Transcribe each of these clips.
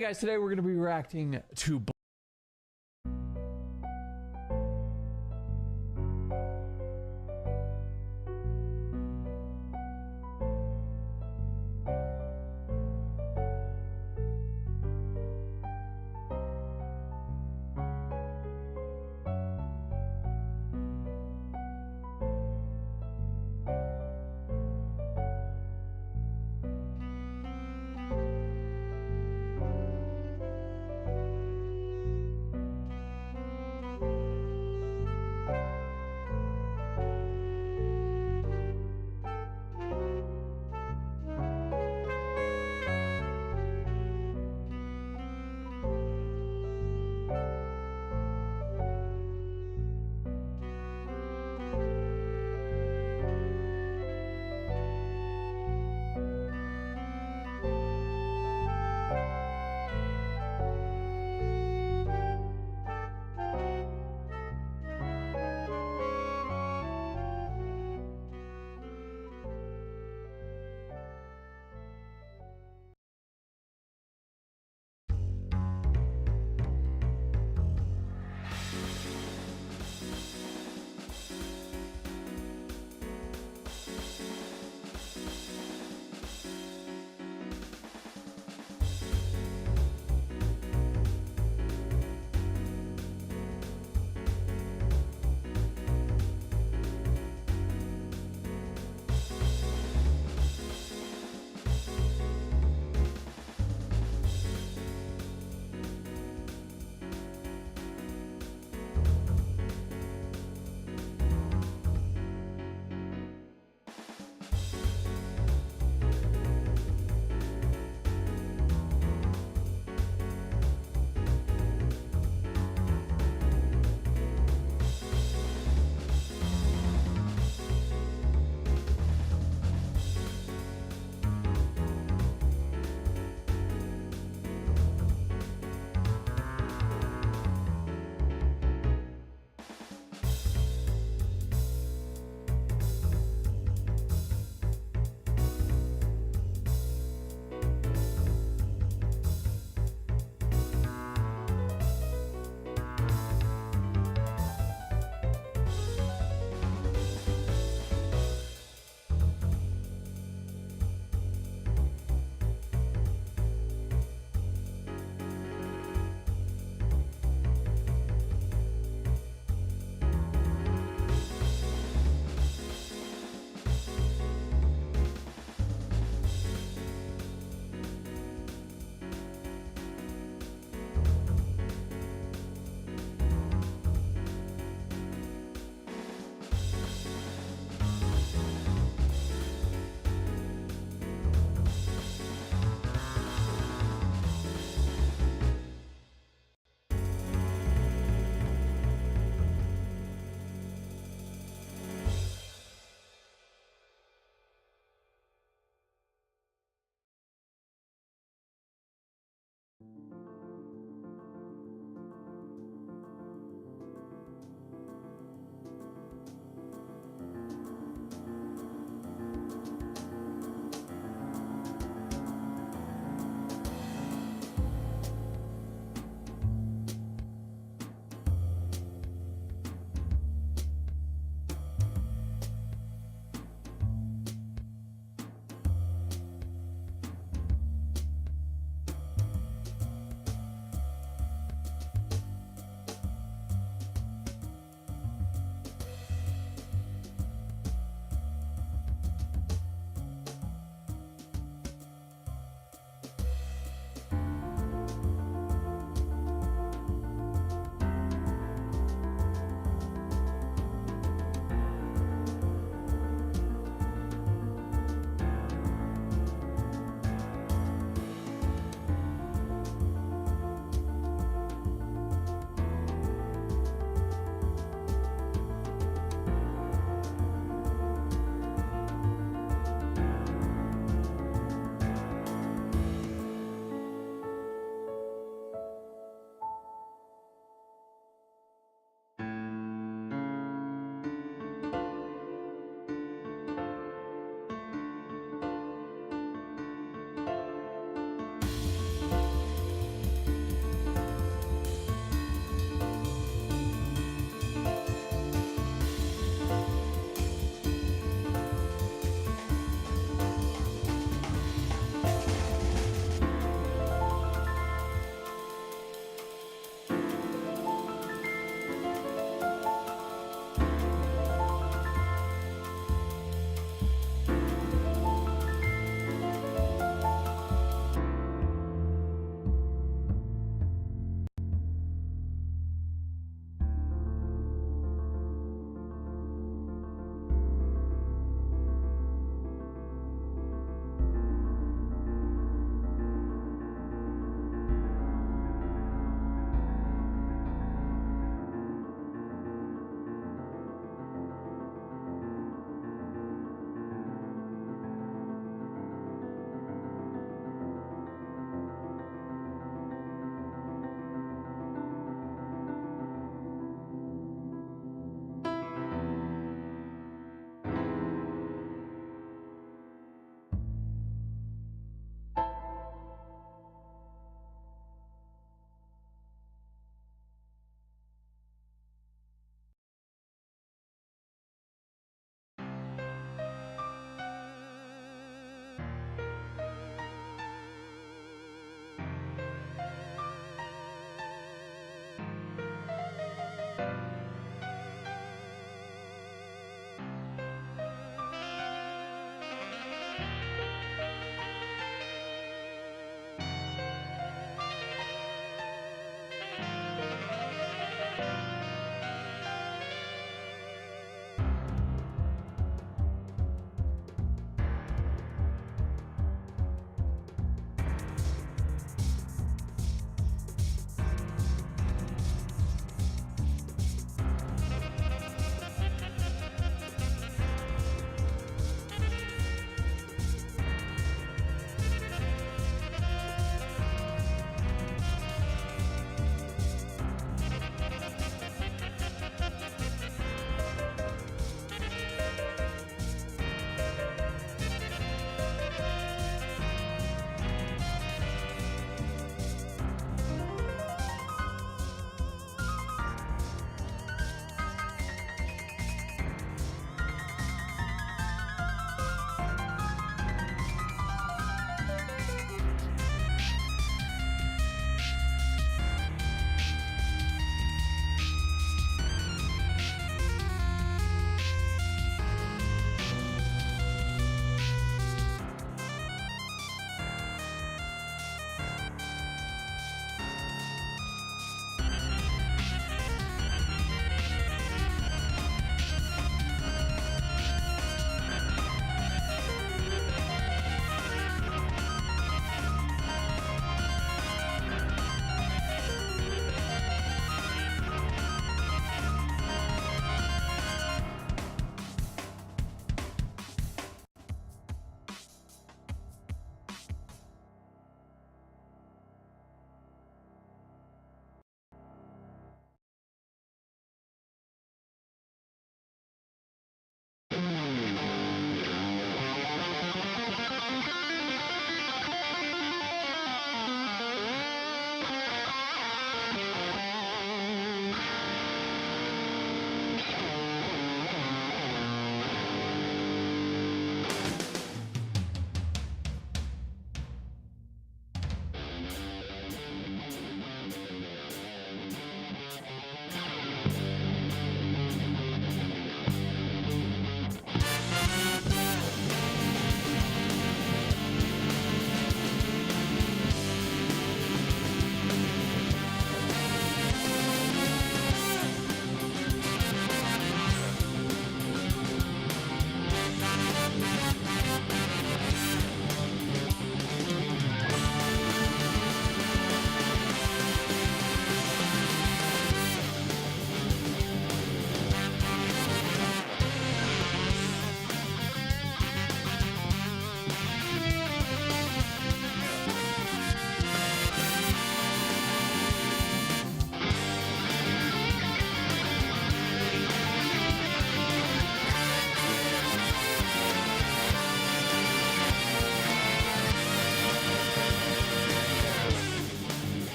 Alright guys, today we're going to be reacting to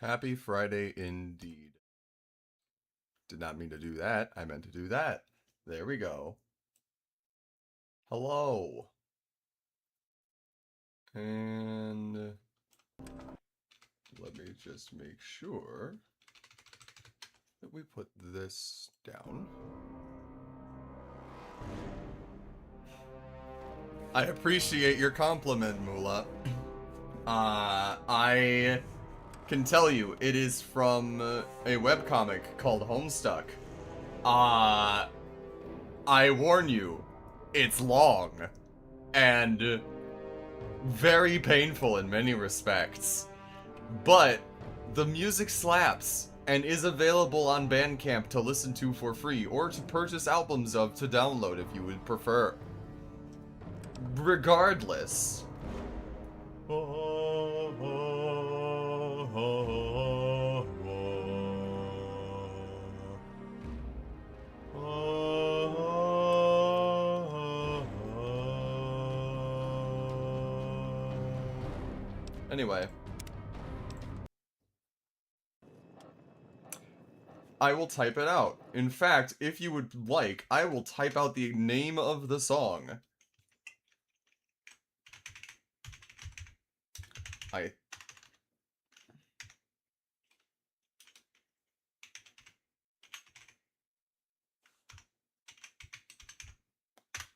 Happy Friday indeed. Did not mean to do that. I meant to do that. There we go. Hello. And let me just make sure that we put this down. I appreciate your compliment, Moolah. I can tell you, it is from a webcomic called Homestuck. I warn you, it's long and very painful in many respects. But the music slaps and is available on Bandcamp to listen to for free or to purchase albums of to download if you would prefer. Regardless. Anyway. I will type it out. In fact, if you would like, I will type out the name of the song.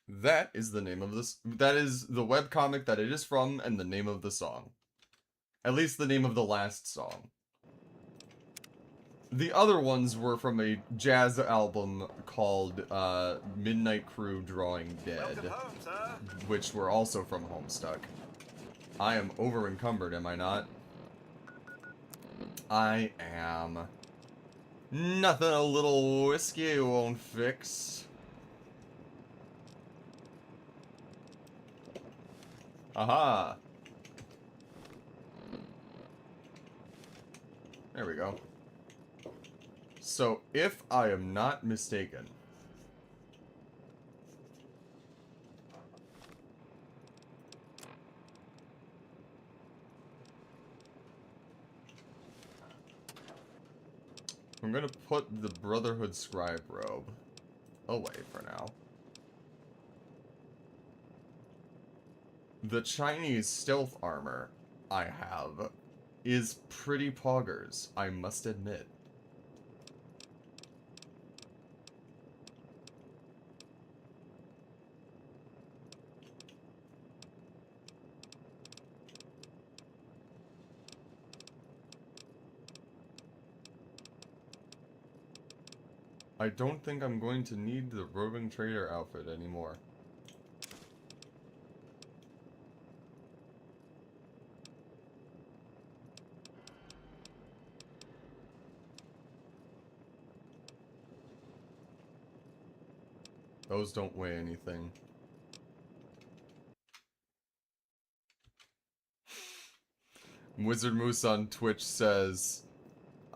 That is the name of this. That is the webcomic that it is from and the name of the song. At least the name of the last song. The other ones were from a jazz album called Midnight Crew Drawing Dead, which were also from Homestuck. I am over encumbered, am I not? I am. Nothing a little whiskey won't fix. Aha! There we go. So, if I am not mistaken, I'm gonna put the Brotherhood Scribe robe away for now. The Chinese stealth armor I have is pretty poggers, I must admit. I don't think I'm going to need the roving trader outfit anymore. Those don't weigh anything. Wizard Moose on Twitch says,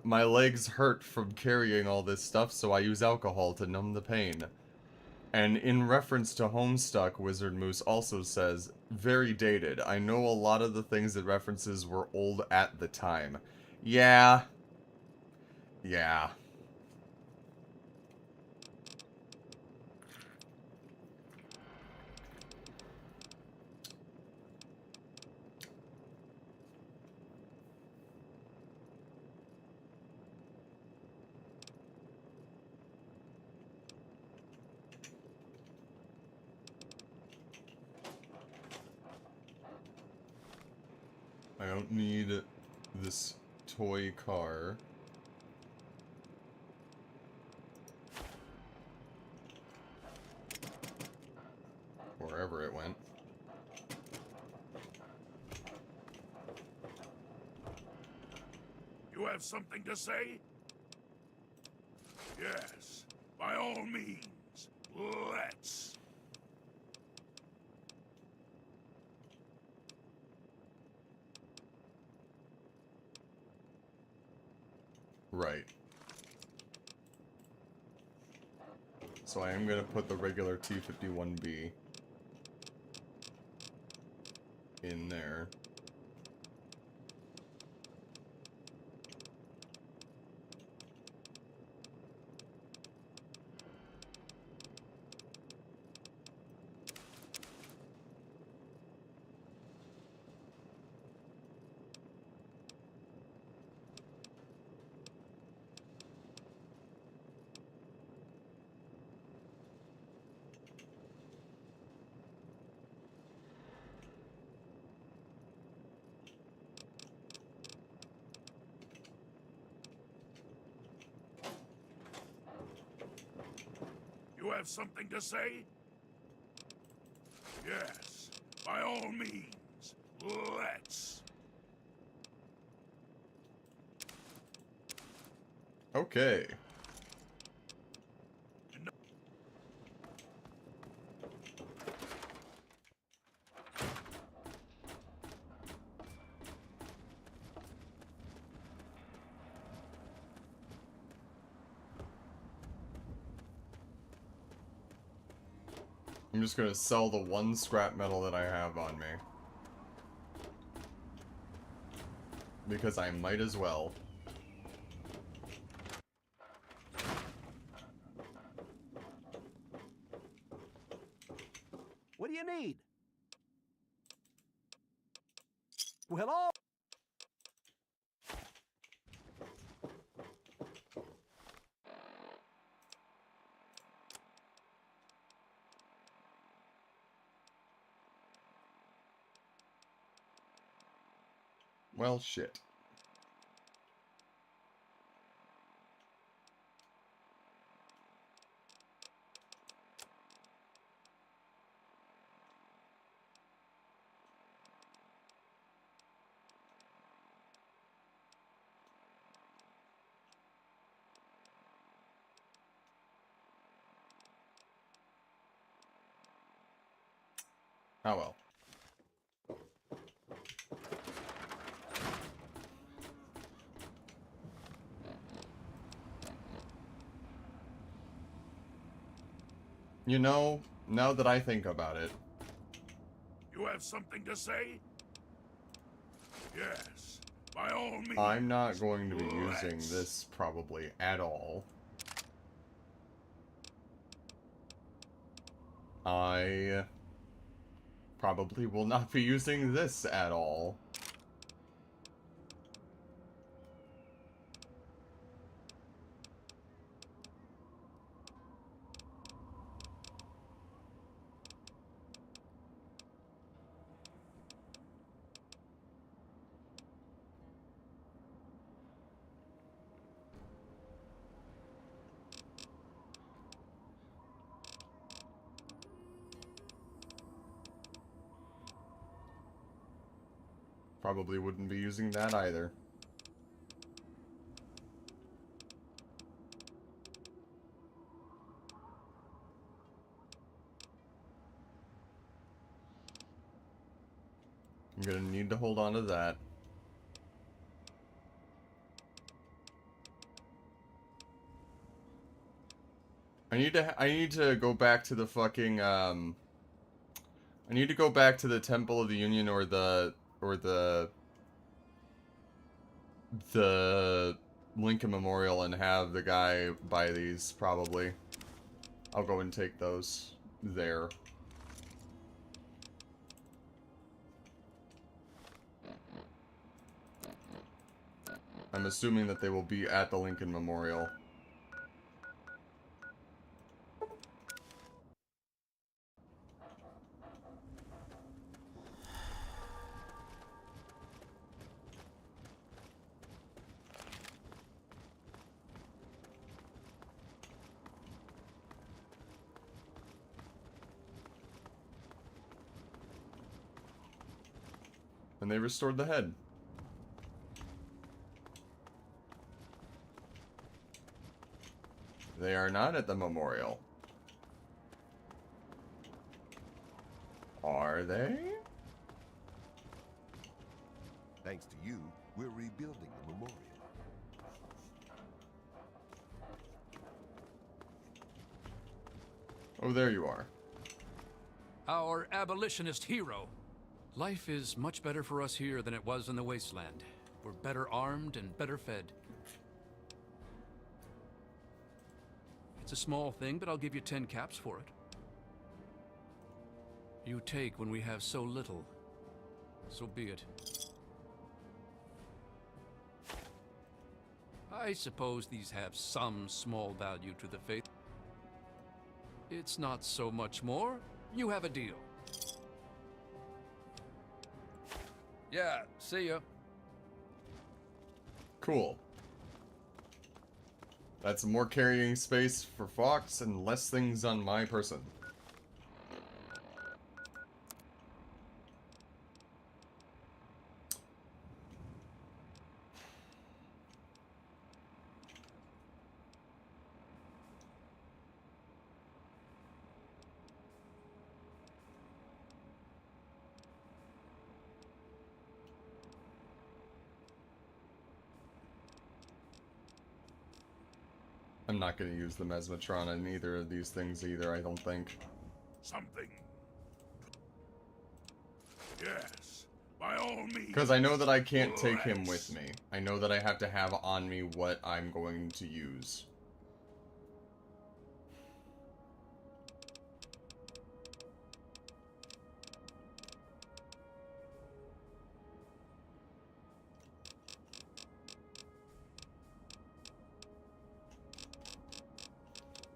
my legs hurt from carrying all this stuff, so I use alcohol to numb the pain. And in reference to Homestuck, Wizard Moose also says, very dated. I know a lot of the things it references were old at the time. Yeah. Yeah. I don't need this toy car. Wherever it went. You have something to say? Yes, by all means, let's. Right. So I am gonna put the regular T-51B in there. You have something to say? Yes, by all means. Let's. Okay. I'm just gonna sell the one scrap metal that I have on me. Because I might as well. What do you need? Well, all... Well, shit. Oh well. You know, now that I think about it, You have something to say? Yes, by all means. I'm not going to be using Let's. this probably at all. I probably will not be using this at all. Probably wouldn't be using that either. I'm gonna need to hold on to that. I need to go back to the fucking I need to go back to the Temple of the Union or the Lincoln Memorial and have the guy buy these probably. I'll go and take those there. I'm assuming that they will be at the Lincoln Memorial. And they restored the head. They are not at the memorial. Are they? Thanks to you, we're rebuilding the memorial. Oh, there you are. Our abolitionist hero. Life is much better for us here than it was in the wasteland. We're better armed and better fed. It's a small thing, but I'll give you 10 caps for it. You take when we have so little. So be it. I suppose these have some small value to the faith. It's not so much more. You have a deal. Yeah, see ya. Cool. That's more carrying space for Fox and less things on my person. I'm not going to use the Mesmatron in either of these things either, I don't think. Something. Yes, by all means. Because I know that I can't take him with me. I know that I have to have on me what I'm going to use.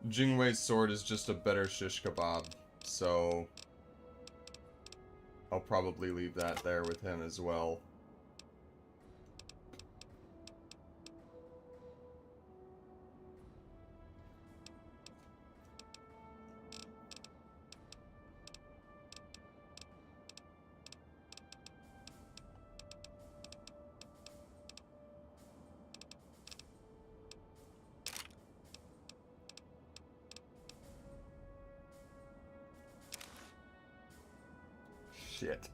Jingwei's sword is just a better shish kebab, so I'll probably leave that there with him as well. Shit.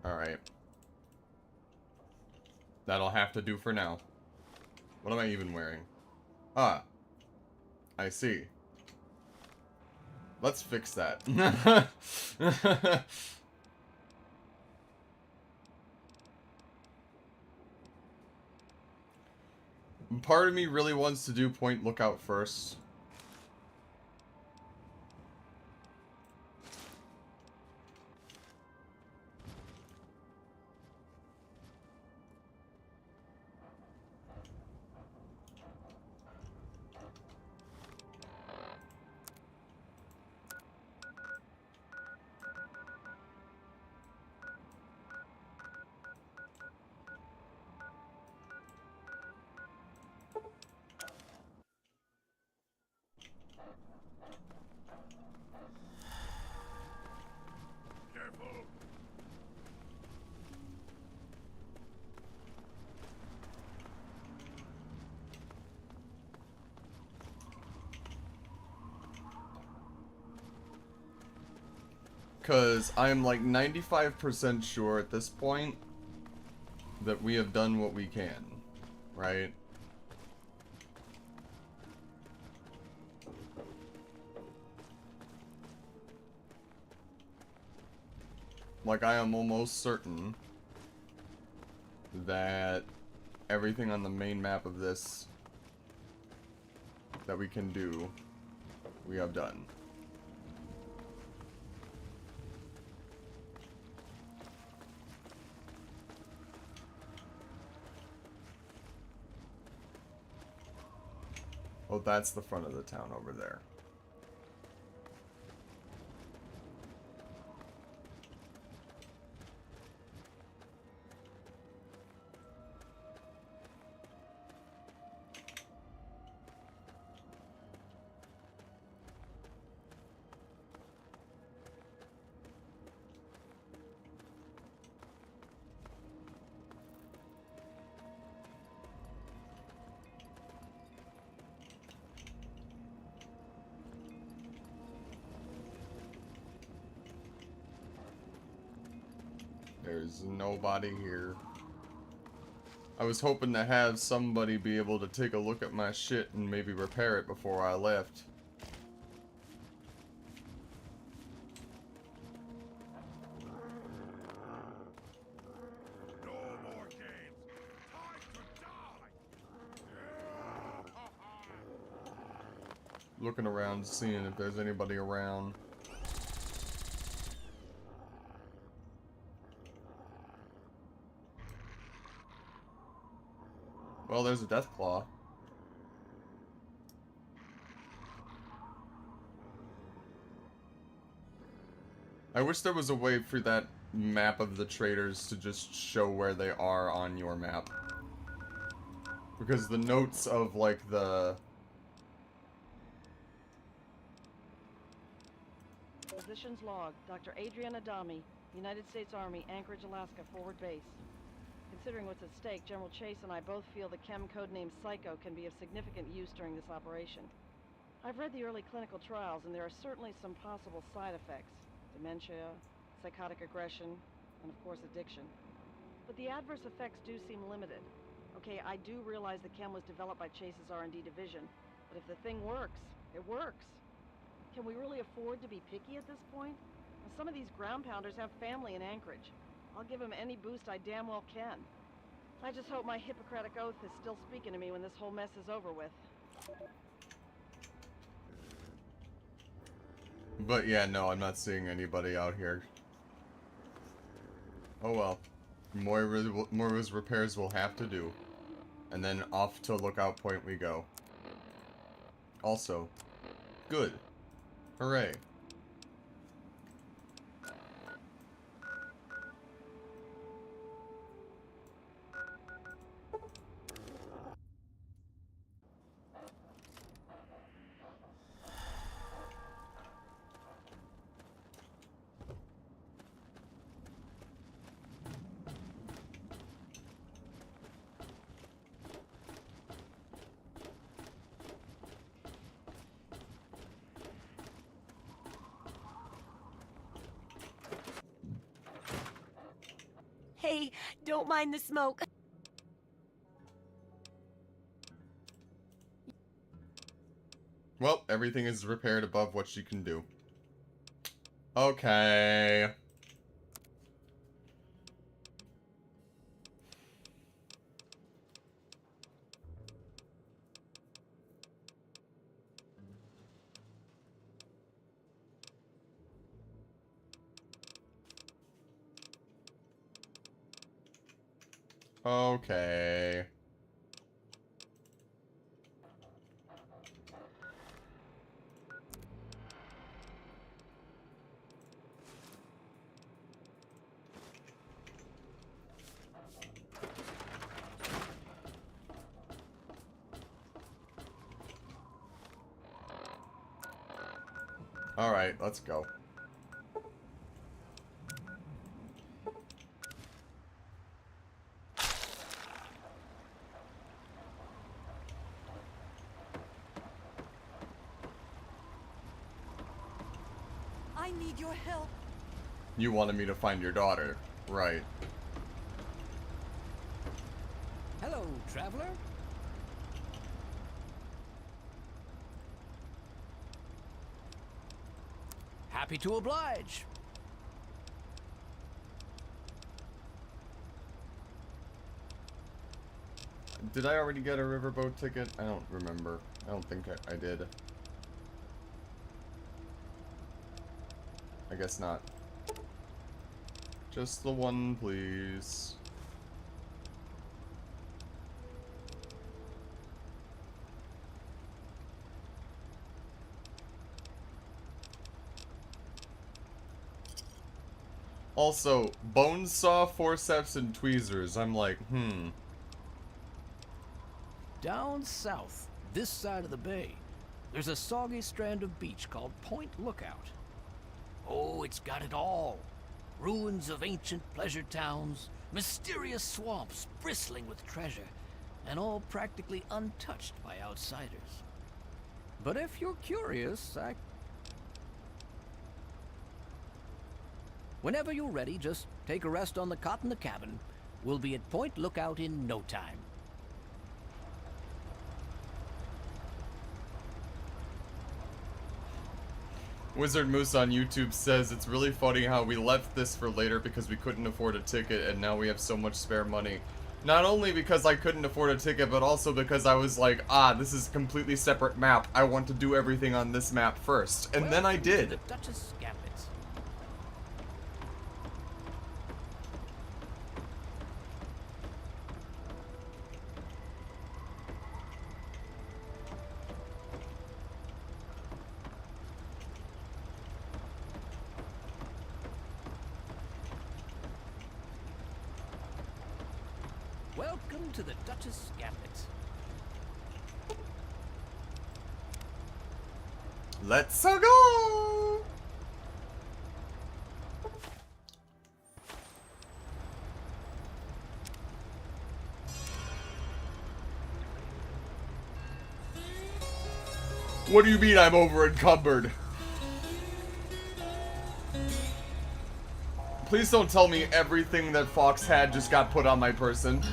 Alright. That'll have to do for now. What am I even wearing? Ah. I see. Let's fix that. Part of me really wants to do Point Lookout first. Careful. Because I'm like 95% sure at this point that we have done what we can, right? Like, I am almost certain that everything on the main map of this that we can do, we have done. Oh, that's the front of the town over there. There's nobody here. I was hoping to have somebody be able to take a look at my shit and maybe repair it before I left. No more games. Time to die. Looking around, seeing if there's anybody around. Well, there's a Deathclaw. I wish there was a way for that map of the traders to just show where they are on your map. Because the notes of, like, the... Positions log. Dr. Adrian Adami, United States Army, Anchorage, Alaska, forward base. Considering what's at stake, General Chase and I both feel the chem codename Psycho can be of significant use during this operation. I've read the early clinical trials, and there are certainly some possible side effects. Dementia, psychotic aggression, and of course addiction. But the adverse effects do seem limited. Okay, I do realize the chem was developed by Chase's R&D division, but if the thing works, it works. Can we really afford to be picky at this point? Now, some of these ground pounders have family in Anchorage. I'll give them any boost I damn well can. I just hope my Hippocratic oath is still speaking to me when this whole mess is over with. But yeah, no, I'm not seeing anybody out here. Oh well. Moira's repairs will have to do. And then off to Lookout Point we go. Also, good. Hooray. Hey, don't mind the smoke. Well, everything is repaired above what she can do. Okay. Okay. All right, let's go. I need your help. You wanted me to find your daughter, right? Hello, traveler. Happy to oblige. Did I already get a riverboat ticket? I don't remember. I don't think I did. I guess not. Just the one, please. Also, bone saw, forceps, and tweezers. I'm like, Down south, this side of the bay, there's a soggy strand of beach called Point Lookout. Oh, it's got it all. Ruins of ancient pleasure towns, mysterious swamps bristling with treasure, and all practically untouched by outsiders. But if you're curious, Whenever you're ready, just take a rest on the cot in the cabin. We'll be at Point Lookout in no time. Wizard Moose on YouTube says it's really funny how we left this for later because we couldn't afford a ticket and now we have so much spare money. Not only because I couldn't afford a ticket, but also because I was like, this is a completely separate map. I want to do everything on this map first. And then I did. The Duchess Gambits. Welcome to the Duchess Gambits. Let's go! What do you mean I'm over encumbered? Please don't tell me everything that Fox had just got put on my person.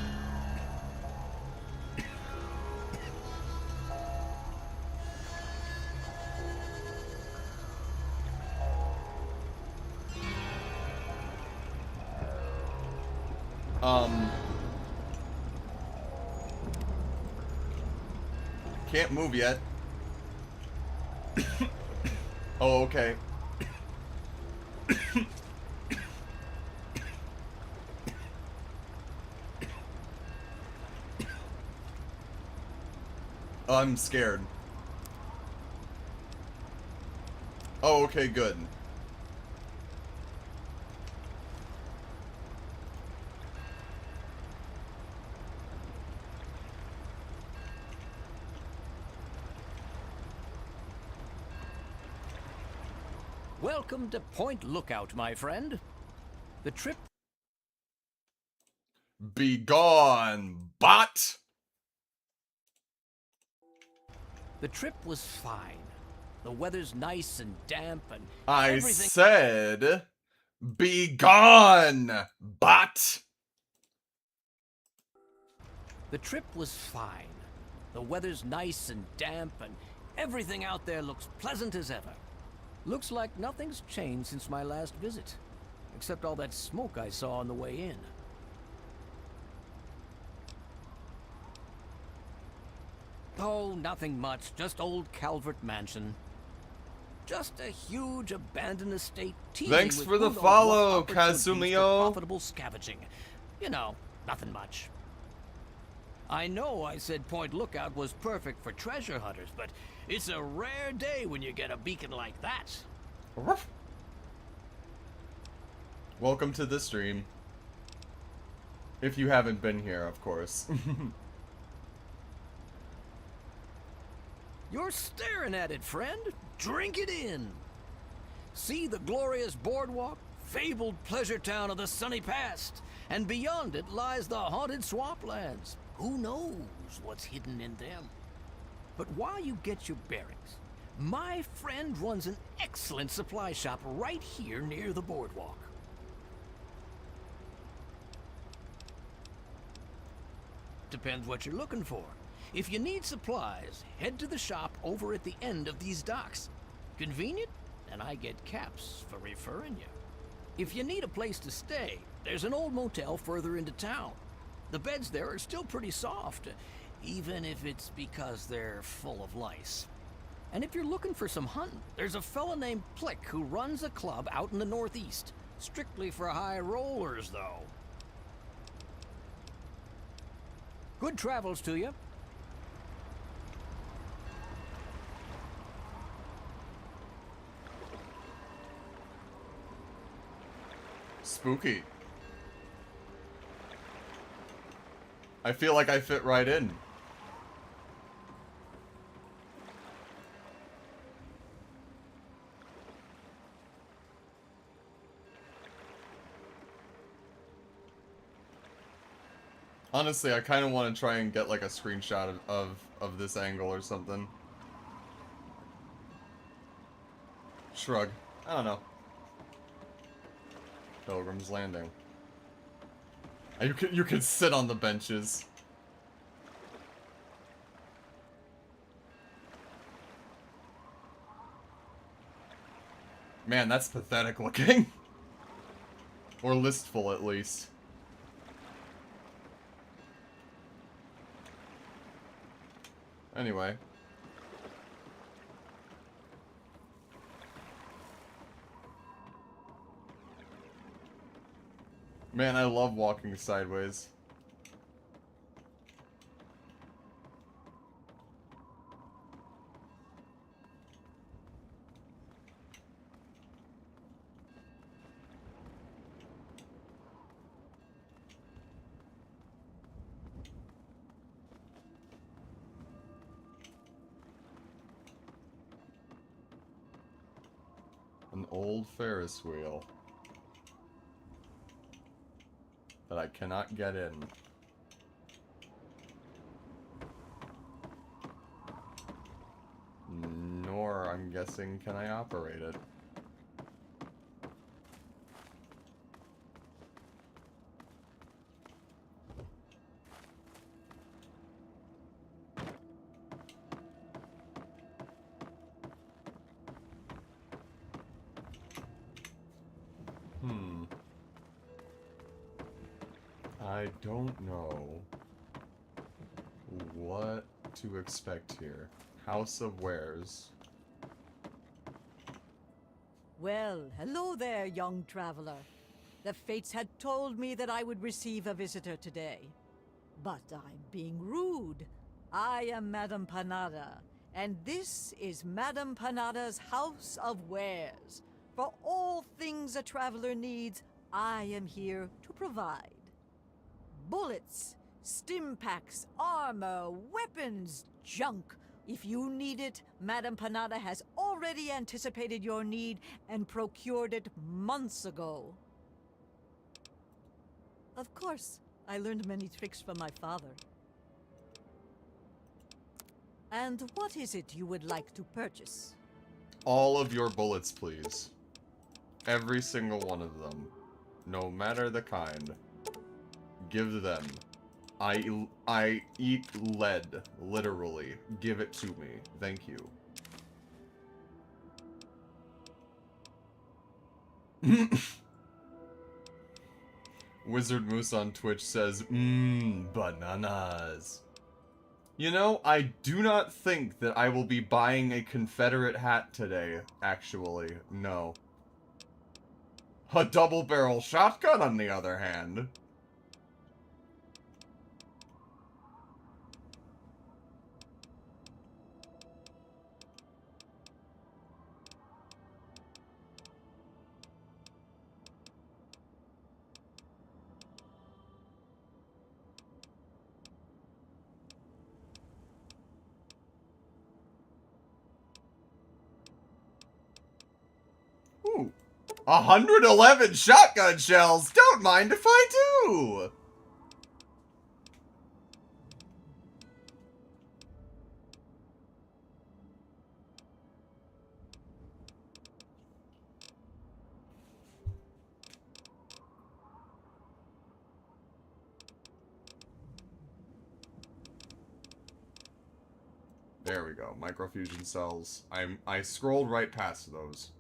Can't move yet. Oh, okay. I'm scared. Oh, okay, good. Welcome to Point Lookout, my friend. The trip... Be gone, bot! The trip was fine. The weather's nice and damp and I everything... said, be gone, bot! The trip was fine. The weather's nice and damp and everything out there looks pleasant as ever. Looks like nothing's changed since my last visit, except all that smoke I saw on the way in. Oh, nothing much. Just old Calvert Mansion. Just a huge abandoned estate teeming Thanks with for the who knows follow, what opportunities for Kazumio. profitable scavenging. You know, nothing much. I know I said Point Lookout was perfect for treasure hunters, but it's a rare day when you get a beacon like that. Welcome to the stream. If you haven't been here, of course. You're staring at it, friend. Drink it in. See the glorious boardwalk, fabled pleasure town of the sunny past, and beyond it lies the haunted swamplands. Who knows what's hidden in them? But while you get your bearings, my friend runs an excellent supply shop right here near the boardwalk. Depends what you're looking for. If you need supplies, head to the shop over at the end of these docks. Convenient, and I get caps for referring you. If you need a place to stay, there's an old motel further into town. The beds there are still pretty soft, even if it's because they're full of lice. And if you're looking for some hunting, there's a fella named Plick who runs a club out in the northeast. Strictly for high rollers, though. Good travels to you. Spooky. I feel like I fit right in. Honestly, I kind of want to try and get like a screenshot of this angle or something. Shrug. I don't know. Pilgrim's Landing. You can sit on the benches. Man, that's pathetic looking. Or listful, at least. Anyway. Man, I love walking sideways. An old Ferris wheel that I cannot get in. Nor, I'm guessing, can I operate it. I don't know what to expect here. House of Wares. Well, hello there, young traveler. The fates had told me that I would receive a visitor today. But I'm being rude. I am Madame Panada, and this is Madame Panada's House of Wares. For all things a traveler needs, I am here to provide. Bullets, stim packs, armor, weapons, junk. If you need it, Madame Panada has already anticipated your need and procured it months ago. Of course, I learned many tricks from my father. And what is it you would like to purchase? All of your bullets, please. Every single one of them. No matter the kind. Give them. I eat lead, literally. Give it to me. Thank you. Wizard Moose on Twitch says, bananas. You know, I do not think that I will be buying a Confederate hat today, actually. No. A double-barrel shotgun, on the other hand. Ooh. 111 shotgun shells! Don't mind if I do! There we go. Microfusion cells. I scrolled right past those.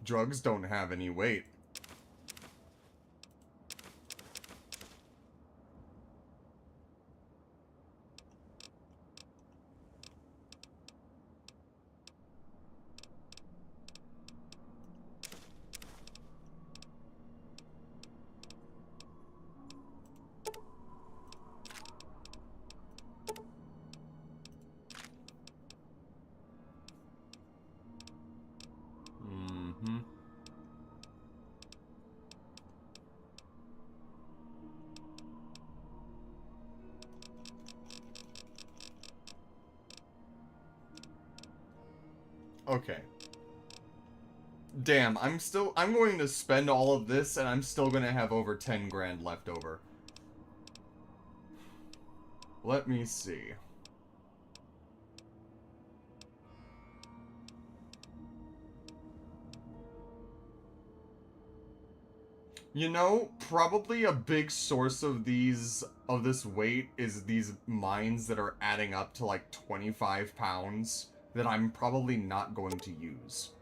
Drugs don't have any weight. Okay. Damn, I'm going to spend all of this and I'm still gonna have over 10 grand left over. Let me see. You know, probably a big source of this weight is these mines that are adding up to like 25 pounds that I'm probably not going to use.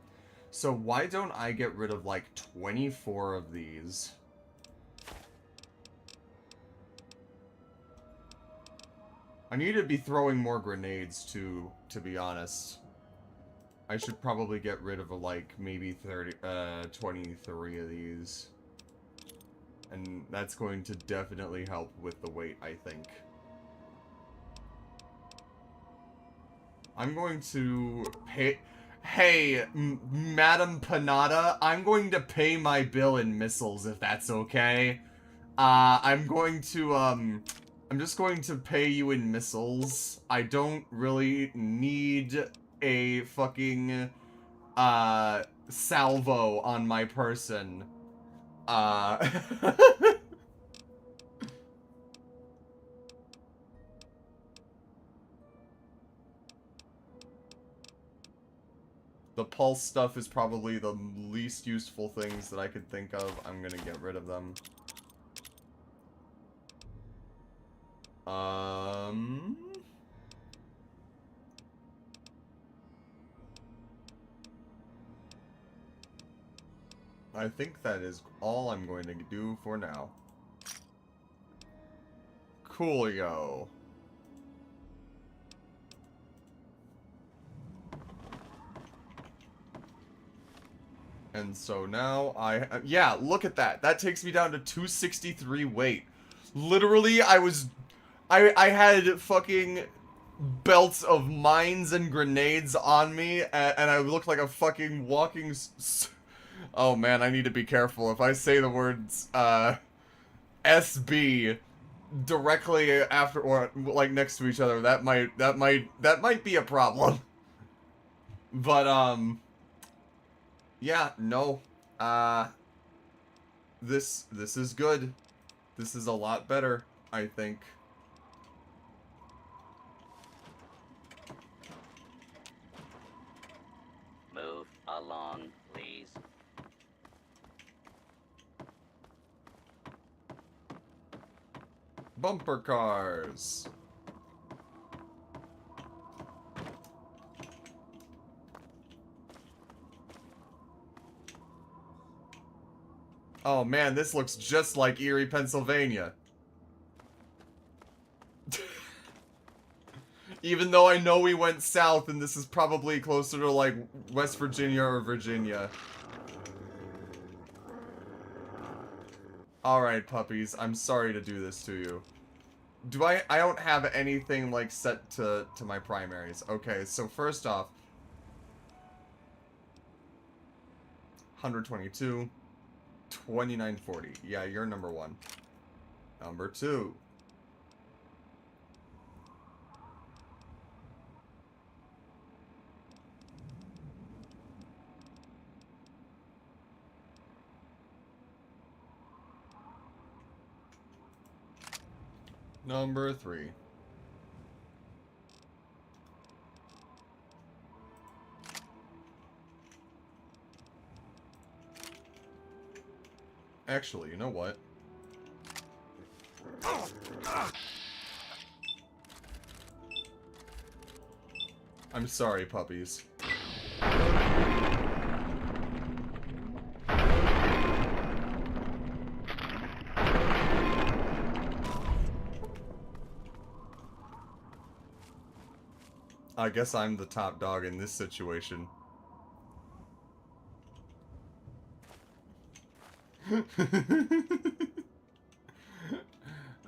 So why don't I get rid of like 24 of these? I need to be throwing more grenades too, to be honest. I should probably get rid of like maybe 23 of these. And that's going to definitely help with the weight, I think. I'm going to pay... Hey, Madam Panada, I'm going to pay my bill in missiles, if that's okay. I'm going to, I'm just going to pay you in missiles. I don't really need a fucking, salvo on my person. The pulse stuff is probably the least useful things that I could think of. I'm gonna get rid of them. I think that is all I'm going to do for now. Coolio. And so now yeah, look at that. That takes me down to 263 weight. Literally, I had fucking belts of mines and grenades on me, and I looked like a fucking walking oh man, I need to be careful. If I say the words, SB directly after, or like next to each other, that might be a problem. But, yeah, no. This is good. This is a lot better, I think. Move along, please. Bumper cars. Oh man, this looks just like Erie, Pennsylvania. Even though I know we went south and this is probably closer to like West Virginia or Virginia. Alright, puppies, I'm sorry to do this to you. I don't have anything like set to my primaries. Okay, so first off, 122. 2940. Yeah, you're number one. Number two. Number three. Actually, you know what? I'm sorry, puppies. I guess I'm the top dog in this situation.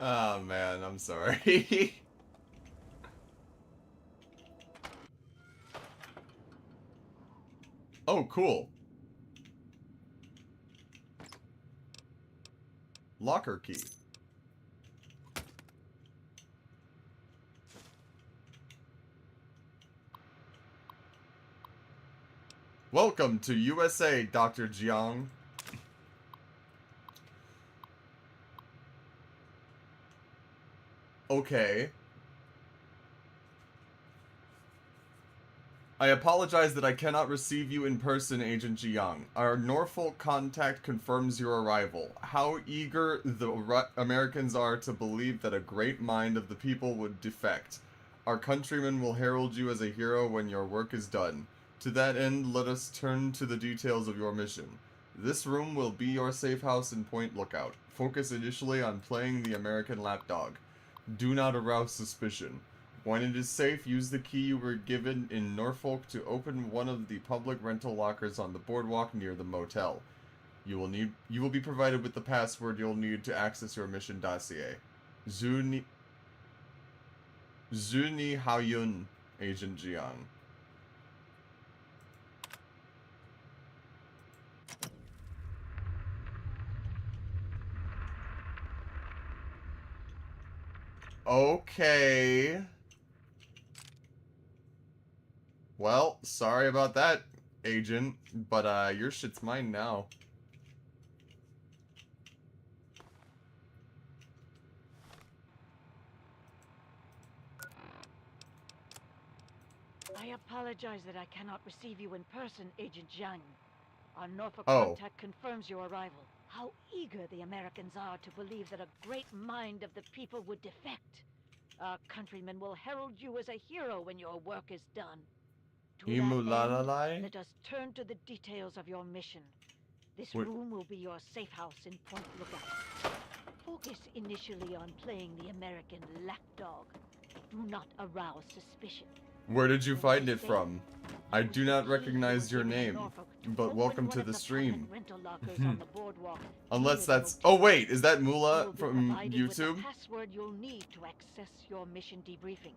Oh man, I'm sorry. Oh, cool. Locker key. Welcome to USA, Dr. Jiang. Okay. I apologize that I cannot receive you in person, Agent Jiang. Our Norfolk contact confirms your arrival. How eager the Americans are to believe that a great mind of the people would defect. Our countrymen will herald you as a hero when your work is done. To that end, let us turn to the details of your mission. This room will be your safe house in Point Lookout. Focus initially on playing the American lapdog. Do not arouse suspicion. When it is safe, use the key you were given in Norfolk to open one of the public rental lockers on the boardwalk near the motel. You will be provided with the password you'll need to access your mission dossier. Zuni Haoyun, Agent Jiang. Okay. Well, sorry about that, Agent, but your shit's mine now. I apologize that I cannot receive you in person, Agent Jiang. Our Norfolk Oh. contact confirms your arrival. How eager the Americans are to believe that a great mind of the people would defect. Our countrymen will herald you as a hero when your work is done. To that end, let us turn to the details of your mission. This room will be your safe house in Point Lookout. Focus initially on playing the American lapdog. Do not arouse suspicion. Where did you find it from? I do not recognize your name, but welcome to the stream. Unless that's... Oh wait, is that Mula from YouTube? The password you'll need to access your mission debriefing.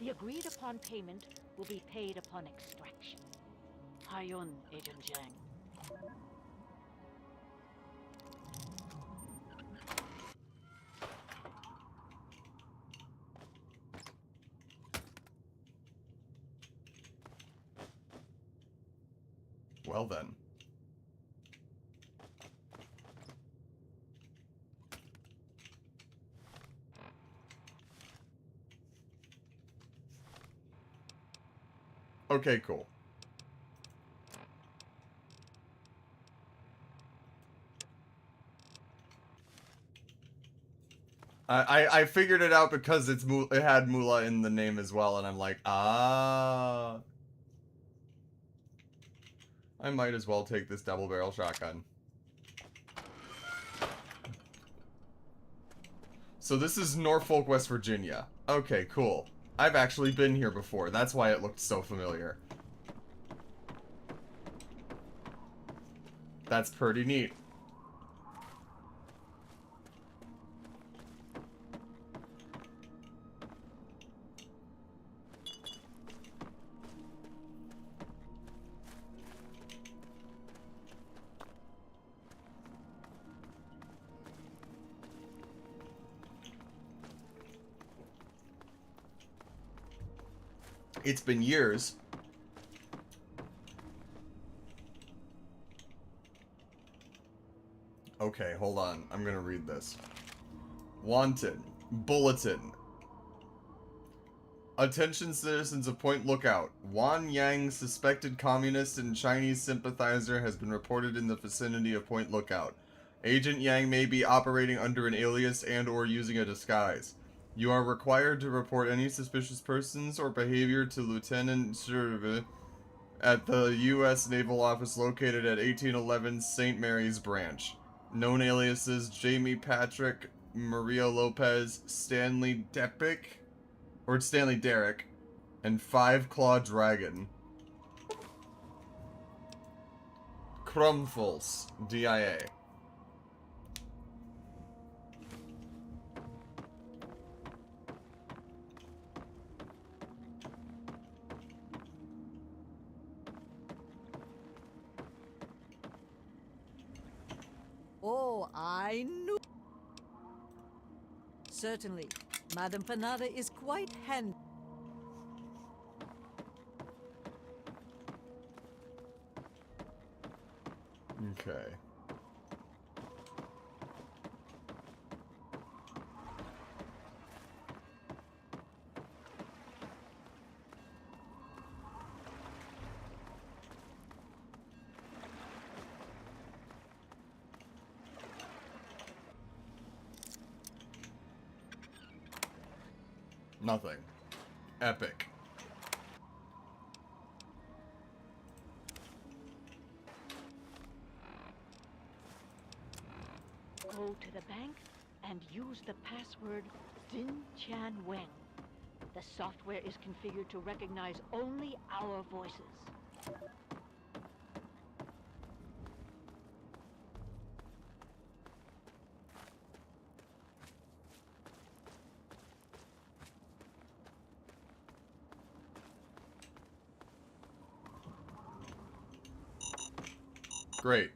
The agreed upon payment will be paid upon extraction. Haoyun, Agent Jiang. Well then. Okay, cool. I figured it out because it had Mula in the name as well, and I'm like, ah. I might as well take this double barrel shotgun. So this is Norfolk, West Virginia. Okay, cool. I've actually been here before. That's why it looked so familiar. That's pretty neat. It's been years. Okay, hold on. I'm gonna read this. Wanted. Bulletin. Attention citizens of Point Lookout. Wan Yang, suspected communist and Chinese sympathizer, has been reported in the vicinity of Point Lookout. Agent Yang may be operating under an alias and or using a disguise. You are required to report any suspicious persons or behavior to Lieutenant Sherve at the U.S. Naval Office located at 1811 St. Mary's Branch. Known aliases: Jamie Patrick, Maria Lopez, Stanley Derrick, and Five Claw Dragon. Crumfuls, DIA. Oh, I knew. Certainly. Madame Panada is quite handy. Okay. Nothing. Epic. Go to the bank and use the password Xin Chan Wen. The software is configured to recognize only our voices. Great.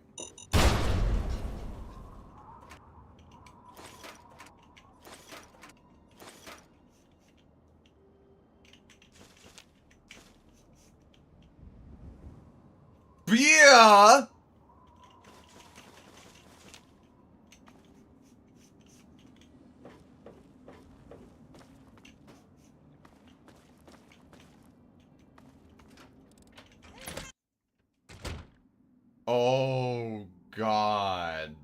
Yeah. Oh God.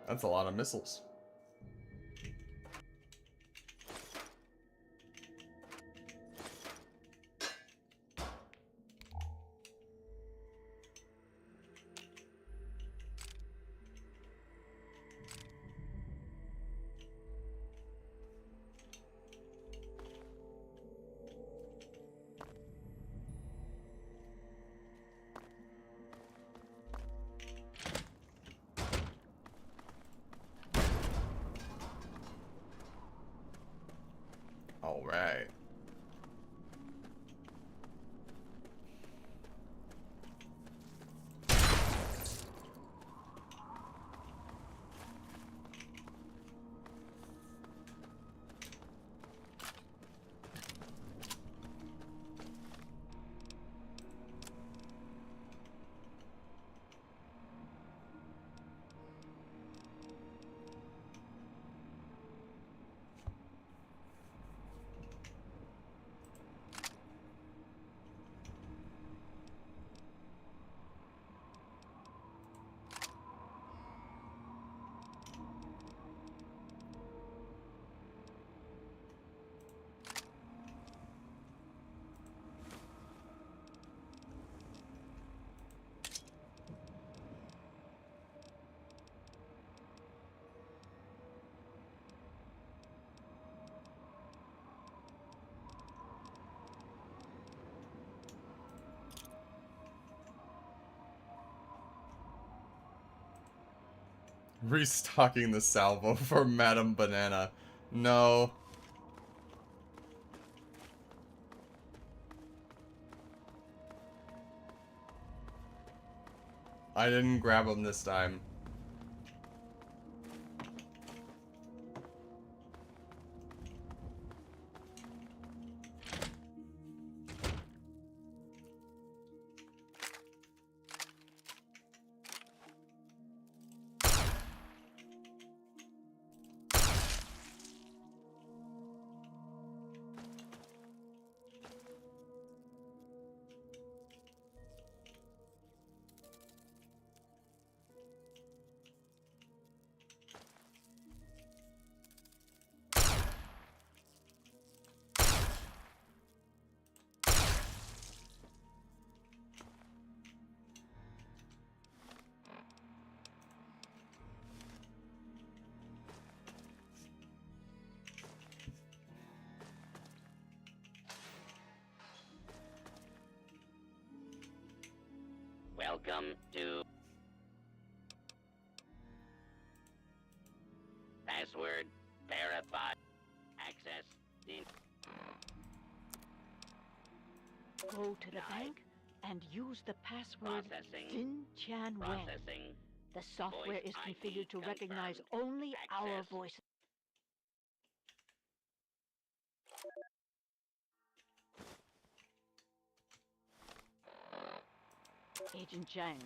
That's a lot of missiles. All right. Restocking the salvo for Madame Banana. No. I didn't grab him this time. Welcome to password verified. Access go to the bank and use the password Processing. Xin Chan Wen. Processing. The software Voice is ID configured to recognize confirmed. only our Access. voices. Agent Zhang,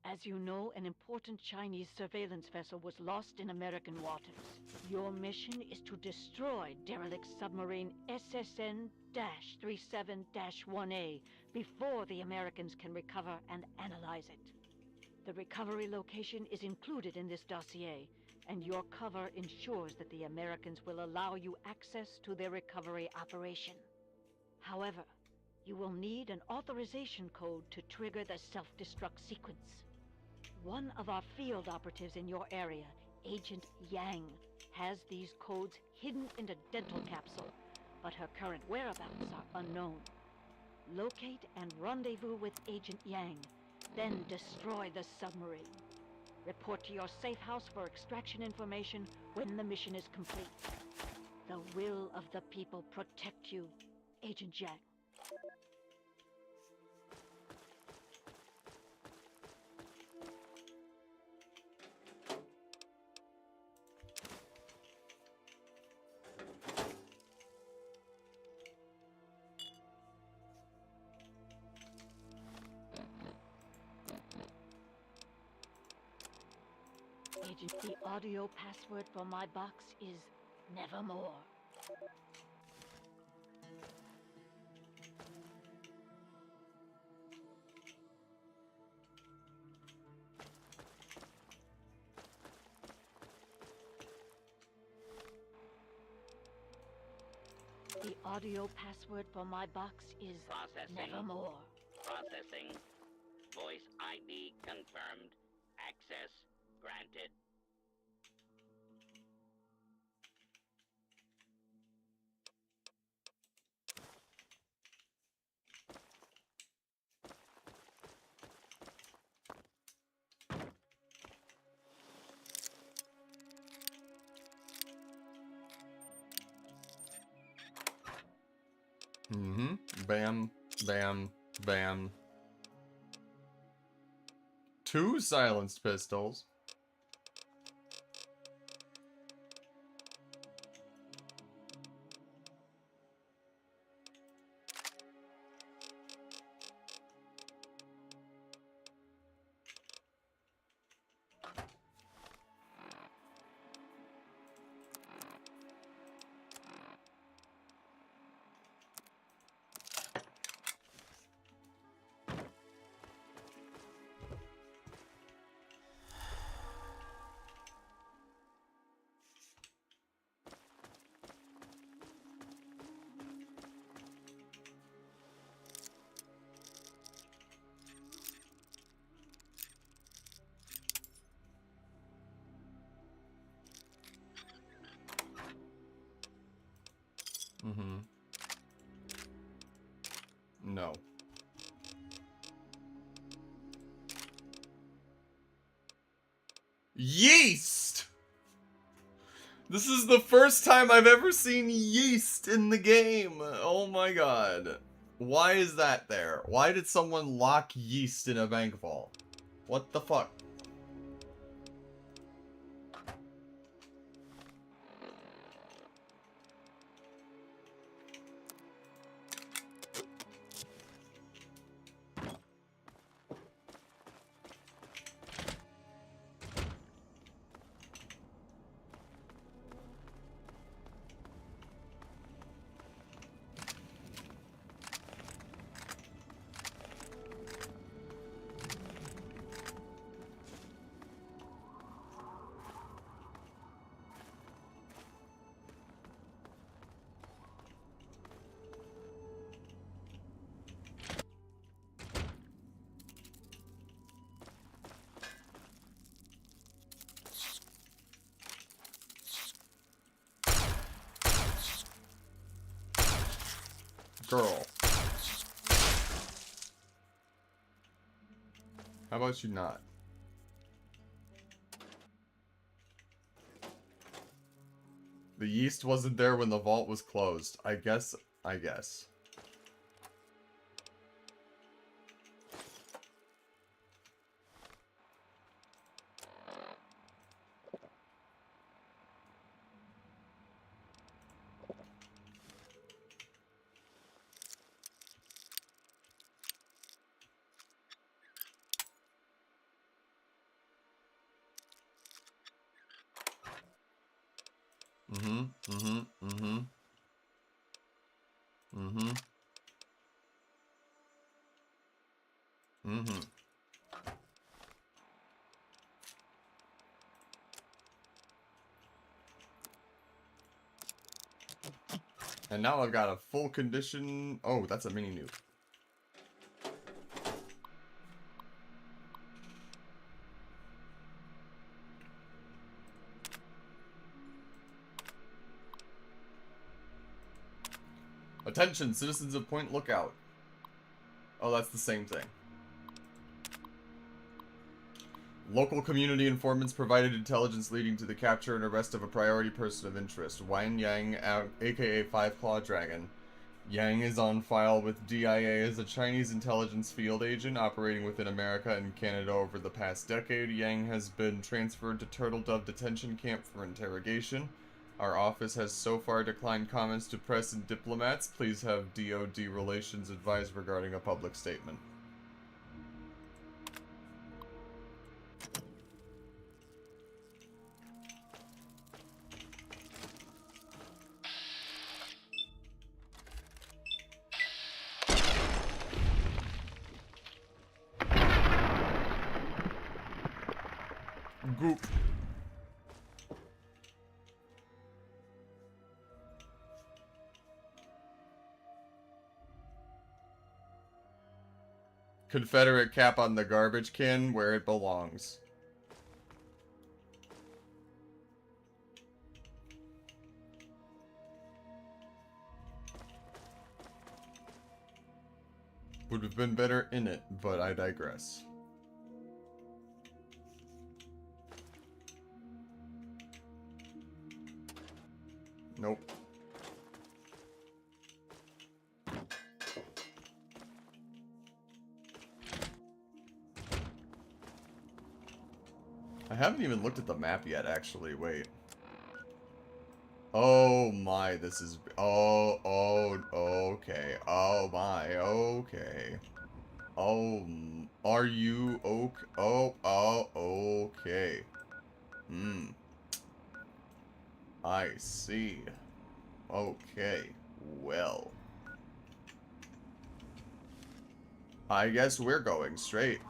as you know, an important Chinese surveillance vessel was lost in American waters. Your mission is to destroy derelict submarine SSN-37-1A before the Americans can recover and analyze it. The recovery location is included in this dossier, and your cover ensures that the Americans will allow you access to their recovery operation. However, you will need an authorization code to trigger the self-destruct sequence. One of our field operatives in your area, Agent Yang, has these codes hidden in a dental capsule, but her current whereabouts are unknown. Locate and rendezvous with Agent Yang, then destroy the submarine. Report to your safe house for extraction information when the mission is complete. The will of the people protect you, Agent Yang. Agent, the audio password for my box is Nevermore. The audio password for my box is Processing. Nevermore. Processing. Voice ID confirmed. Access granted. Bam, bam, bam. 2 silenced pistols. No. Yeast! This is the first time I've ever seen yeast in the game. Oh my god. Why is that there? Why did someone lock yeast in a bank vault? What the fuck? Girl. How about you not? The yeast wasn't there when the vault was closed. I guess. Mm-hmm. And now I've got a full condition... Oh, that's a mini nuke. Attention, citizens of Point Lookout. Oh, that's the same thing. Local community informants provided intelligence leading to the capture and arrest of a priority person of interest, Wang Yang, aka Five Claw Dragon. Yang is on file with DIA as a Chinese intelligence field agent operating within America and Canada over the past decade. Yang has been transferred to Turtle Dove Detention Camp for interrogation. Our office has so far declined comments to press and diplomats. Please have DoD Relations advise regarding a public statement. Goop. Confederate cap on the garbage can where it belongs. Would have been better in it, but I digress. Nope. I haven't even looked at the map yet, actually. Wait. Oh my, this is... Oh, okay. Oh my, okay. Oh, are you okay? Okay. I see. Okay, well. I guess we're going straight.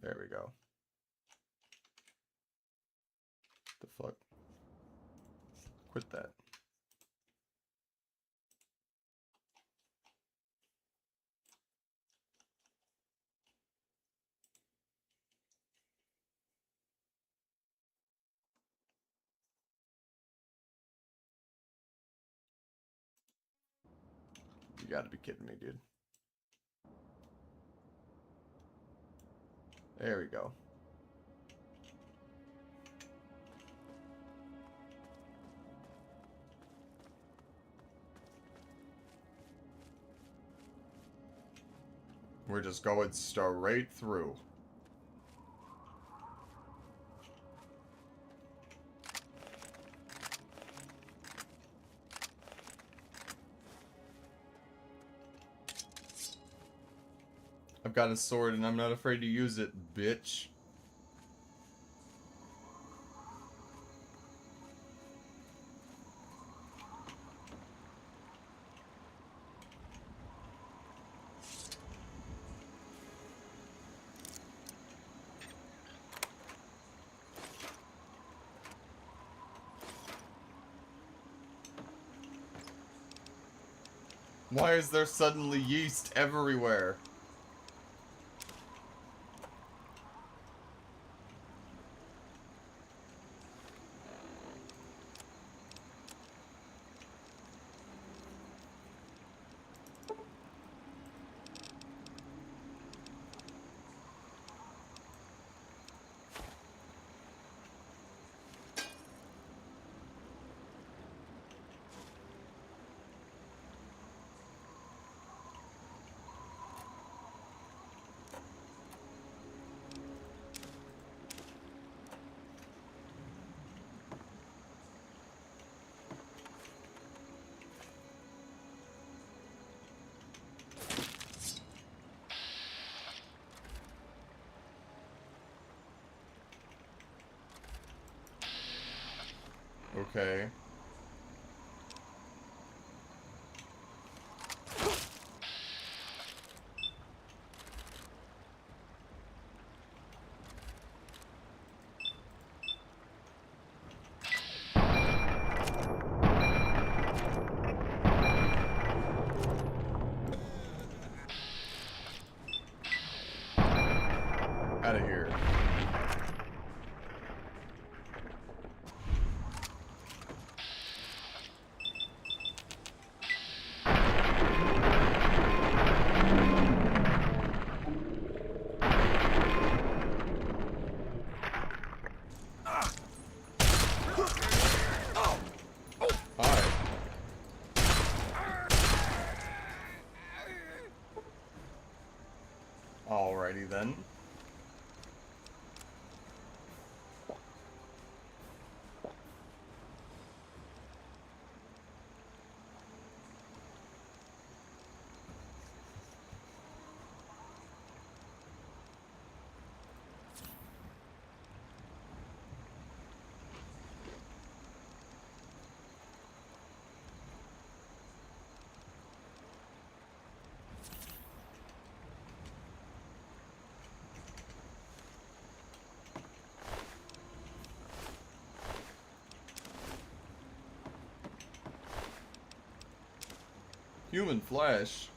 There we go. The fuck? Quit that. You gotta be kidding me, dude. There we go. We're just going straight through. I've got a sword and I'm not afraid to use it, bitch. Why is there suddenly yeast everywhere? Okay. Out of here. Hi. Alrighty then. Human flesh.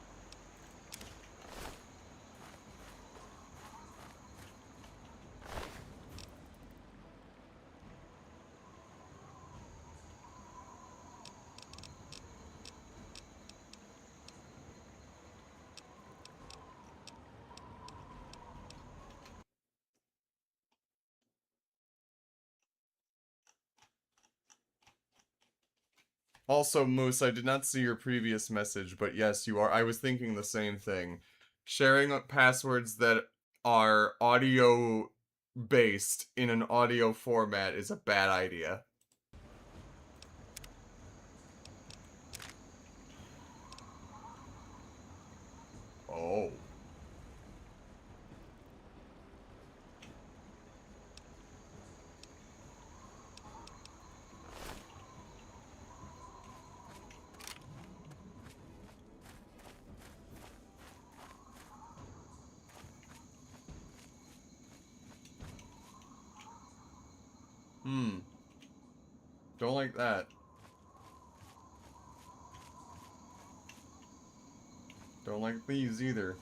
Also, Moose, I did not see your previous message, but yes, you are. I was thinking the same thing. Sharing passwords that are audio based in an audio format is a bad idea. Oh. Don't like that. Don't like these either.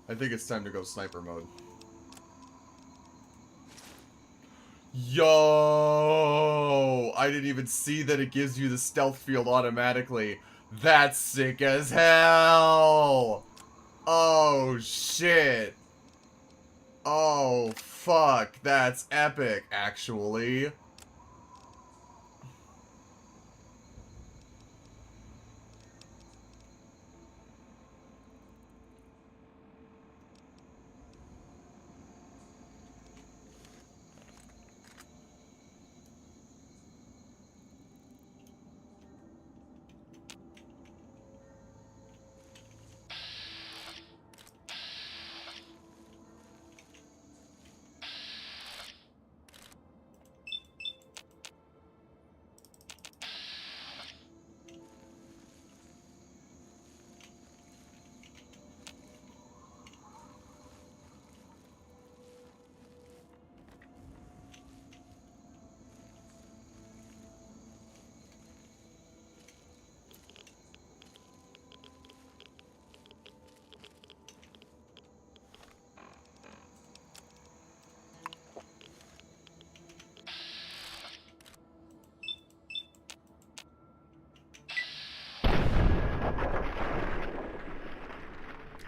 I think it's time to go sniper mode. Yo! I didn't even see that it gives you the stealth field automatically. That's sick as hell! Oh, shit. Oh, fuck. That's epic, actually.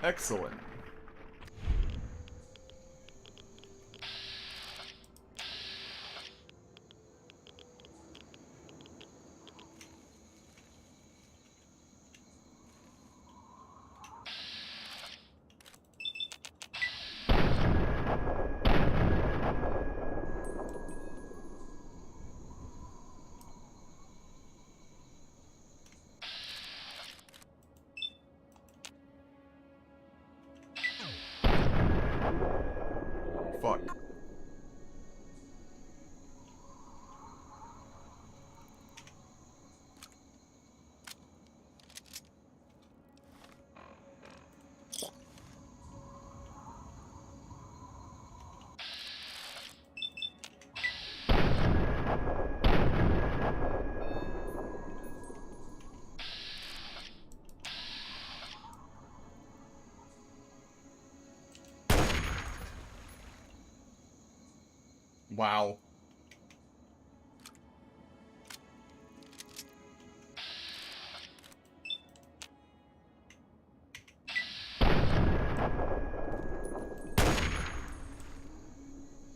Excellent. Wow.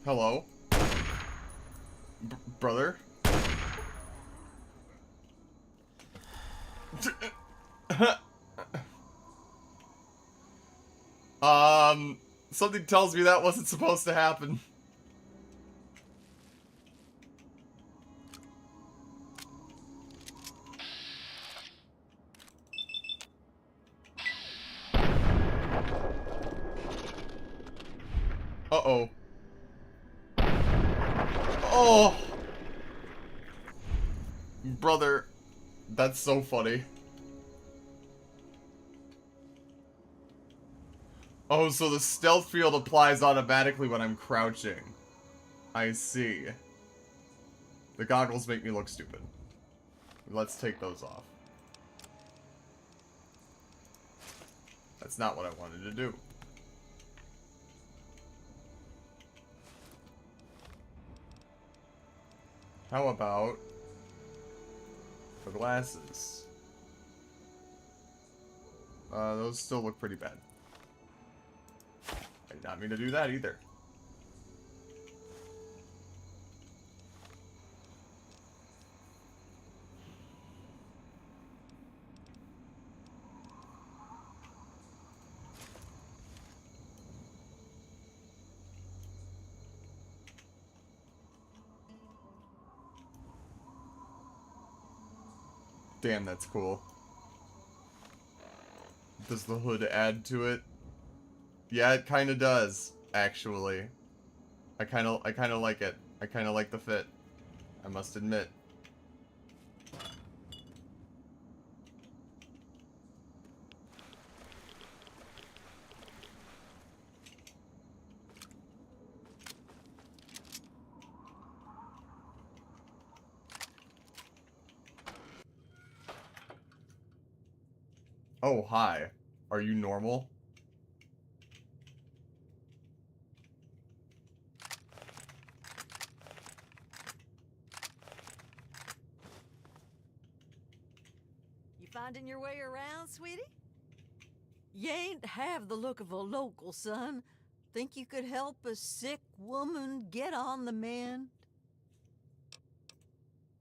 Hello? Brother? Something tells me that wasn't supposed to happen. Uh-oh. Oh! Brother, that's so funny. Oh, so the stealth field applies automatically when I'm crouching. I see. The goggles make me look stupid. Let's take those off. That's not what I wanted to do. How about the glasses? Those still look pretty bad. I did not mean to do that either. Damn, that's cool. Does the hood add to it? Yeah, it kind of does, actually. I kind of like it. I kind of like the fit. I must admit. Oh, hi. Are you normal? You finding your way around, sweetie? You ain't have the look of a local, son. Think you could help a sick woman get on the mend?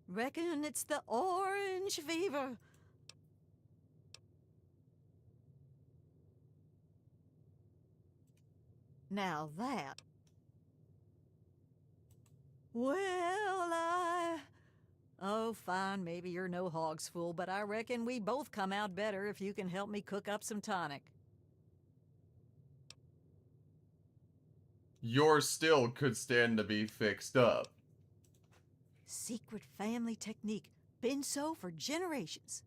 Reckon it's the orange fever. Now that... Well, Oh, fine, maybe you're no hog's fool, but I reckon we both come out better if you can help me cook up some tonic. Your still could stand to be fixed up. Secret family technique. Been so for generations.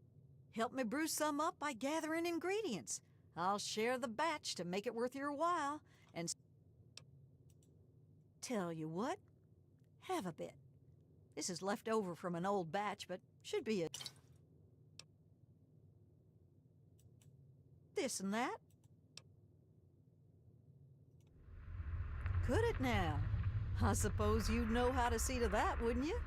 Help me brew some up by gathering ingredients. I'll share the batch to make it worth your while, and tell you what, have a bit. This is left over from an old batch, but should be a this and that. Could it now? I suppose you'd know how to see to that, wouldn't you?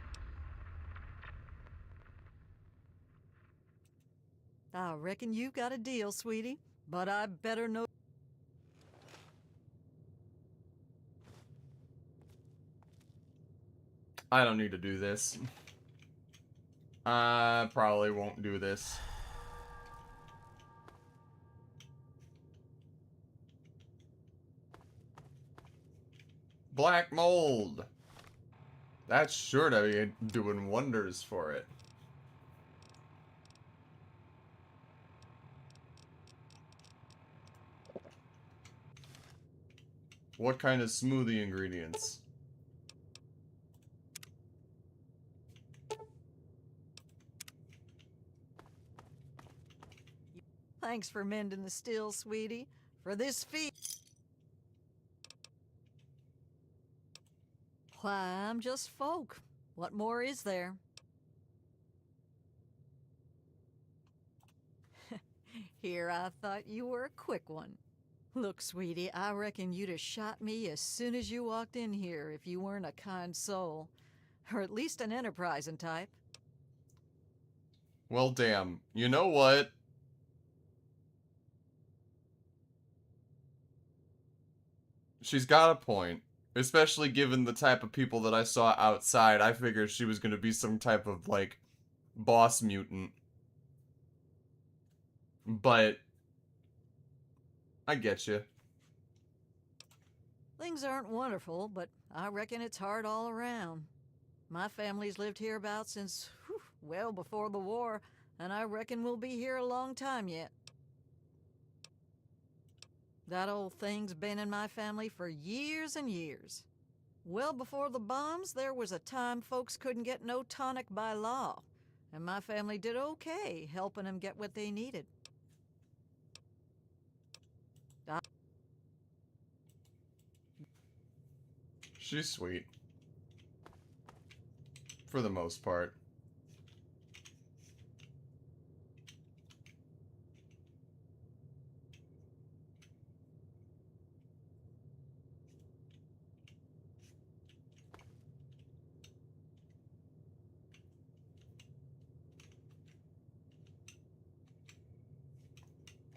I reckon you got a deal, sweetie, but I better know. I don't need to do this. I probably won't do this. Black mold. That's sure to be doing wonders for it. What kind of smoothie ingredients? Thanks for mending the still, sweetie. For this feast. Why, I'm just folk. What more is there? Here, I thought you were a quick one. Look, sweetie, I reckon you'd have shot me as soon as you walked in here if you weren't a kind soul. Or at least an enterprising type. Well, damn. You know what? She's got a point. Especially given the type of people that I saw outside, I figured she was gonna be some type of, like, boss mutant. But I get you. Things aren't wonderful, but I reckon it's hard all around. My family's lived hereabouts since, well before the war, and I reckon we'll be here a long time yet. That old thing's been in my family for years and years. Well before the bombs, there was a time folks couldn't get no tonic by law, and my family did okay helping them get what they needed. She's sweet. For the most part.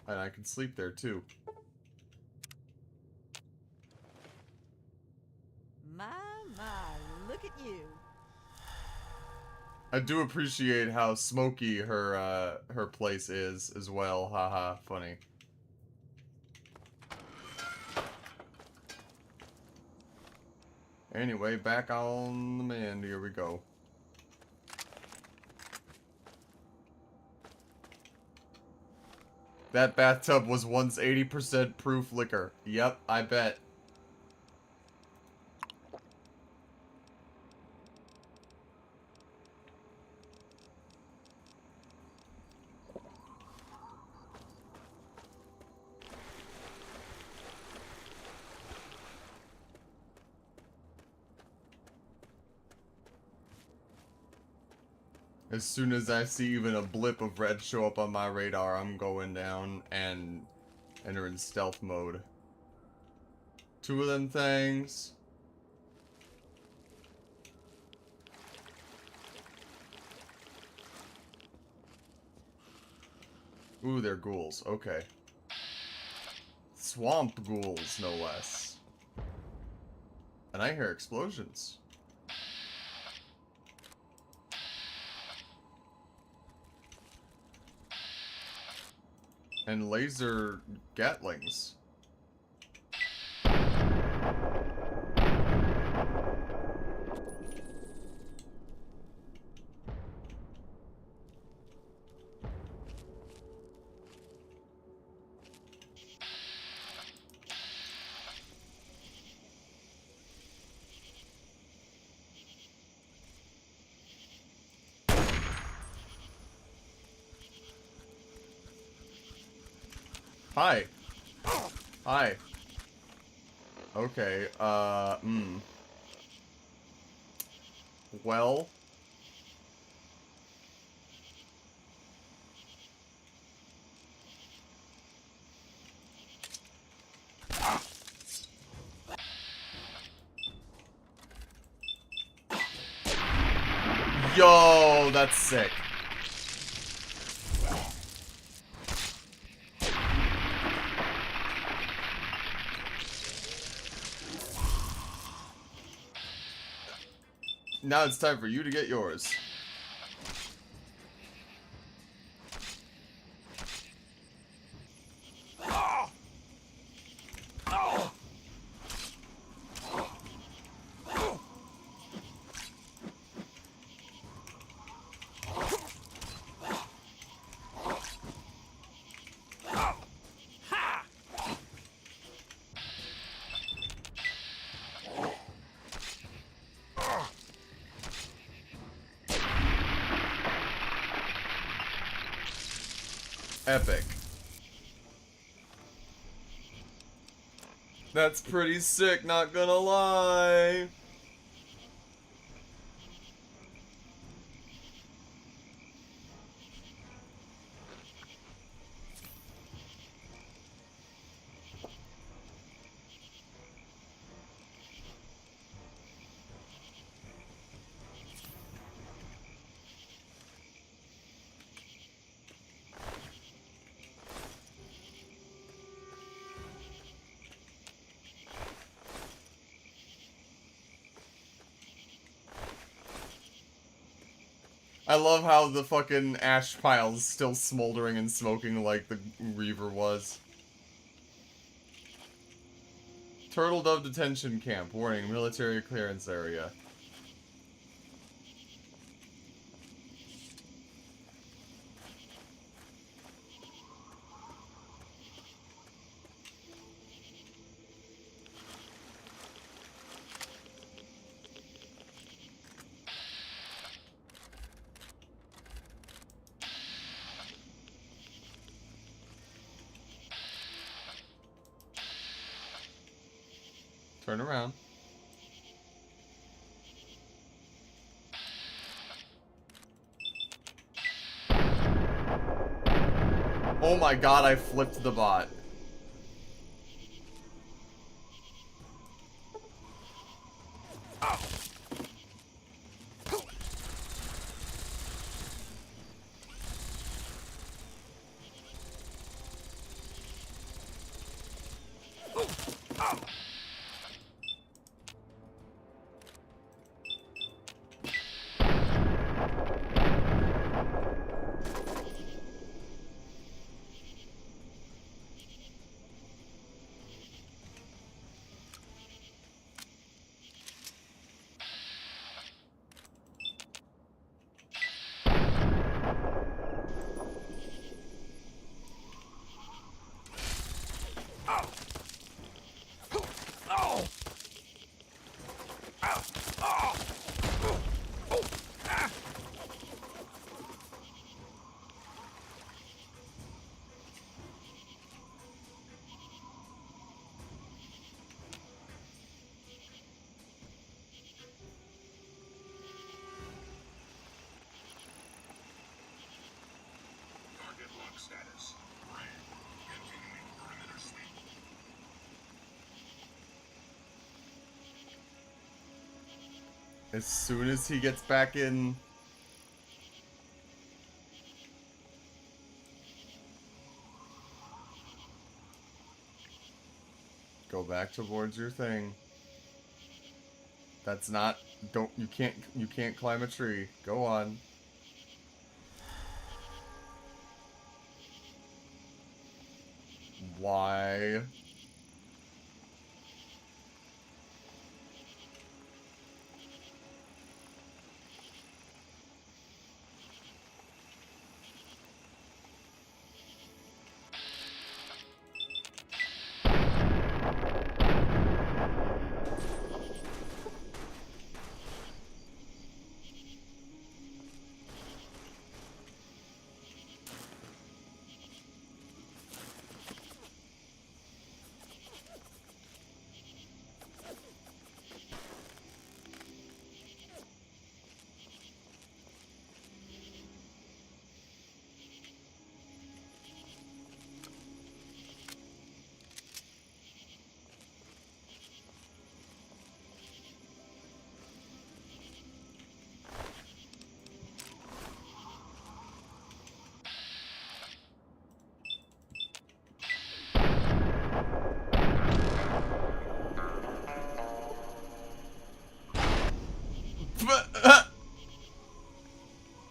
And I can sleep there too. My, look at you. I do appreciate how smoky her place is as well. Haha, funny. Anyway, back on the mend. Here we go. That bathtub was once 80% proof liquor. Yep, I bet. As soon as I see even a blip of red show up on my radar, I'm going down and entering stealth mode. Two of them things. Ooh, they're ghouls. Okay. Swamp ghouls, no less. And I hear explosions. And laser gatlings. Hi. Hi. Okay, Well. Yo, that's sick. Now it's time for you to get yours. Epic. That's pretty sick, not gonna lie. I love how the fucking ash pile's still smoldering and smoking like the Reaver was. Turtle Dove Detention Camp. Warning, military clearance area. Turn around. Oh my god, I flipped the bot. Target lock status. Red. Continuing perimeter sweep. As soon as he gets back in... Go back towards your thing. That's not... you can't climb a tree. Go on. Why?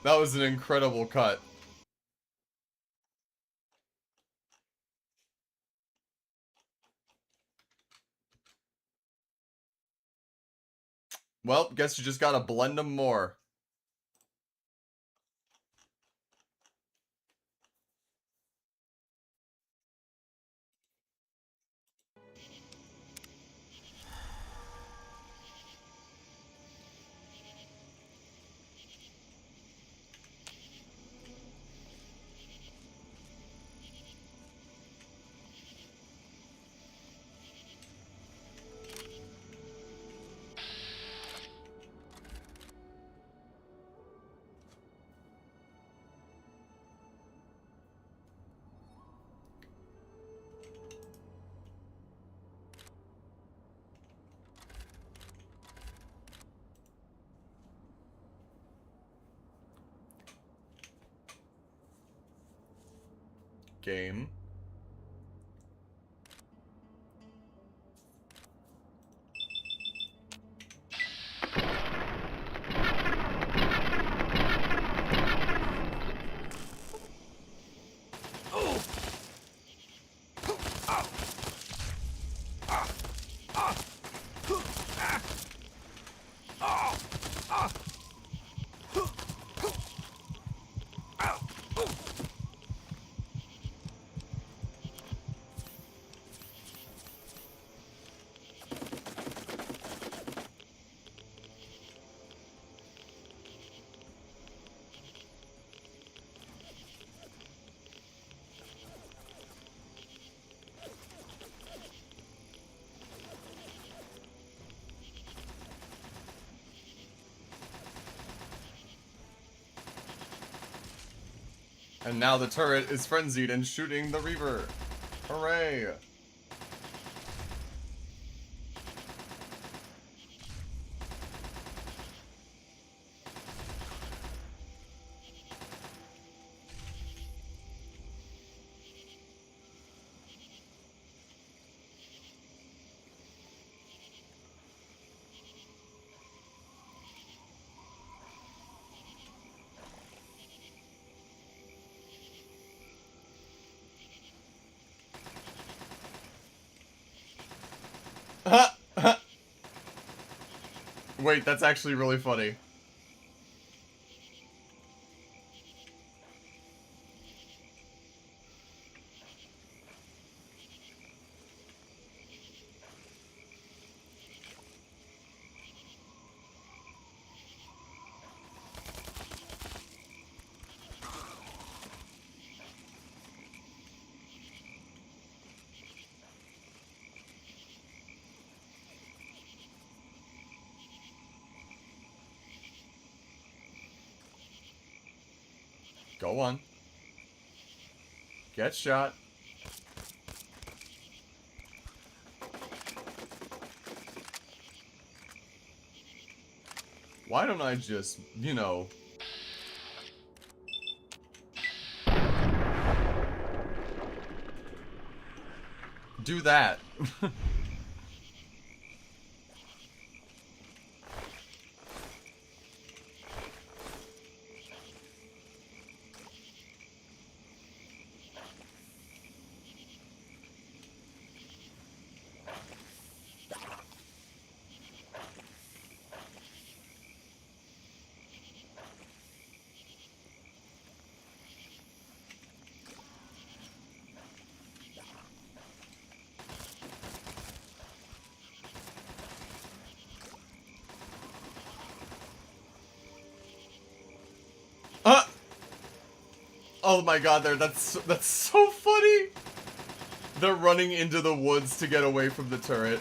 That was an incredible cut. Well, guess you just gotta blend them more. Game. And now the turret is frenzied and shooting the Reaver. Hooray! Wait, that's actually really funny. Go on. Get shot. Why don't I just, you know... do that? Oh my god, that's so funny! They're running into the woods to get away from the turret.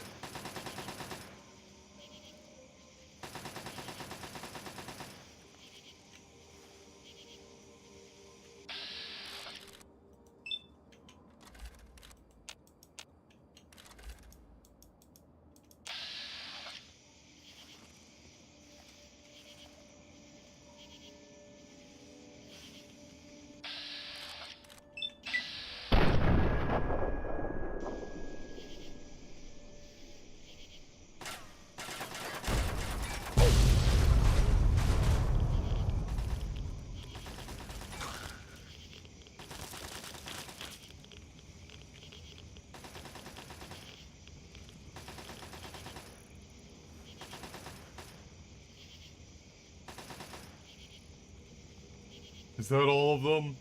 Is that all of them?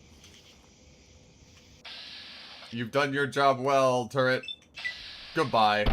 You've done your job well, turret. Goodbye.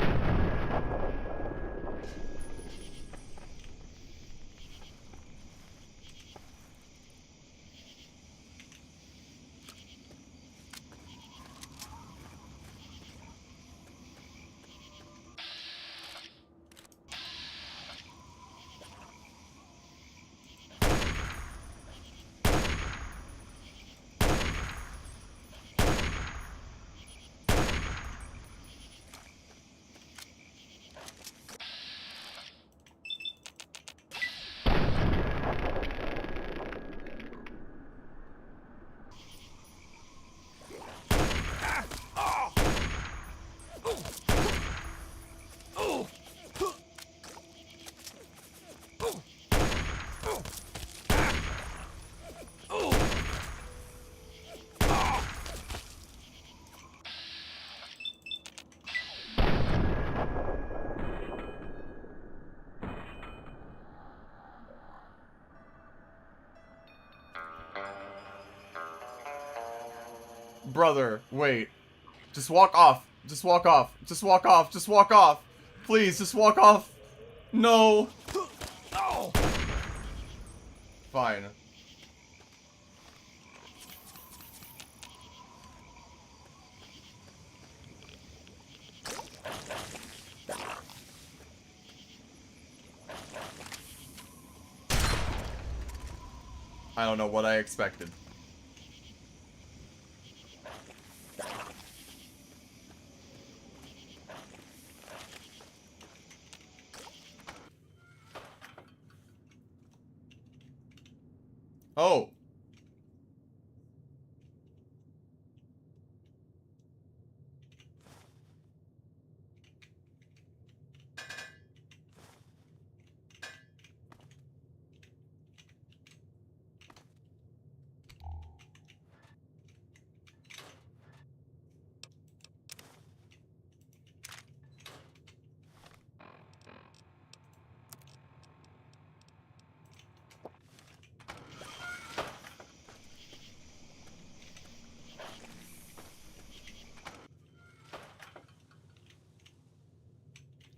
Brother, wait. Just walk off. Just walk off. Just walk off. Just walk off. Please, just walk off. No. Oh. Fine. I don't know what I expected. Oh.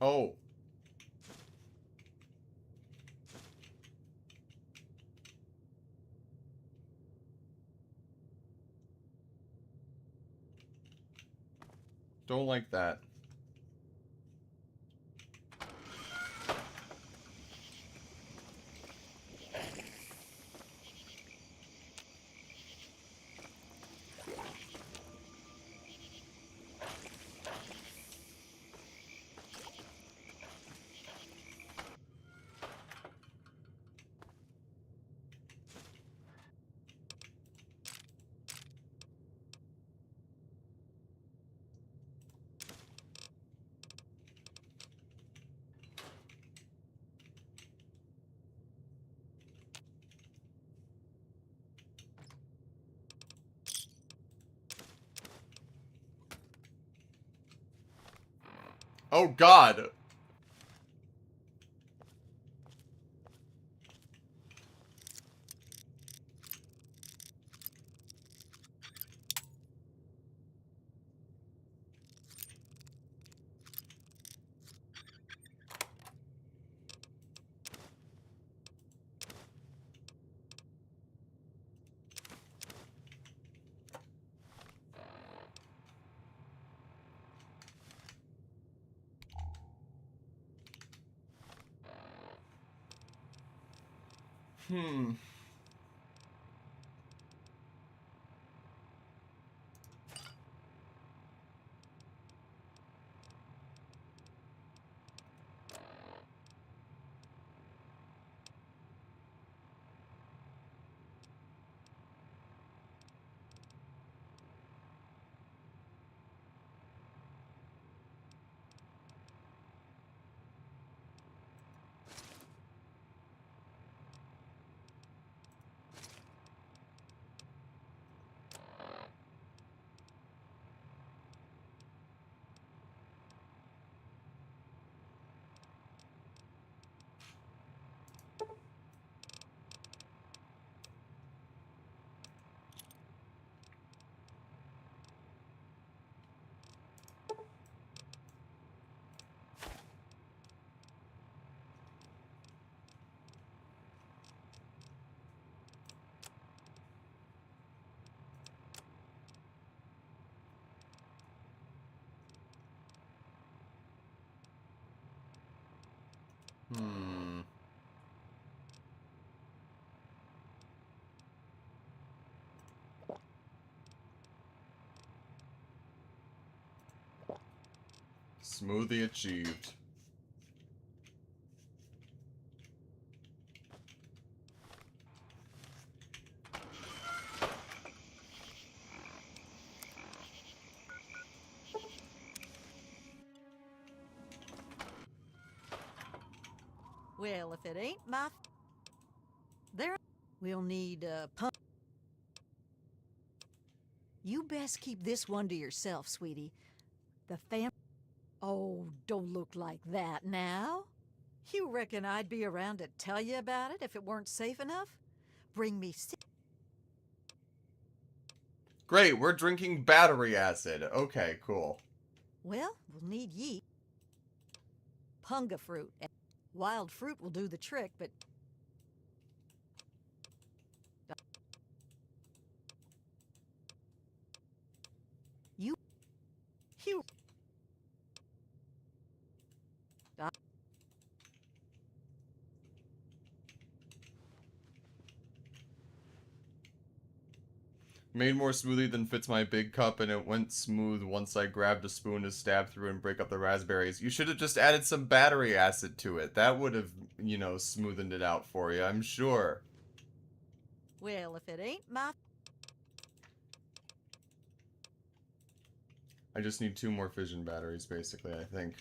Oh. Don't like that. Oh God. Hmm. Hmm. Smoothie achieved. Well, if it ain't my... There... We'll need, pump... You best keep this one to yourself, sweetie. The fam... Oh, don't look like that now. You reckon I'd be around to tell you about it if it weren't safe enough? Bring me... Great, we're drinking battery acid. Okay, cool. Well, we'll need yeast. Punga fruit. Wild fruit will do the trick, but... You... Made more smoothie than fits my big cup, and it went smooth once I grabbed a spoon to stab through and break up the raspberries. You should have just added some battery acid to it. That would have, you know, smoothened it out for you, I'm sure. Well, if it ain't my... I just need 2 more fission batteries, basically, I think.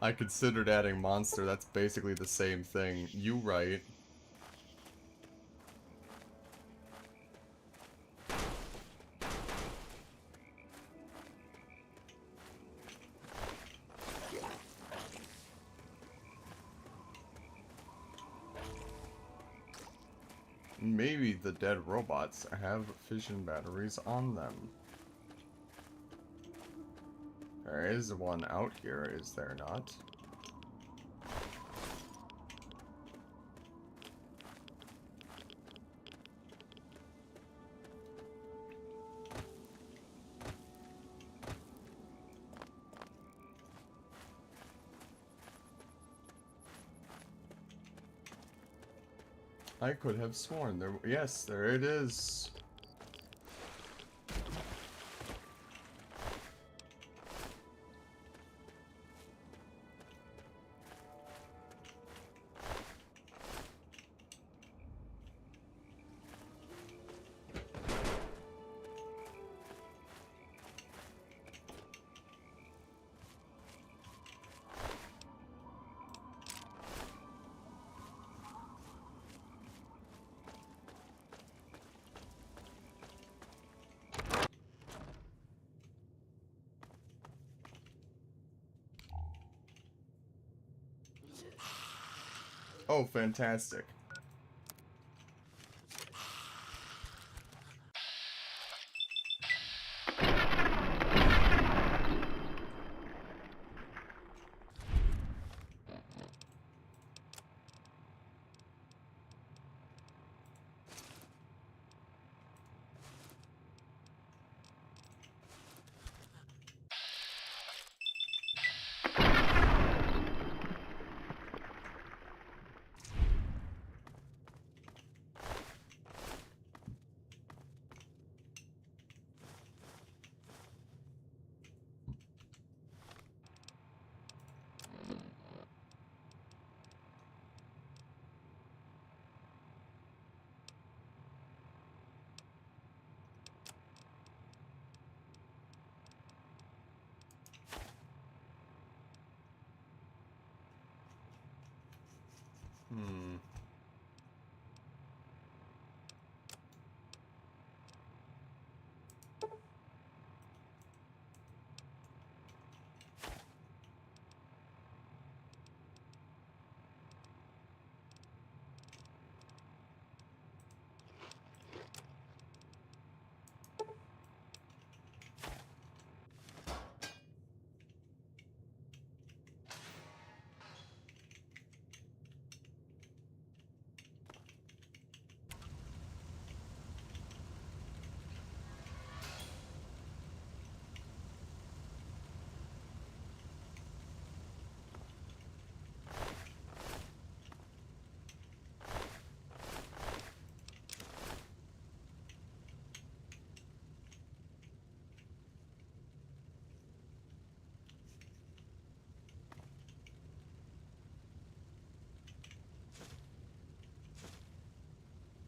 I considered adding monster. That's basically the same thing. You right. Maybe the dead robots have fission batteries on them. There is one out here, is there not? I could have sworn there. Yes, there it is. Oh, fantastic. Hmm.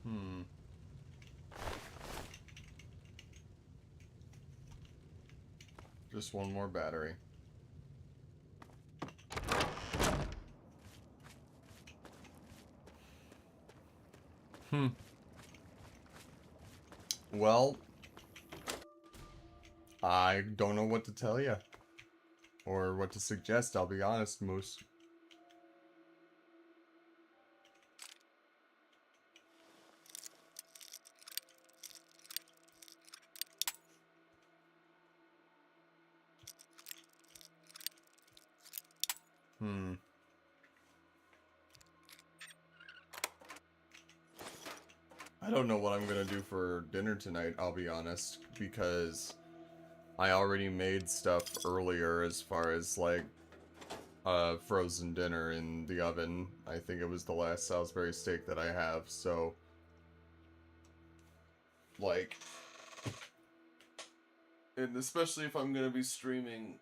Hmm. Just one more battery. Well, I don't know what to tell you. Or what to suggest, I'll be honest, Moose. I don't know what I'm gonna do for dinner tonight, I'll be honest, because I already made stuff earlier as far as, like, frozen dinner in the oven. I think it was the last Salisbury steak that I have, so, like, and especially if I'm gonna be streaming,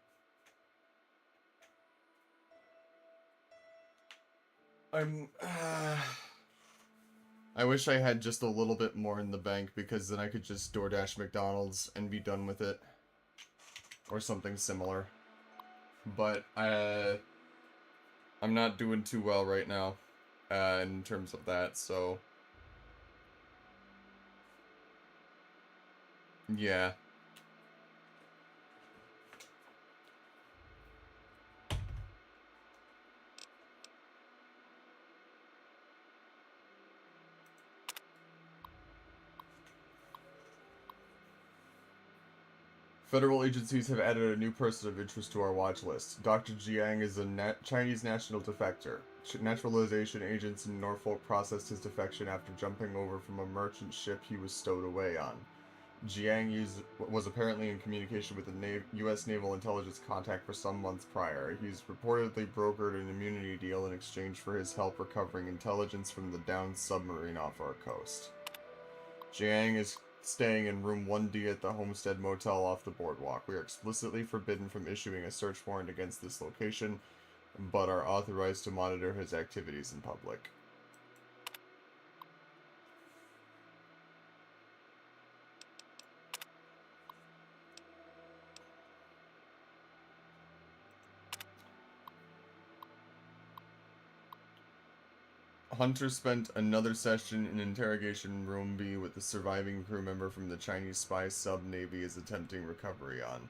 I wish I had just a little bit more in the bank, because then I could just DoorDash McDonald's and be done with it. Or something similar. But, I'm not doing too well right now, in terms of that, so... yeah. Federal agencies have added a new person of interest to our watch list. Dr. Jiang is a Chinese national defector. Naturalization agents in Norfolk processed his defection after jumping over from a merchant ship he was stowed away on. Jiang was apparently in communication with the U.S. Naval Intelligence contact for some months prior. He's reportedly brokered an immunity deal in exchange for his help recovering intelligence from the downed submarine off our coast. Jiang is staying in room 1D at the Homestead Motel off the boardwalk. We are explicitly forbidden from issuing a search warrant against this location, but are authorized to monitor his activities in public. Hunter spent another session in interrogation room B with the surviving crew member from the Chinese spy sub Navy is attempting recovery on.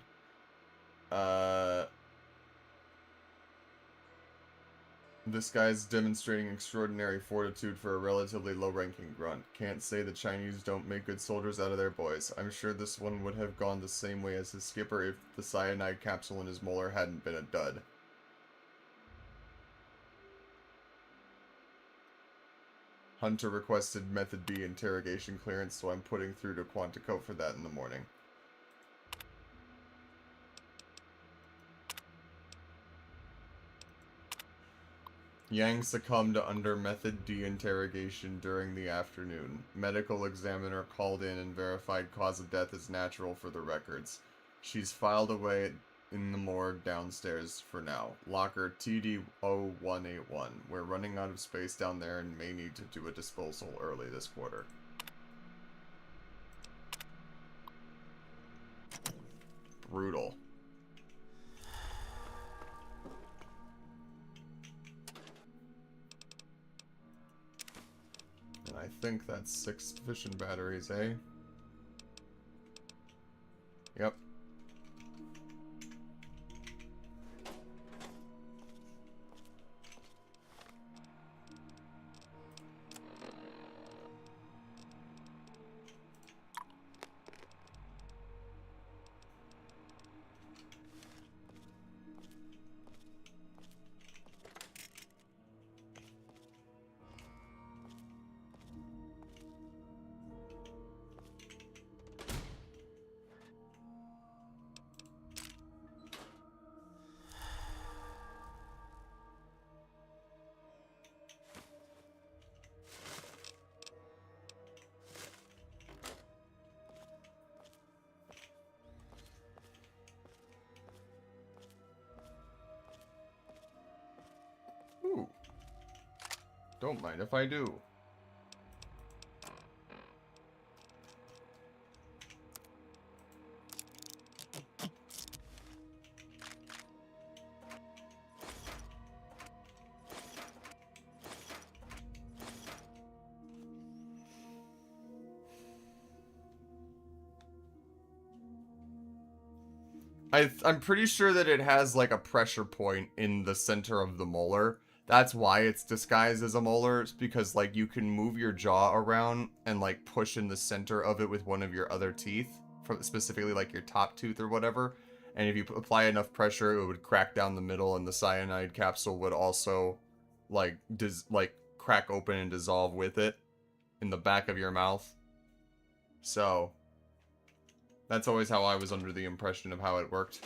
This guy's demonstrating extraordinary fortitude for a relatively low-ranking grunt. Can't say the Chinese don't make good soldiers out of their boys. I'm sure this one would have gone the same way as his skipper if the cyanide capsule in his molar hadn't been a dud. Hunter requested Method B interrogation clearance, so I'm putting through to Quantico for that in the morning. Yang succumbed under Method D interrogation during the afternoon. Medical examiner called in and verified cause of death as natural for the records. She's filed away in the morgue downstairs for now. Locker TD0181. We're running out of space down there and may need to do a disposal early this quarter. Brutal. And I think that's 6 fission batteries, eh? Yep. Ooh. Don't mind if I do. I'm pretty sure that it has like a pressure point in the center of the molar. That's why it's disguised as a molar, because like you can move your jaw around and like push in the center of it with one of your other teeth, specifically like your top tooth or whatever, and if you apply enough pressure, it would crack down the middle, and the cyanide capsule would also, like, crack open and dissolve with it in the back of your mouth. So, that's always how I was under the impression of how it worked.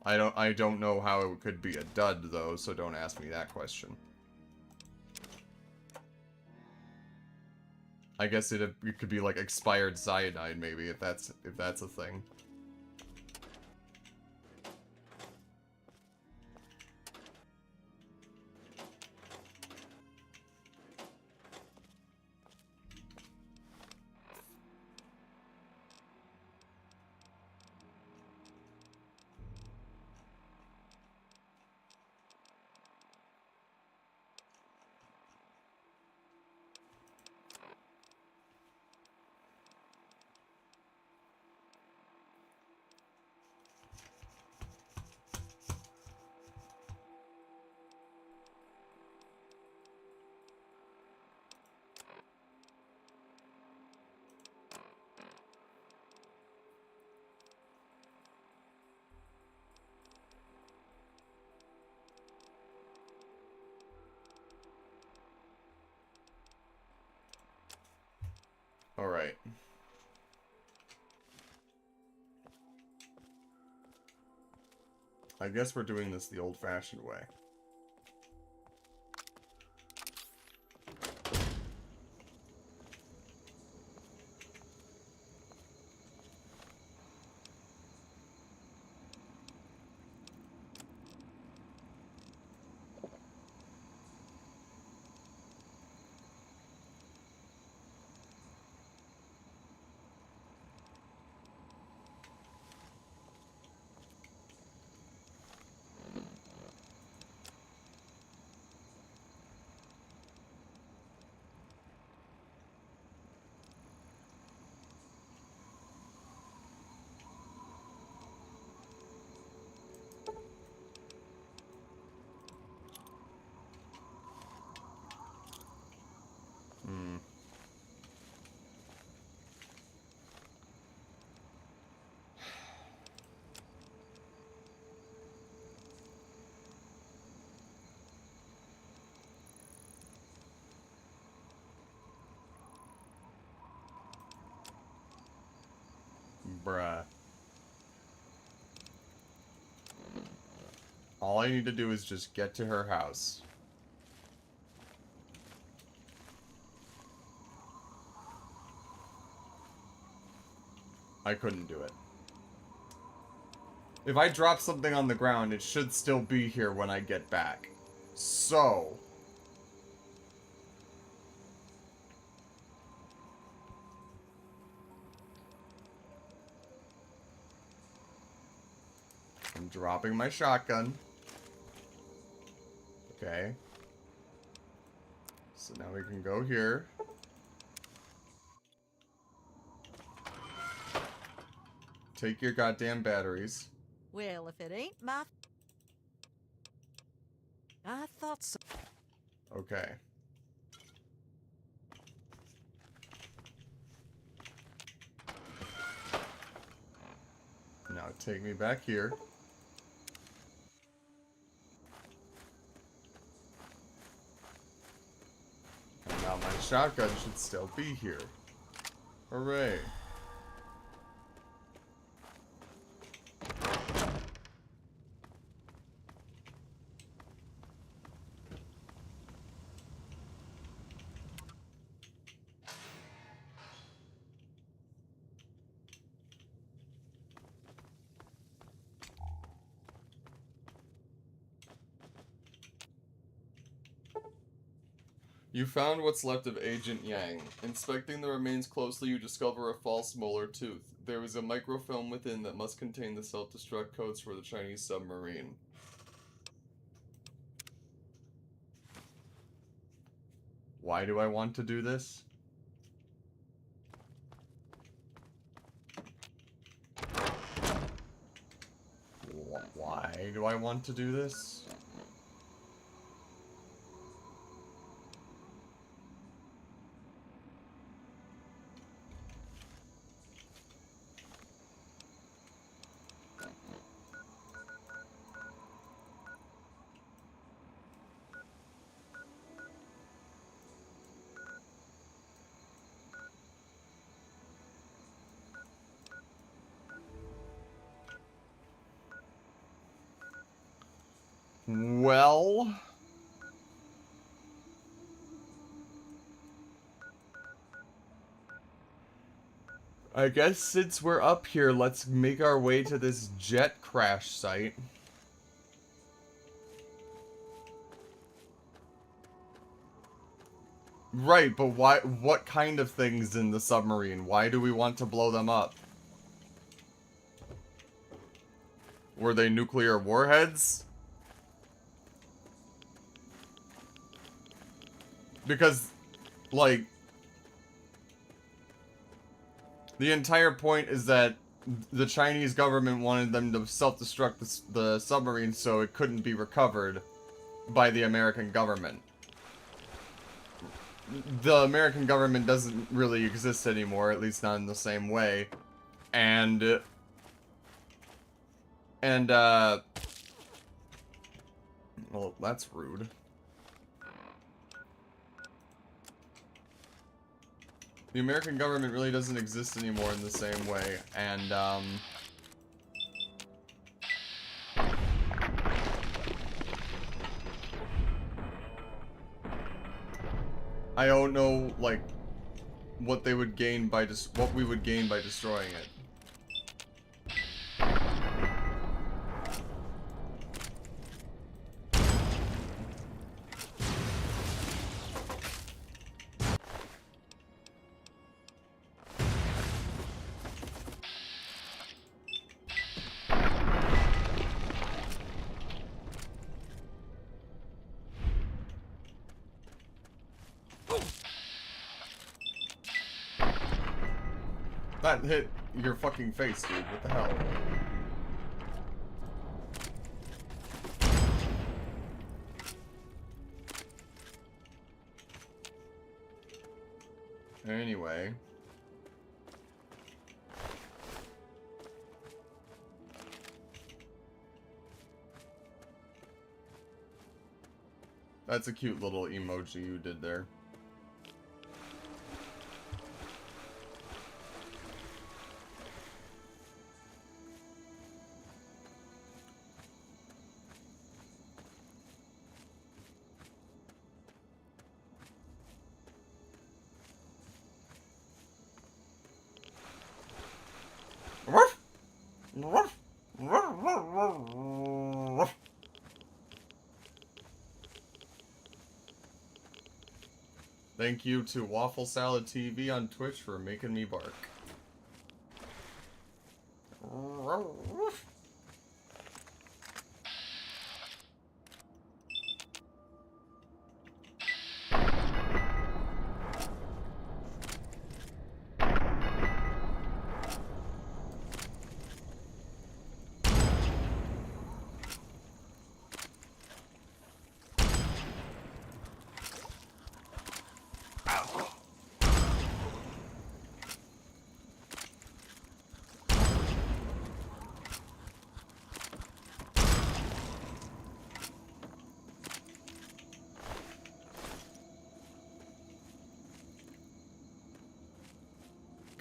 I don't know how it could be a dud, though, so don't ask me that question. I guess it could be like expired cyanide, maybe, if that's a thing. Alright. I guess we're doing this the old-fashioned way. Bruh. All I need to do is just get to her house. I couldn't do it. If I drop something on the ground, it should still be here when I get back. So... I'm dropping my shotgun. Okay. So now we can go here. Take your goddamn batteries. Well, if it ain't my... I thought so. Okay. Now take me back here. And now my shotgun should still be here. Hooray. You found what's left of Agent Yang. Inspecting the remains closely, you discover a false molar tooth. There is a microfilm within that must contain the self-destruct codes for the Chinese submarine. Why do I want to do this? Why do I want to do this? I guess since we're up here, let's make our way to this jet crash site. Right, but why? What kind of things in the submarine? Why do we want to blow them up? Were they nuclear warheads? Because, like, the entire point is that the Chinese government wanted them to self-destruct the submarine so it couldn't be recovered by the American government. The American government doesn't really exist anymore, at least not in the same way. And well, that's rude. The American government really doesn't exist anymore in the same way, and, I don't know, like, what they would gain by what we would gain by destroying it. That hit your fucking face, dude. What the hell? Anyway. That's a cute little emoji you did there. Thank you to Waffle Salad TV on Twitch for making me bark.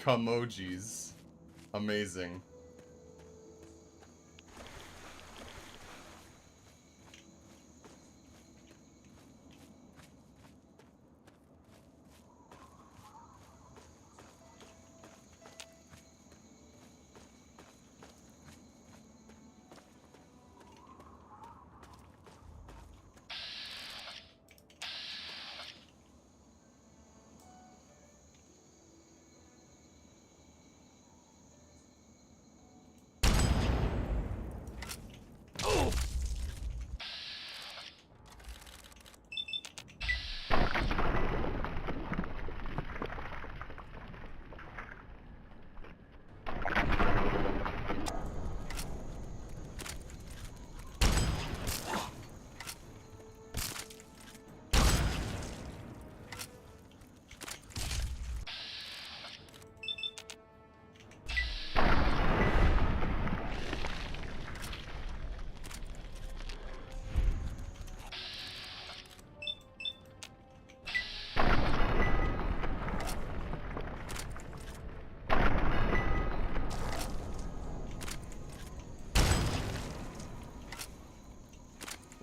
Comojis. Amazing.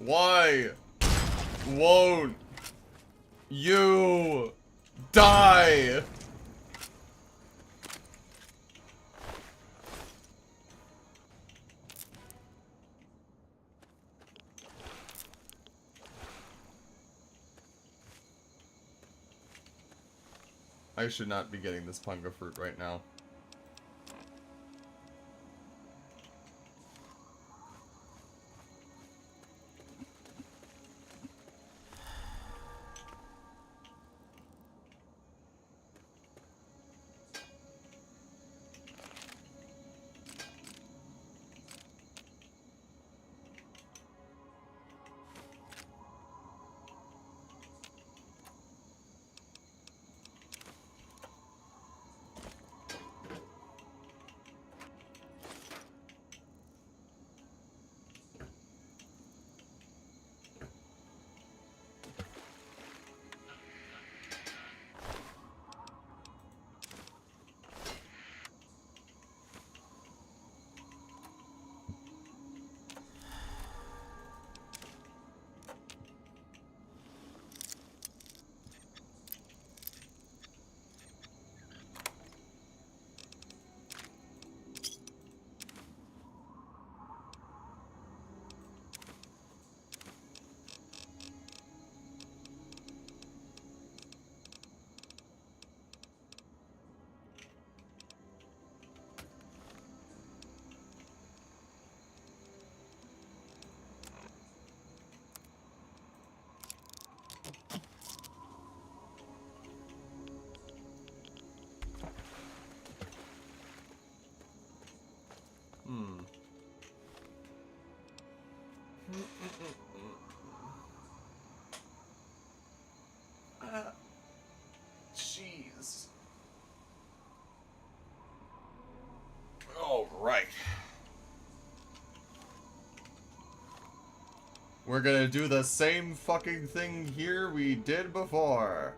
Why won't you die? I should not be getting this punga fruit right now. Jeez. All right. We're gonna do the same fucking thing here we did before.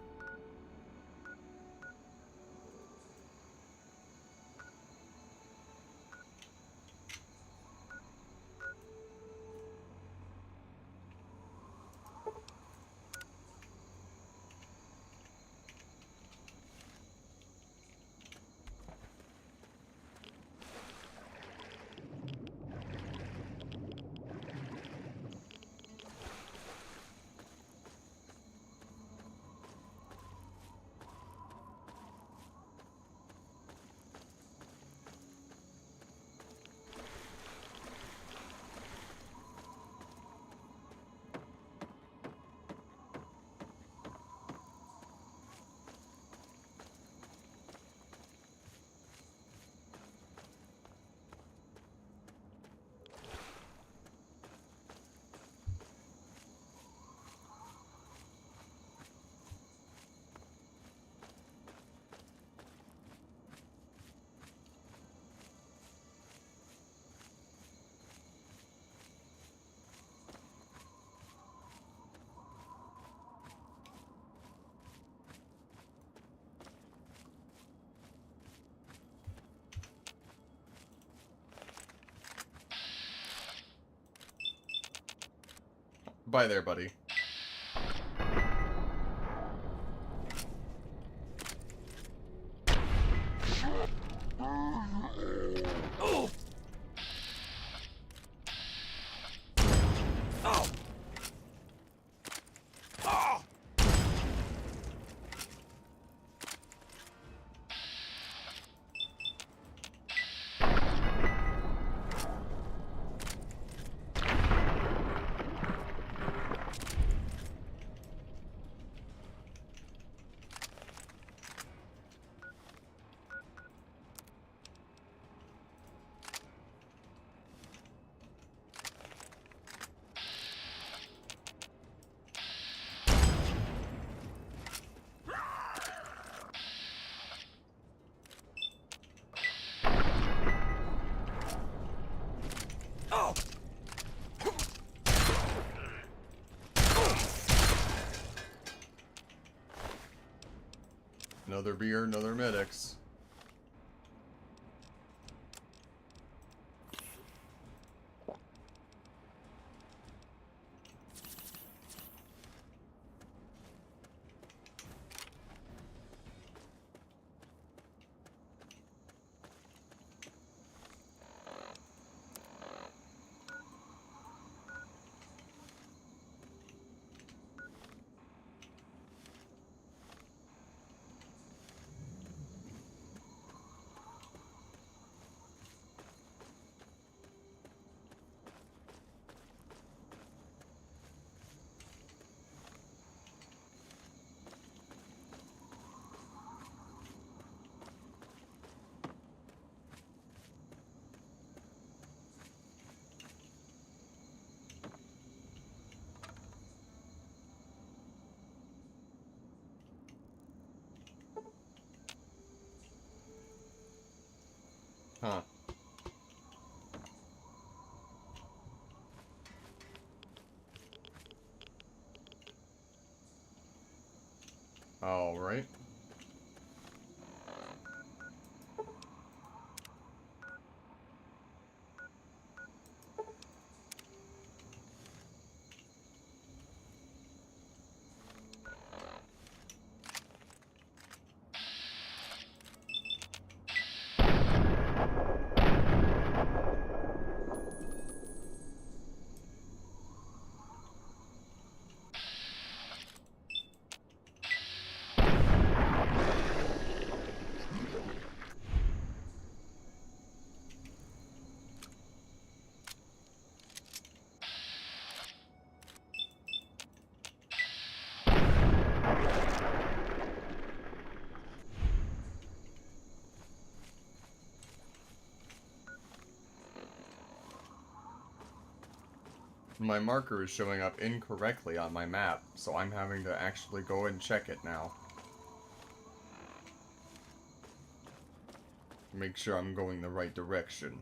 Bye there, buddy. Another beer, another medics. Huh. All right. My marker is showing up incorrectly on my map, so I'm having to actually go and check it now. Make sure I'm going the right direction.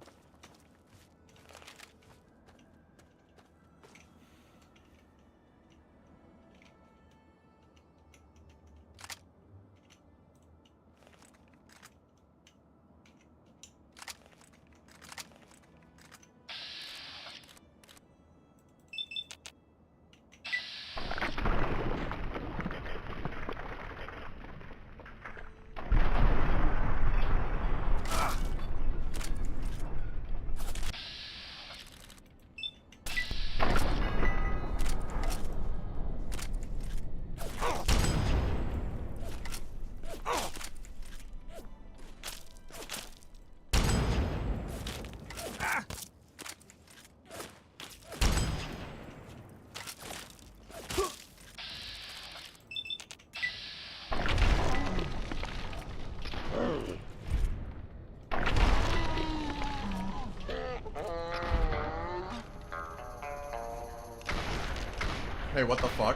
Hey, what the fuck?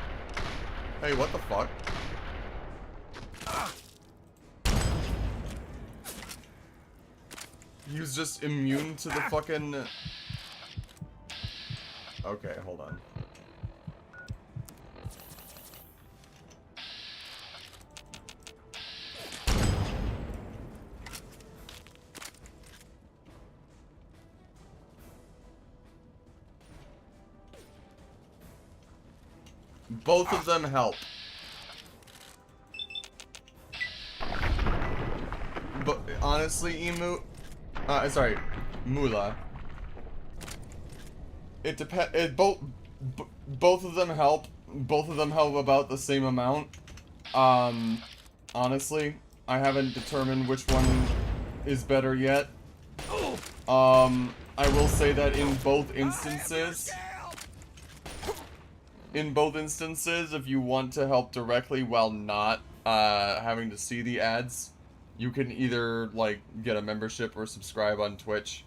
Hey, what the fuck? He was just immune to the fucking... Okay, hold on. Both of them help. But honestly, sorry, Mula. It depends. Both of them help. Both of them help about the same amount. Honestly, I haven't determined which one is better yet. I will say that in both instances, if you want to help directly while not having to see the ads, you can either like get a membership or subscribe on Twitch,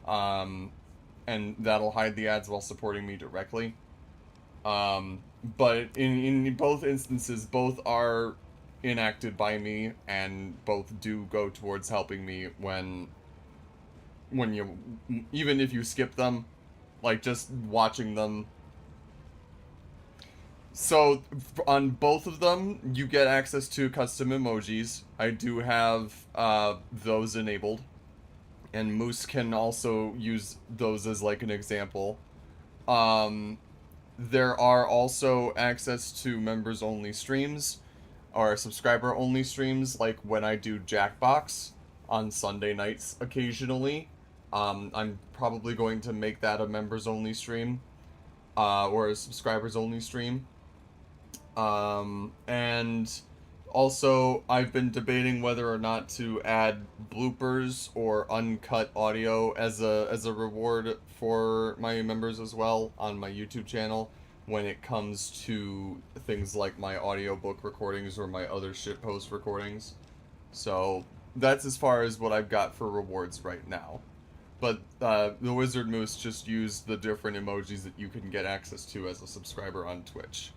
and that'll hide the ads while supporting me directly. But in both instances, both are enacted by me, and both do go towards helping me when you, even if you skip them, like just watching them. So, on both of them, you get access to custom emojis. I do have those enabled. And Moose can also use those as like an example. There are also access to members-only streams, or subscriber-only streams, like when I do Jackbox on Sunday nights occasionally. I'm probably going to make that a members-only stream, or a subscribers-only stream. And also, I've been debating whether or not to add bloopers or uncut audio as a reward for my members as well on my YouTube channel when it comes to things like my audiobook recordings or my other shitpost recordings. So, that's as far as what I've got for rewards right now. But the Wizard Moose just used the different emojis that you can get access to as a subscriber on Twitch.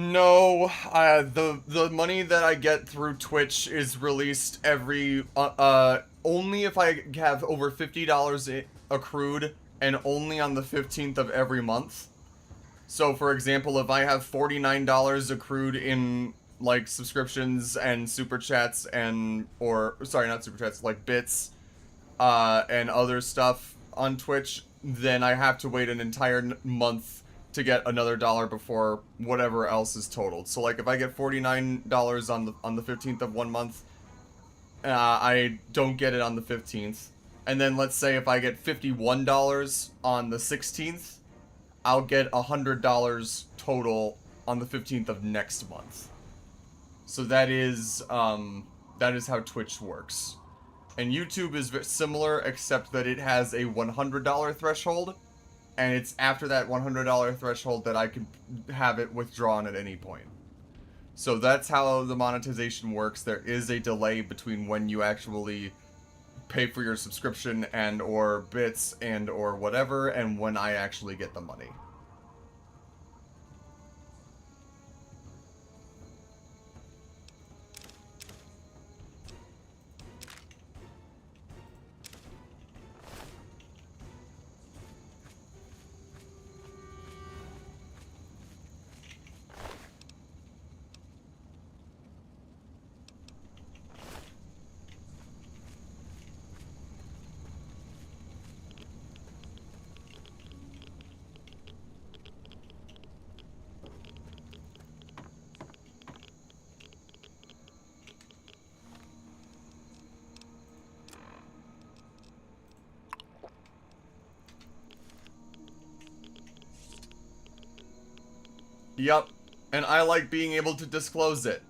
No, the money that I get through Twitch is released every only if I have over $50 accrued, and only on the 15th of every month. So for example, if I have $49 accrued in like subscriptions and super chats and sorry, not super chats, like bits and other stuff on Twitch, then I have to wait an entire month to get another dollar before whatever else is totaled. So like if I get $49 on the 15th of one month, I don't get it on the 15th. And then let's say if I get $51 on the 16th, I'll get $100 total on the 15th of next month. So that is how Twitch works. And YouTube is similar, except that it has a $100 threshold, and it's after that $100 threshold that I can have it withdrawn at any point. So that's how the monetization works. There is a delay between when you actually pay for your subscription and or bits and or whatever, and when I actually get the money. Yup, and I like being able to disclose it.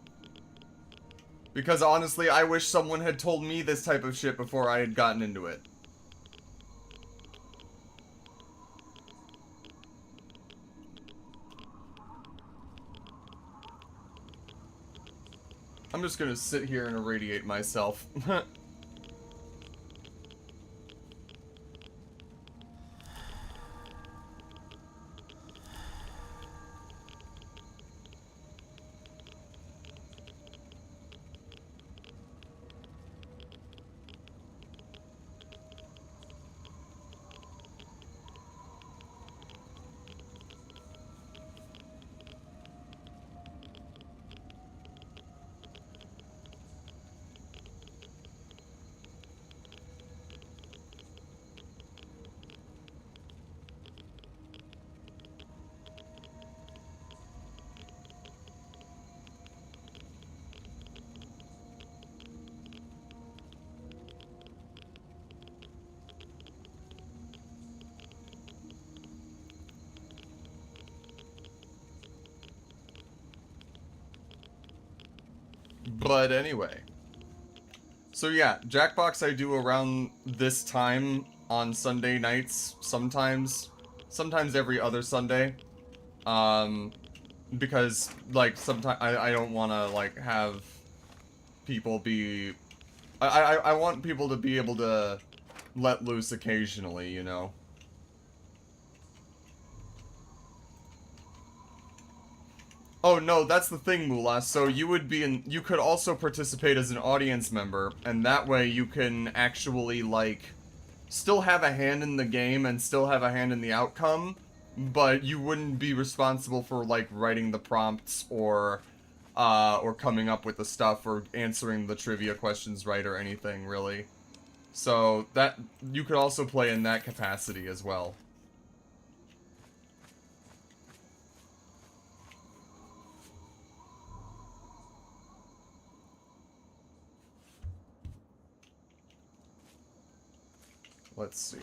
Because honestly, I wish someone had told me this type of shit before I had gotten into it. I'm just gonna sit here and irradiate myself. But anyway. So yeah, Jackbox I do around this time on Sunday nights, sometimes every other Sunday. Because, like, sometimes I don't want to, like, have people be... I want people to be able to let loose occasionally, you know? Oh no, that's the thing, Moolah. So you could also participate as an audience member, and that way you can actually, like, still have a hand in the game and still have a hand in the outcome, but you wouldn't be responsible for, like, writing the prompts or coming up with the stuff or answering the trivia questions right or anything, really. So that, you could also play in that capacity as well. Let's see.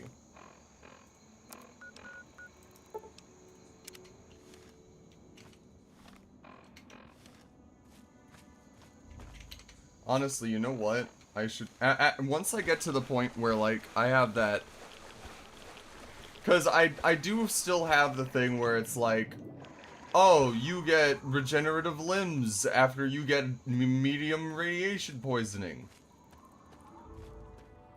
Honestly, you know what? I should... once I get to the point where, like, I have that... Because I do still have the thing where it's like, oh, you get regenerative limbs after you get medium radiation poisoning.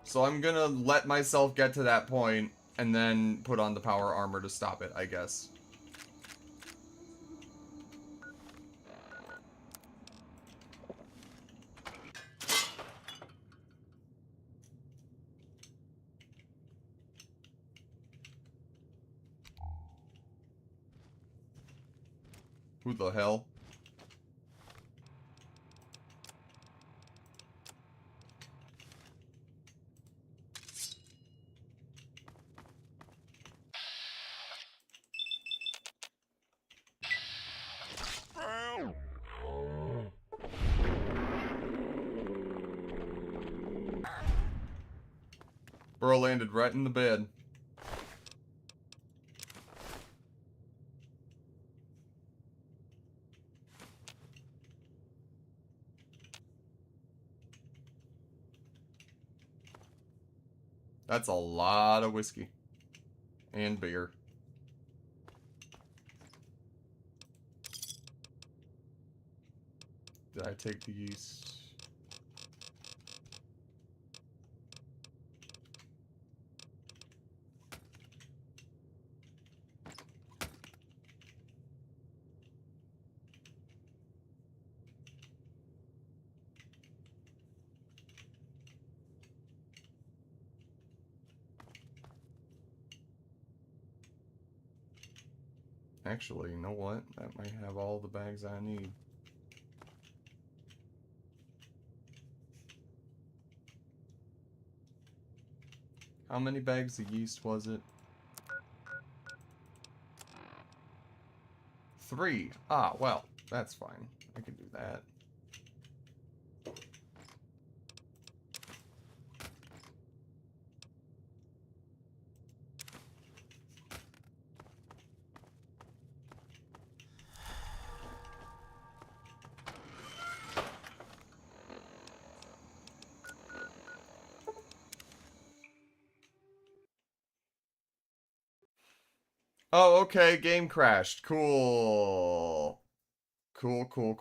So I'm gonna let myself get to that point, and then put on the power armor to stop it, I guess. Who the hell? Burrow landed right in the bed. That's a lot of whiskey. And beer. Did I take the yeast? Actually, you know what? That might have all the bags I need. How many bags of yeast was it? 3. Ah, well, that's fine. I can do that. Oh, okay, game crashed. Cool. Cool.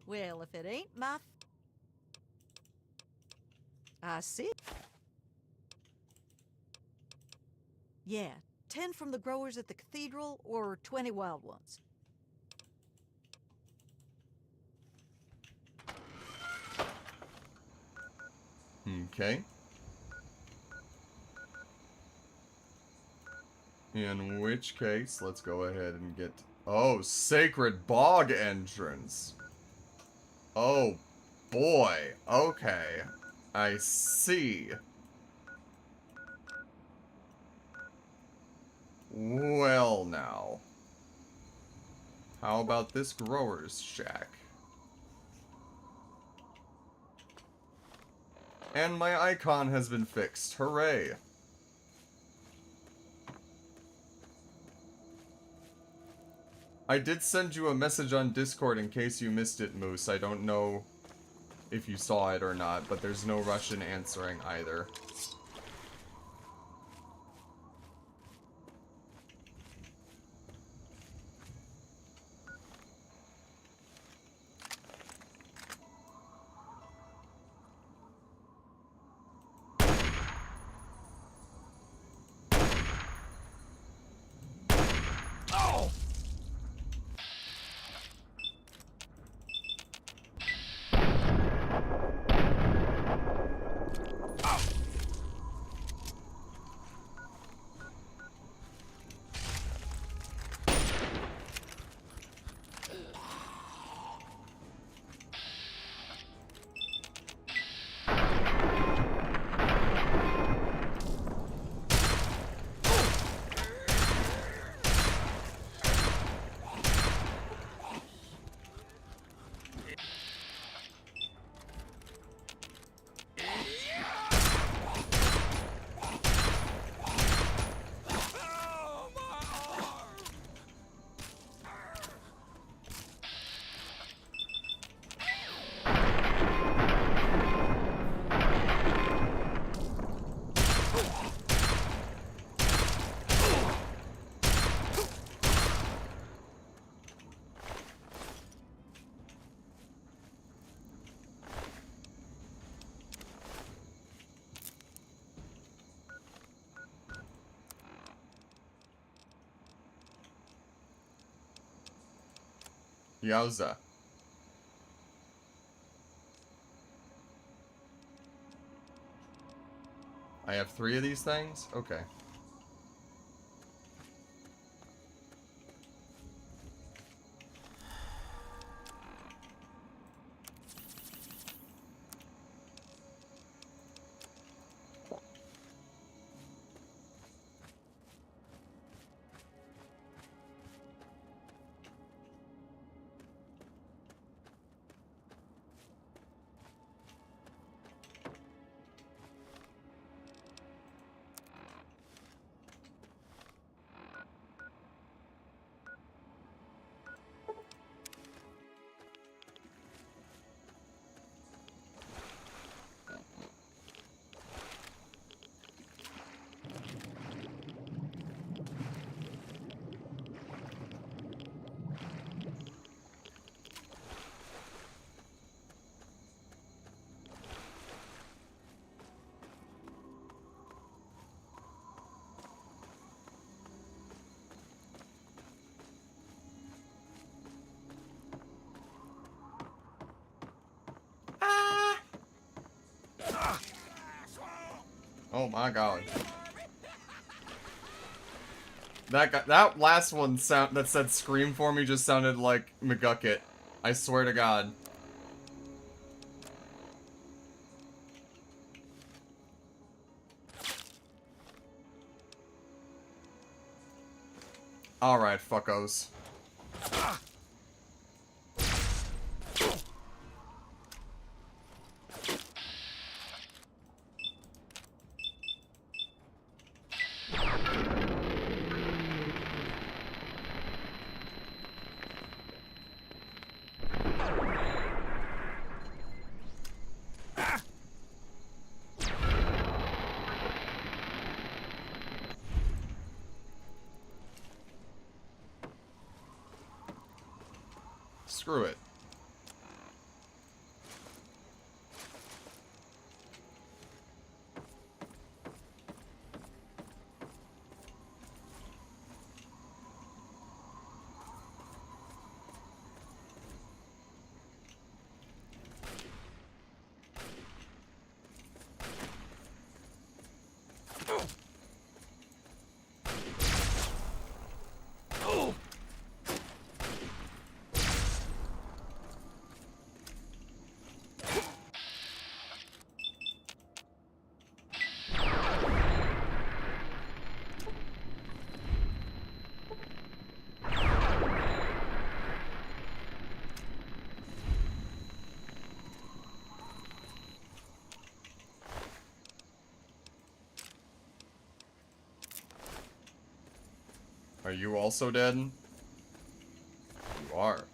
Well, if it ain't my... I see. Yeah, 10 from the growers at the cathedral, or 20 wild ones. Okay. In which case, let's go ahead and get... Oh, Sacred Bog entrance. Oh, boy. Okay. I see. Well, now. How about this grower's shack? And my icon has been fixed. Hooray. I did send you a message on Discord in case you missed it, Moose. I don't know if you saw it or not, but there's no rush in answering either. Yowza. I have 3 of these things? Okay. Oh my god. That last one that said scream for me just sounded like McGucket. I swear to god. Alright, fuckos. Screw it. Are you also dead? You are.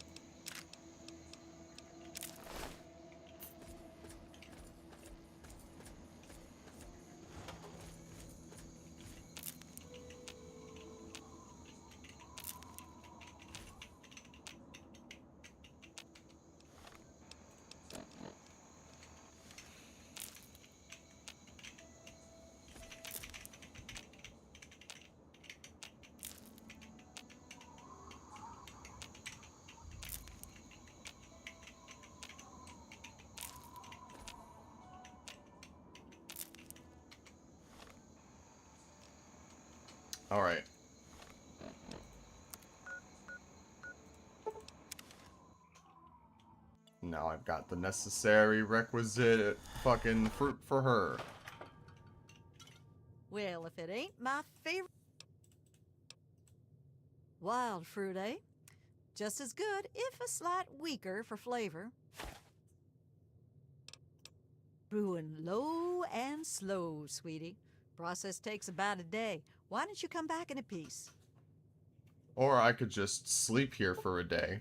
Alright. Now I've got the necessary requisite fucking fruit for her. Well, if it ain't my favorite... Wild fruit, eh? Just as good, if a slight weaker for flavor. Brewing low and slow, sweetie. Process takes about a day. Why don't you come back in a piece? Or I could just sleep here for a day.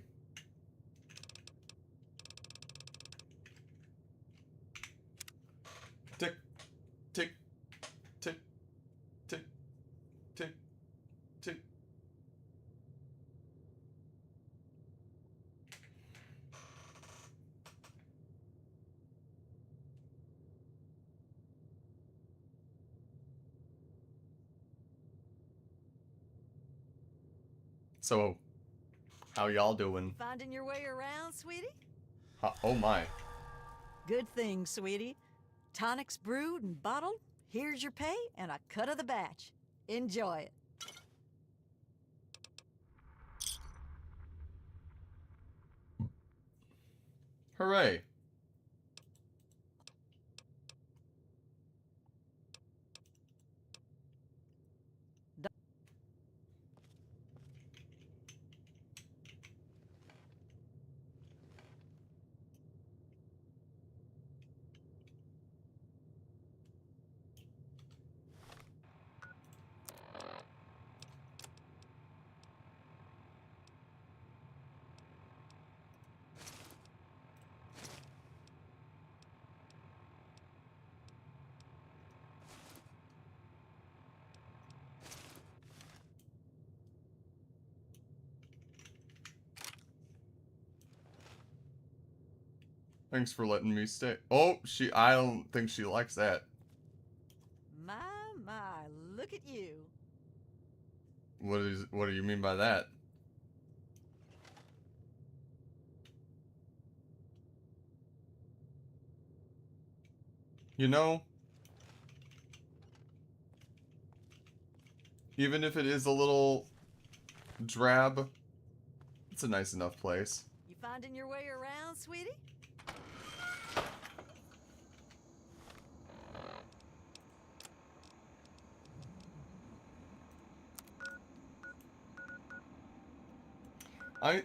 Tick, tick, tick, tick, tick, tick. So, How y'all doing? Finding your way around, sweetie? Oh my. Good thing, sweetie. Tonics brewed and bottled. Here's your pay and a cut of the batch. Enjoy it. Hooray. Thanks for letting me stay. Oh, I don't think she likes that. My, look at you. What do you mean by that? You know, even if it is a little drab, it's a nice enough place. You finding your way around, sweetie?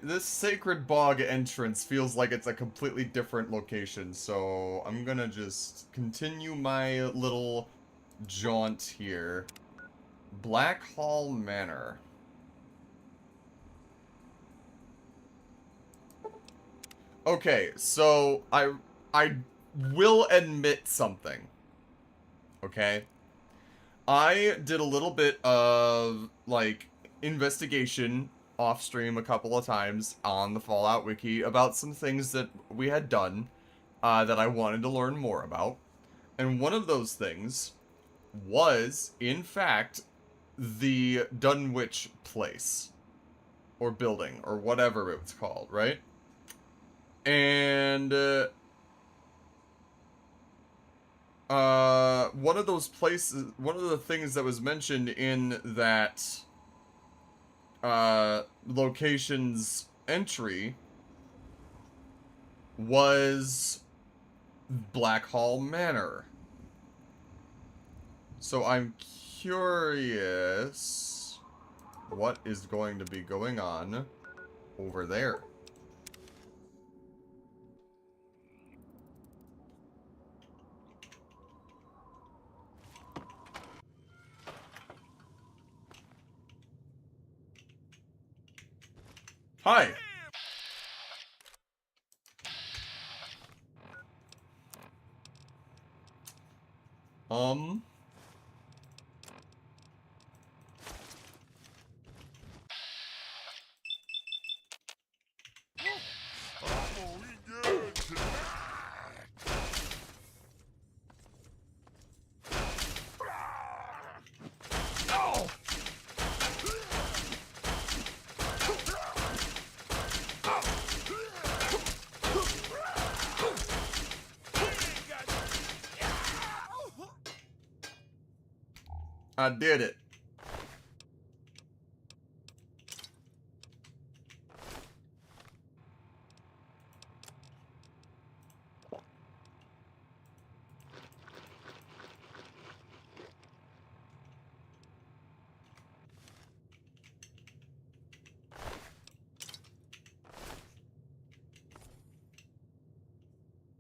This Sacred Bog entrance feels like it's a completely different location, so I'm gonna just continue my little jaunt here. Blackhall Manor. Okay, so I will admit something. Okay? I did a little bit of, like, investigation off stream a couple of times on the Fallout Wiki about some things that we had done that I wanted to learn more about. And one of those things was, in fact, the Dunwich place. Or building, or whatever it was called, right? And one of those places, one of the things that was mentioned in that location's entry was Blackhall Manor. So I'm curious what is going to be going on over there. Hi. I did it.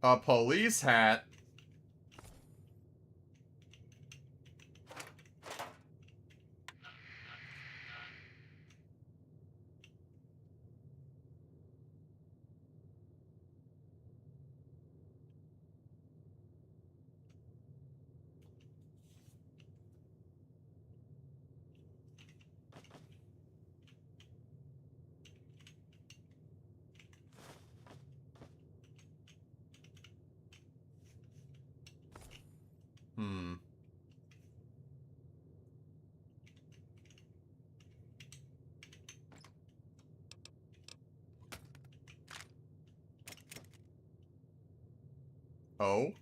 A police hat. Oh?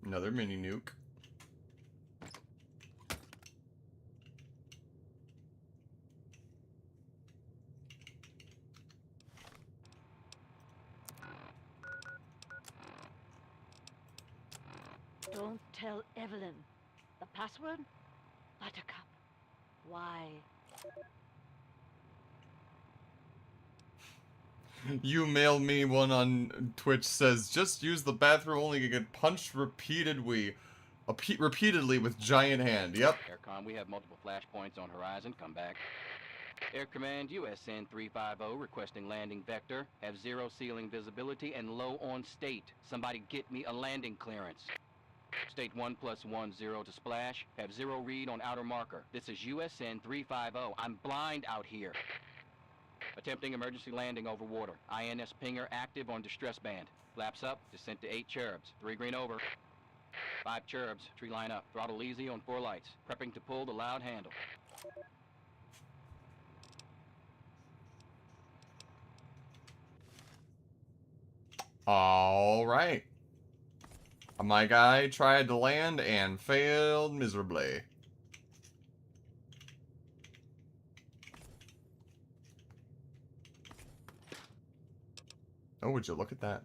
Another mini nuke. Don't tell Evelyn. The password? Buttercup. Why? You mailed me one on Twitch says, just use the bathroom only to get punched repeatedly with giant hand. Yep. Aircom, we have multiple flashpoints on horizon. Come back. Air Command, USN 350, requesting landing vector. Have zero ceiling visibility and low on state. Somebody get me a landing clearance. State 1+10 to splash. Have zero read on outer marker. This is USN 350. I'm blind out here. Attempting emergency landing over water. INS pinger active on distress band. Flaps up, descent to 8 cherubs. 3 green over. 5 cherubs, tree line up. Throttle easy on 4 lights. Prepping to pull the loud handle. Alright. My guy tried to land and failed miserably. Oh, would you look at that?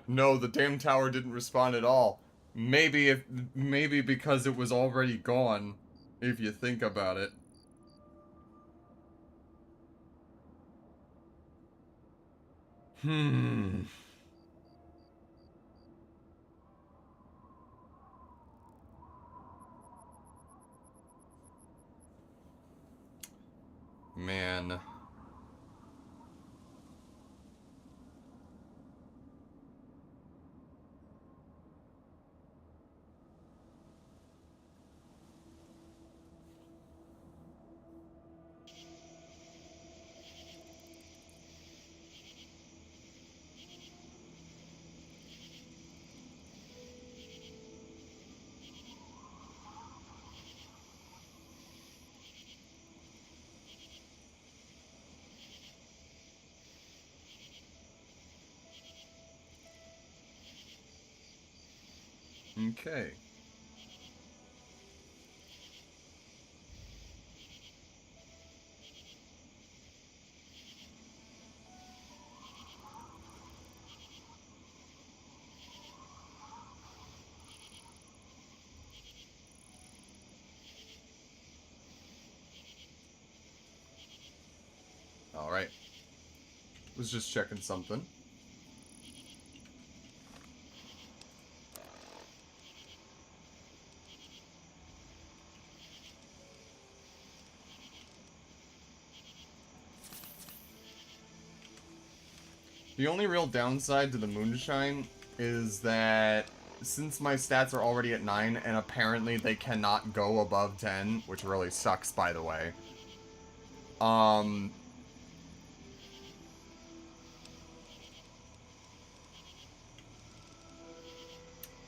No, the damn tower didn't respond at all. Maybe because it was already gone, if you think about it. Man. Okay. Alright. Was just checking something. The only real downside to the Moonshine is that since my stats are already at 9 and apparently they cannot go above 10, which really sucks, by the way. I'm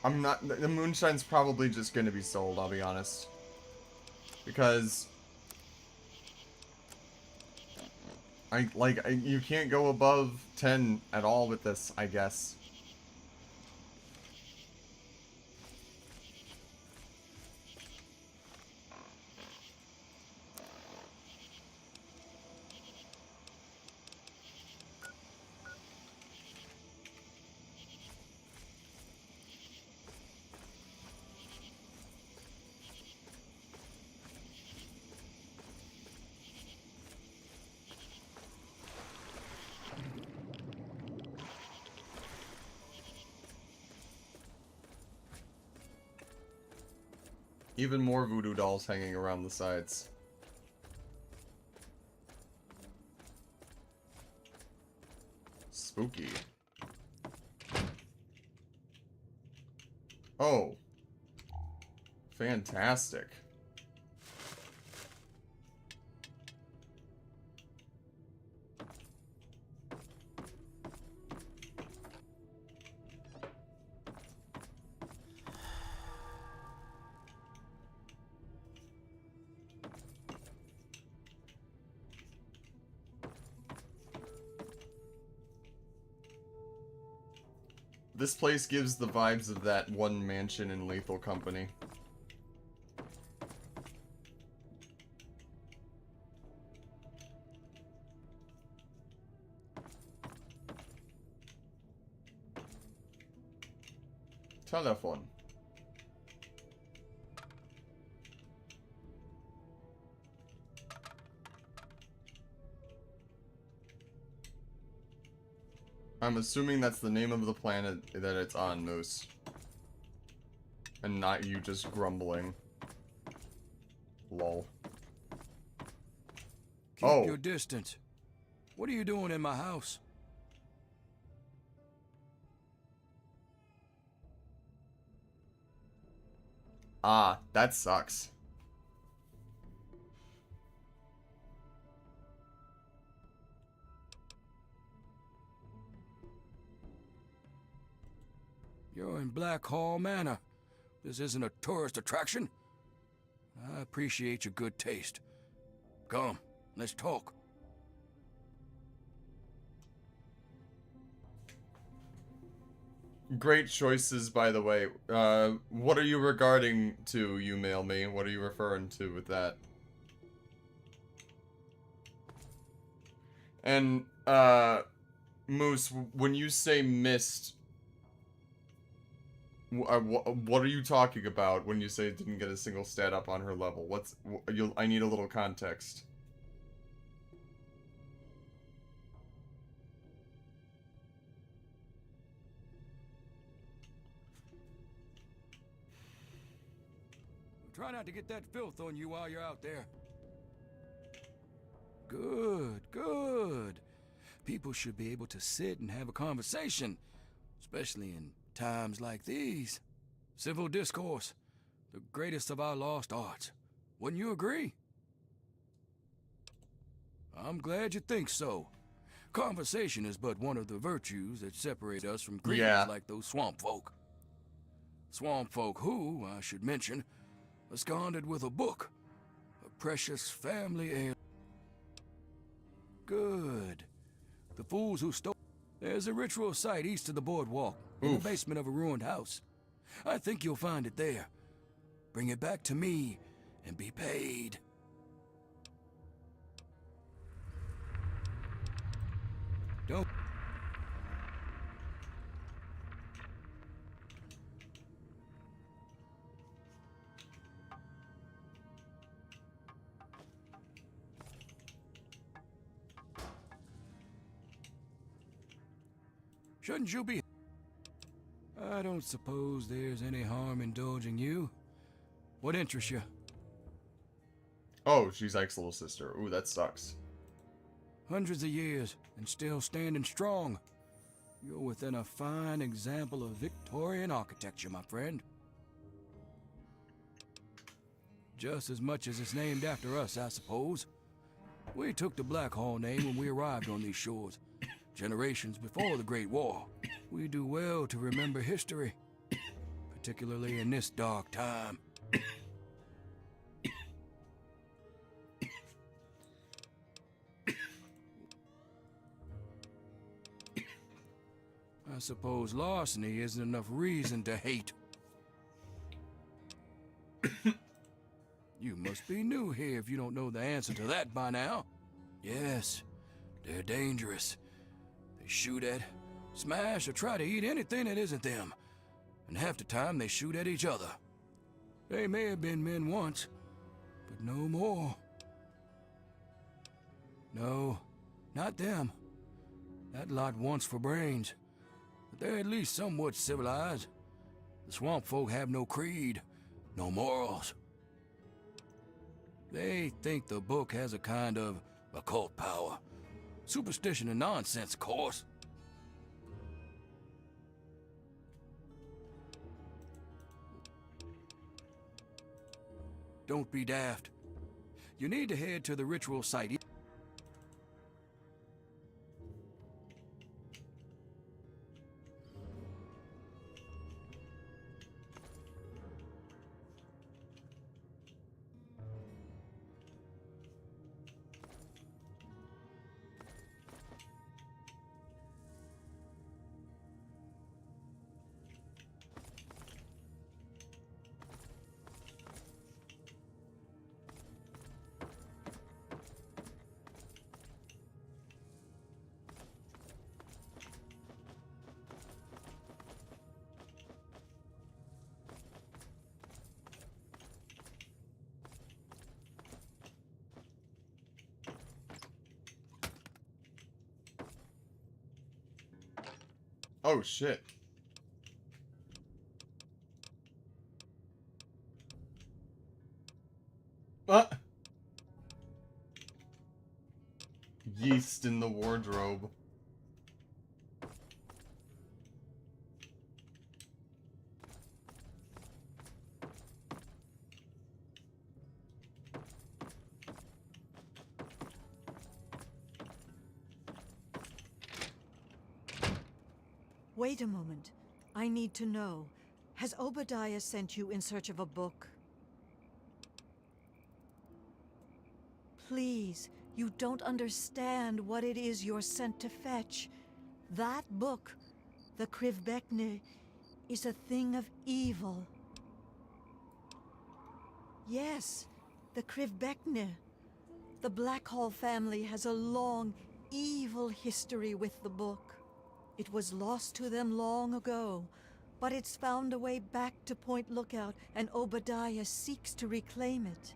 not, the Moonshine's probably just gonna be sold, I'll be honest. Because you can't go above 10 at all with this, I guess. Even more voodoo dolls hanging around the sides. Spooky. Oh. Fantastic. This place gives the vibes of that one mansion in Lethal Company. Telephone. I'm assuming that's the name of the planet that it's on, Moose. And not you just grumbling. Lol. Keep your distance. What are you doing in my house? Ah, that sucks. You're in Black Hall Manor. This isn't a tourist attraction. I appreciate your good taste. Come, let's talk. Great choices, by the way. What are you regarding to, you mail me? What are you referring to with that? And, Moose, when you say missed, what are you talking about when you say it didn't get a single stat up on her level? I need a little context. Try not to get that filth on you while you're out there. Good, good. People should be able to sit and have a conversation, especially in times like these. Civil discourse, the greatest of our lost arts. Wouldn't you agree? I'm glad you think so. Conversation is but one of the virtues that separate us from creatures like those swamp folk. Swamp folk who, I should mention, absconded with a book, a precious family heir. Good. The fools who stole. There's a ritual site east of the boardwalk, in the basement of a ruined house. I think you'll find it there. Bring it back to me and be paid. Don't. Shouldn't you be? I don't suppose there's any harm indulging you. What interests you? Oh, she's Ike's little sister. Ooh, that sucks. Hundreds of years, and still standing strong. You're within a fine example of Victorian architecture, my friend. Just as much as it's named after us, I suppose. We took the Black Hall name when we arrived on these shores. Generations before the Great War. We do well to remember history, particularly in this dark time. I suppose larceny isn't enough reason to hate. You must be new here if you don't know the answer to that by now. Yes, they're dangerous. They shoot at, smash, or try to eat anything that isn't them. And half the time they shoot at each other. They may have been men once, but no more. No, not them. That lot wants for brains. But they're at least somewhat civilized. The swamp folk have no creed, no morals. They think the book has a kind of occult power. Superstition and nonsense, of course. Don't be daft. You need to head to the ritual site. Oh, shit. Yeast in the wardrobe. Wait a moment. I need to know. Has Obadiah sent you in search of a book? Please, you don't understand what it is you're sent to fetch. That book, the Krivbekne, is a thing of evil. Yes, the Krivbekne. The Blackhall family has a long, evil history with the book. It was lost to them long ago, but it's found a way back to Point Lookout, and Obadiah seeks to reclaim it.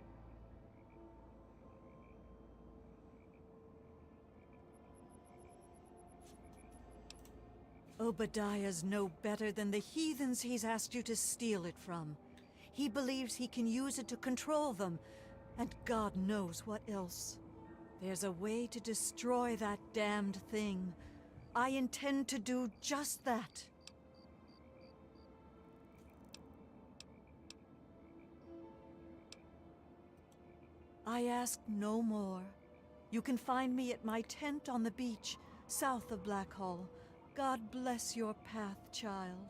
Obadiah's no better than the heathens he's asked you to steal it from. He believes he can use it to control them, and God knows what else. There's a way to destroy that damned thing. I intend to do just that. I ask no more. You can find me at my tent on the beach, south of Blackhall. God bless your path, child.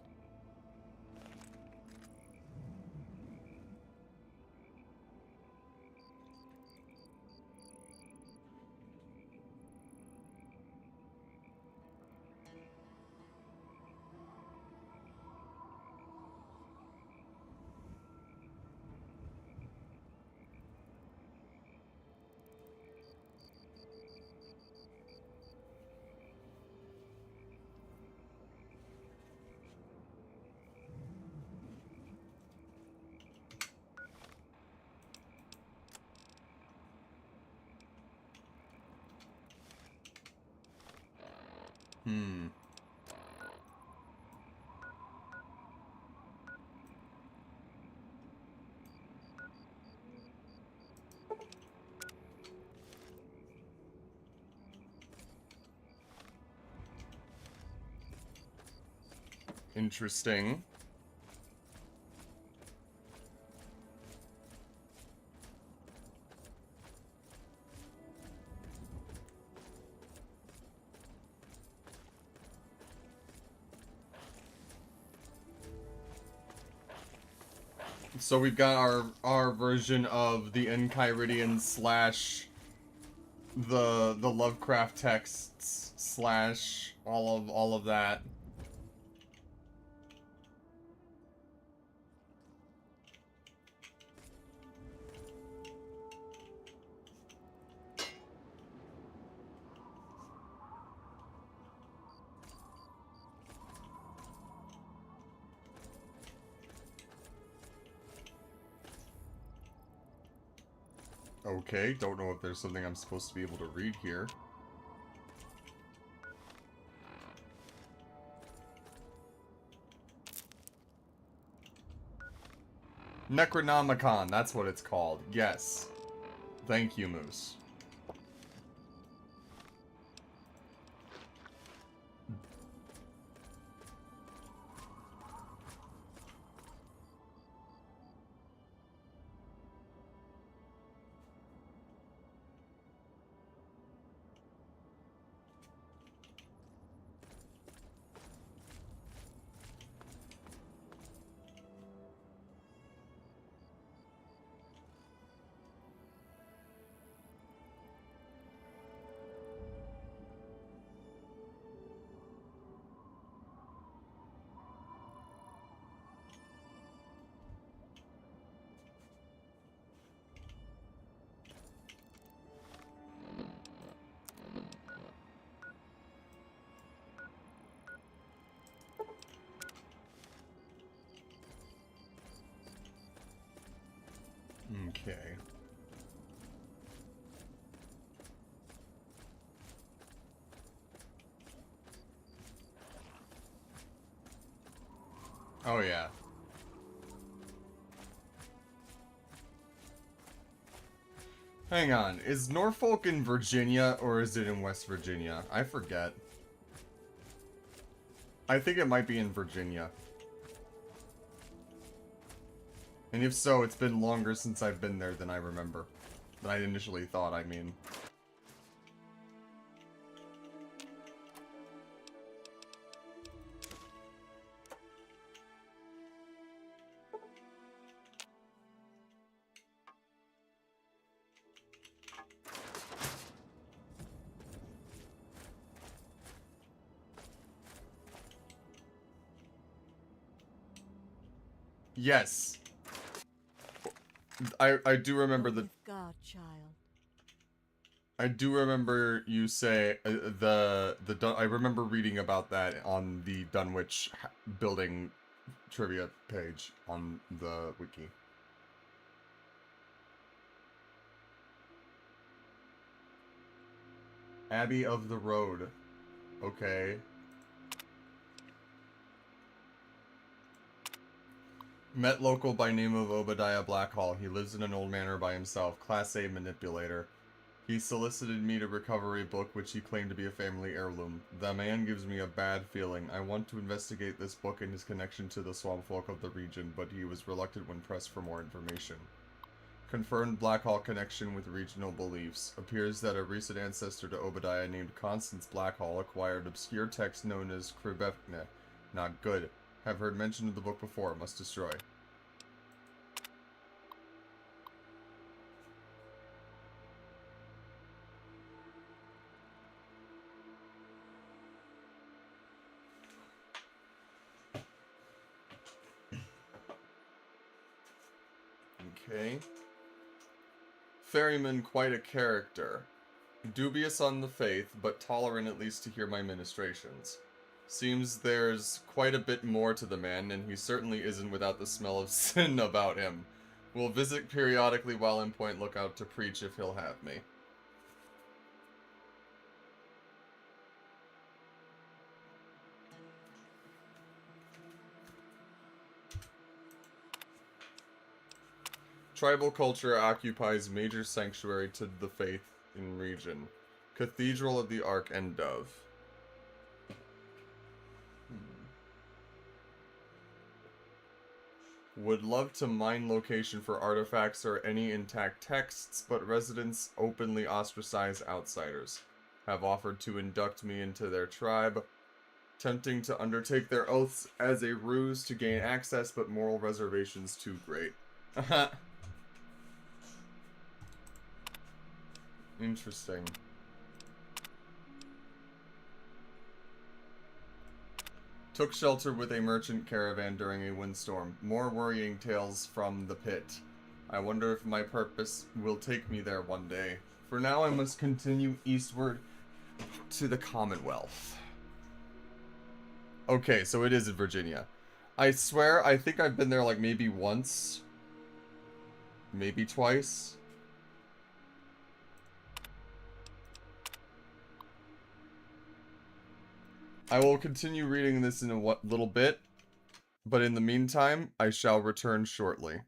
Interesting. So we've got our version of the Enchiridion slash the Lovecraft texts slash all of that. Okay, don't know if there's something I'm supposed to be able to read here. Necronomicon, that's what it's called. Yes. Thank you, Moose. Okay. Oh, yeah. Hang on, is Norfolk in Virginia, or is it in West Virginia? I forget. I think it might be in Virginia. And if so, it's been longer since I've been there than I remember. Than I initially thought, I mean. Yes. I do remember the... God, child. I do remember you say I remember reading about that on the Dunwich building trivia page on the wiki. Abbey of the Road. Okay. Met local by name of Obadiah Blackhall. He lives in an old manor by himself. Class A manipulator. He solicited me to recover a book which he claimed to be a family heirloom. The man gives me a bad feeling. I want to investigate this book and his connection to the swamp folk of the region, but he was reluctant when pressed for more information. Confirmed Blackhall connection with regional beliefs. Appears that a recent ancestor to Obadiah named Constance Blackhall acquired obscure text known as Kribevne. Not good. Have heard mention of the book before. Must destroy. Okay. Ferryman quite a character. Dubious on the faith, but tolerant at least to hear my ministrations. Seems there's quite a bit more to the man, and he certainly isn't without the smell of sin about him. Will visit periodically while in Point Lookout to preach if he'll have me. Tribal culture occupies major sanctuary to the faith in region. Cathedral of the Ark and Dove. Would love to mine location for artifacts or any intact texts, but residents openly ostracize outsiders. Have offered to induct me into their tribe. Tempting to undertake their oaths as a ruse to gain access, but moral reservations too great. Interesting. Took shelter with a merchant caravan during a windstorm. More worrying tales from the pit. I wonder if my purpose will take me there one day. For now, I must continue eastward to the Commonwealth. Okay, so it is in Virginia. I swear, I think I've been there like maybe once. Maybe twice. I will continue reading this in a little bit, but in the meantime, I shall return shortly.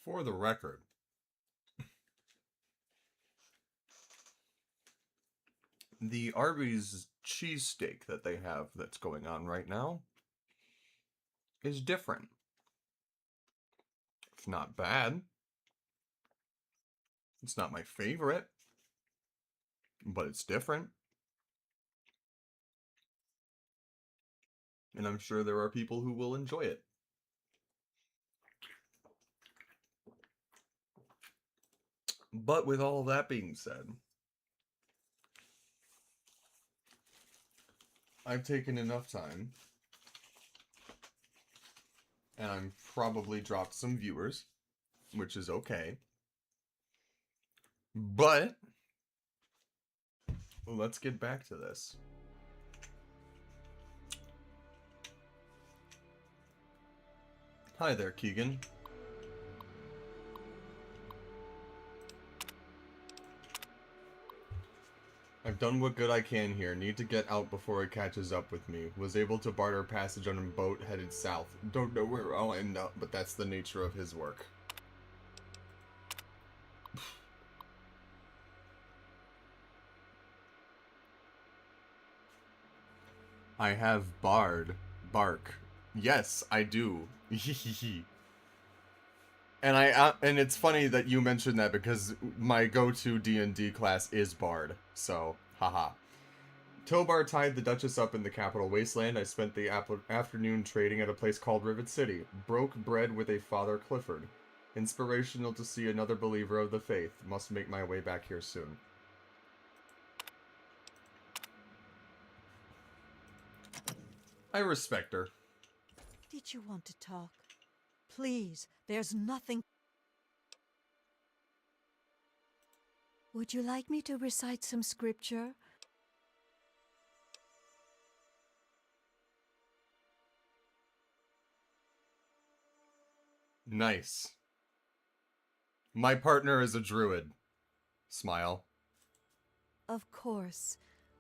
For the record, the Arby's cheesesteak that they have that's going on right now is different. It's not bad. It's not my favorite, but it's different. And I'm sure there are people who will enjoy it. But with all that being said, I've taken enough time, and I've probably dropped some viewers, which is okay. But let's get back to this. Hi there, Keegan. I've done what good I can here. Need to get out before it catches up with me. Was able to barter passage on a boat headed south. Don't know where I'll end up, but that's the nature of his work. I have bark. Yes, I do. And it's funny that you mentioned that because my go-to D&D class is Bard, so haha. Tobar tied the Duchess up in the capital wasteland. I spent the afternoon trading at a place called Rivet City. Broke bread with a Father Clifford. Inspirational to see another believer of the faith. Must make my way back here soon. I respect her. Did you want to talk? Please, there's nothing. Would you like me to recite some scripture? Nice. My partner is a druid. Smile. Of course.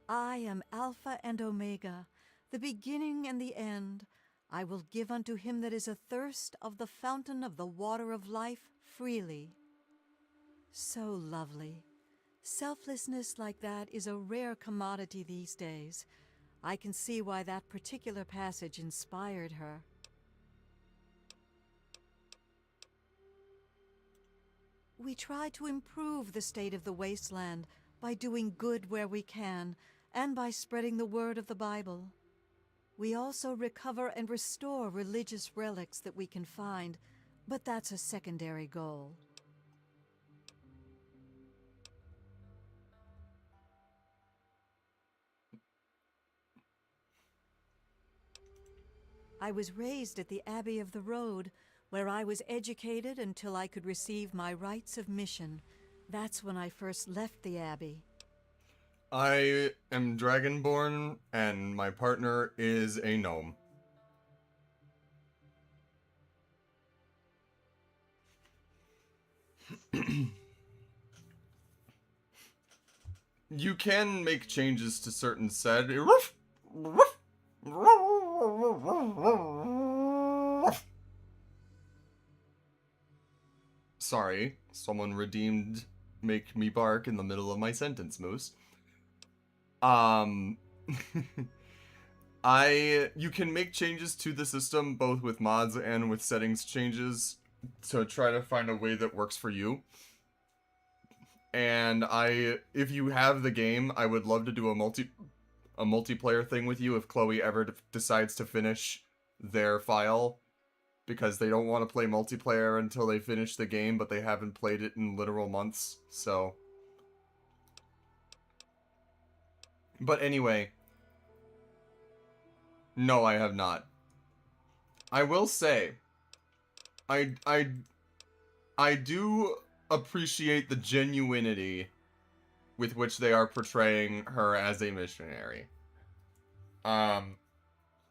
I am Alpha and Omega, the beginning and the end. I will give unto him that is athirst of the fountain of the water of life freely. So lovely. Selflessness like that is a rare commodity these days. I can see why that particular passage inspired her. We try to improve the state of the wasteland by doing good where we can and by spreading the word of the Bible. We also recover and restore religious relics that we can find, but that's a secondary goal. I was raised at the Abbey of the Road, where I was educated until I could receive my rites of mission. That's when I first left the Abbey. I am Dragonborn, and my partner is a gnome. You can make changes to certain set. Sorry, someone redeemed make me bark in the middle of my sentence, Moose. You can make changes to the system both with mods and with settings changes to try to find a way that works for you. And if you have the game, I would love to do a multiplayer thing with you if Chloe ever decides to finish their file, because they don't want to play multiplayer until they finish the game, but they haven't played it in literal months, so. But anyway. No, I have not. I will say, I do appreciate the genuinity with which they are portraying her as a missionary. And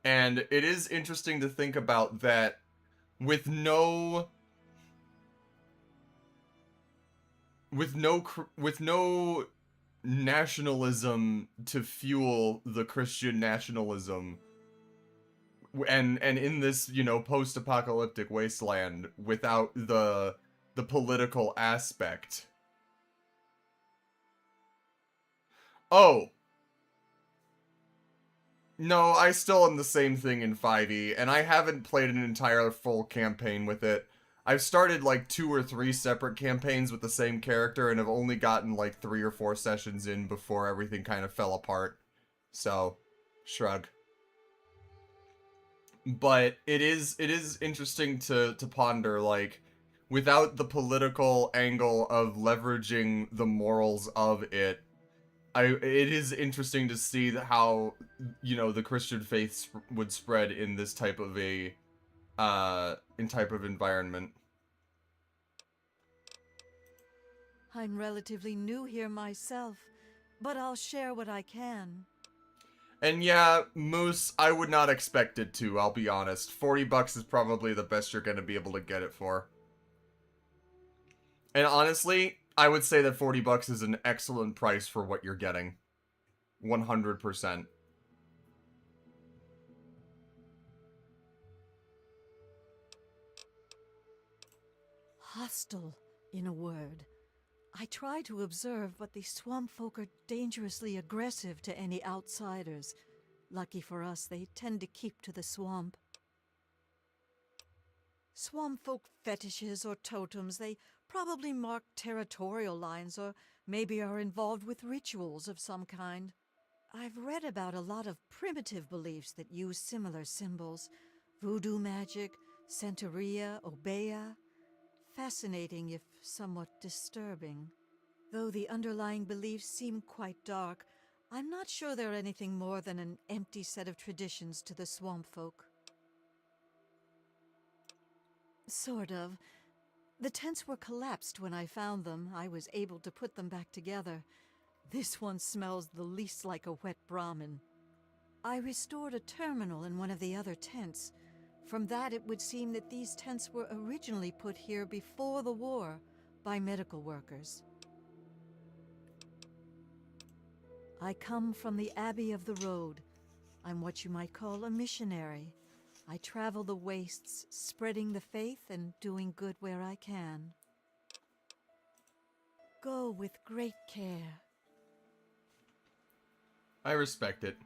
it is interesting to think about that with no nationalism to fuel the Christian nationalism, and in this, post-apocalyptic wasteland, without the the political aspect. Oh. No, I still am the same thing in 5e, and I haven't played an entire full campaign with it. I've started like 2 or 3 separate campaigns with the same character, and have only gotten like 3 or 4 sessions in before everything kind of fell apart. So, shrug. But it is interesting to ponder, like, without the political angle of leveraging the morals of it, it is interesting to see how, you know, the Christian faith would spread in this type of environment. I'm relatively new here myself, but I'll share what I can. And yeah, Moose, I would not expect it to, I'll be honest. $40 is probably the best you're gonna be able to get it for. And honestly, I would say that $40 is an excellent price for what you're getting. 100%. Hostile, in a word. I try to observe, but the swamp folk are dangerously aggressive to any outsiders. Lucky for us, they tend to keep to the swamp. Swamp folk fetishes or totems, they probably mark territorial lines or maybe are involved with rituals of some kind. I've read about a lot of primitive beliefs that use similar symbols. Voodoo magic, Santeria, Obeah. Fascinating, if somewhat disturbing. Though the underlying beliefs seem quite dark, I'm not sure they're anything more than an empty set of traditions to the swamp folk. Sort of. The tents were collapsed when I found them. I was able to put them back together. This one smells the least like a wet Brahmin. I restored a terminal in one of the other tents. From that, it would seem that these tents were originally put here before the war by medical workers. I come from the Abbey of the Road. I'm what you might call a missionary. I travel the wastes, spreading the faith and doing good where I can. Go with great care. I respect it.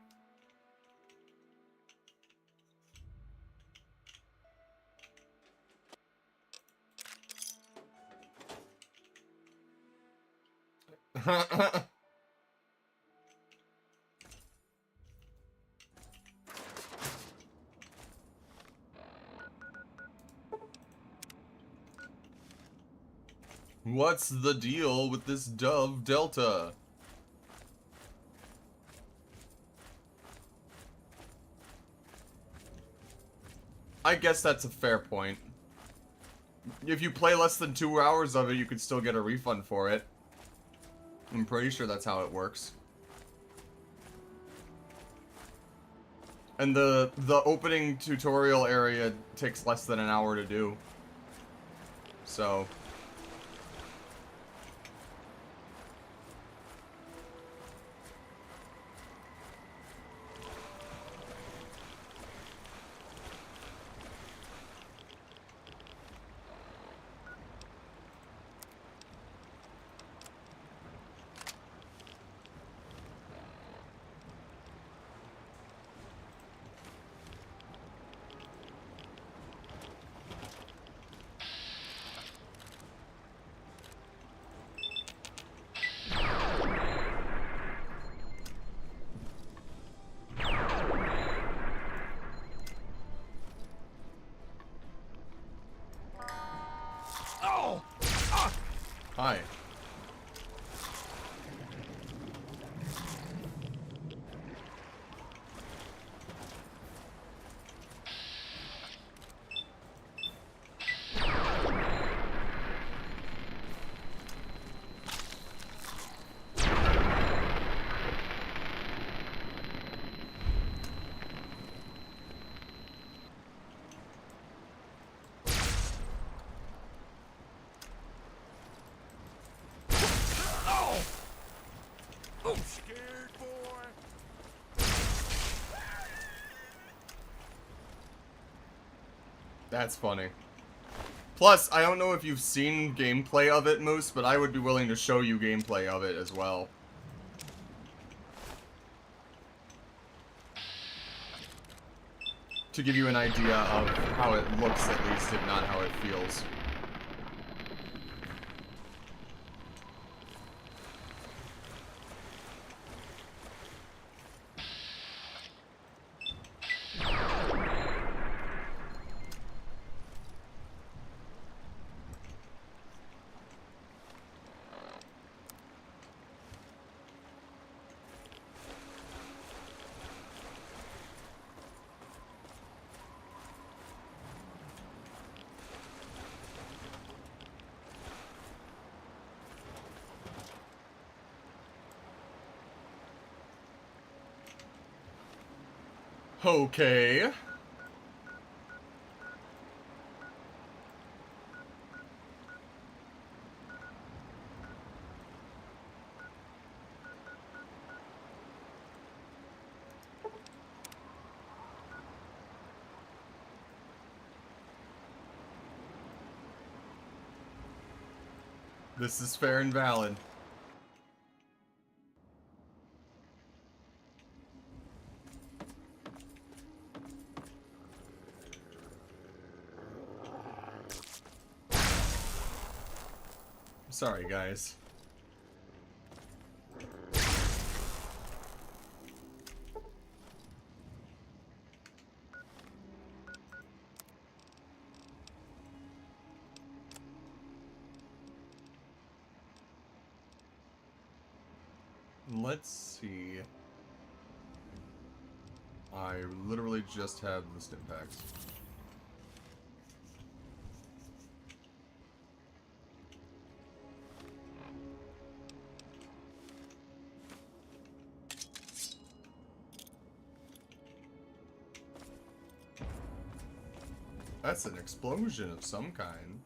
What's the deal with this Dove Delta? I guess that's a fair point. If you play less than 2 hours of it, you could still get a refund for it. I'm pretty sure that's how it works. And the opening tutorial area takes less than an hour to do. So... Hi. That's funny. Plus, I don't know if you've seen gameplay of it, Moose, but I would be willing to show you gameplay of it as well. To give you an idea of how it looks, at least, if not how it feels. Okay. This is fair and valid. Sorry, guys. Let's see. I literally just have the stim packs. That's an explosion of some kind.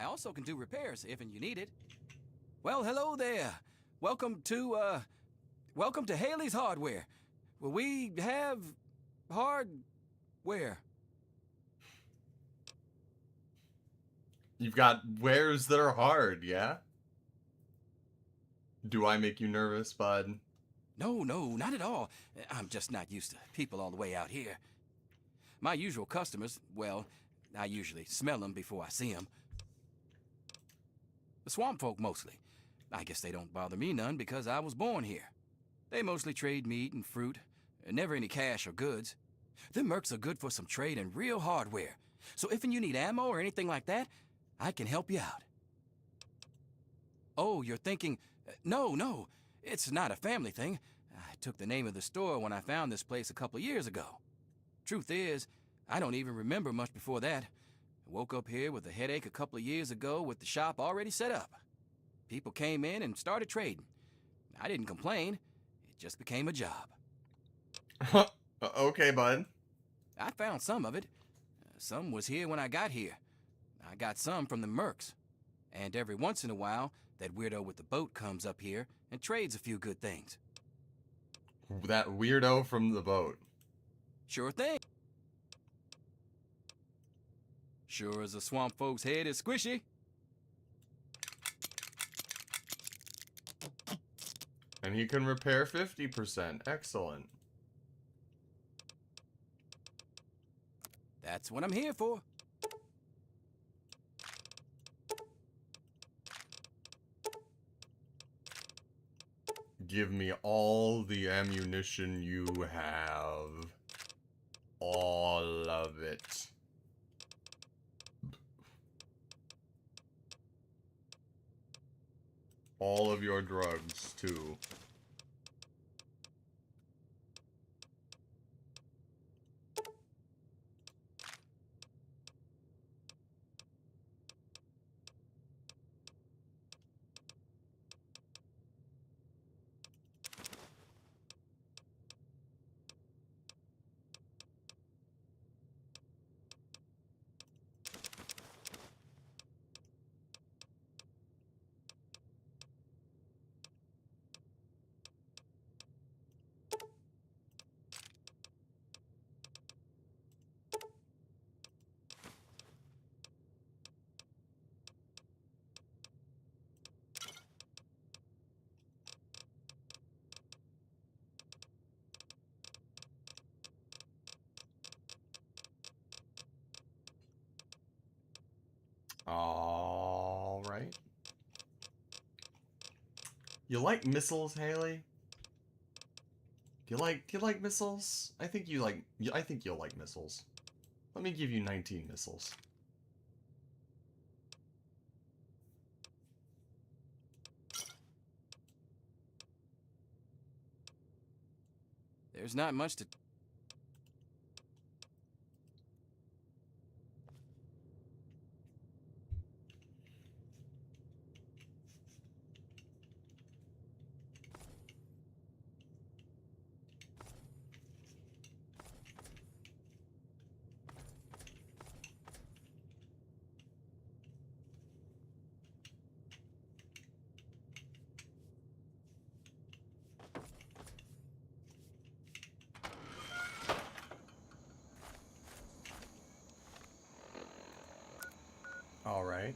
I also can do repairs if and you need it. Well, hello there. Welcome to Haley's Hardware. Well, we have hardware. You've got wares that are hard, yeah? Do I make you nervous, bud? No, not at all. I'm just not used to people all the way out here. My usual customers, well, I usually smell them before I see them. The swamp folk mostly. I guess they don't bother me none because I was born here. They mostly trade meat and fruit, never any cash or goods. Them mercs are good for some trade and real hardware. So if you need ammo or anything like that, I can help you out. Oh, you're thinking, no, it's not a family thing. I took the name of the store when I found this place a couple of years ago. Truth is, I don't even remember much before that. I woke up here with a headache a couple of years ago with the shop already set up. People came in and started trading. I didn't complain. It just became a job. Okay, bud. I found some of it. Some was here when I got here. I got some from the mercs. And every once in a while, that weirdo with the boat comes up here and trades a few good things. That weirdo from the boat. Sure thing. Sure as a swamp folk's head is squishy. And he can repair 50%. Excellent. That's what I'm here for. Give me all the ammunition you have. All of it. All of your drugs, too. All right. You like missiles, Haley? Do you like missiles? I think you'll like missiles. Let me give you 19 missiles. There's not much to... All right.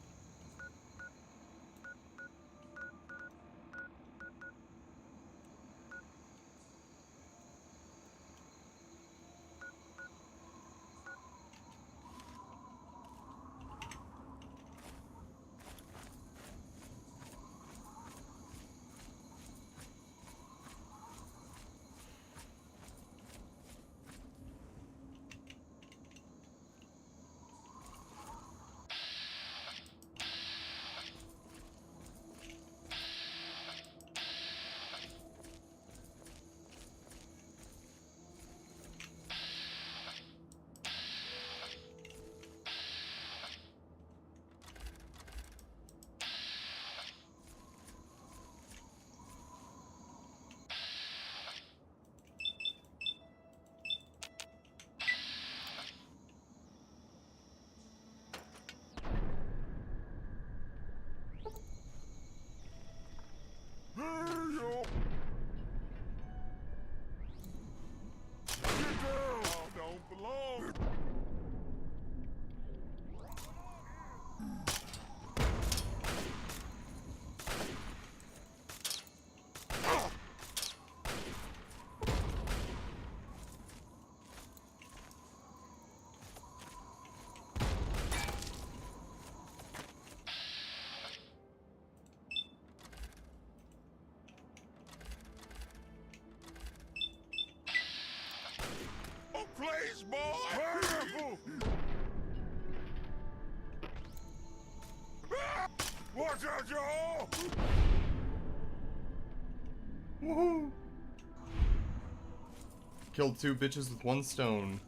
Please, boy! Watch out, y'all! Woohoo! Killed 2 bitches with 1 stone.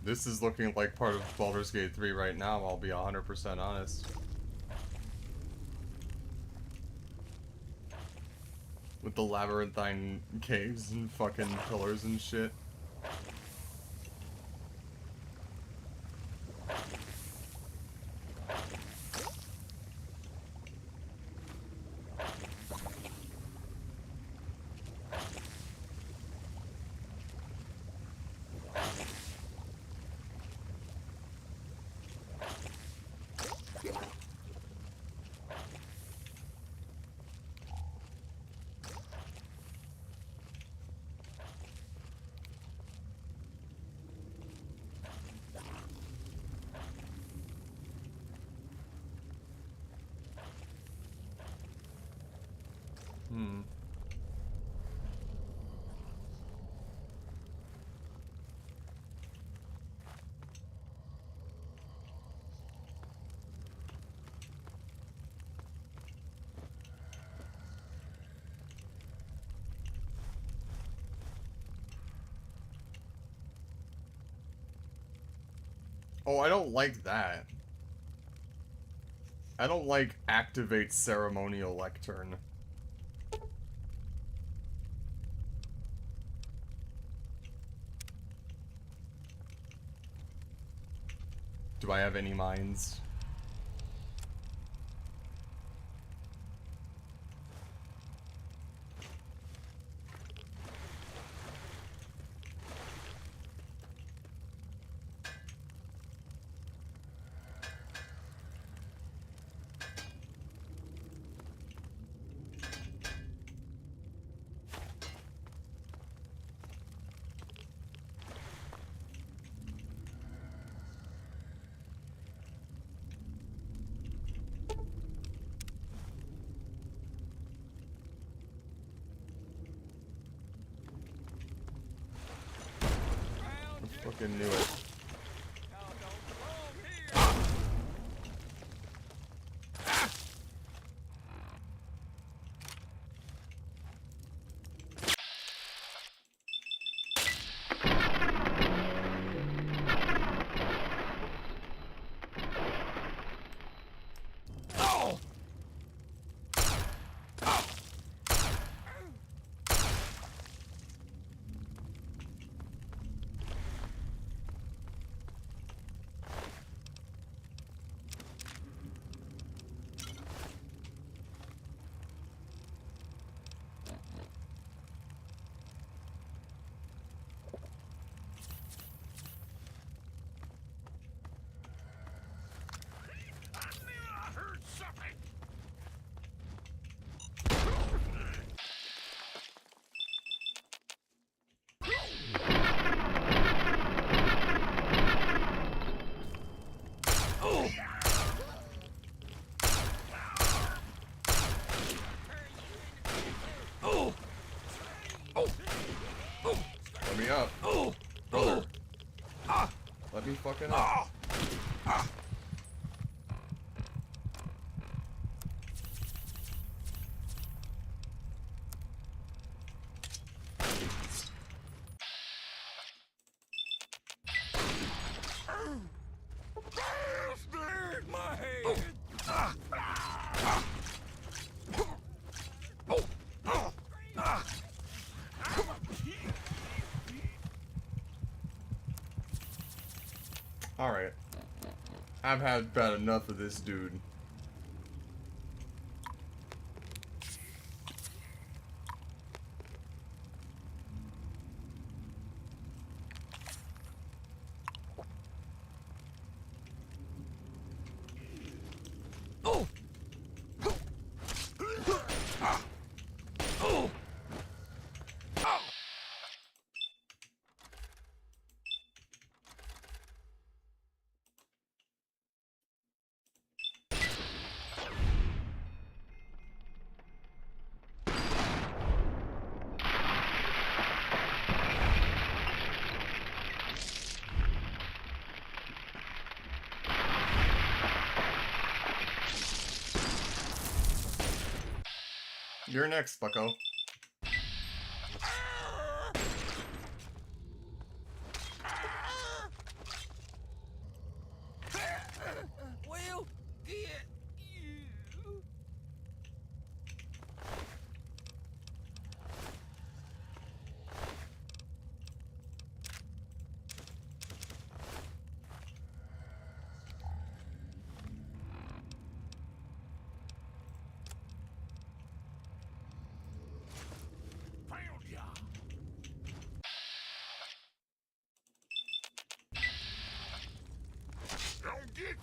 This is looking like part of Baldur's Gate 3 right now, I'll be 100% honest. With the labyrinthine caves and fucking pillars and shit. Oh, I don't like that. I don't like activate ceremonial lectern. Do I have any mines? I fucking knew it. Let me up. Brother. Let me fucking up. My head! Alright. I've had about enough of this dude. You're next, bucko.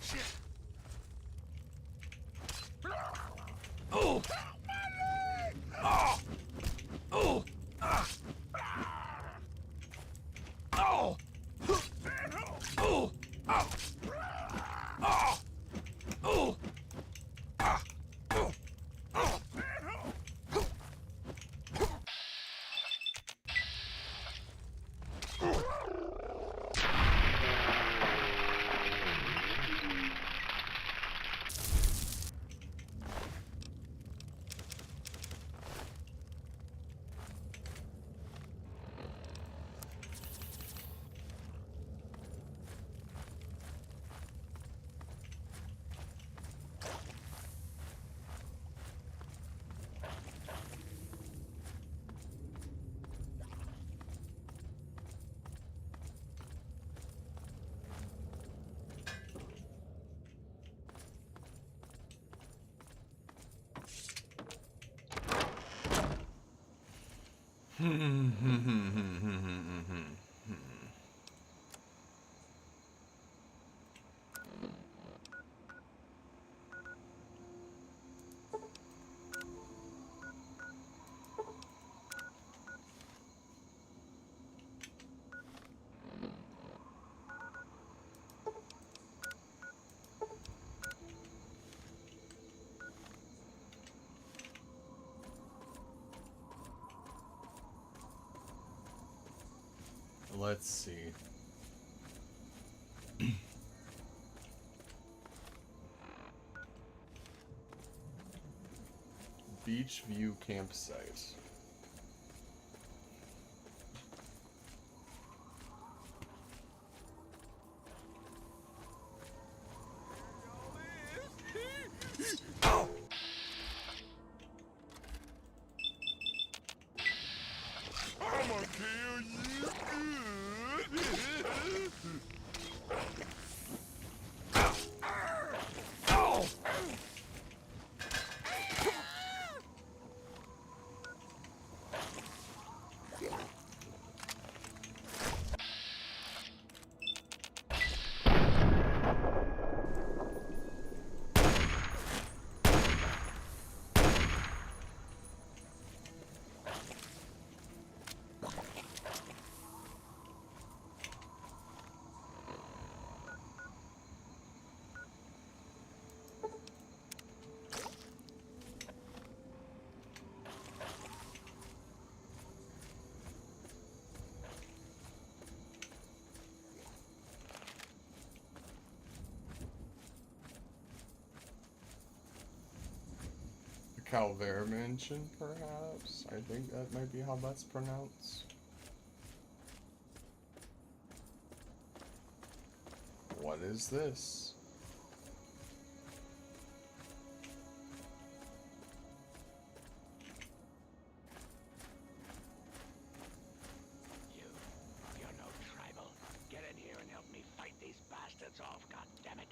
get you! Oh! Oh! Oh! Oh! Oh! Oh! Oh! Oh! Let's see. Beach View Campsite. I'ma kill you good! Oh! Calvert Mansion, perhaps? I think that might be how that's pronounced. What is this? You're no tribal. Get in here and help me fight these bastards off, goddammit.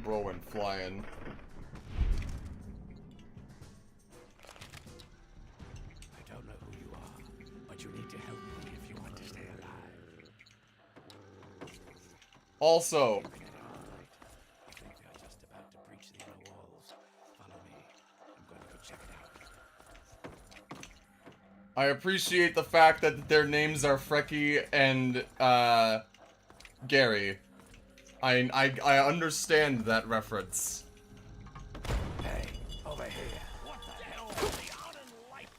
Bro went flying. I don't know who you are, but you need to help me if you want to stay alive. Also, I think they're just about to breach the inner walls. Follow me. I'm going to go check it out. I appreciate the fact that their names are Frecky and Gary. I understand that reference. Hey, over here. What the hell are they on in life?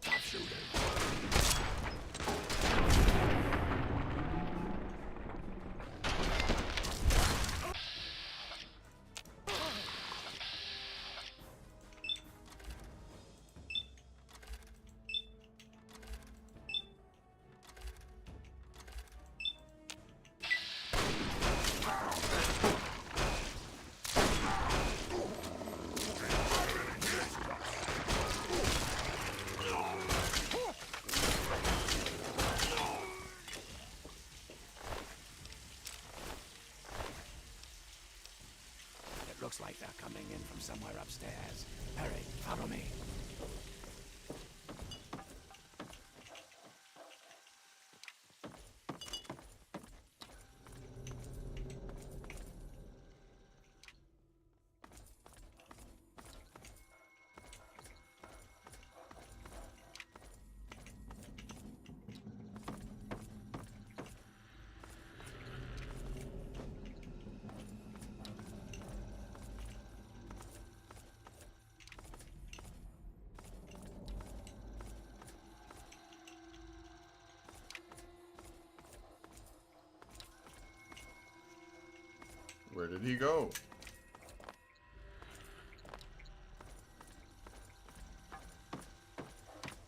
Stop shooting. Looks like they're coming in from somewhere upstairs. Hurry, follow me. Where did he go?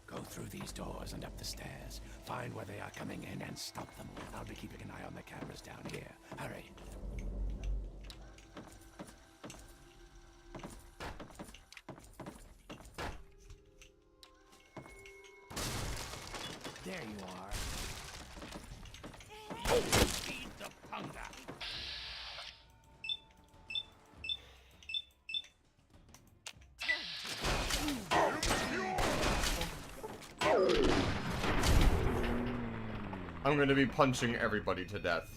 Go through these doors and up the stairs. Find where they are coming in and stop them. I'll be keeping an eye on the cameras down here. Hurry. There you are. Feed the punga. I'm gonna be punching everybody to death.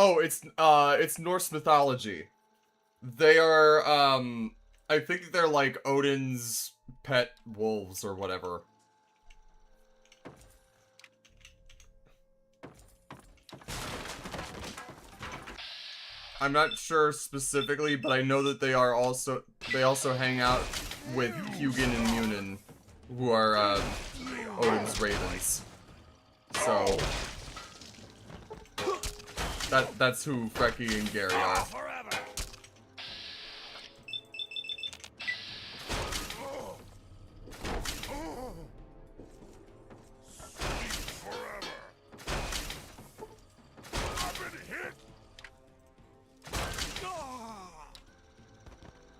Oh, it's Norse mythology. They are, I think they're like Odin's pet wolves or whatever. I'm not sure specifically, but I know that they also hang out with Hugin and Munin, who are, Odin's ravens. So that's who Freki and Gary are.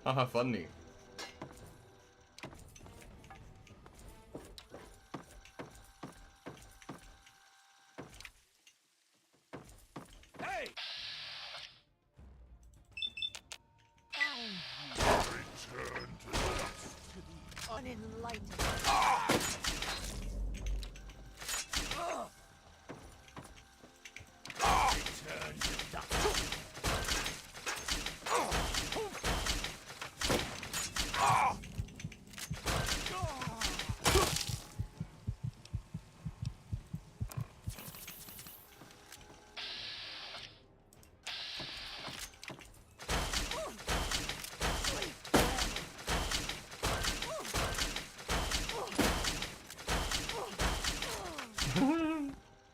Haha, funny. Hey! Return to dust. To the unenlightened. Return to dust.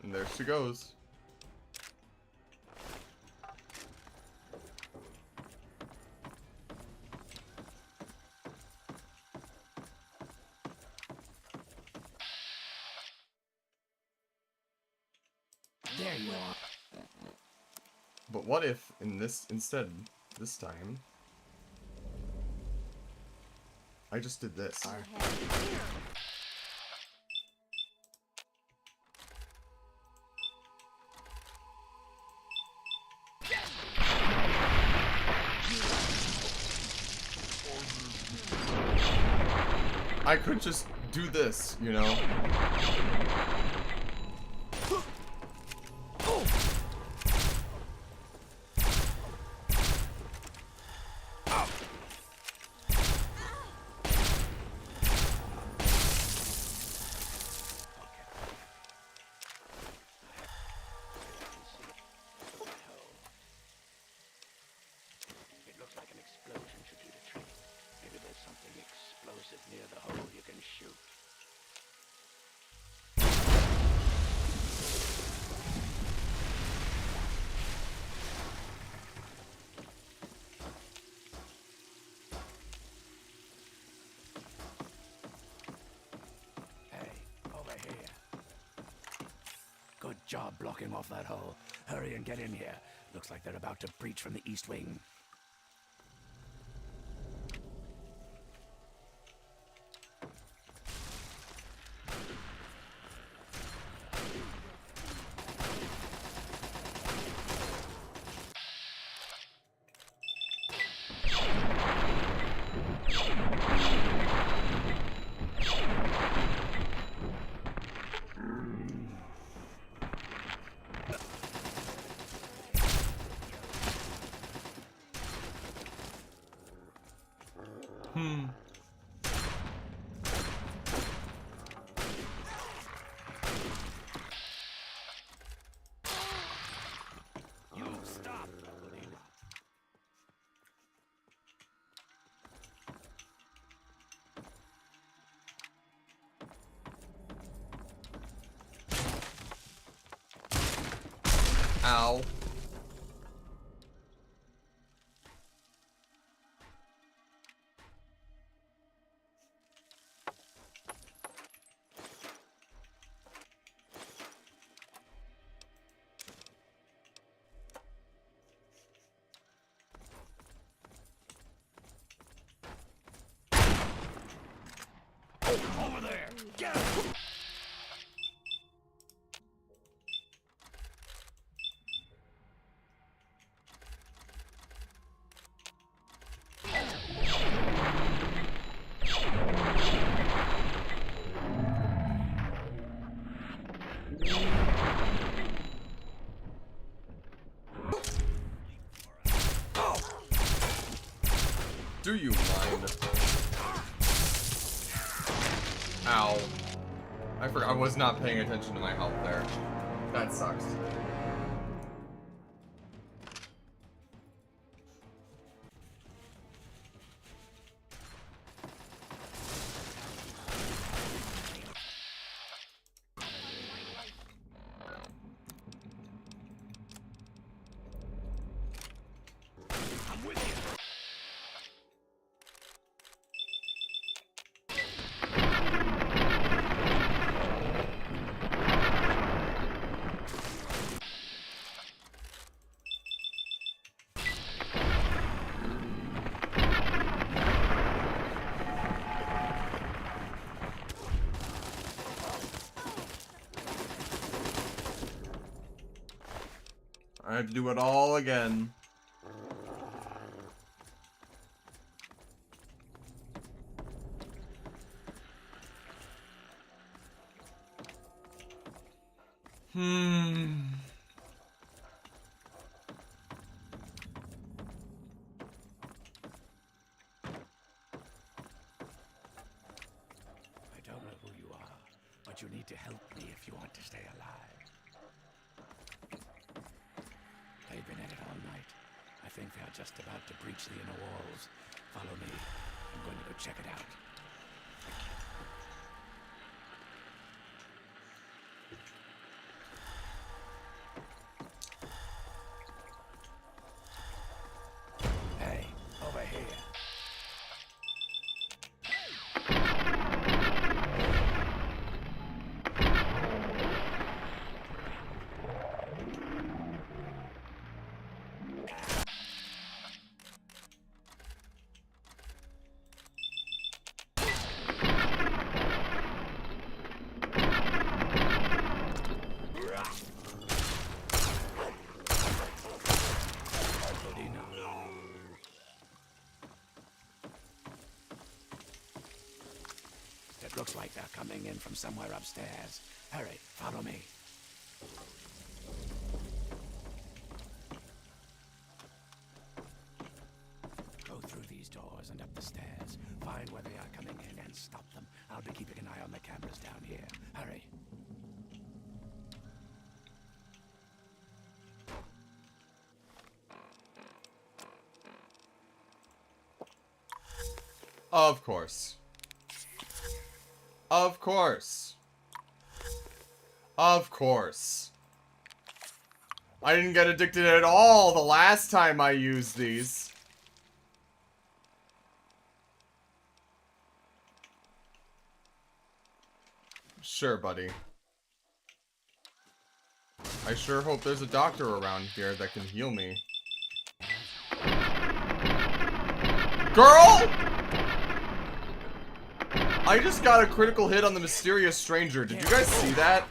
And there she goes. There you are. But what if, instead, this time, I just did this? I could just do this, you know? It looks like an explosion should do the trick. Maybe there's something explosive near the hole you can shoot. Hey, over here. Good job blocking off that hole. Hurry and get in here. Looks like they're about to breach from the east wing. You stop! Ow. Over there! Get him! Do you mind? Ow. I forgot. I was not paying attention to my health there. That sucks. I'm with you. I have to do it all again. I don't know who you are, but you need to help me if you want to stay alive. They've been at it all night. I think they are just about to breach the inner walls. Follow me. I'm going to go check it out. Hey, over here. Looks like they're coming in from somewhere upstairs. Hurry, follow me. Go through these doors and up the stairs. Find where they are coming in and stop them. I'll be keeping an eye on the cameras down here. Hurry. Of course. Of course. Of course. I didn't get addicted at all the last time I used these. Sure, buddy. I sure hope there's a doctor around here that can heal me. Girl! I just got a critical hit on the mysterious stranger. Did you guys see that?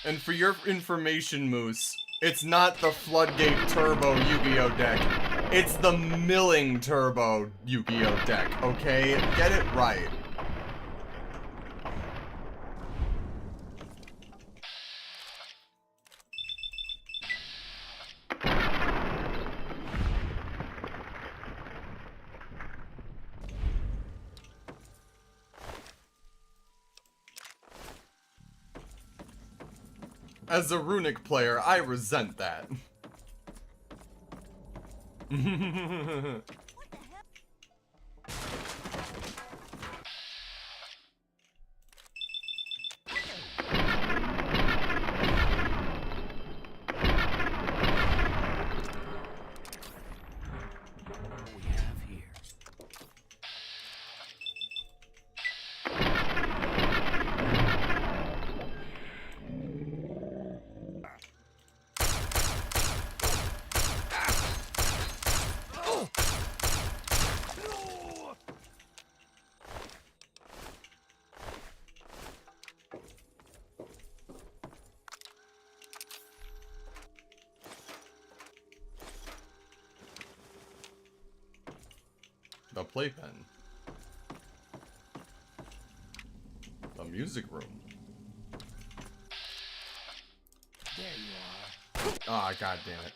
And for your information, Moose, it's not the Floodgate Turbo Yu-Gi-Oh deck. It's the Milling Turbo Yu-Gi-Oh deck, okay? Get it right. As a Runic player, I resent that. The playpen. The music room. There you are. Ah, god damn it.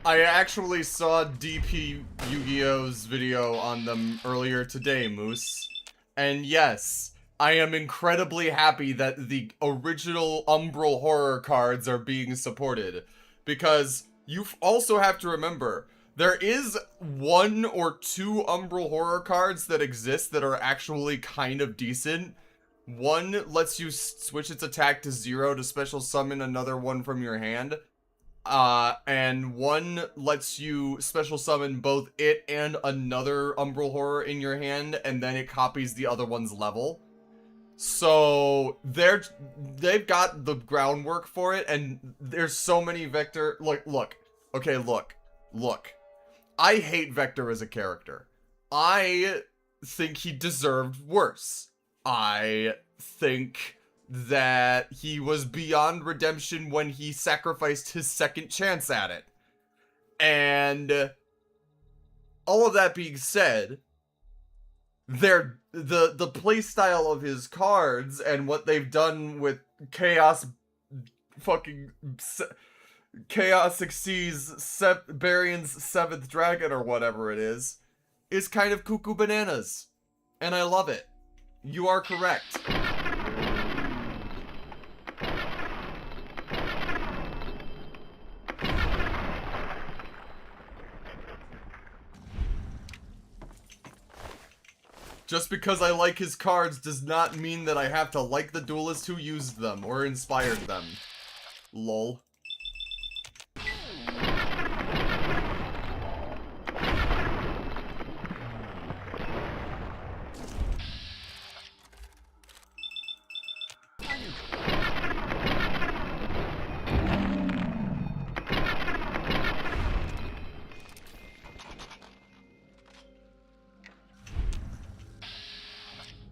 I actually saw DP Yu-Gi-Oh's video on them earlier today, Moose. And yes, I am incredibly happy that the original Umbral Horror cards are being supported. Because you also have to remember, there is 1 or 2 Umbral Horror cards that exist that are actually kind of decent. One lets you switch its attack to 0 to special summon another one from your hand. And one lets you special summon both it and another Umbral Horror in your hand, and then it copies the other one's level. So they've got the groundwork for it, and there's so many Vector. Look. I hate Vector as a character. I think he deserved worse. I think that he was beyond redemption when he sacrificed his second chance at it. And all of that being said, the playstyle of his cards and what they've done with Chaos Exceeds Barion's 7th Dragon or whatever it is kind of cuckoo bananas. And I love it. You are correct. Just because I like his cards does not mean that I have to like the duelist who used them or inspired them. Lol.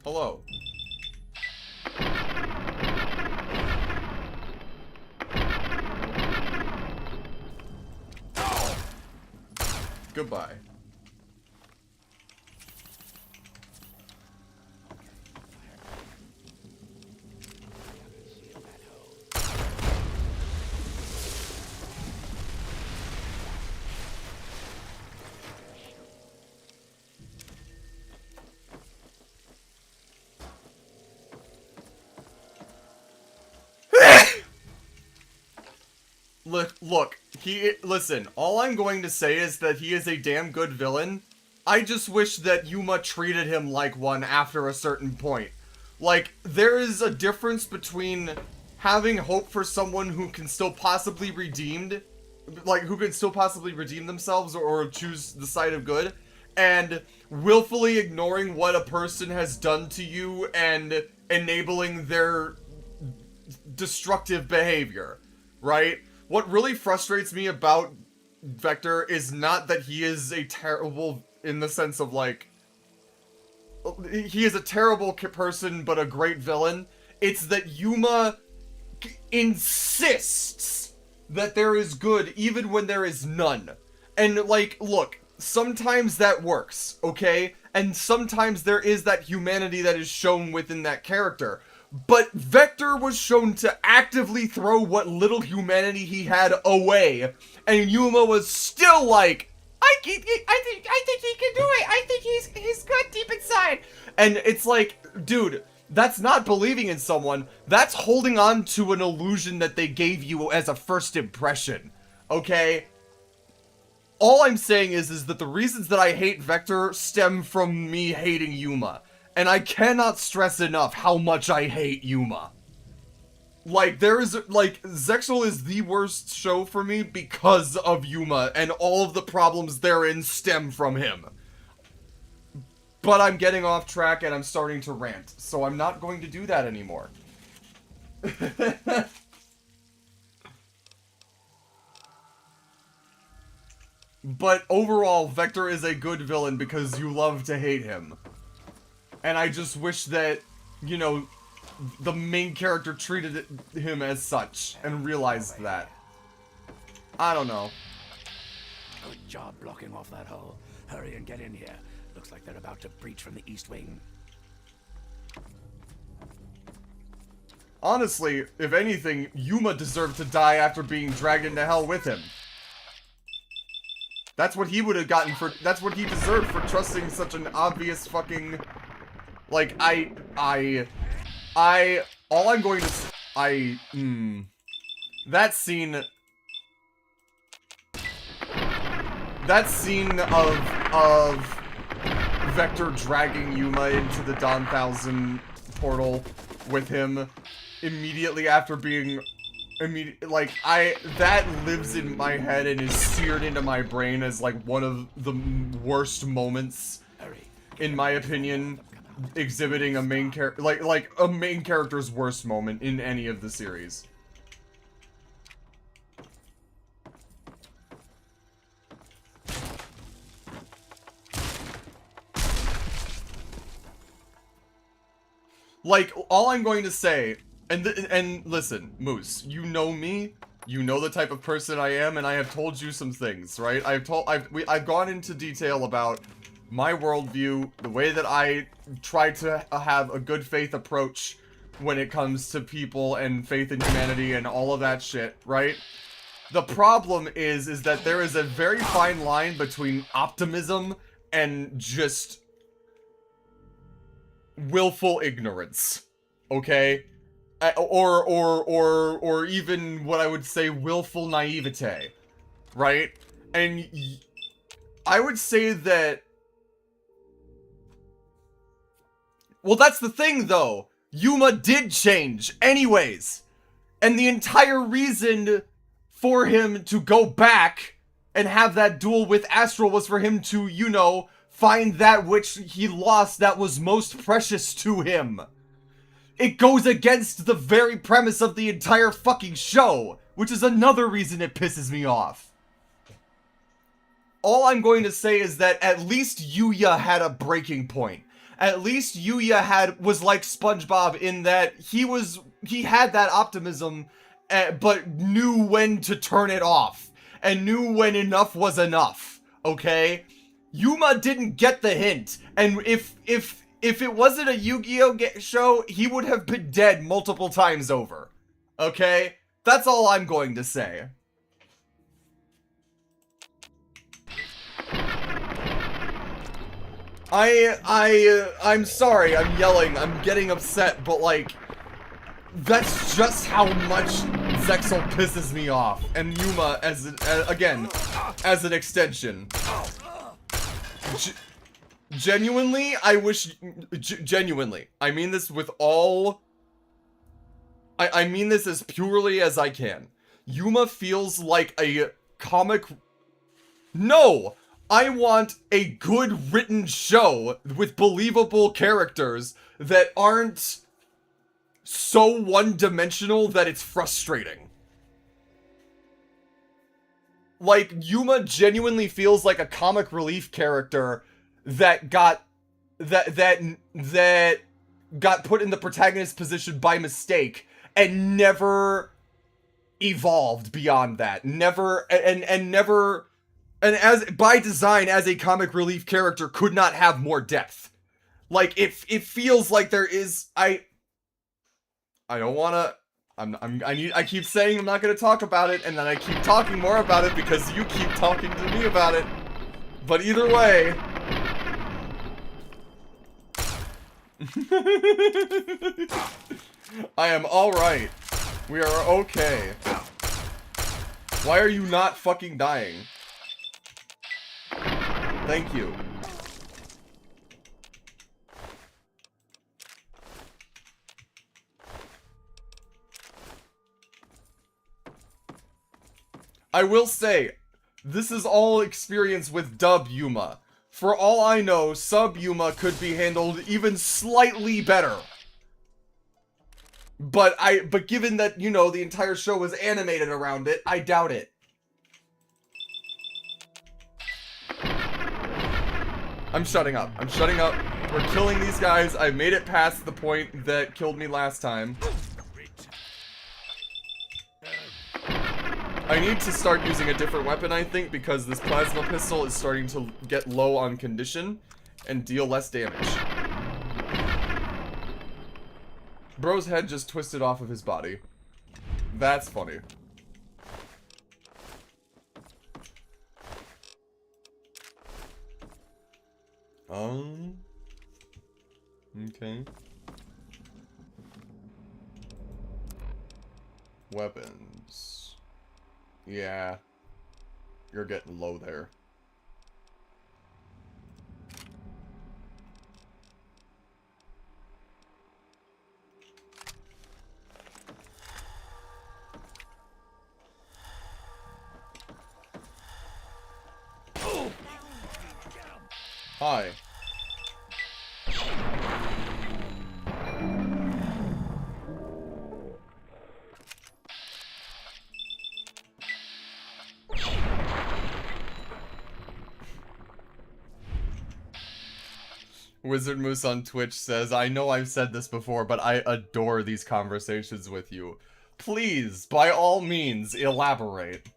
Hello. Goodbye. Look, listen, all I'm going to say is that he is a damn good villain. I just wish that Yuma treated him like one after a certain point. Like, there is a difference between having hope for someone who can still possibly redeem themselves or choose the side of good, and willfully ignoring what a person has done to you and enabling their destructive behavior, right? What really frustrates me about Vector is not that he is a terrible, in the sense of like, he is a terrible person but a great villain. It's that Yuma insists that there is good even when there is none. And like, look, sometimes that works, okay? And sometimes there is that humanity that is shown within that character. But Vector was shown to actively throw what little humanity he had away, and Yuma was still like, I think he can do it. I think he's good deep inside. And it's like, dude, that's not believing in someone. That's holding on to an illusion that they gave you as a first impression. Okay? All I'm saying is that the reasons that I hate Vector stem from me hating Yuma. And I cannot stress enough how much I hate Yuma. Like, Zexal is the worst show for me because of Yuma, and all of the problems therein stem from him. But I'm getting off track and I'm starting to rant, so I'm not going to do that anymore. But overall, Vector is a good villain because you love to hate him. And I just wish that, you know, the main character treated him as such and realized that. I don't know. Good job blocking off that hole. Hurry and get in here. Looks like they're about to breach from the east wing. Honestly, if anything, Yuma deserved to die after being dragged into hell with him. That's what he would have gotten for, that's what he deserved for trusting such an obvious fucking... Like, all I'm going to, that scene of Vector dragging Yuma into the Dawn Thousand portal with him immediately after being, that lives in my head and is seared into my brain as, like, one of the worst moments, in my opinion, exhibiting a main character, like a main character's worst moment in any of the series. Like, all I'm going to say, and listen, Moose, you know me, you know the type of person I am, and I have told you some things, right? I've gone into detail about my worldview, the way that I try to have a good faith approach when it comes to people and faith in humanity and all of that shit, right? The problem is that there is a very fine line between optimism and just willful ignorance, okay? Or even what I would say willful naivete, right? And I would say that Well, that's the thing, though. Yuma did change, anyways. And the entire reason for him to go back and have that duel with Astral was for him to, you know, find that which he lost that was most precious to him. It goes against the very premise of the entire fucking show, which is another reason it pisses me off. All I'm going to say is that at least Yuya had a breaking point. At least Yuya was like SpongeBob in that he had that optimism, but knew when to turn it off, and knew when enough was enough, okay? Yuma didn't get the hint, and if it wasn't a Yu-Gi-Oh show, he would have been dead multiple times over, okay? That's all I'm going to say. I'm sorry, I'm yelling, I'm getting upset, but like, that's just how much Zexal pisses me off, and Yuma as an extension. Genuinely, I wish, genuinely, I mean this with all, I mean this as purely as I can. Yuma feels like a comic, no! I want a good written show with believable characters that aren't so one-dimensional that it's frustrating. Like, Yuma genuinely feels like a comic relief character that got got put in the protagonist position by mistake and never evolved beyond that. And as by design, as a comic relief character, could not have more depth. Like, it feels like there is, I don't wanna, I keep saying I'm not gonna talk about it, and then I keep talking more about it because you keep talking to me about it. But either way. I am alright. We are okay. Why are you not fucking dying? Thank you. I will say, this is all experience with dub Yuma. For all I know, sub Yuma could be handled even slightly better. But given that, you know, the entire show was animated around it, I doubt it. I'm shutting up. I'm shutting up. We're killing these guys. I made it past the point that killed me last time. I need to start using a different weapon, I think, because this plasma pistol is starting to get low on condition and deal less damage. Bro's head just twisted off of his body. That's funny. Okay. Weapons. Yeah. You're getting low there. Hi. Wizard Moose on Twitch says, I know I've said this before, but I adore these conversations with you. Please, by all means, elaborate.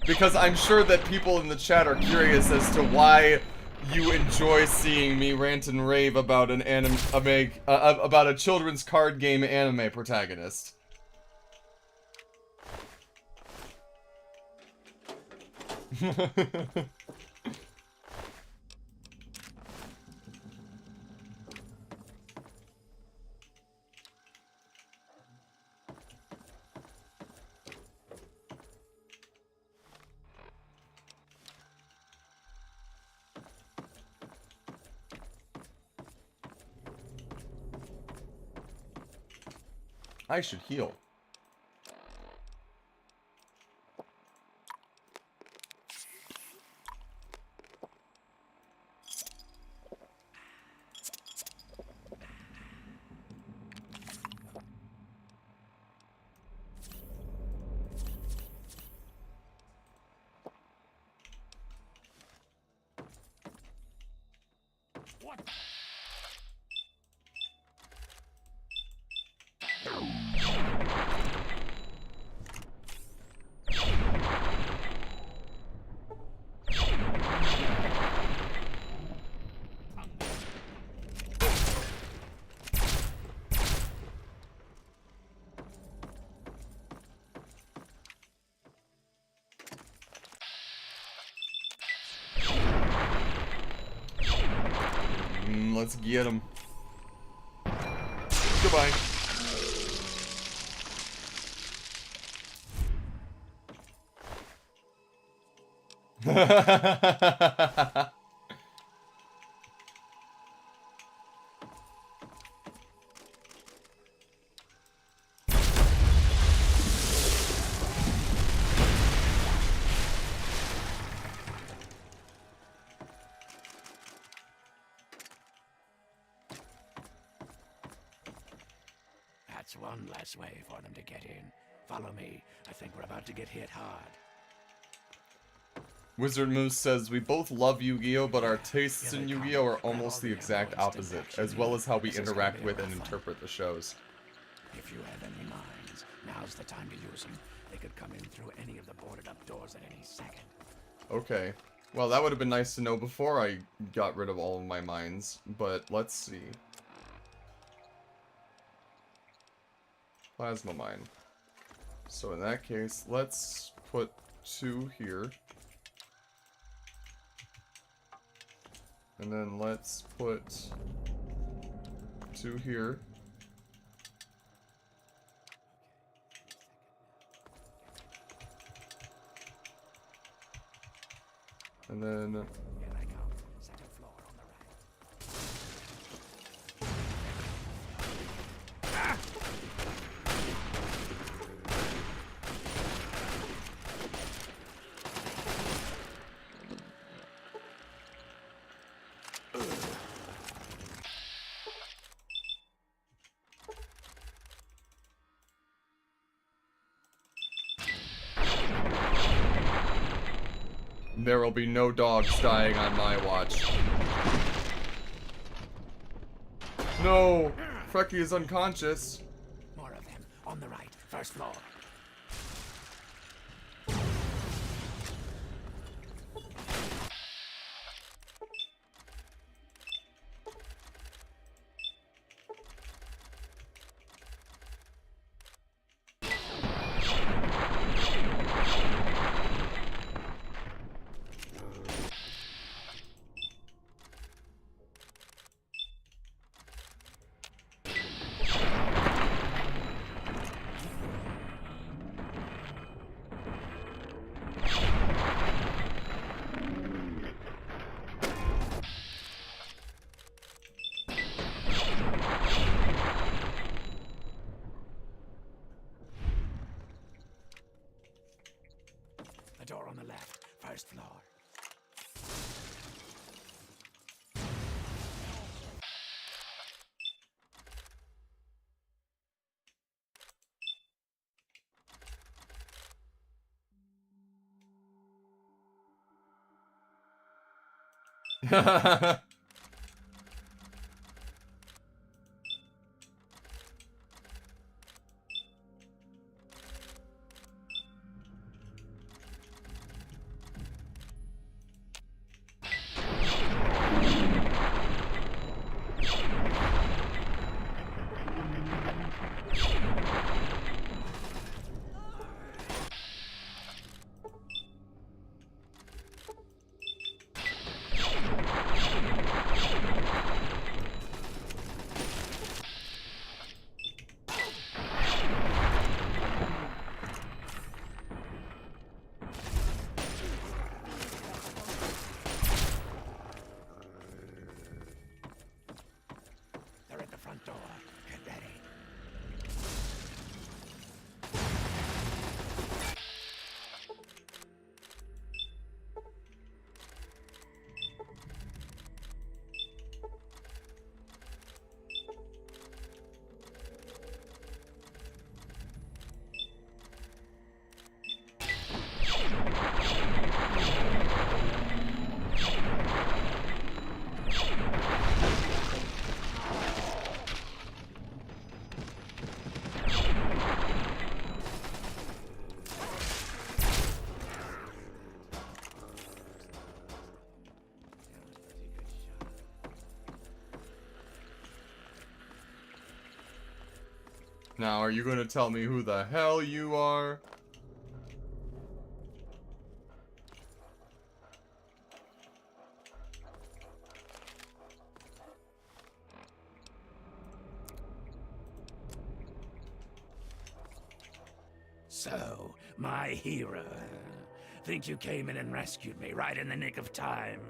Because I'm sure that people in the chat are curious as to why you enjoy seeing me rant and rave about an about a children's card game anime protagonist. I should heal. Let's get him. Goodbye. That's one less way for them to get in. Follow me. I think we're about to get hit hard. Wizard Moose says, we both love Yu-Gi-Oh, but our tastes in Yu-Gi-Oh are almost the exact opposite, as well as how we interact with and interpret the shows. If you have any minds, now's the time to use them. They could come in through any of the boarded up doors at any second. Okay. Well, that would have been nice to know before I got rid of all of my mines, but let's see. Plasma mine. So in that case, let's put 2 here. And then let's put 2 here. And then Here I go. Second floor on the right. there will be no dogs dying on my watch. No! Frecky is unconscious. More of them. On the right. First floor. The door on the left. First floor. Now, are you gonna tell me who the hell you are? So, my hero. Think you came in and rescued me right in the nick of time?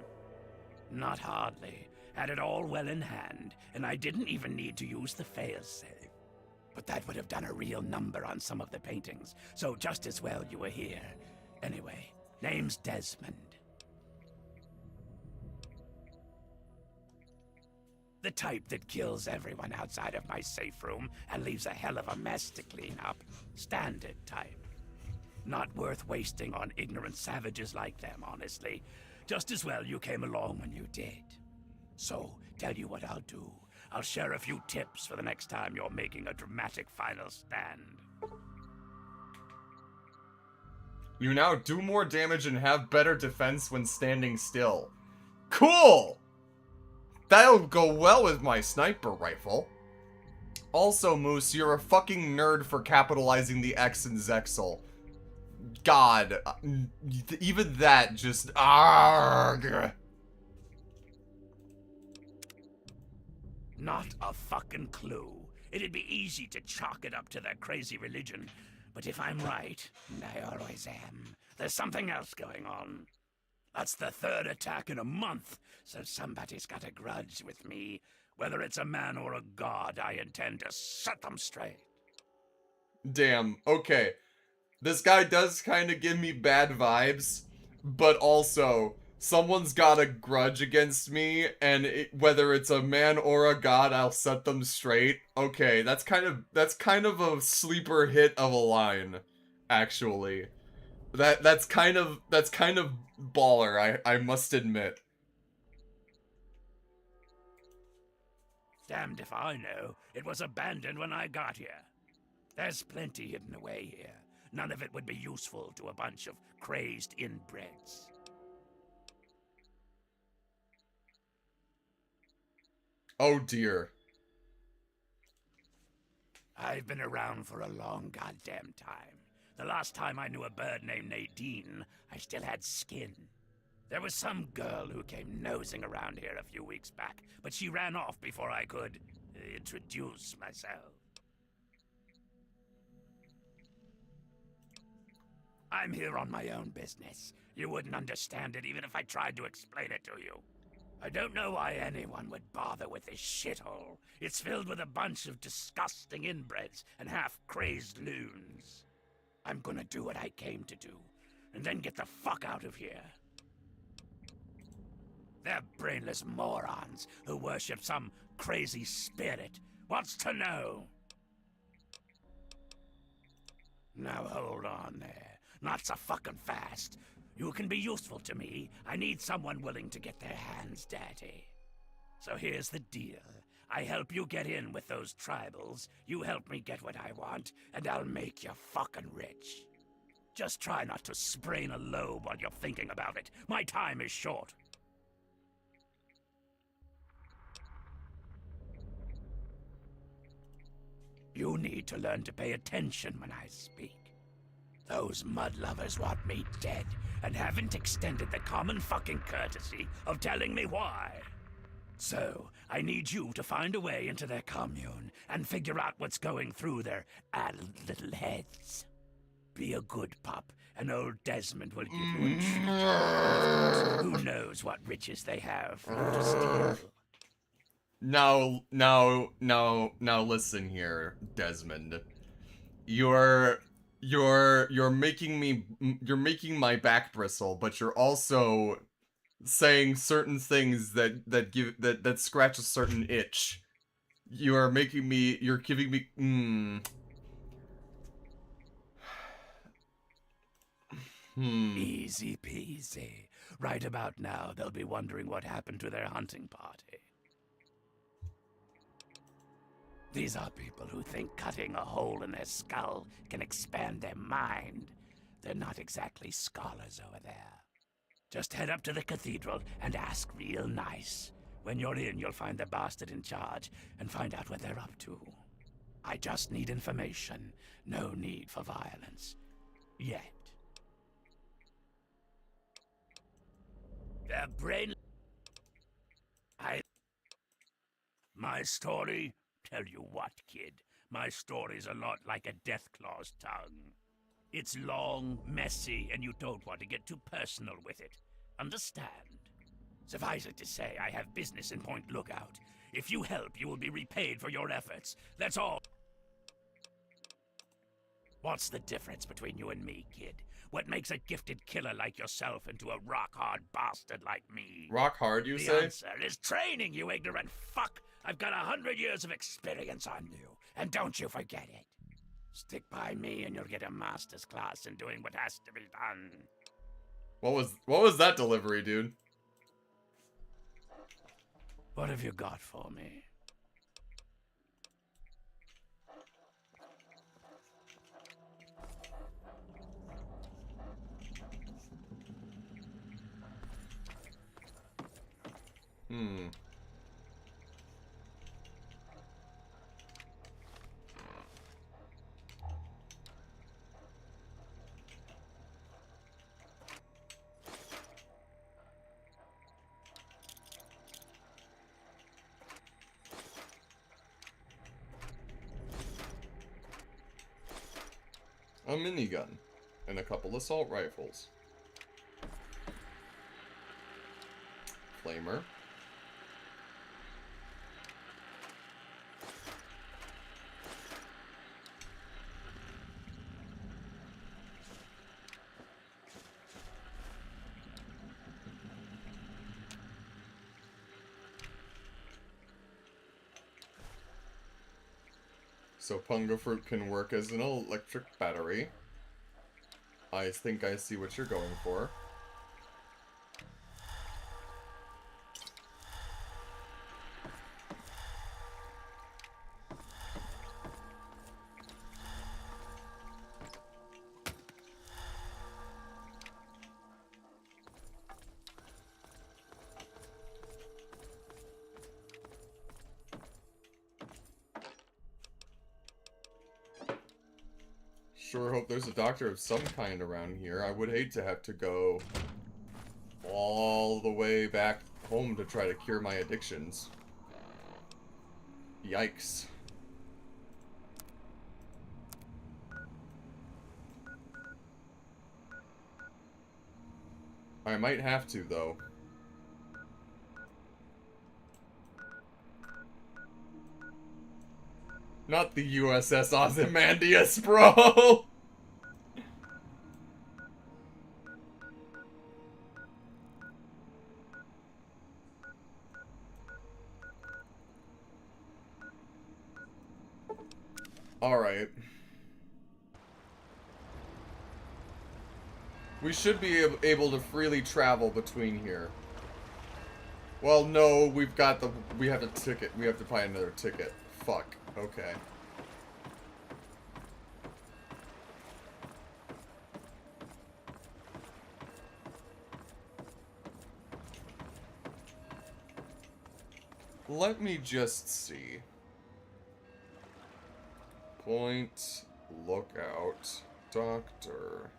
Not hardly. Had it all well in hand, and I didn't even need to use the failsafe. But that would have done a real number on some of the paintings, so just as well you were here. Anyway, name's Desmond. The type that kills everyone outside of my safe room and leaves a hell of a mess to clean up. Standard type. Not worth wasting on ignorant savages like them, honestly. Just as well you came along when you did. So, tell you what I'll do. I'll share a few tips for the next time you're making a dramatic final stand. You now do more damage and have better defense when standing still. Cool! That'll go well with my sniper rifle. Also, Moose, you're a fucking nerd for capitalizing the X in Zexal. God, even that just... Argh. Not a fucking clue. It'd be easy to chalk it up to their crazy religion. But if I'm right, and I always am, there's something else going on. That's the third attack in a month, so somebody's got a grudge with me. Whether it's a man or a god, I intend to set them straight. Damn, okay. This guy does kind of give me bad vibes, but also, someone's got a grudge against me, and whether it's a man or a god, I'll set them straight. Okay, that's kind of a sleeper hit of a line, actually. That's kind of baller, I must admit. Damned if I know. It was abandoned when I got here. There's plenty hidden away here. None of it would be useful to a bunch of crazed inbreds. Oh dear. I've been around for a long goddamn time. The last time I knew a bird named Nadine, I still had skin. There was some girl who came nosing around here a few weeks back, but she ran off before I could introduce myself. I'm here on my own business. You wouldn't understand it even if I tried to explain it to you. I don't know why anyone would bother with this shithole. It's filled with a bunch of disgusting inbreds and half-crazed loons. I'm gonna do what I came to do, and then get the fuck out of here. They're brainless morons who worship some crazy spirit. What's to know? Now hold on there. Not so fucking fast. You can be useful to me. I need someone willing to get their hands dirty. So here's the deal. I help you get in with those tribals, you help me get what I want, and I'll make you fucking rich. Just try not to sprain a lobe while you're thinking about it. My time is short. You need to learn to pay attention when I speak. Those mud lovers want me dead, and haven't extended the common fucking courtesy of telling me why. So, I need you to find a way into their commune, and figure out what's going through their addled little heads. Be a good pup, and old Desmond will give you a treat. Who knows what riches they have for you to steal. Now, listen here, Desmond. You're making my back bristle, but you're also saying certain things that scratch a certain itch. You're giving me, Easy peasy. Right about now, they'll be wondering what happened to their hunting party. These are people who think cutting a hole in their skull can expand their mind. They're not exactly scholars over there. Just head up to the cathedral and ask real nice. When you're in, you'll find the bastard in charge and find out what they're up to. I just need information. No need for violence. Yet. The brain... My story? Tell you what, kid. My story's a lot like a Deathclaw's tongue. It's long, messy, and you don't want to get too personal with it. Understand? Suffice it to say, I have business in Point Lookout. If you help, you will be repaid for your efforts. That's all. What's the difference between you and me, kid? What makes a gifted killer like yourself into a rock-hard bastard like me? Rock hard, you the say? The answer is training, you ignorant fuck! I've got 100 years of experience on you, and don't you forget it. Stick by me and you'll get a master's class in doing what has to be done. What was that delivery, dude? What have you got for me? A minigun and a couple assault rifles. Flamer. So Punga Fruit can work as an electric battery. I think I see what you're going for. Sure hope there's a doctor of some kind around here. I would hate to have to go all the way back home to try to cure my addictions. Yikes. I might have to, though. Not the USS Ozymandias, bro! Alright. We should be able to freely travel between here. Well, no, we have a ticket. We have to buy another ticket. Fuck. Okay. Let me just see. Point Lookout Doctor.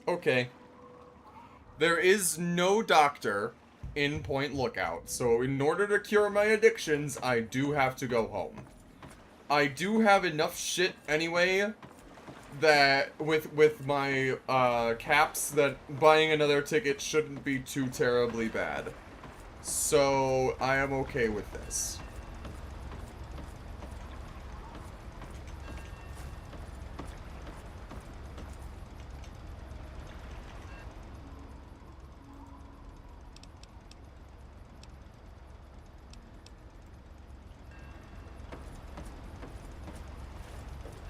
Okay. There is no doctor in Point Lookout, so in order to cure my addictions, I do have to go home. I do have enough shit anyway that with my caps that buying another ticket shouldn't be too terribly bad. So I am okay with this.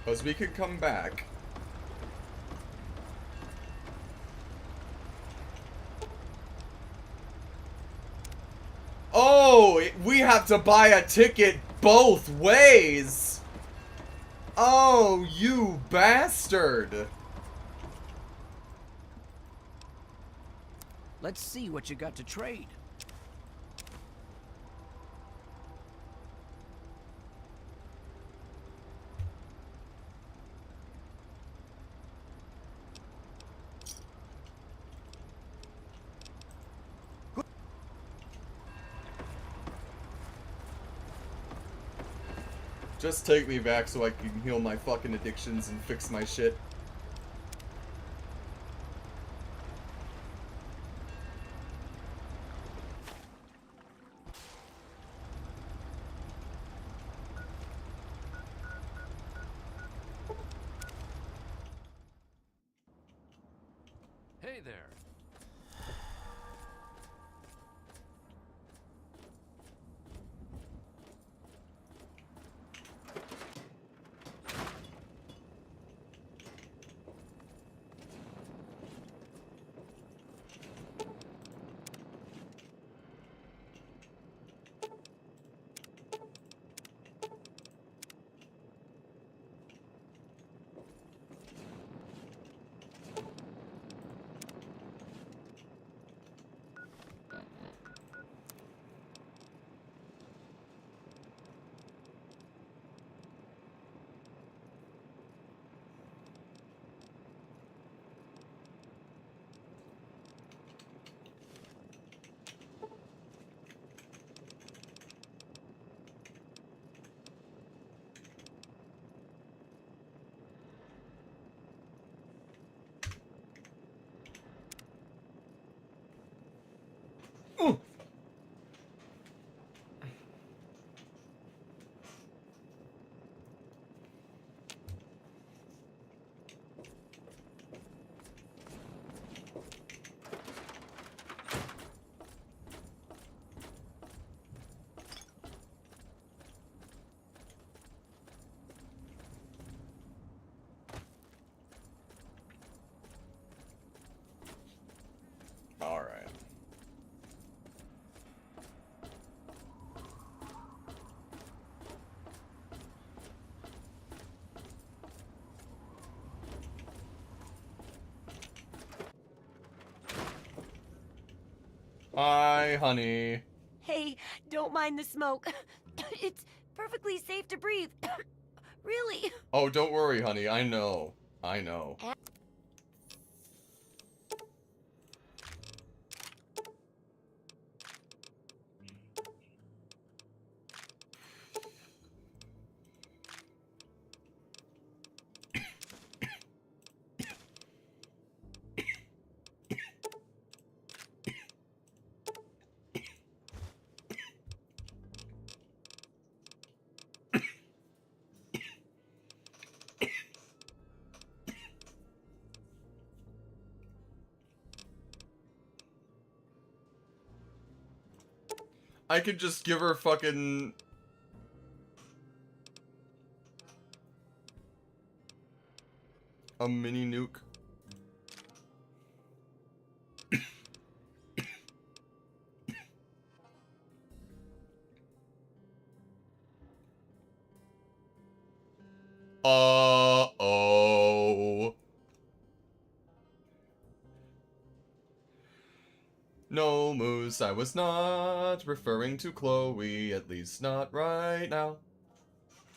Because we could come back. Oh, we have to buy a ticket both ways. Oh, you bastard. Let's see what you got to trade. Just take me back so I can heal my fucking addictions and fix my shit. Hey there. Alright. Hi, honey. Hey, don't mind the smoke. It's perfectly safe to breathe. Really. Oh, don't worry, honey. I know. I know. I could just give her fucking... a mini nuke. Uh-oh. No, Moose, I was not referring to Chloe, at least not right now.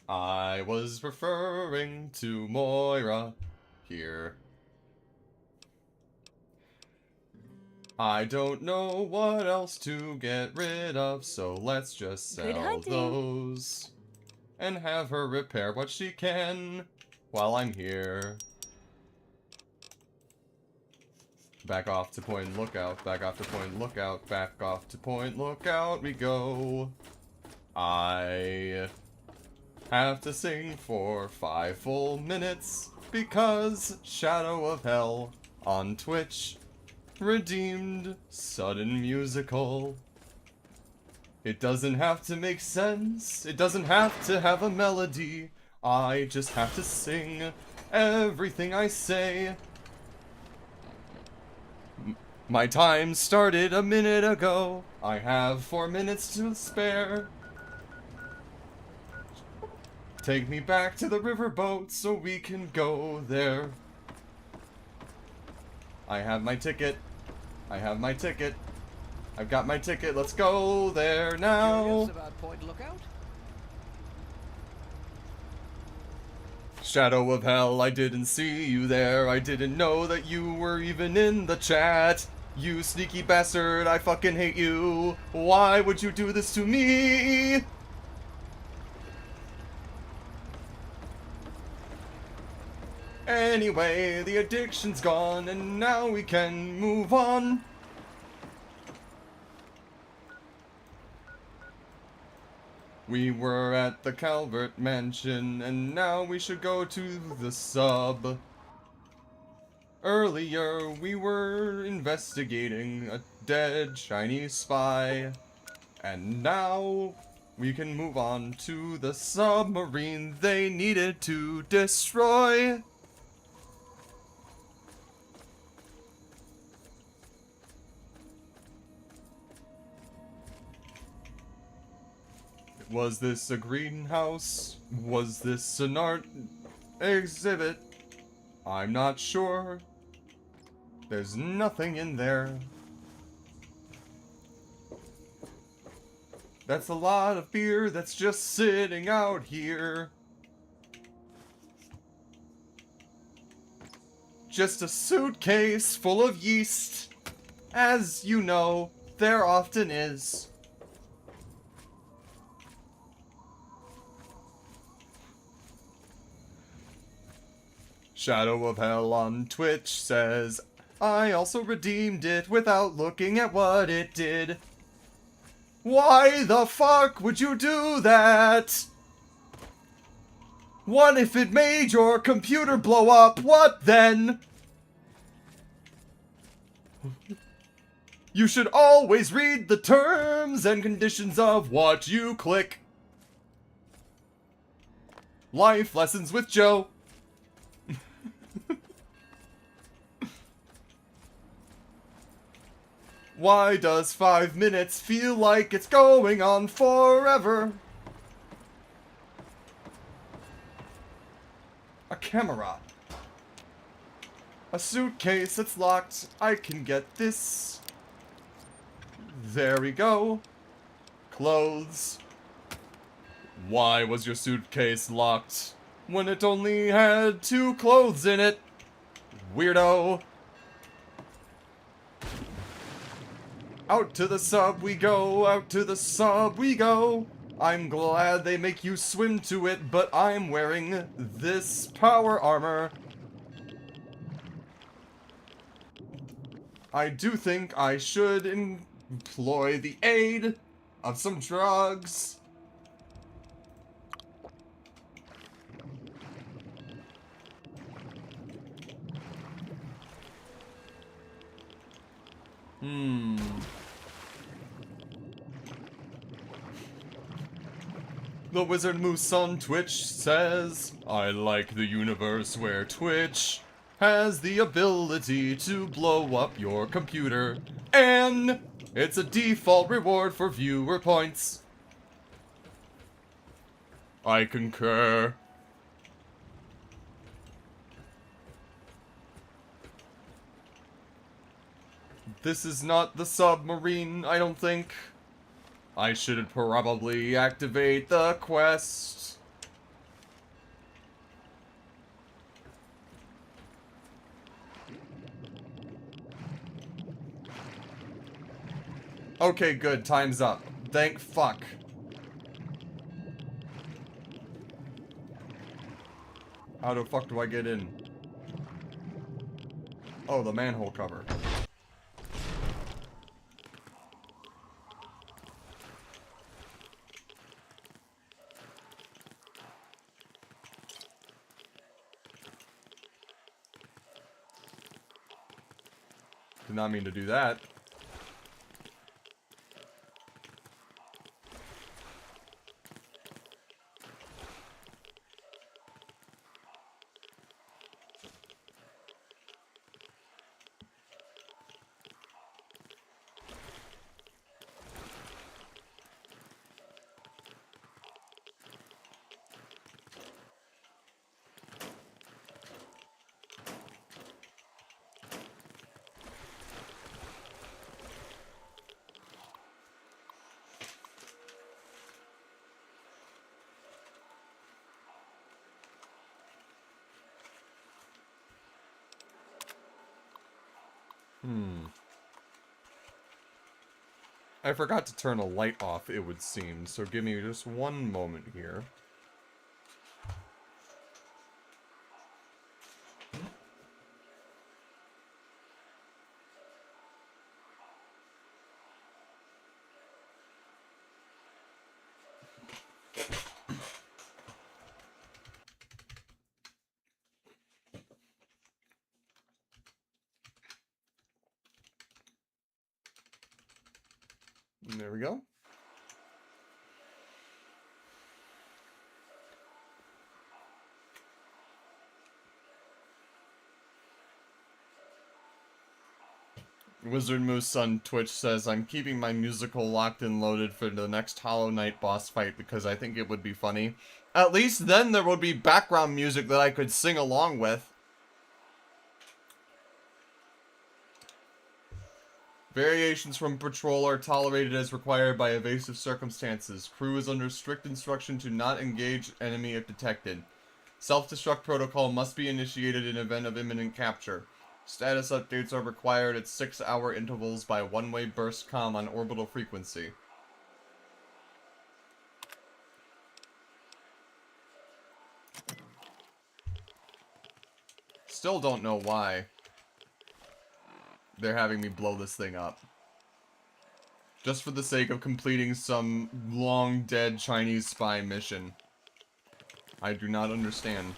I was referring to Moira here. I don't know what else to get rid of, so let's just sell those. And have her repair what she can while I'm here. Back off to point lookout, back off to point lookout, back off to point lookout we go. I have to sing for 5 full minutes because Shadow of Hell on Twitch redeemed Sudden Musical. It doesn't have to make sense, it doesn't have to have a melody. I just have to sing everything I say. My time started a minute ago. I have 4 minutes to spare. Take me back to the riverboat so we can go there. I have my ticket. I have my ticket. I've got my ticket. Let's go there now. Curious about Point Lookout? Shadow of hell, I didn't see you there. I didn't know that you were even in the chat. You sneaky bastard, I fucking hate you. Why would you do this to me? Anyway, the addiction's gone and now we can move on. We were at the Calvert Mansion, and now we should go to the sub. Earlier, we were investigating a dead Chinese spy, and now we can move on to the submarine they needed to destroy. Was this a greenhouse? Was this an art exhibit? I'm not sure. There's nothing in there. That's a lot of beer that's just sitting out here. Just a suitcase full of yeast. As you know, there often is. Shadow of Hell on Twitch says, I also redeemed it without looking at what it did. Why the fuck would you do that? What if it made your computer blow up? What then? You should always read the terms and conditions of what you click. Life Lessons with Joe. Why does 5 minutes feel like it's going on forever? A camera. A suitcase that's locked. I can get this. There we go. Clothes. Why was your suitcase locked when it only had 2 clothes in it? Weirdo. Out to the sub we go, out to the sub we go. I'm glad they make you swim to it, but I'm wearing this power armor. I do think I should employ the aid of some drugs. The Wizard Moose on Twitch says, I like the universe where Twitch has the ability to blow up your computer, and it's a default reward for viewer points. I concur. This is not the submarine, I don't think. I should probably activate the quest. Okay, good. Time's up. Thank fuck. How the fuck do I get in? Oh, the manhole cover. Did not mean to do that. I forgot to turn a light off, it would seem, so give me just one moment here. There we go. Wizard Moose on Twitch says, I'm keeping my musical locked and loaded for the next Hollow Knight boss fight because I think it would be funny. At least then there would be background music that I could sing along with. Variations from patrol are tolerated as required by evasive circumstances. Crew is under strict instruction to not engage enemy if detected. Self-destruct protocol must be initiated in event of imminent capture. Status updates are required at 6-hour intervals by one-way burst comm on orbital frequency. Still don't know why they're having me blow this thing up. Just for the sake of completing some long-dead Chinese spy mission. I do not understand.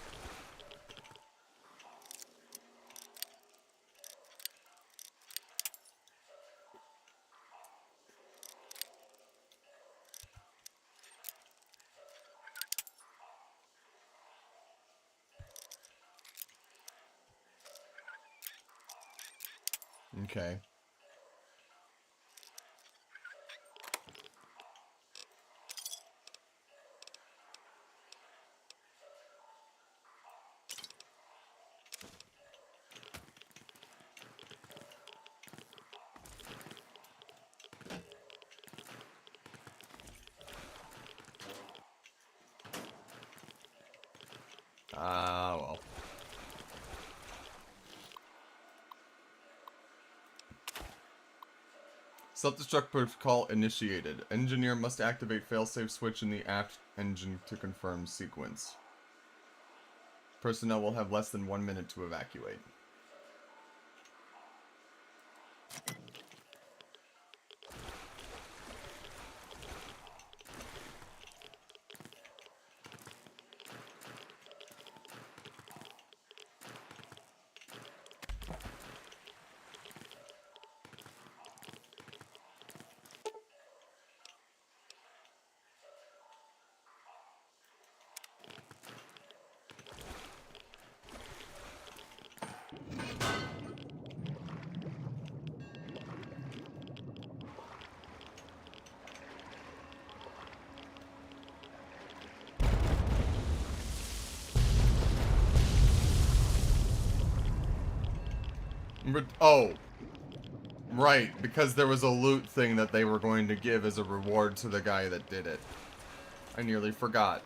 Okay. Well. Self-destruct protocol initiated. Engineer must activate failsafe switch in the aft engine to confirm sequence. Personnel will have less than 1 minute to evacuate. Oh. Right, because there was a loot thing that they were going to give as a reward to the guy that did it. I nearly forgot.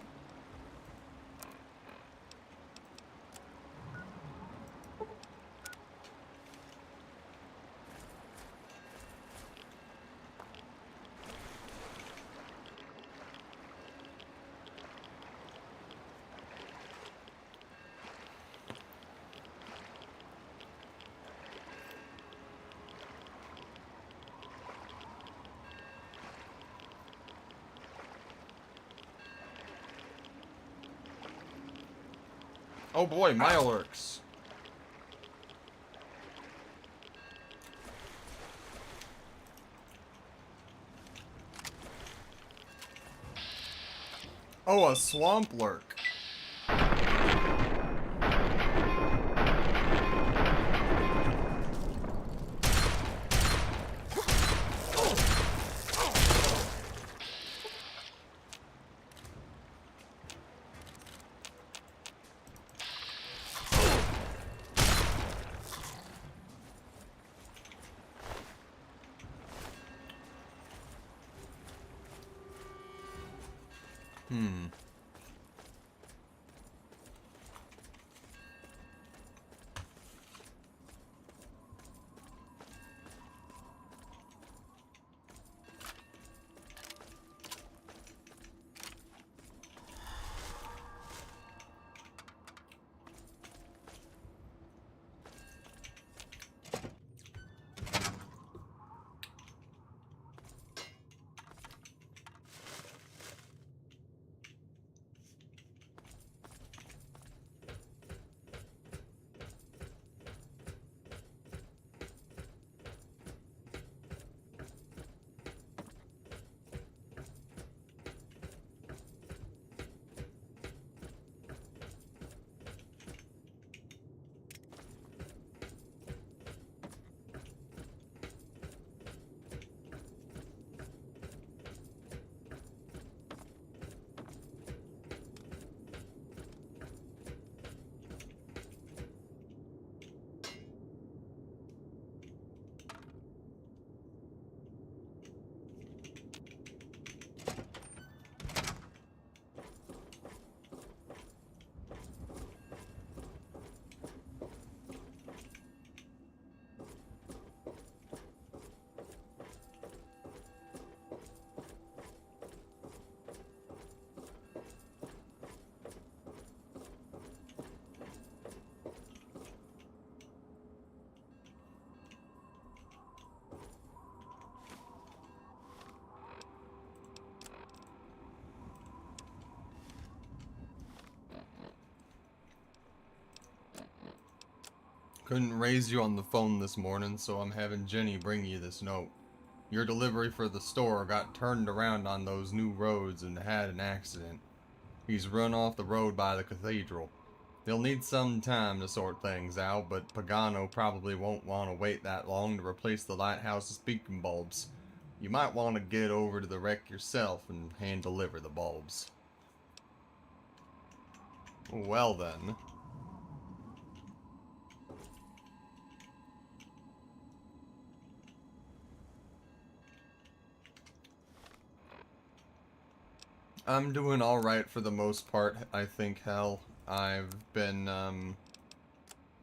Oh boy, Mirelurks. Oh, a swamp lurk. Couldn't raise you on the phone this morning, so I'm having Jenny bring you this note. Your delivery for the store got turned around on those new roads and had an accident. He's run off the road by the cathedral. They'll need some time to sort things out, but Pagano probably won't want to wait that long to replace the lighthouse's beacon bulbs. You might want to get over to the wreck yourself and hand deliver the bulbs. Well then. I'm doing alright for the most part, I think, Hell. I've been,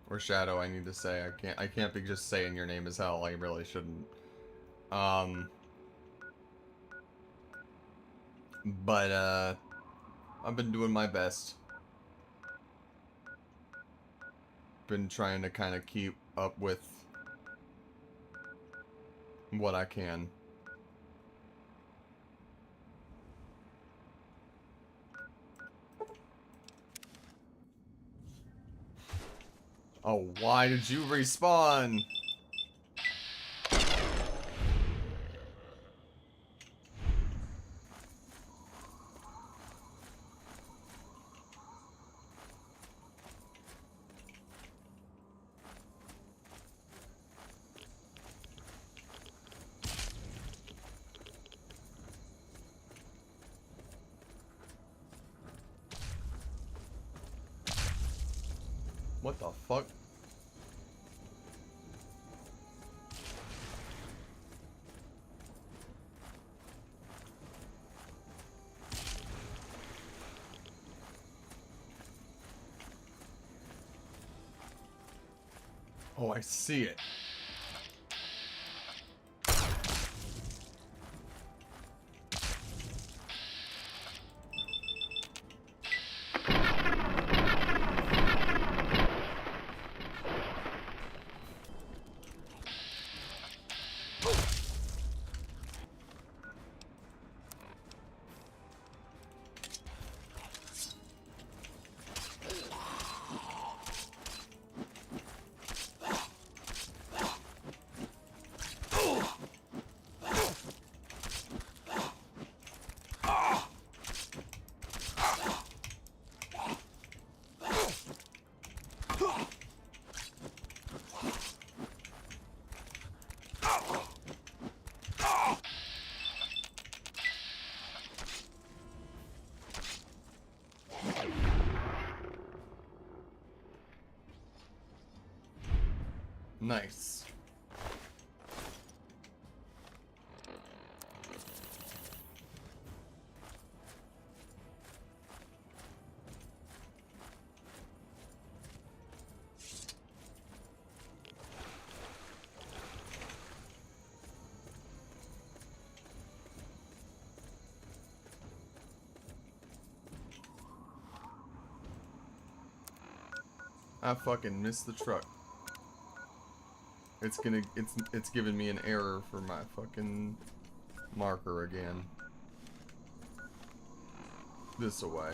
or Shadow, I need to say. I can't be just saying your name is Hell. I really shouldn't. But, I've been doing my best. Been trying to kind of keep up with what I can. Oh, why did you respawn? What the fuck? Oh, I see it. Nice. I fucking missed the truck. It's giving me an error for my fucking marker again. This away.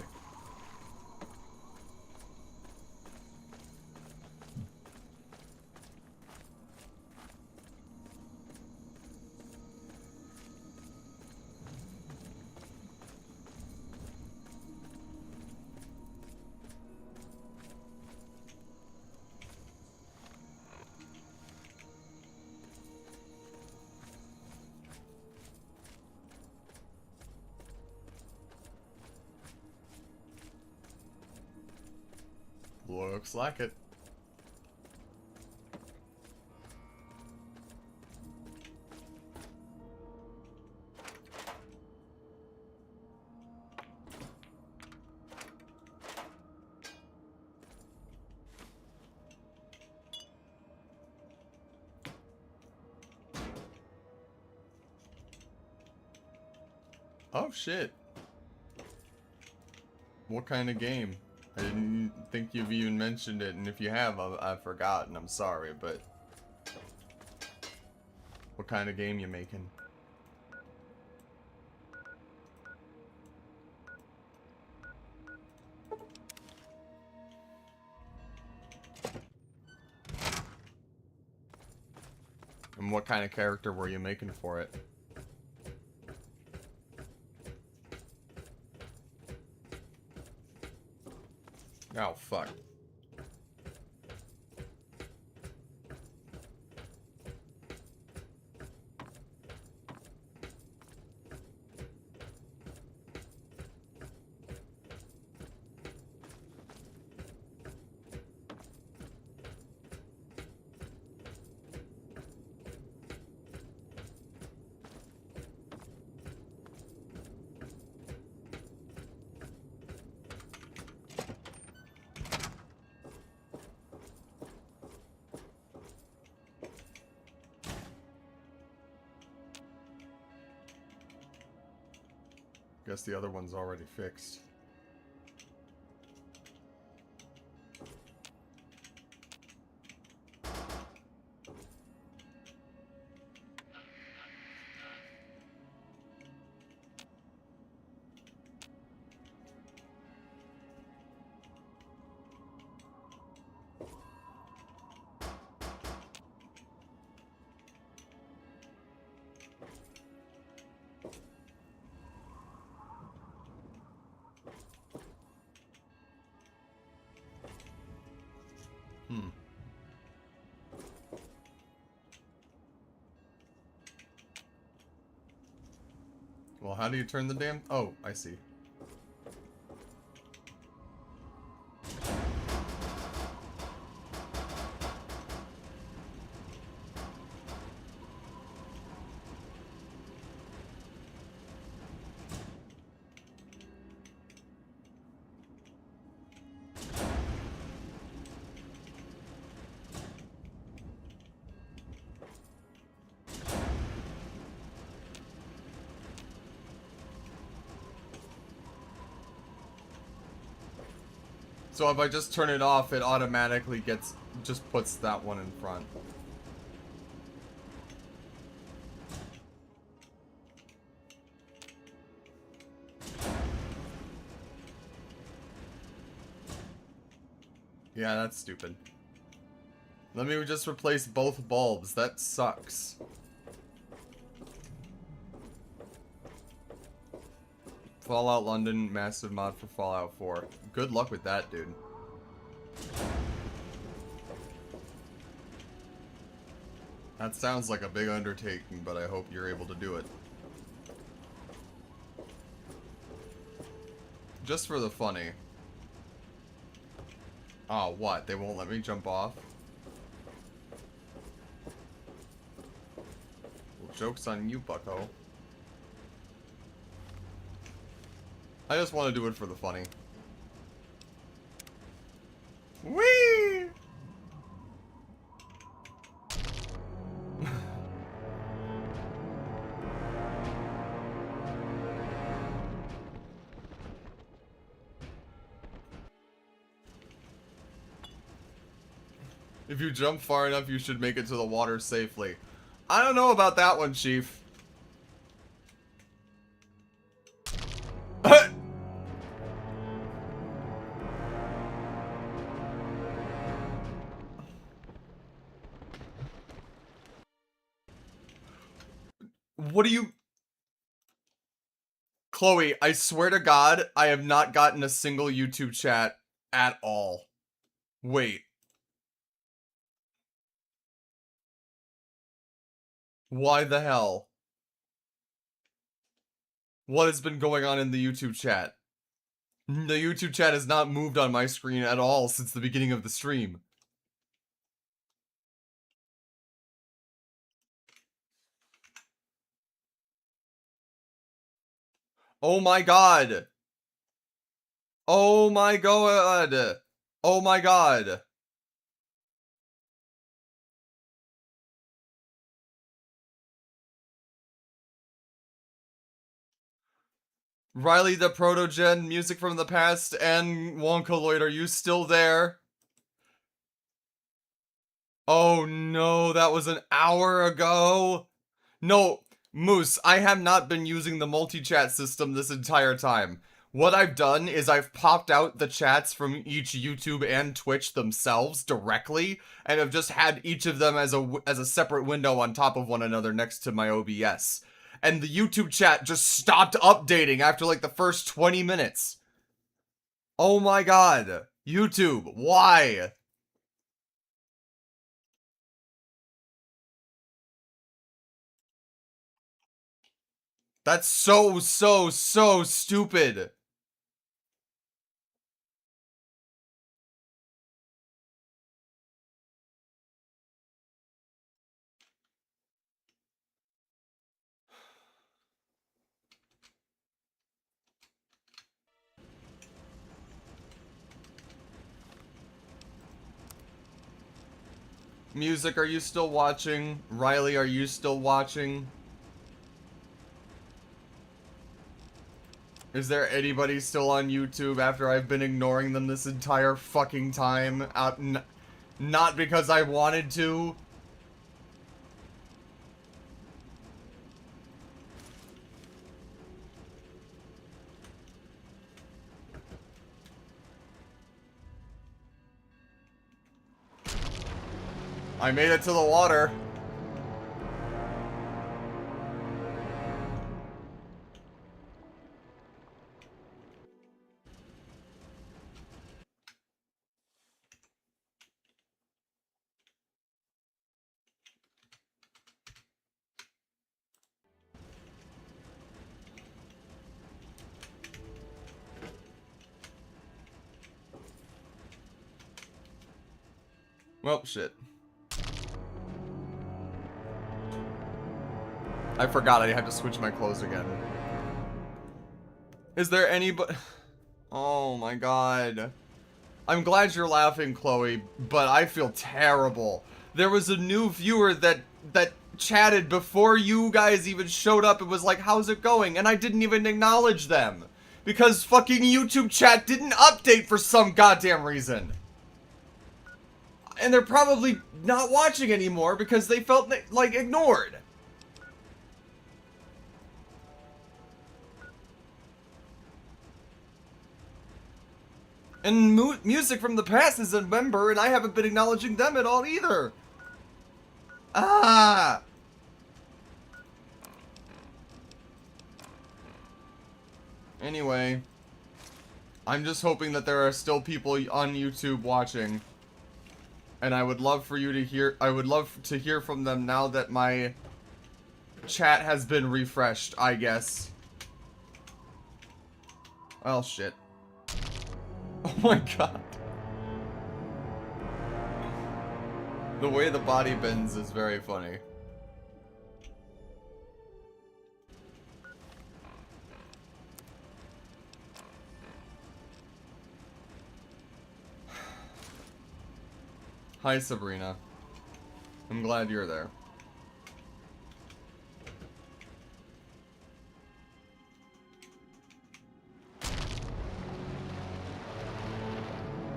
Looks like it. Oh shit. What kind of game? I didn't think you've even mentioned it, and if you have, I've forgotten. I'm sorry, but what kind of game you making? And what kind of character were you making for it? Oh, fuck. Guess the other one's already fixed. Well, how do you turn the damn... Oh, I see. So if I just turn it off, it automatically just puts that one in front. Yeah, that's stupid. Let me just replace both bulbs. That sucks. Fallout London, massive mod for Fallout 4. Good luck with that, dude. That sounds like a big undertaking, but I hope you're able to do it. Just for the funny. Oh, what? They won't let me jump off? Well, joke's on you, bucko. I just want to do it for the funny. Whee! If you jump far enough, you should make it to the water safely. I don't know about that one, Chief. What do you... Chloe, I swear to God, I have not gotten a single YouTube chat at all. Wait. Why the hell? What has been going on in the YouTube chat? The YouTube chat has not moved on my screen at all since the beginning of the stream. Oh my god. Oh my god. Oh my god. Riley the Protogen, Music from the Past, and Wonkaloid, are you still there? Oh no, that was an hour ago. No, Moose, I have not been using the multi-chat system this entire time. What I've done is I've popped out the chats from each YouTube and Twitch themselves directly, and have just had each of them as a separate window on top of one another next to my OBS. And the YouTube chat just stopped updating after like the first 20 minutes. Oh my god. YouTube, why? That's so stupid. Music, are you still watching? Riley, are you still watching? Is there anybody still on YouTube after I've been ignoring them this entire fucking time? Not because I wanted to. I made it to the water. Well, shit. I forgot I had to switch my clothes again. Is there anybody... Oh my god. I'm glad you're laughing, Chloe, but I feel terrible. There was a new viewer that chatted before you guys even showed up and was like, how's it going? And I didn't even acknowledge them. Because fucking YouTube chat didn't update for some goddamn reason. And they're probably not watching anymore because they felt, like, ignored. And Music from the Past is a member, and I haven't been acknowledging them at all either. Ah! Anyway, I'm just hoping that there are still people on YouTube watching. And I would love for you to hear, I would love to hear from them now that my chat has been refreshed, I guess. Well, shit. Oh my god. The way the body bends is very funny. Hi, Sabrina. I'm glad you're there.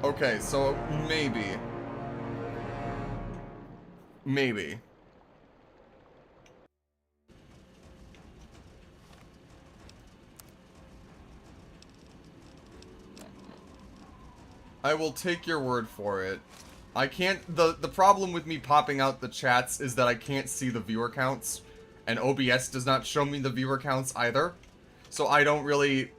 Okay, so maybe. Maybe. I will take your word for it. I can't, the problem with me popping out the chats is that I can't see the viewer counts, and OBS does not show me the viewer counts either, so I don't really...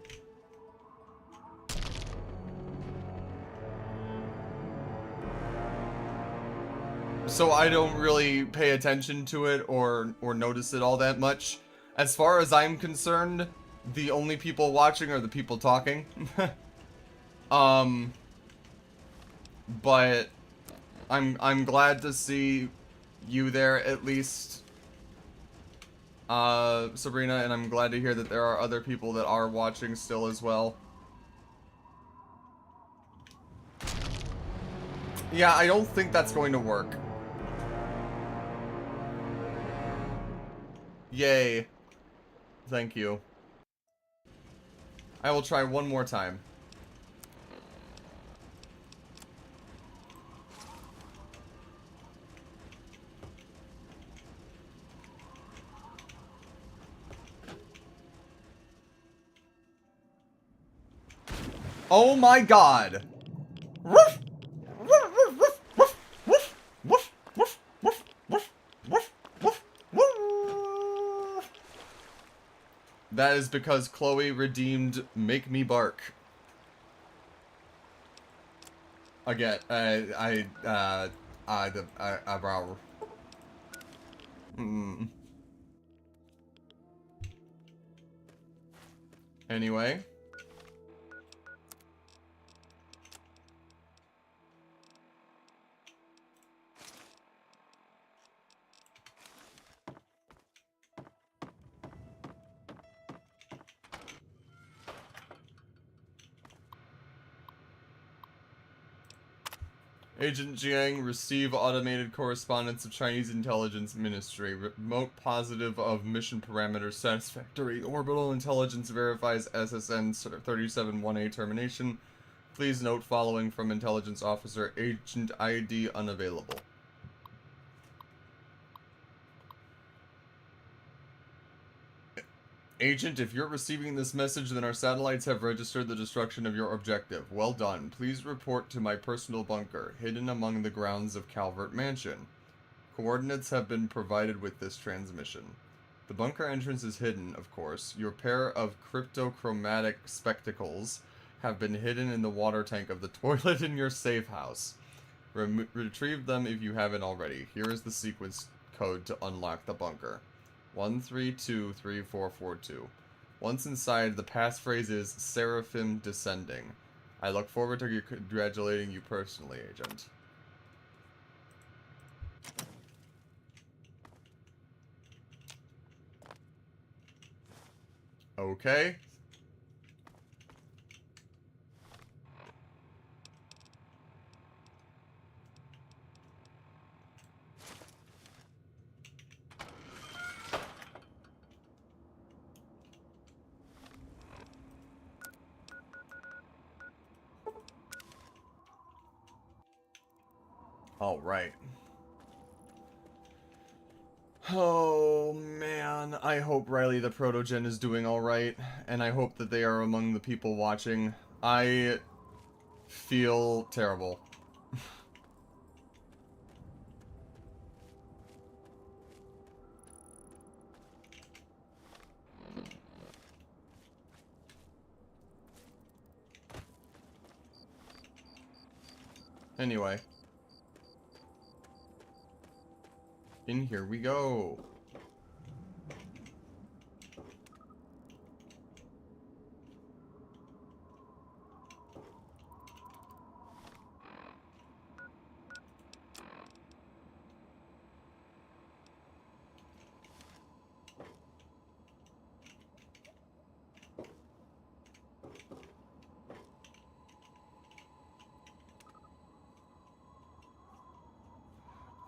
So I don't really pay attention to it or notice it all that much. As far as I'm concerned, the only people watching are the people talking. But I'm glad to see you there at least, Sabrina, and I'm glad to hear that there are other people that are watching still as well. Yeah, I don't think that's going to work. Yay. Thank you. I will try one more time. Oh my god. Woof! Woof, woof, woof, woof, woof, woof, woof, woof, woof, woof, woof, woof. That is because Chloe redeemed Make Me Bark. Again, Anyway. Agent Jiang, receive automated correspondence of Chinese Intelligence Ministry. Remote positive of mission parameters satisfactory. Orbital intelligence verifies SSN 371A termination. Please note following from intelligence officer, agent ID unavailable. Agent, if you're receiving this message, then our satellites have registered the destruction of your objective. Well done. Please report to my personal bunker, hidden among the grounds of Calvert Mansion. Coordinates have been provided with this transmission. The bunker entrance is hidden, of course. Your pair of cryptochromatic spectacles have been hidden in the water tank of the toilet in your safe house. Retrieve them if you haven't already. Here is the sequence code to unlock the bunker. 1323442. Once inside, the passphrase is Seraphim Descending. I look forward to congratulating you personally, Agent. Okay. All right. Oh man, I hope Riley the Protogen is doing all right, and I hope that they are among the people watching. I feel terrible. Anyway. In here we go.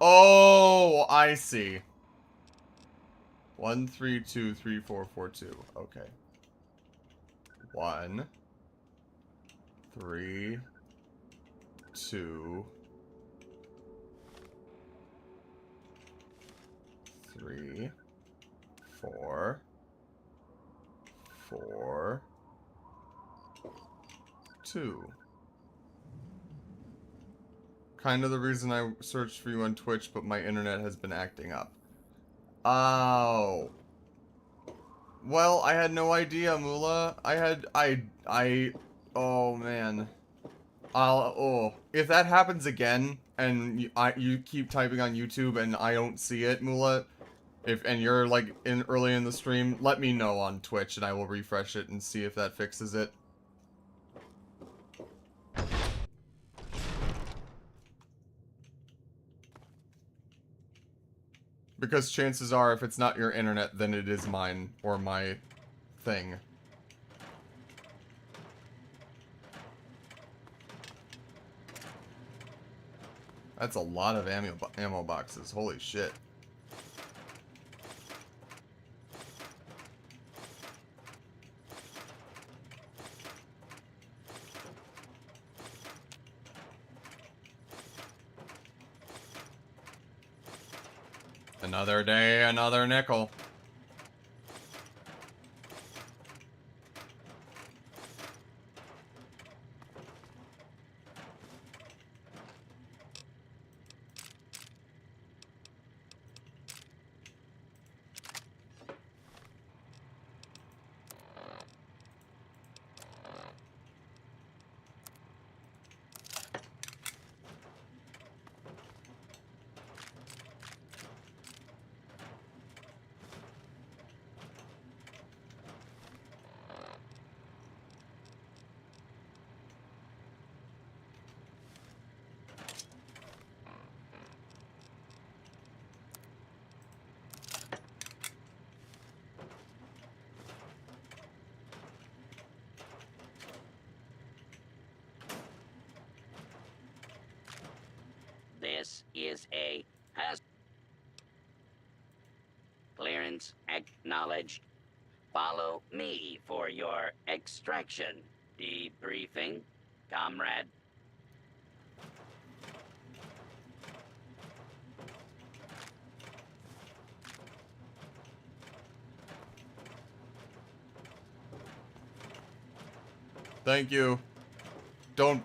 Oh, I see. 1323442. Okay. 1 3 2 3 4 4 2. Kind of the reason I searched for you on Twitch, but my internet has been acting up. Oh. Well, I had no idea, Mula. Oh, man. If that happens again, and you keep typing on YouTube and I don't see it, Mula, and you're, like, early in the stream, let me know on Twitch and I will refresh it and see if that fixes it. Because chances are, if it's not your internet, then it is mine, or my thing. That's a lot of ammo boxes, holy shit. Another day, another nickel. is a hazard. Clearance acknowledged. Follow me for your extraction. Debriefing, comrade. Thank you. Don't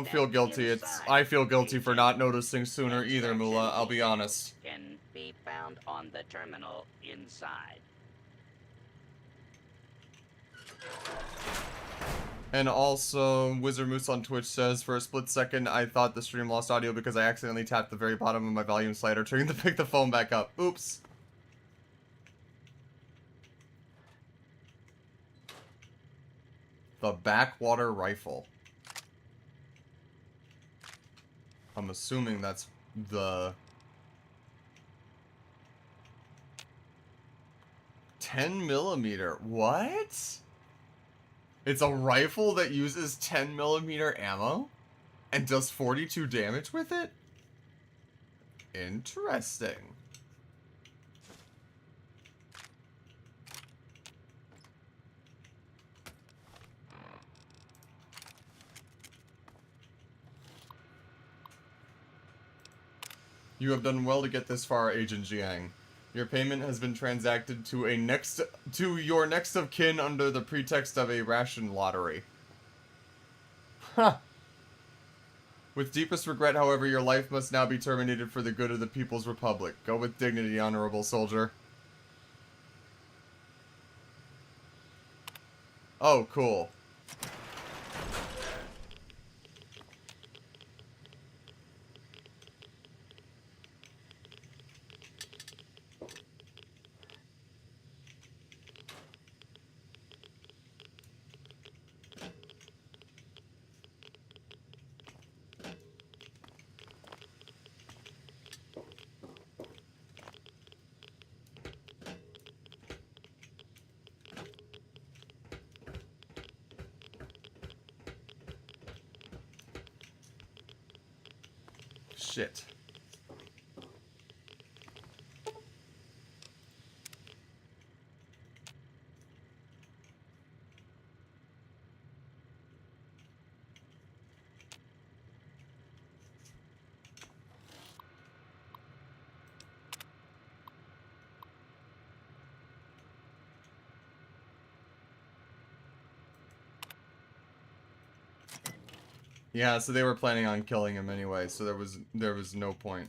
feel guilty. I feel guilty for not noticing sooner either, Mula. I'll be honest. Can be found on the terminal inside. And also, Wizard Moose on Twitch says, for a split second, I thought the stream lost audio because I accidentally tapped the very bottom of my volume slider, trying to pick the phone back up. Oops. The Backwater Rifle. I'm assuming that's the 10mm. What? It's a rifle that uses 10mm ammo and does 42 damage with it? Interesting. You have done well to get this far, Agent Jiang. Your payment has been transacted to your next of kin under the pretext of a ration lottery. Huh. With deepest regret, however, your life must now be terminated for the good of the People's Republic. Go with dignity, honorable soldier. Oh, cool. Shit. Yeah, so they were planning on killing him anyway, so there was no point.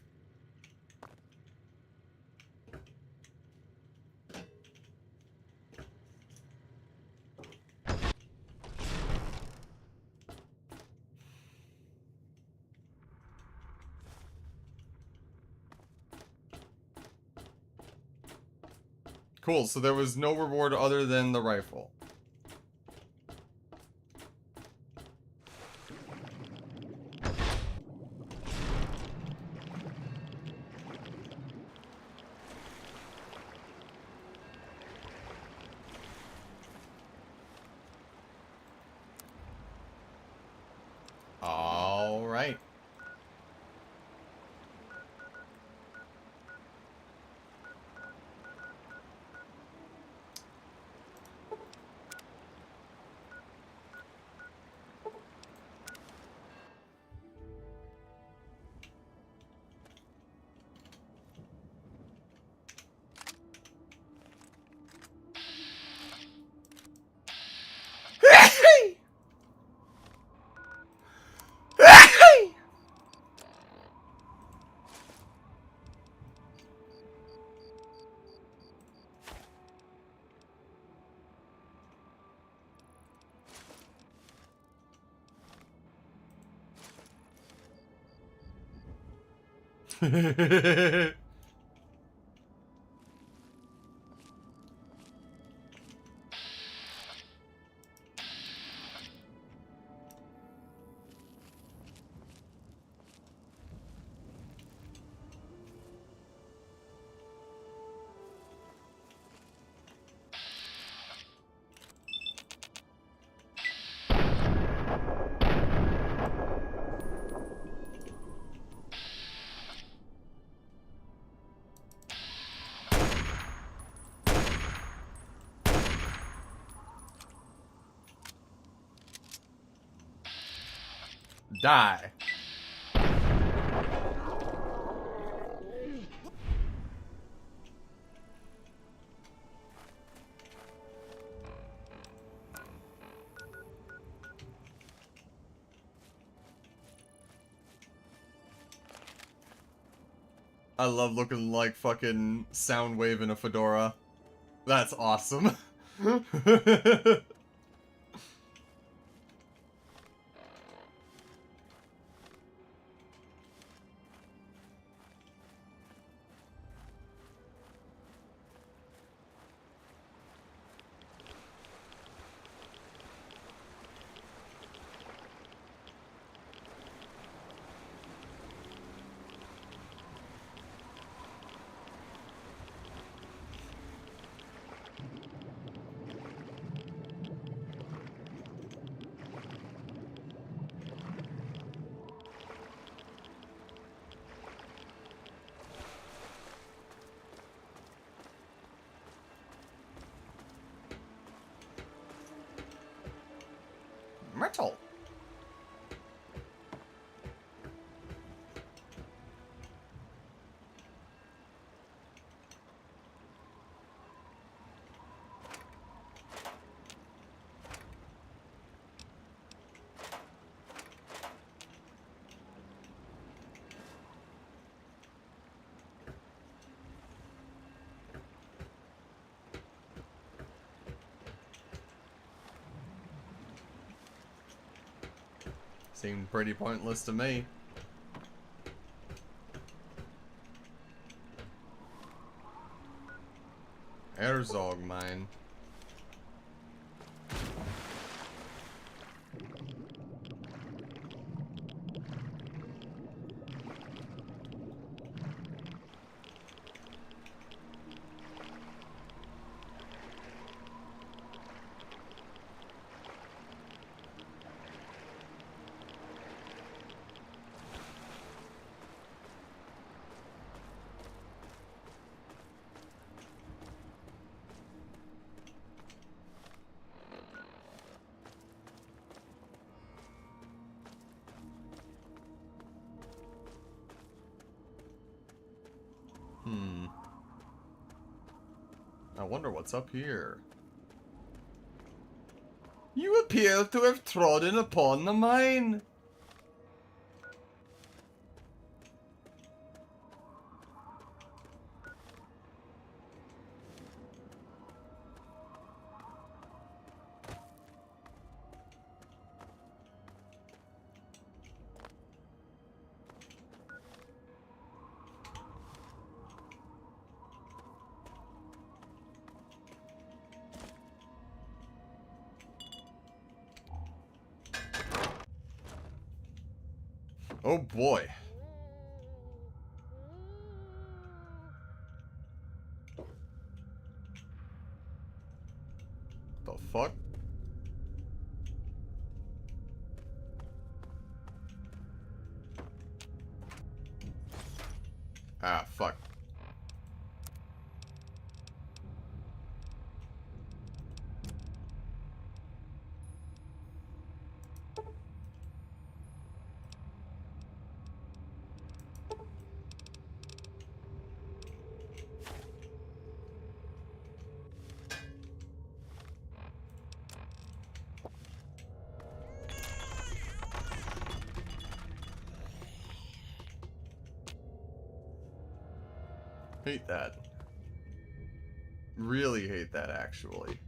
Cool, so there was no reward other than the rifle. All right. Die. I love looking like fucking Soundwave in a fedora. That's awesome. Metal. Seemed pretty pointless to me. Herzog mine. I wonder what's up here. You appear to have trodden upon the mine. Oh boy. The fuck? Ah, fuck. Hate that. Really hate that, actually.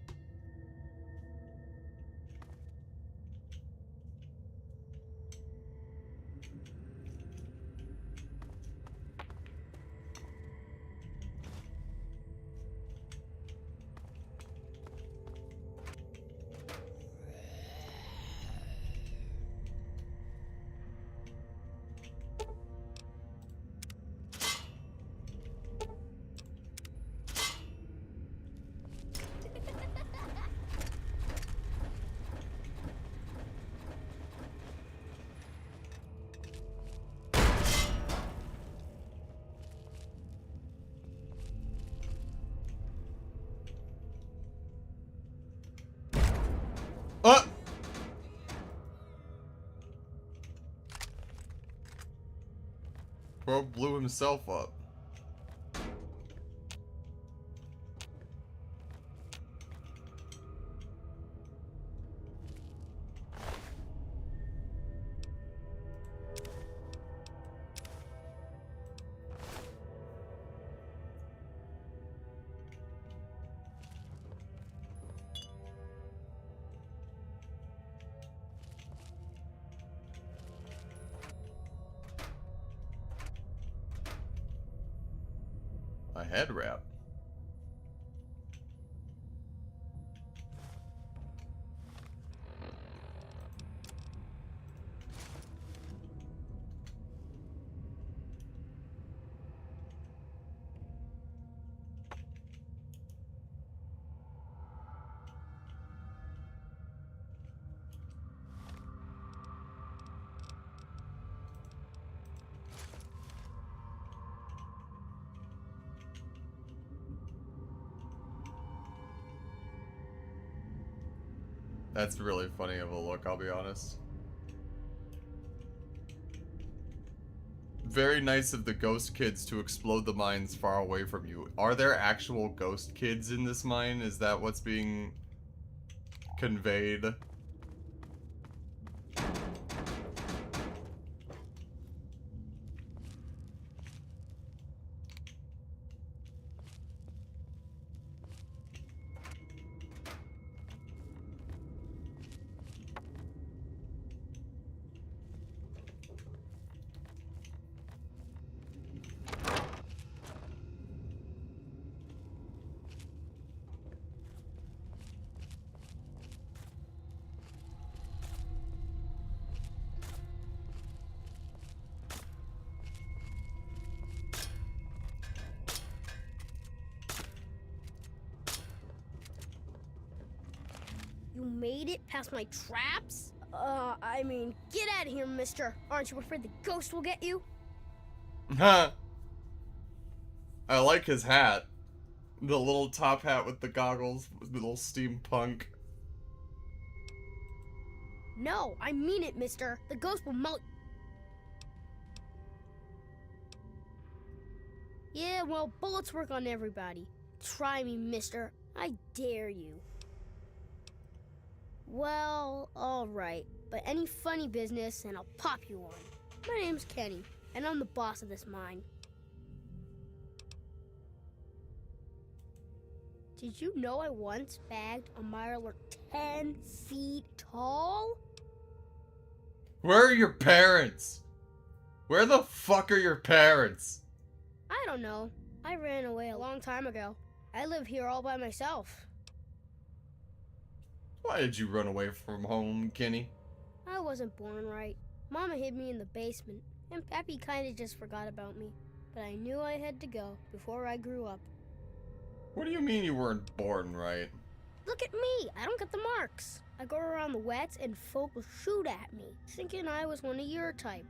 Bro blew himself up. A head wrap. That's really funny of a look, I'll be honest. Very nice of the ghost kids to explode the mines far away from you. Are there actual ghost kids in this mine? Is that what's being conveyed? You made it past my traps? I mean, get out of here, mister. Aren't you afraid the ghost will get you? Huh. I like his hat. The little top hat with the goggles, the little steampunk. No, I mean it, mister. The ghost will melt. Yeah, well, bullets work on everybody. Try me, mister. I dare you. Well, alright. But any funny business and I'll pop you on. My name's Kenny, and I'm the boss of this mine. Did you know I once bagged a mirelurk 10 feet tall? Where are your parents? Where the fuck are your parents? I don't know. I ran away a long time ago. I live here all by myself. Why did you run away from home, Kenny? I wasn't born right. Mama hid me in the basement, and Pappy kinda just forgot about me. But I knew I had to go before I grew up. What do you mean you weren't born right? Look at me! I don't get the marks. I go around the wets and folk will shoot at me, thinking I was one of your type.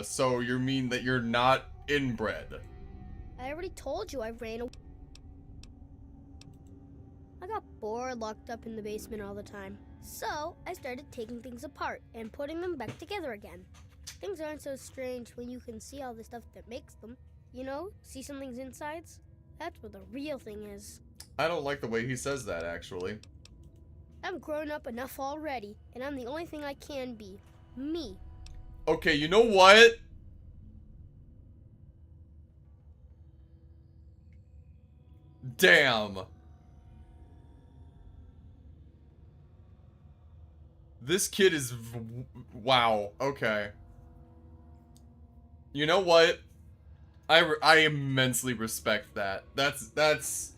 So you mean that you're not inbred? I already told you I ran away. I got bored locked up in the basement all the time. So I started taking things apart and putting them back together again. Things aren't so strange when you can see all the stuff that makes them. You know, see something's insides? That's what the real thing is. I don't like the way he says that, actually. I'm grown up enough already, and I'm the only thing I can be. Me. Okay, you know what? Damn. This kid is... Wow, okay. You know what? I immensely respect that. That's...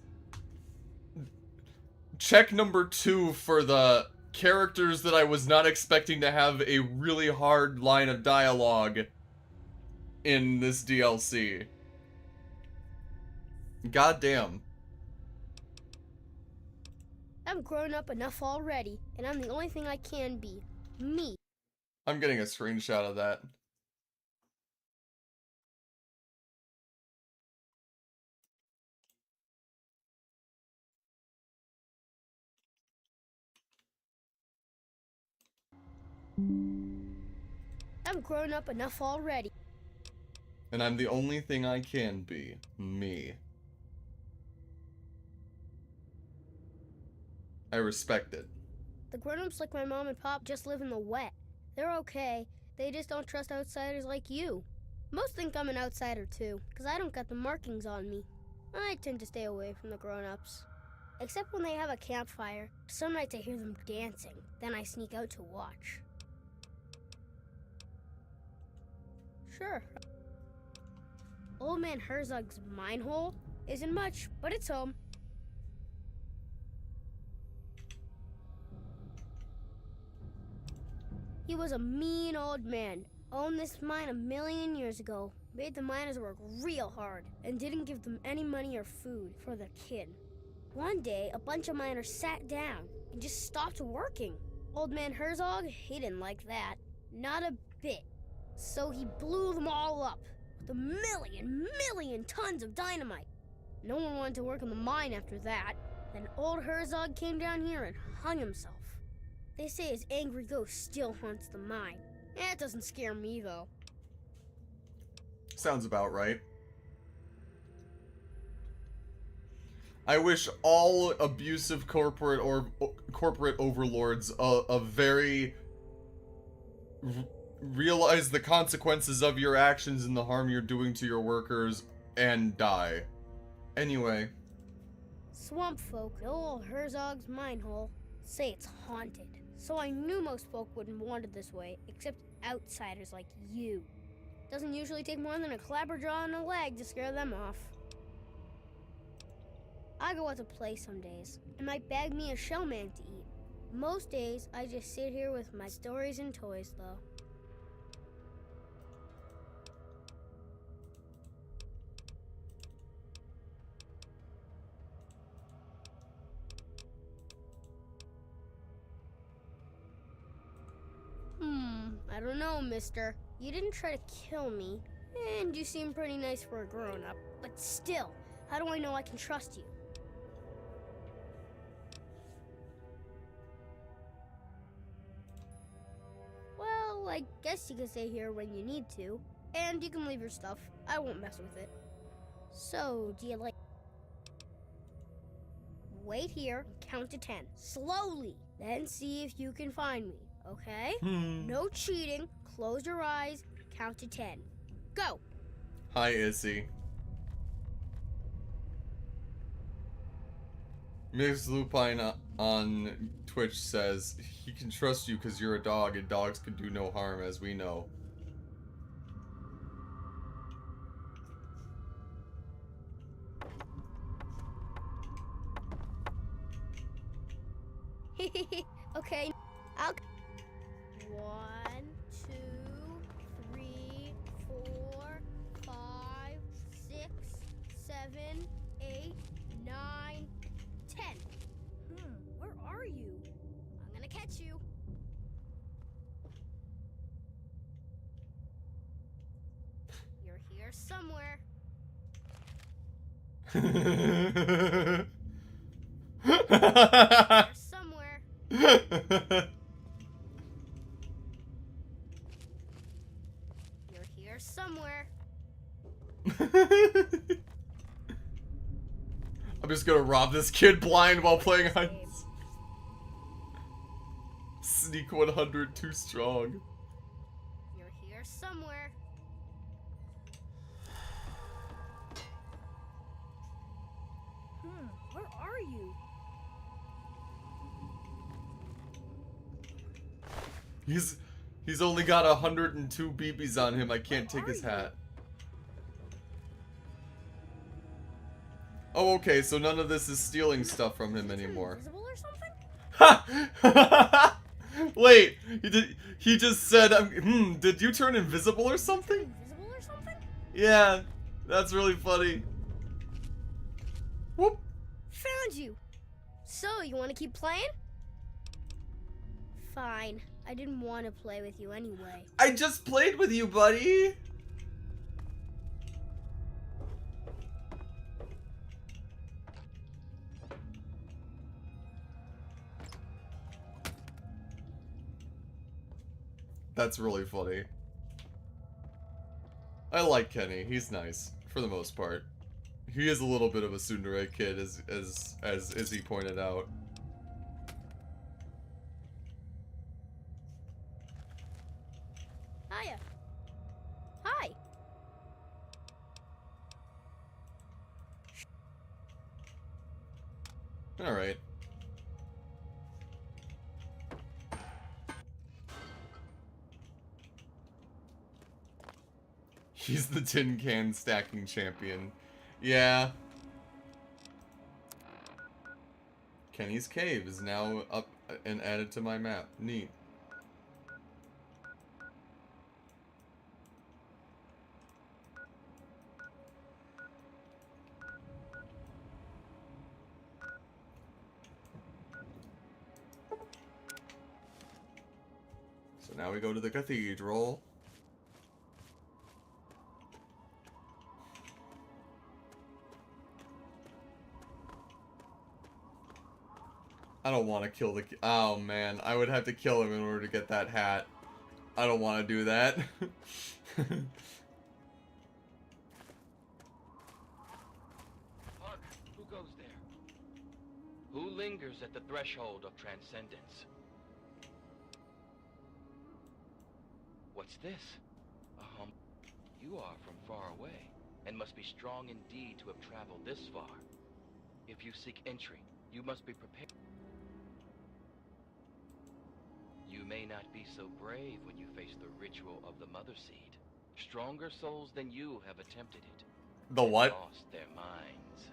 Check number 2 for the characters that I was not expecting to have a really hard line of dialogue in this DLC. Goddamn. I'm grown up enough already, and I'm the only thing I can be. Me. I'm getting a screenshot of that. I'm grown up enough already. And I'm the only thing I can be. Me. I respect it. The grown-ups like my mom and pop just live in the wet. They're okay. They just don't trust outsiders like you. Most think I'm an outsider too, because I don't got the markings on me. I tend to stay away from the grown-ups. Except when they have a campfire. Some nights I hear them dancing. Then I sneak out to watch. Sure. Old Man Herzog's mine hole isn't much, but it's home. He was a mean old man. Owned this mine 1,000,000 years ago. Made the miners work real hard and didn't give them any money or food for their kid. One day, a bunch of miners sat down and just stopped working. Old Man Herzog, he didn't like that. Not a bit. So he blew them all up with 1,000,000 tons of dynamite. No one wanted to work in the mine after that. Then old Herzog came down here and hung himself. They say his angry ghost still haunts the mine. It doesn't scare me, though. Sounds about right. I wish all abusive corporate overlords a very realize the consequences of your actions and the harm you're doing to your workers and die. Anyway. Swamp folk know old Herzog's mine hole. Say it's haunted. So I knew most folk wouldn't want it this way, except outsiders like you. Doesn't usually take more than a clapperjaw and a leg to scare them off. I go out to play some days, and might bag me a shellman to eat. Most days, I just sit here with my stories and toys, though. I don't know, mister. You didn't try to kill me, and you seem pretty nice for a grown-up. But still, how do I know I can trust you? Well, I guess you can stay here when you need to, and you can leave your stuff. I won't mess with it. So, do you like... Wait here, count to 10, slowly, then see if you can find me. Okay? No cheating. Close your eyes. Count to 10. Go! Hi, Issy. Miss Lupine on Twitch says, he can trust you because you're a dog and dogs can do no harm, as we know. Okay, I'll... 1, 2, 3, 4, 5, 6, 7, 8, 9, 10. Where are you? I'm gonna catch you. You're here somewhere. You're somewhere. You're here somewhere. I'm just gonna rob this kid blind while playing hide. Sneak 100 too strong. You're here somewhere. Where are you? He's only got 102 BBs on him. I can't take his hat. Oh, okay, so none of this is stealing stuff from him anymore. Invisible or something? Ha! Wait, he just said, did you turn invisible or something? Invisible or something? Yeah, that's really funny. Whoop. Found you. So, you want to keep playing? Fine. I didn't want to play with you anyway. I just played with you, buddy. That's really funny. I like Kenny. He's nice for the most part. He is a little bit of a tsundere kid, as Izzy pointed out. Hiya. Hi. All right. He's the tin can stacking champion. Yeah. Kenny's Cave is now up and added to my map. Neat. So now we go to the cathedral. I don't want to kill the... Oh, man. I would have to kill him in order to get that hat. I don't want to do that. Hark! Who goes there? Who lingers at the threshold of transcendence? What's this? You are from far away, and must be strong indeed to have traveled this far. If you seek entry, you must be prepared. You may not be so brave when you face the ritual of the Mother Seed. Stronger souls than you have attempted it. The what? Lost their minds.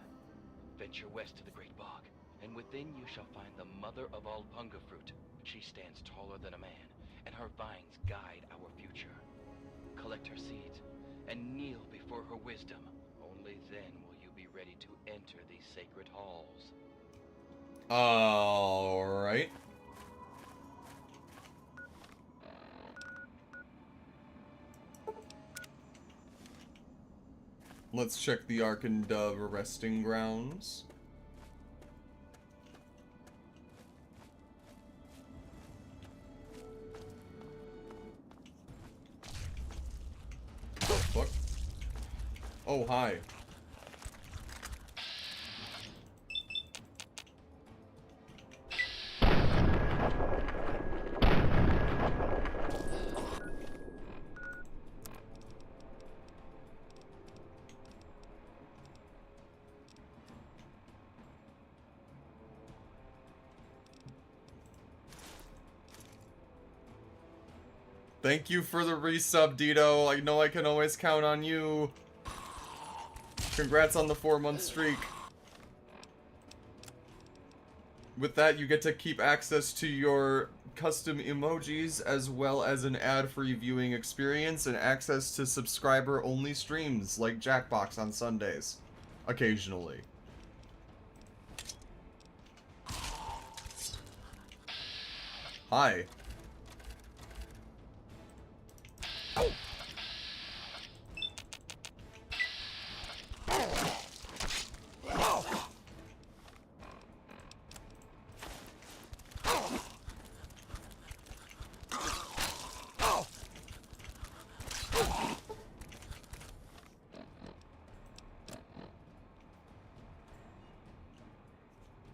Venture west to the Great Bog, and within you shall find the mother of all Punga fruit. She stands taller than a man, and her vines guide our future. Collect her seeds, and kneel before her wisdom. Only then will you be ready to enter these sacred halls. Alright. Let's check the Ark and Dove resting grounds. Oh, fuck. Oh, hi. Thank you for the resub, Dito. I know I can always count on you. Congrats on the 4-month streak. With that, you get to keep access to your custom emojis, as well as an ad-free viewing experience and access to subscriber-only streams like Jackbox on Sundays. Occasionally. Hi.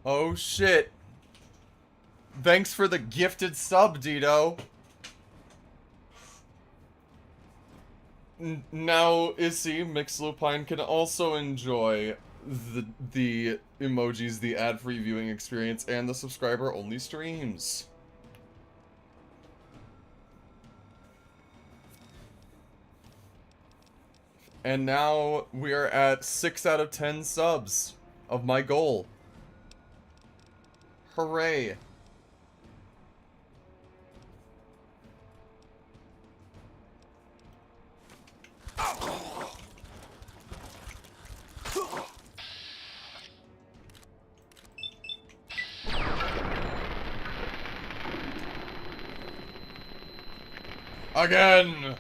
Oh shit. Thanks for the gifted sub, Dito. Now, Issy, Mixlupine can also enjoy the emojis, the ad-free viewing experience, and the subscriber-only streams. And now we are at 6 out of 10 subs of my goal. Hooray. Again!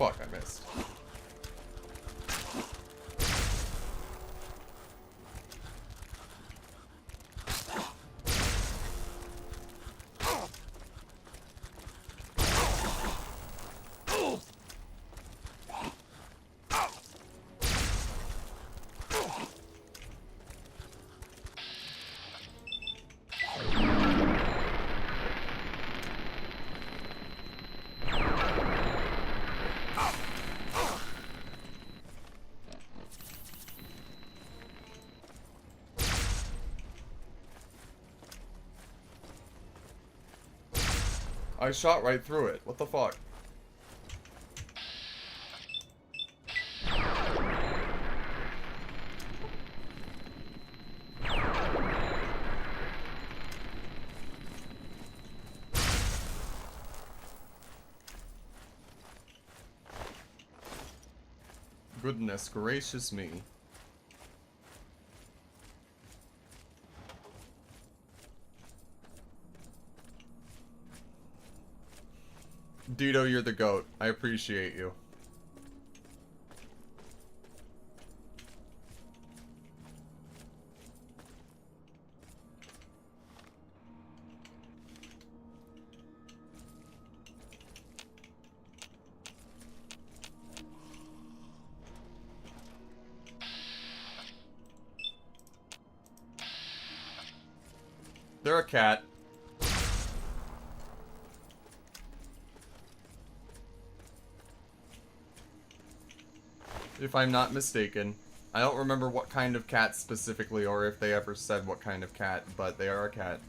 fuck, I missed. I shot right through it. What the fuck? Goodness gracious me. Dito, you're the GOAT. I appreciate you. They're a cat. If I'm not mistaken. I don't remember what kind of cat specifically, or if they ever said what kind of cat, but they are a cat.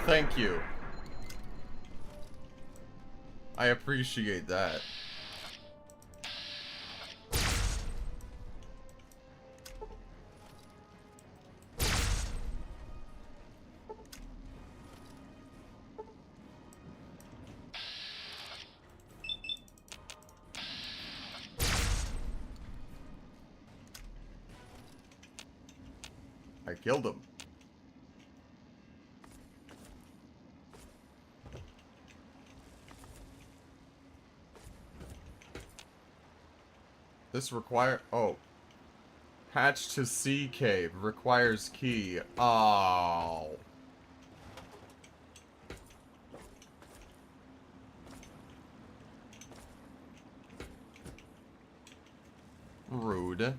Thank you. I appreciate that. I killed him. This oh. Hatch to sea cave requires key. Oh. Rude.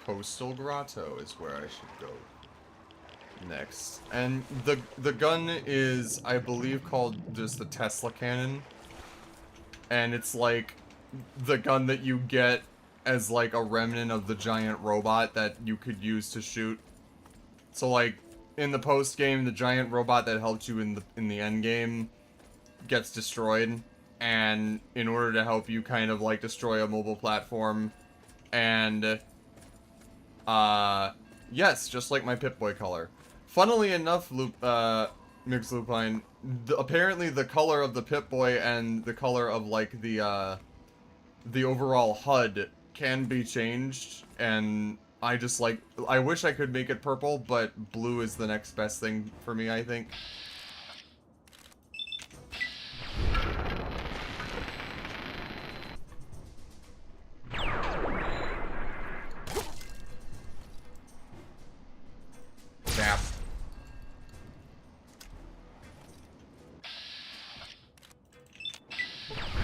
Coastal Grotto is where I should go next. And the gun is, I believe, called just the Tesla cannon. And it's like the gun that you get as like a remnant of the giant robot that you could use to shoot. So like in the post game, the giant robot that helped you in the end game gets destroyed, and in order to help you kind of like destroy a mobile platform and Yes, just like my Pip-Boy color. Funnily enough, Mix Lupine, apparently the color of the Pip-Boy and the color of, like, the overall HUD can be changed, and I just, like, I wish I could make it purple, but blue is the next best thing for me, I think. Zap.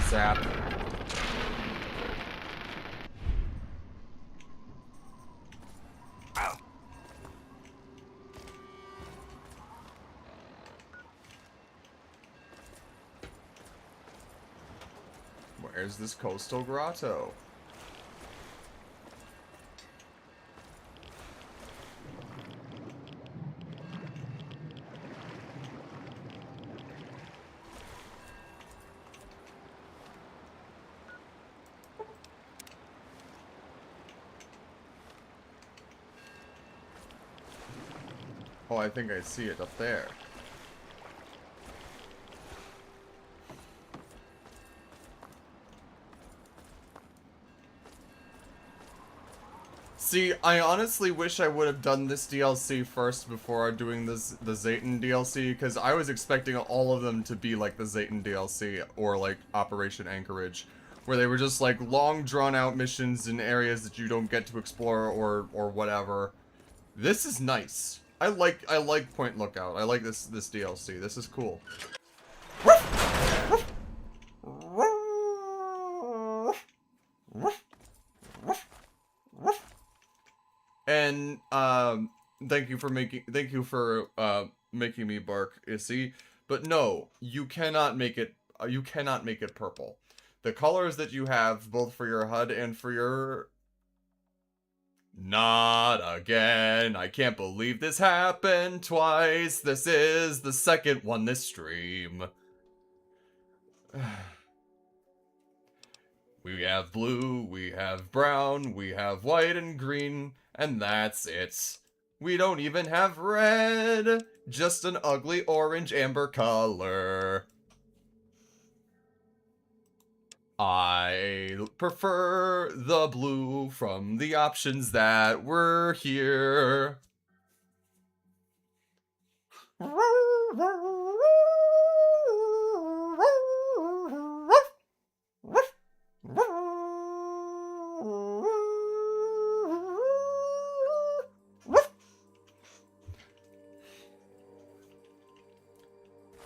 Zap. Where's this coastal grotto? Oh, I think I see it up there. See, I honestly wish I would have done this DLC first before doing the Zayton DLC, because I was expecting all of them to be like the Zayton DLC, or like Operation Anchorage, where they were just like long drawn-out missions in areas that you don't get to explore or whatever. This is nice. I like Point Lookout. I like this DLC. This is cool. And thank you for making me bark, Issy. But no, you cannot make it purple. The colors that you have, both for your HUD and for your... Not again. I can't believe this happened twice. This is the second one this stream. We have blue, we have brown, we have white and green, and that's it. We don't even have red. Just an ugly orange amber color. I prefer the blue from the options that were here.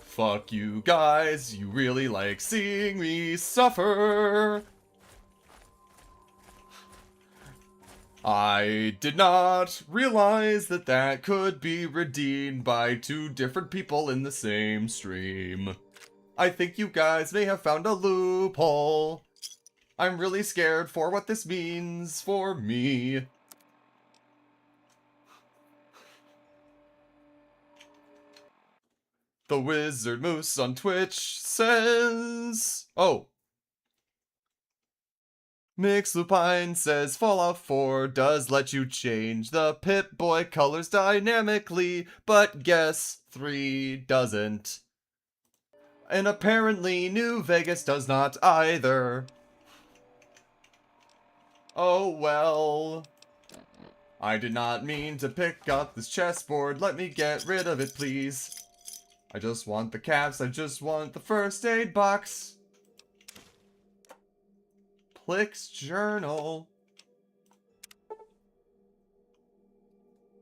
Fuck you guys, you really like seeing me suffer. I did not realize that that could be redeemed by two different people in the same stream. I think you guys may have found a loophole. I'm really scared for what this means for me. The Wizard Moose on Twitch says... Oh. Mix Lupine says Fallout 4 does let you change the Pip-Boy colors dynamically, but guess 3 doesn't. And apparently New Vegas does not either. Oh well. I did not mean to pick up this chessboard. Let me get rid of it, please. I just want the caps. I just want the first aid box. Plick's journal.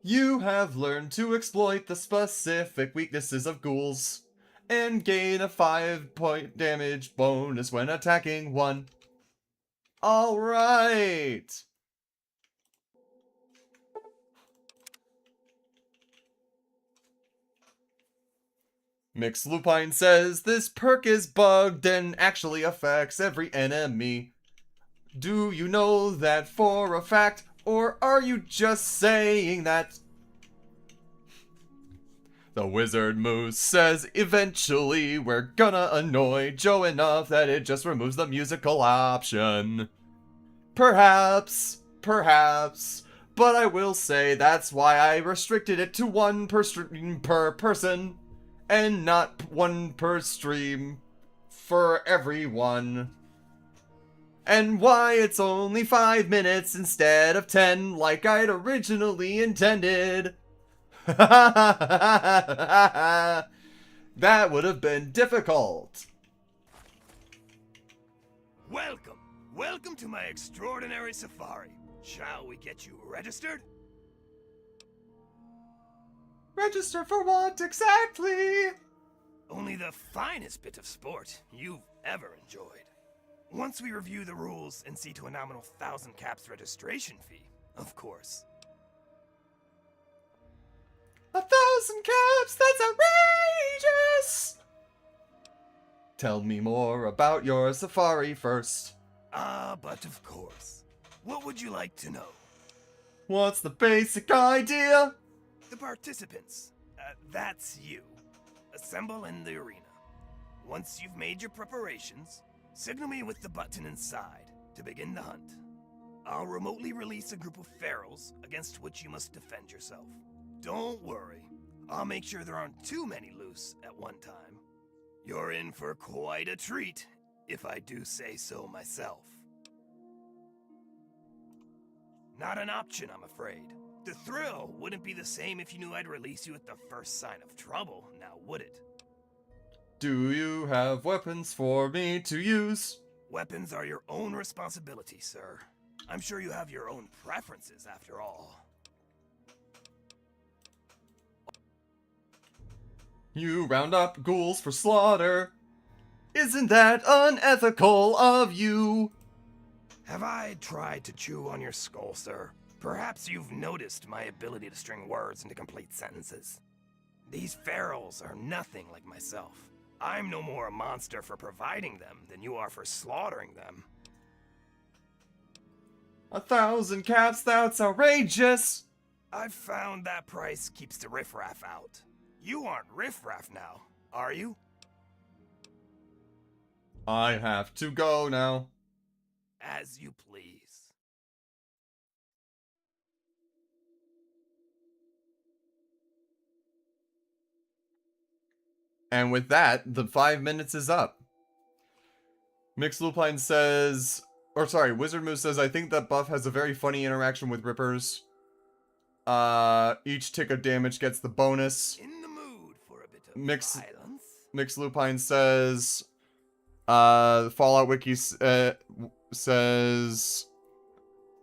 You have learned to exploit the specific weaknesses of ghouls and gain a 5-point damage bonus when attacking one. Alright. Mix Lupine says, this perk is bugged and actually affects every enemy. Do you know that for a fact, or are you just saying that? The Wizard Moose says, eventually we're gonna annoy Joe enough that it just removes the musical option. Perhaps, But I will say that's why I restricted it to one per stream per person, and not one per stream for everyone. And why it's only 5 minutes instead of 10 like I'd originally intended. That would have been difficult. Welcome! Welcome to my extraordinary safari. Shall we get you registered? Register for what exactly? Only the finest bit of sport you've ever enjoyed. Once we review the rules and see to a nominal 1,000 caps registration fee, of course. 1,000 caps? That's outrageous! Tell me more about your safari first. But of course. What would you like to know? What's the basic idea? The participants. That's you. Assemble in the arena. Once you've made your preparations, signal me with the button inside to begin the hunt. I'll remotely release a group of ferals against which you must defend yourself. Don't worry, I'll make sure there aren't too many loose at one time. You're in for quite a treat, if I do say so myself. Not an option, I'm afraid. The thrill wouldn't be the same if you knew I'd release you at the first sign of trouble, now would it? Do you have weapons for me to use? Weapons are your own responsibility, sir. I'm sure you have your own preferences, after all. You round up ghouls for slaughter. Isn't that unethical of you? Have I tried to chew on your skull, sir? Perhaps you've noticed my ability to string words into complete sentences. These ferals are nothing like myself. I'm no more a monster for providing them than you are for slaughtering them. 1,000 caps, that's outrageous! I've found that price keeps the riffraff out. You aren't riffraff now, are you? I have to go now. As you please. And with that, the 5 minutes is up. Mix Lupine says, or sorry, Wizard Moose says, I think that buff has a very funny interaction with Rippers. Each tick of damage gets the bonus. In the mood for a bit of violence. Mix Lupine says, the Fallout Wiki says,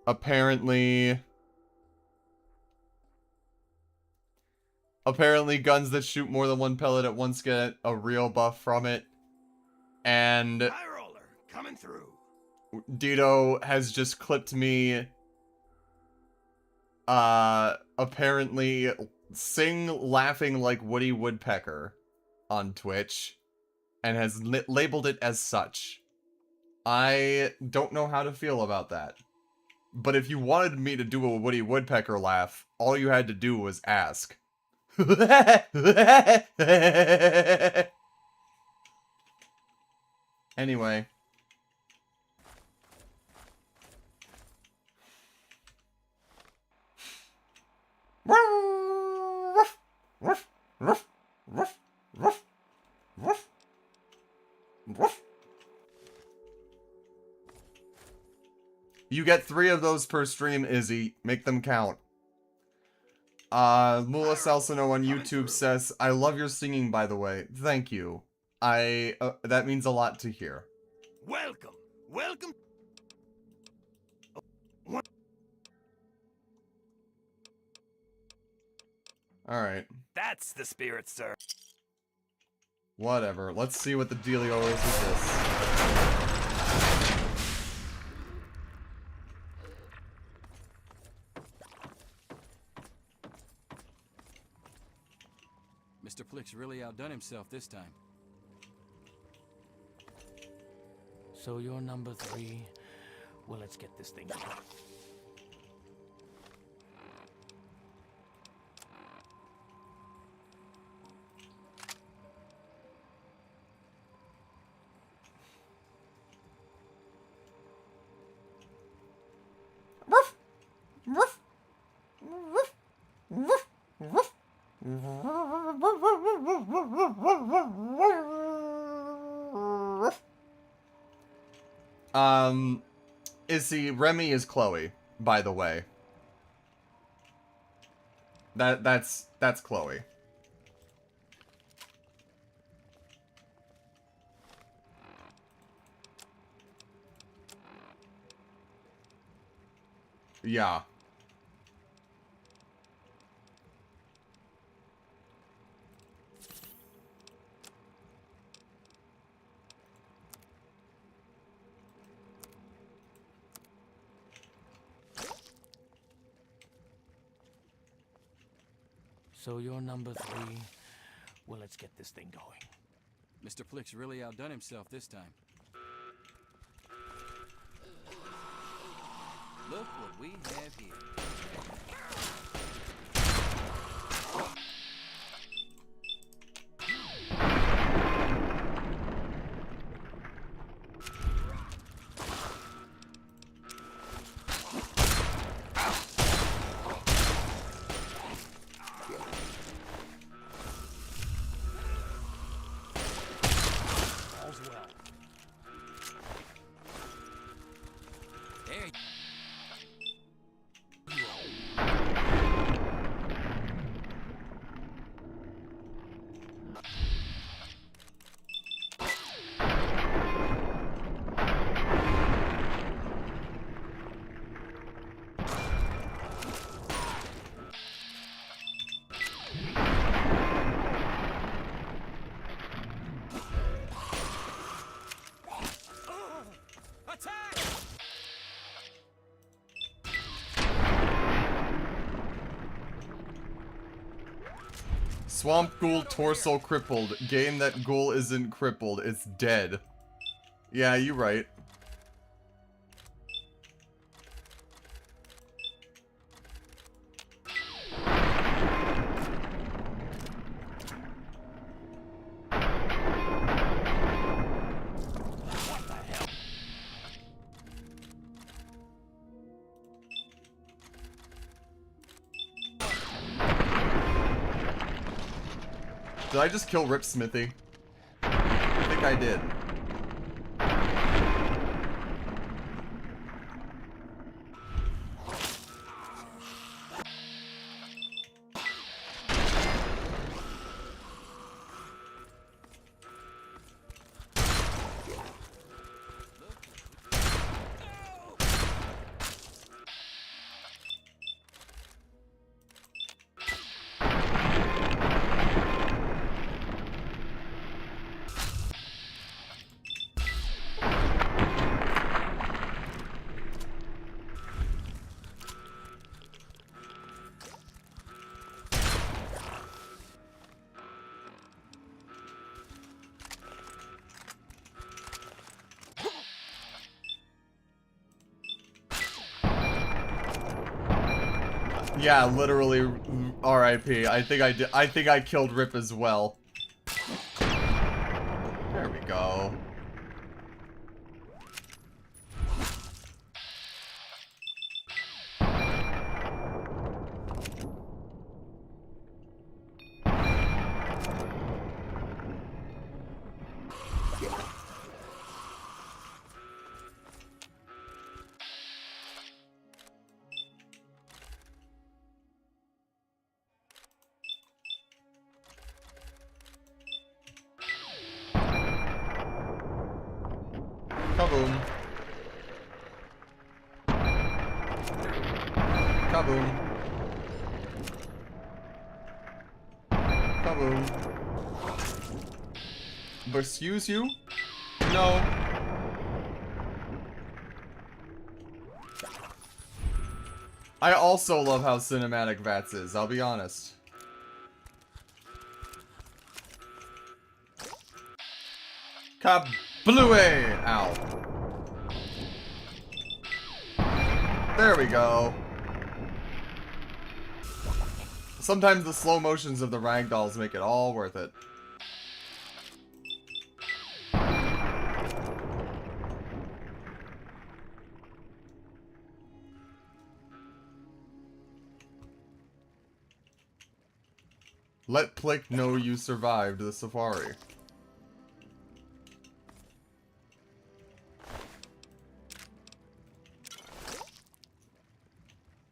apparently guns that shoot more than one pellet at once get a real buff from it. And High roller, coming through. Dito has just clipped me apparently sing laughing like Woody Woodpecker on Twitch and has labeled it as such. I don't know how to feel about that. But if you wanted me to do a Woody Woodpecker laugh, all you had to do was ask. Anyway. You get 3 of those per stream, Izzy. Make them count. Mula Salsano on YouTube says, I love your singing, by the way. Thank you. That means a lot to hear. Welcome. Welcome. Alright. That's the spirit, sir. Whatever. Let's see what the dealio is with this. Mr. Flick's really outdone himself this time. So you're number 3. Well, let's get this thing going. Remy is Chloe, by the way. That's Chloe. Yeah. So you're number 3. Well, let's get this thing going. Mr. Flick's really outdone himself this time. Look what we have here. All's well. There. Swamp Ghoul torso crippled. Game that ghoul isn't crippled. It's dead. Yeah, you right. Did I just kill Rip Smithy? I think I did. Yeah, literally RIP. I think I did. I think I killed Rip as well. There we go. Kaboom. Kaboom. Kaboom. Excuse you? No. I also love how cinematic VATS is, I'll be honest. Kablooey! Ow. There we go. Sometimes the slow motions of the ragdolls make it all worth it. Let Plick know you survived the safari.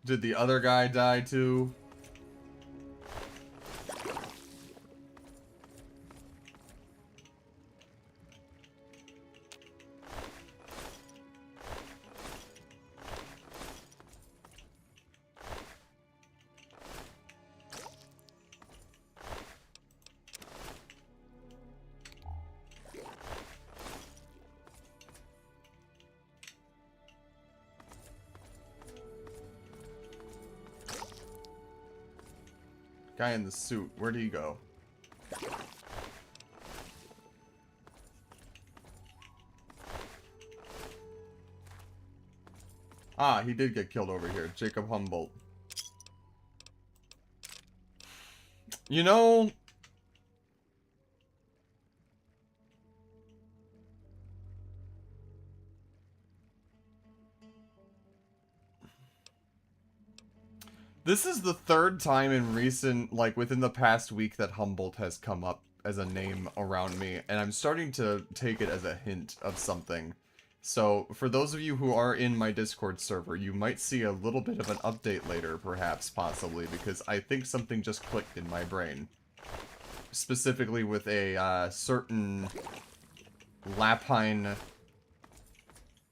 Did the other guy die too? Guy in the suit, where'd he go? Ah, he did get killed over here. Jacob Humboldt. You know... This is the third time in recent, like within the past week, that Humboldt has come up as a name around me, and I'm starting to take it as a hint of something. So, for those of you who are in my Discord server, you might see a little bit of an update later, perhaps, possibly, because I think something just clicked in my brain. Specifically with a certain Lapine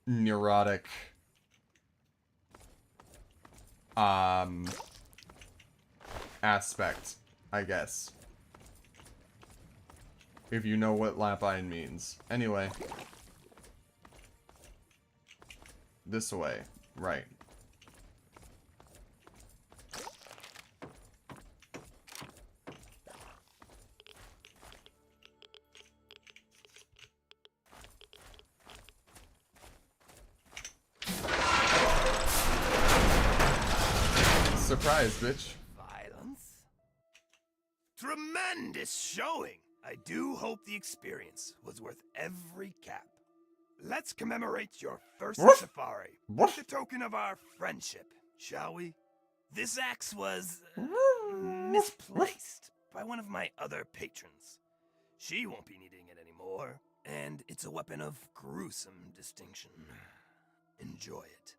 neurotic aspect, I guess. If you know what Lapine means. Anyway. This way. Right. Surprise, bitch. Violence? Tremendous showing! I do hope the experience was worth every cap. Let's commemorate your first safari with a token of our friendship, shall we? This axe was misplaced by one of my other patrons. She won't be needing it anymore, and it's a weapon of gruesome distinction. Enjoy it.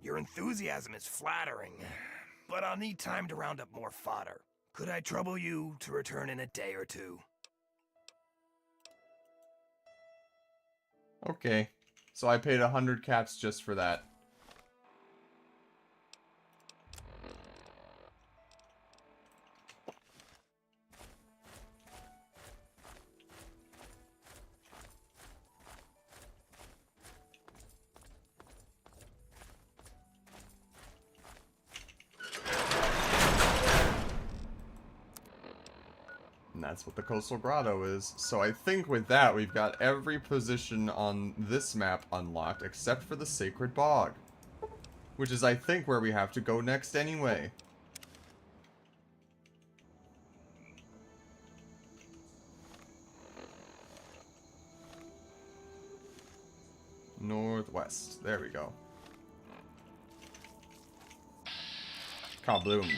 Your enthusiasm is flattering, but I'll need time to round up more fodder. Could I trouble you to return in a day or two? Okay. So I paid 100 caps just for that. And that's what the Coastal Grotto is. So I think with that, we've got every position on this map unlocked, except for the Sacred Bog. Which is, I think, where we have to go next anyway. Northwest. There we go. Kabloom.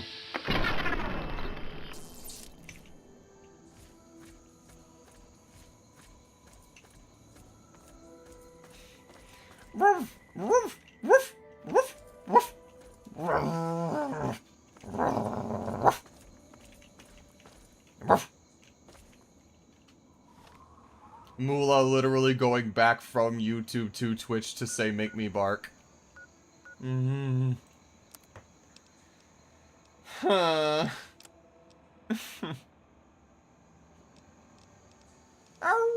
Woof, woof, woof, woof, woof. Moolah literally going back from YouTube to Twitch to say make me bark. Mm-hmm. Huh. Ow.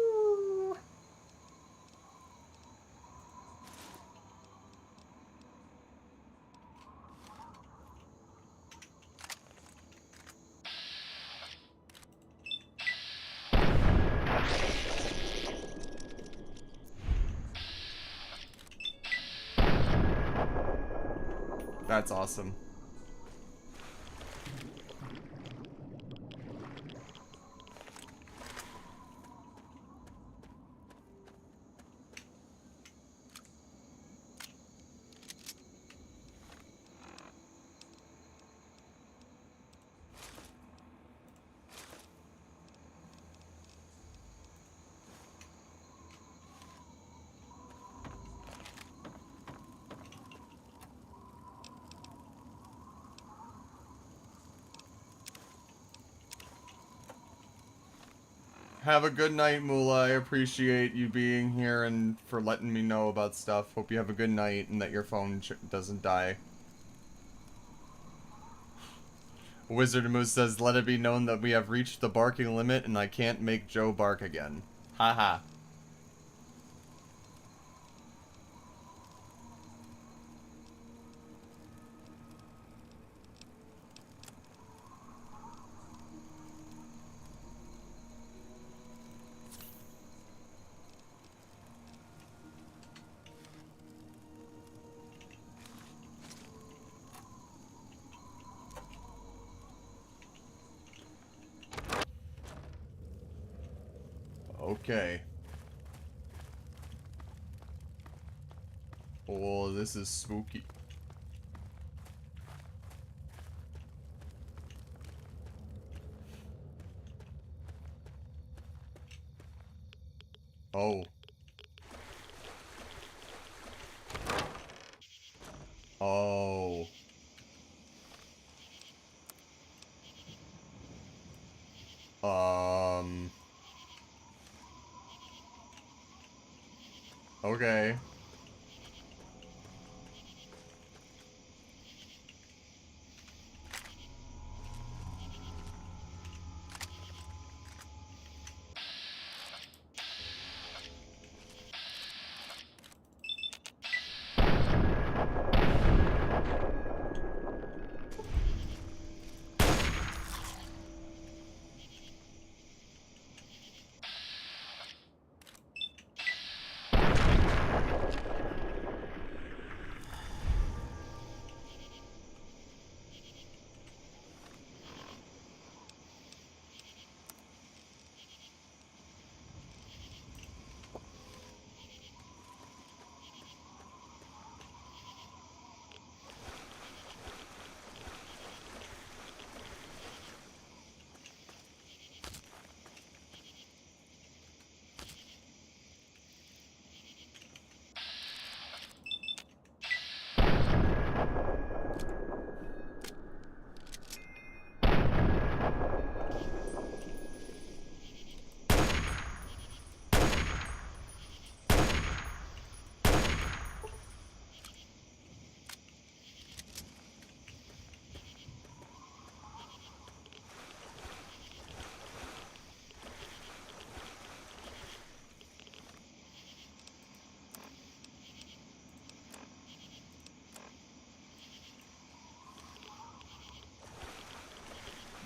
That's awesome. Have a good night, Mula. I appreciate you being here and for letting me know about stuff. Hope you have a good night and that your phone doesn't die. Wizard Moose says, let it be known that we have reached the barking limit and I can't make Joe bark again. Haha. Okay. Oh, this is spooky. Oh. Oh. Okay.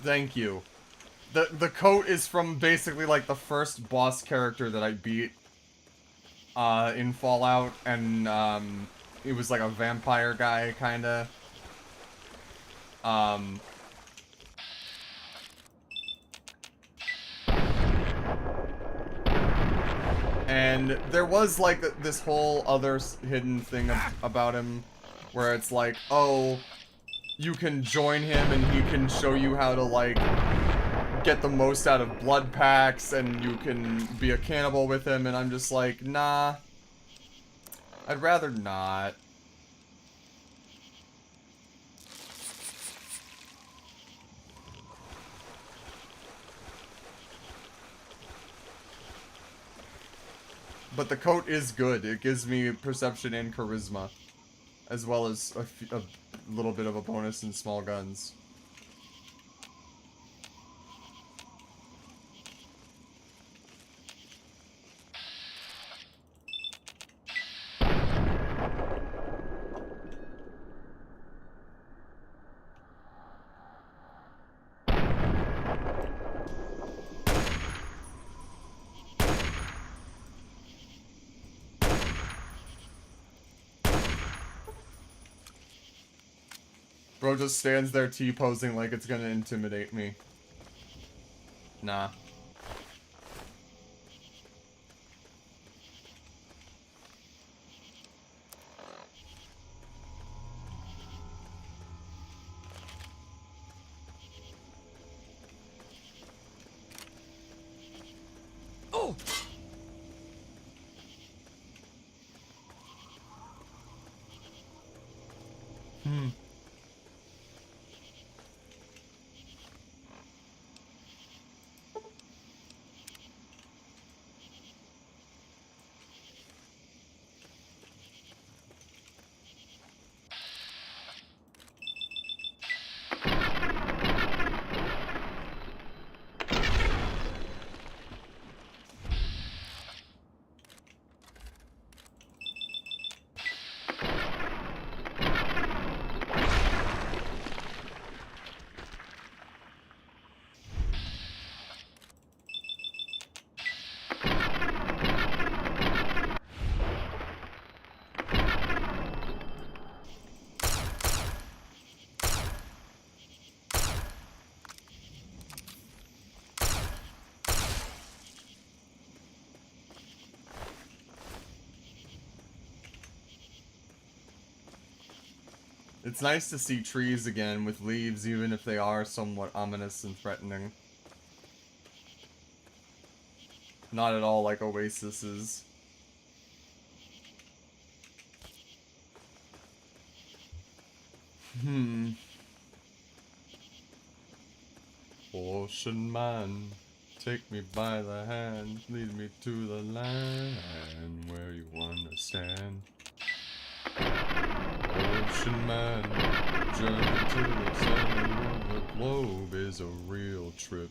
Thank you. The coat is from basically like the first boss character that I beat in Fallout, and it was like a vampire guy kinda. And there was like this whole other hidden thing about him where it's like, oh, you can join him and he can show you how to like get the most out of blood packs and you can be a cannibal with him, and I'm just like, nah, I'd rather not. But the coat is good. It gives me perception and charisma, as well as a little bit of a bonus in small guns. Bro just stands there T-posing like it's gonna intimidate me. Nah. Oh! It's nice to see trees again with leaves, even if they are somewhat ominous and threatening. Not at all like oases. Ocean man, take me by the hand, lead me to the land where you understand. Ocean man, journey to the center of the globe is a real trip.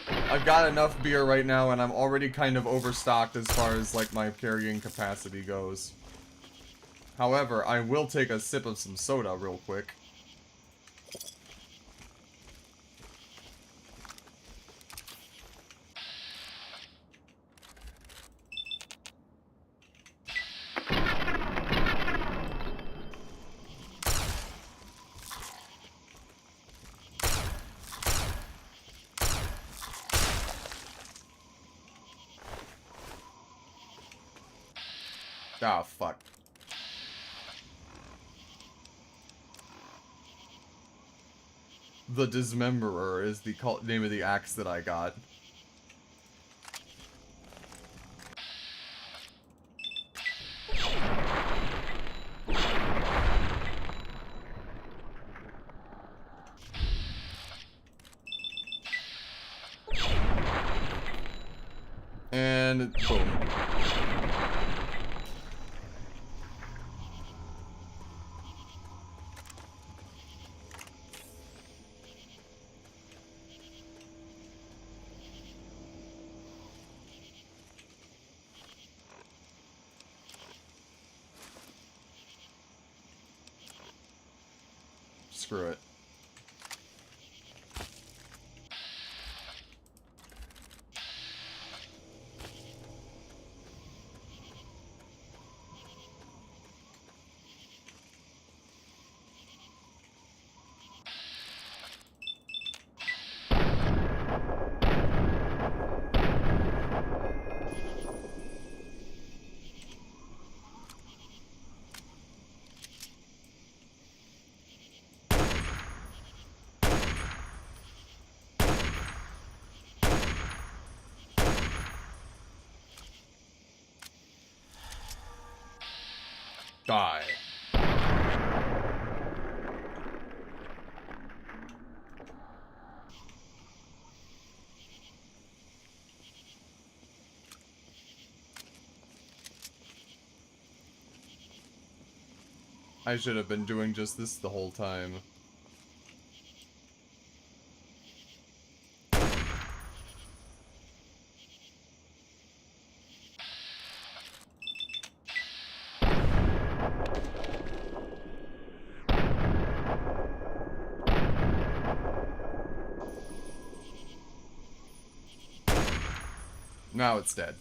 I've got enough beer right now, and I'm already kind of overstocked as far as, like, my carrying capacity goes. However, I will take a sip of some soda real quick. Ah, fuck. The Dismemberer is the name of the axe that I got. And boom. Screw it. Die. I should have been doing just this the whole time. Now it's dead.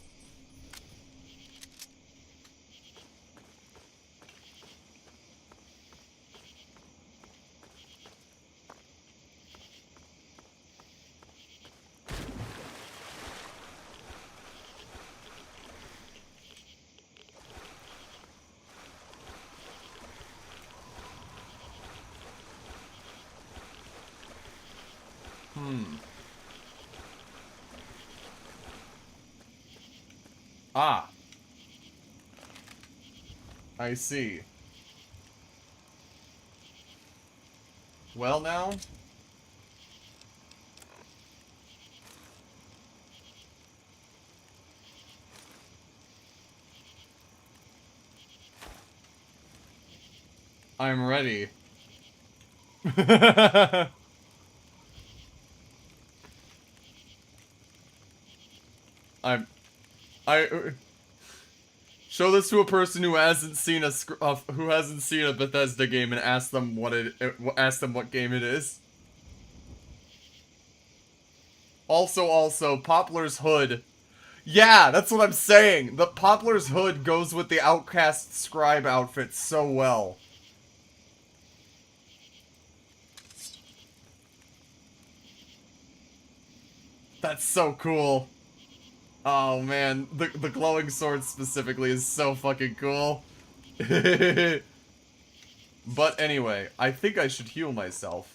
Ah. I see. Well now. I'm ready. Show this to a person who hasn't seen a Bethesda game and ask them what game it is. Also, Poplar's hood. Yeah, that's what I'm saying. The Poplar's hood goes with the Outcast scribe outfit so well. That's so cool. Oh man, the glowing sword specifically is so fucking cool. But anyway, I think I should heal myself.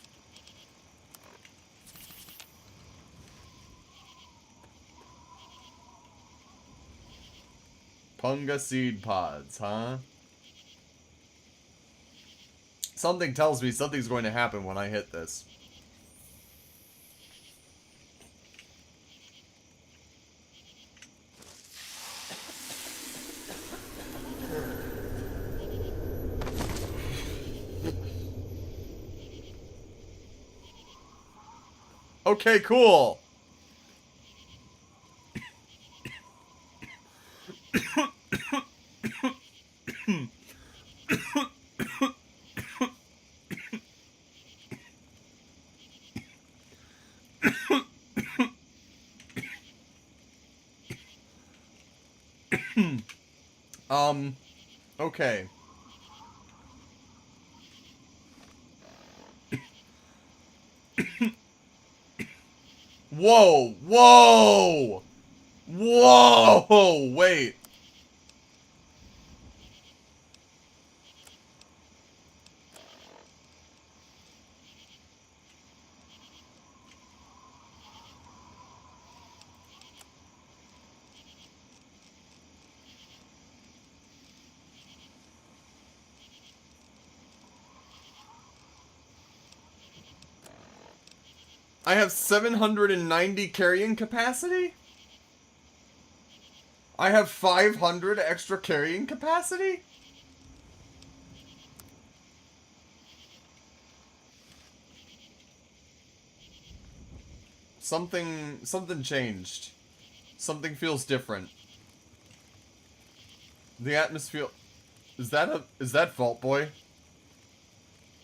Punga seed pods, huh? Something tells me something's going to happen when I hit this. Okay, cool. Okay. Whoa! Whoa! Whoa! Wait. I have 790 carrying capacity? I have 500 extra carrying capacity? Something changed. Something feels different. The atmosphere... Is that Vault Boy?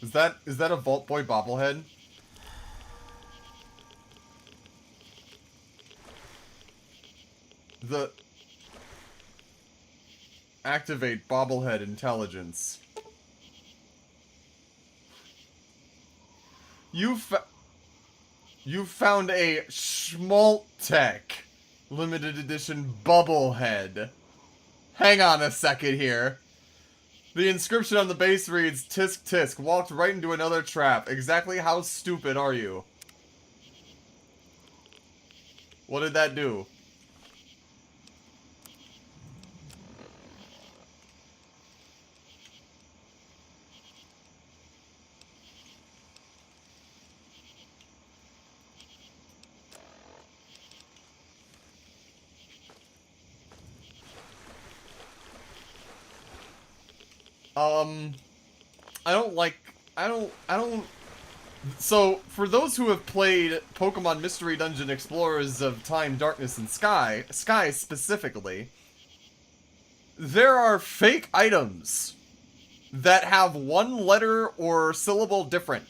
Is that a Vault Boy bobblehead? The... Activate bobblehead intelligence. You found a Schmaltech limited edition bubblehead. Hang on a second here. The inscription on the base reads, "Tisk tisk, walked right into another trap. Exactly how stupid are you?" What did that do? So, for those who have played Pokemon Mystery Dungeon Explorers of Time, Darkness, and Sky specifically, there are fake items that have one letter or syllable different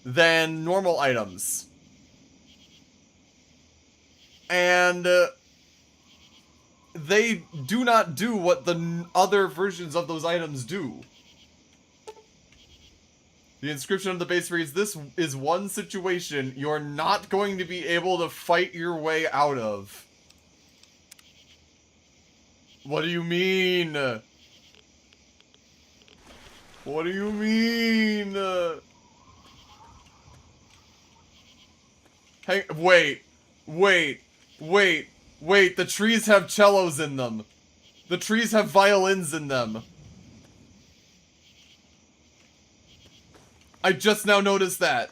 than normal items. And, they do not do what the other versions of those items do. The inscription on the base reads, "This is one situation you're not going to be able to fight your way out of." What do you mean? What do you mean? Wait. The trees have cellos in them. The trees have violins in them. I just now noticed that.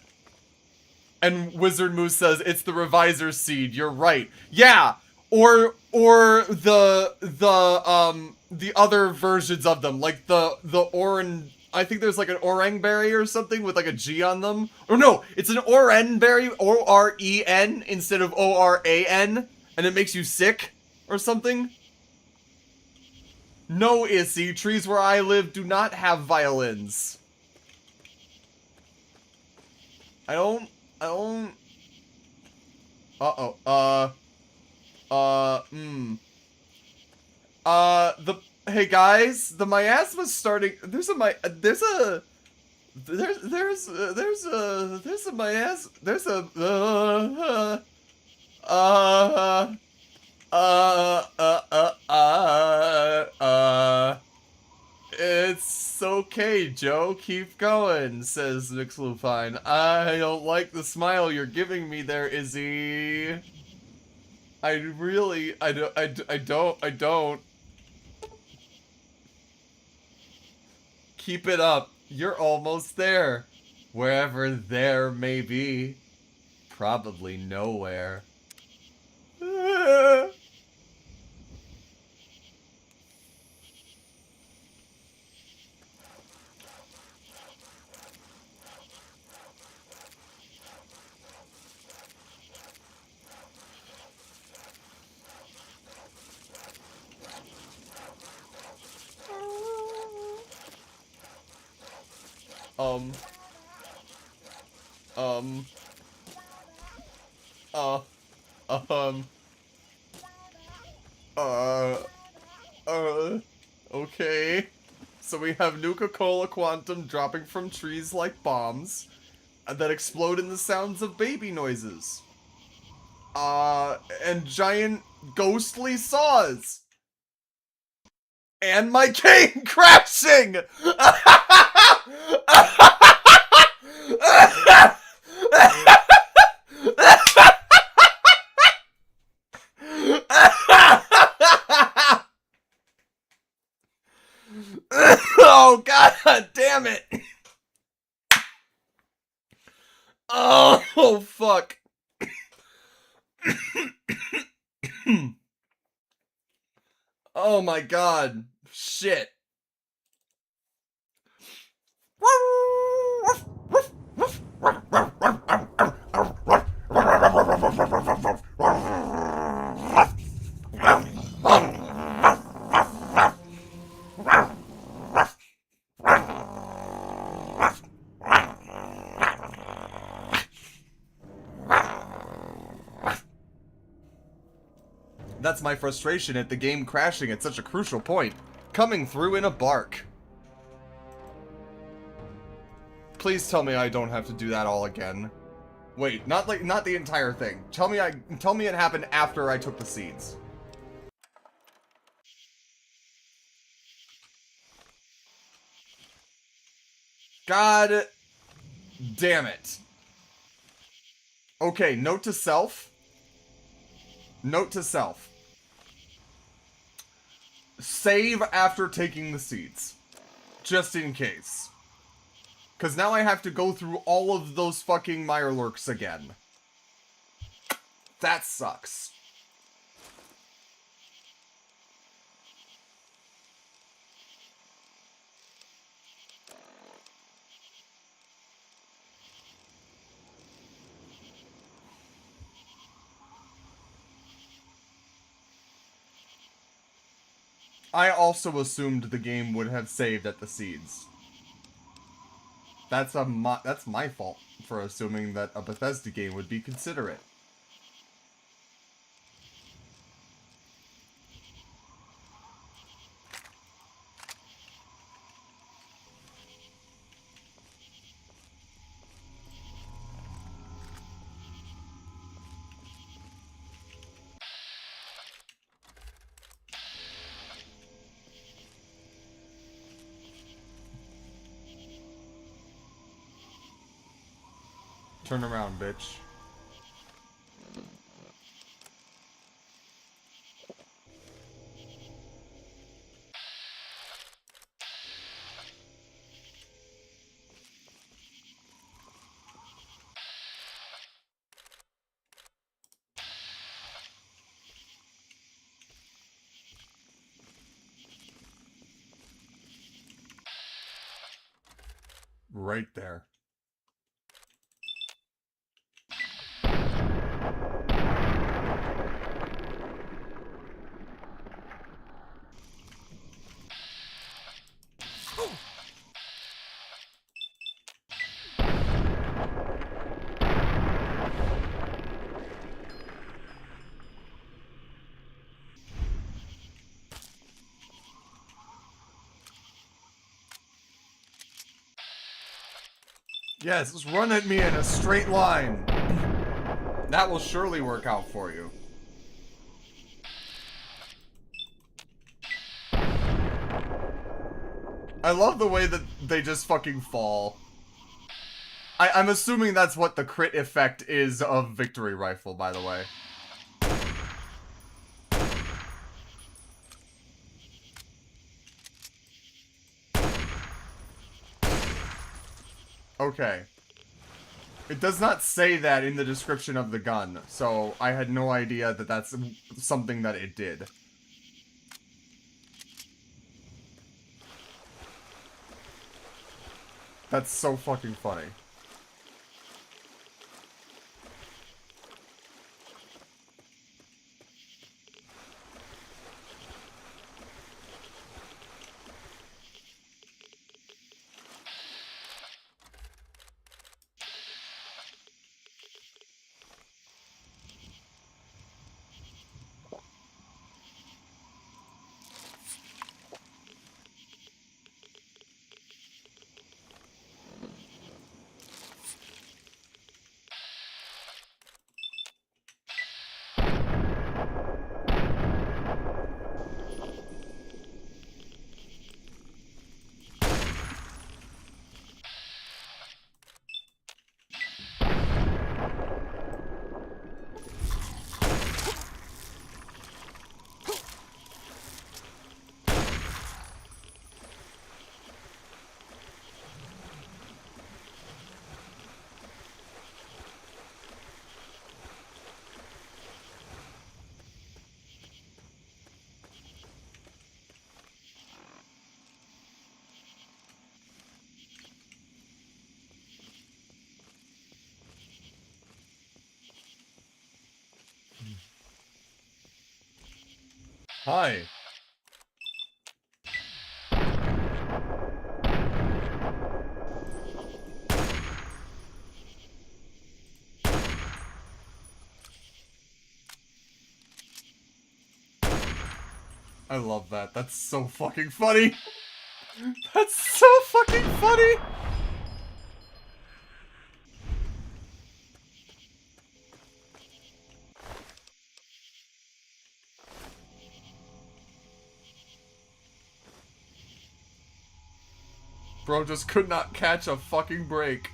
And Wizard Moose says, it's the Reviser seed. You're right. Yeah! Or the other versions of them. Like the orange... I think there's like an orang berry or something with like a G on them. Or no, it's an oren berry, O-R-E-N, instead of O-R-A-N. And it makes you sick or something. No, Issy, trees where I live do not have violins. I don't... Hey guys, the miasma's starting... There's a miasma... It's okay, Joe. Keep going, says Mixlupine. I don't like the smile you're giving me there, Izzy. I don't. Keep it up. You're almost there. Wherever there may be. Probably nowhere. Okay. So we have Nuka-Cola Quantum dropping from trees like bombs that explode in the sounds of baby noises. And giant ghostly saws. And my cane crashing! Oh, god damn it! Oh, fuck. Oh my god. Shit. That's my frustration at the game crashing at such a crucial point. Coming through in a bark. Please tell me I don't have to do that all again. Wait, not the entire thing. Tell me it happened after I took the seeds. God damn it. Okay, note to self. Note to self. Save after taking the seeds. Just in case. Because now I have to go through all of those fucking Mirelurks again. That sucks. I also assumed the game would have saved at the seeds. That's my fault for assuming that a Bethesda game would be considerate. Turn around, bitch. right there. Yes, just run at me in a straight line. That will surely work out for you. I love the way that they just fucking fall. I'm assuming that's what the crit effect is of Victory Rifle, by the way. Okay. It does not say that in the description of the gun, so I had no idea that that's something that it did. That's so fucking funny. Hi. I love that. That's so fucking funny. That's so fucking funny. Bro just could not catch a fucking break.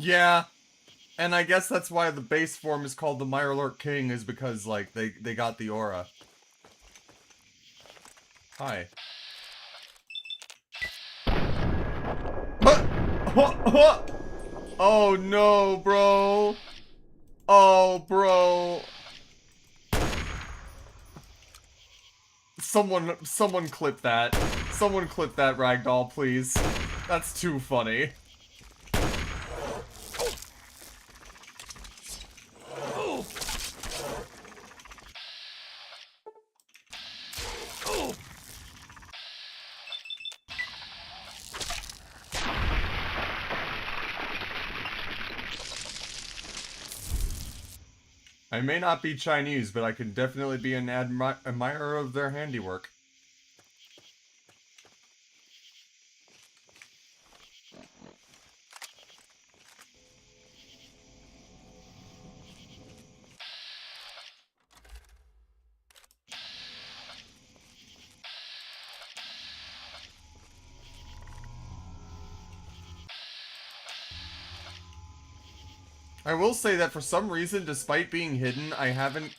Yeah. And I guess that's why the base form is called the Mirelurk King, is because, like, they got the aura. Hi. Oh no, bro. Oh, bro. Someone clip that. Someone clip that, Ragdoll, please. That's too funny. I may not be Chinese, but I can definitely be an admirer of their handiwork. I will say that for some reason, despite being hidden, I haven't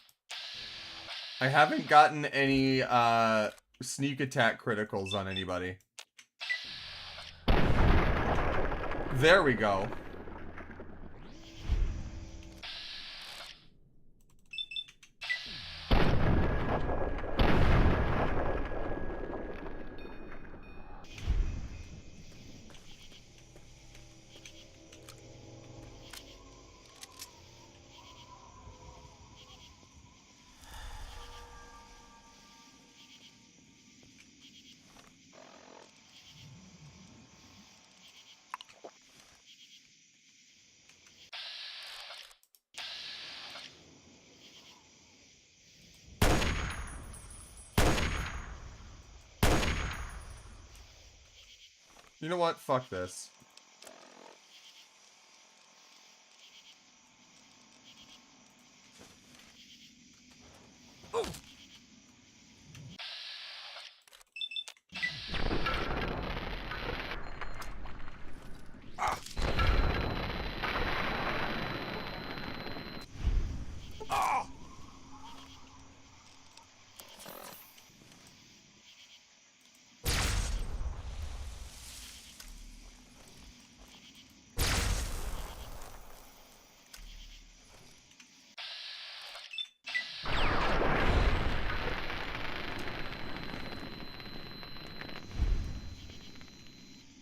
gotten any sneak attack criticals on anybody. There we go. You know what? Fuck this.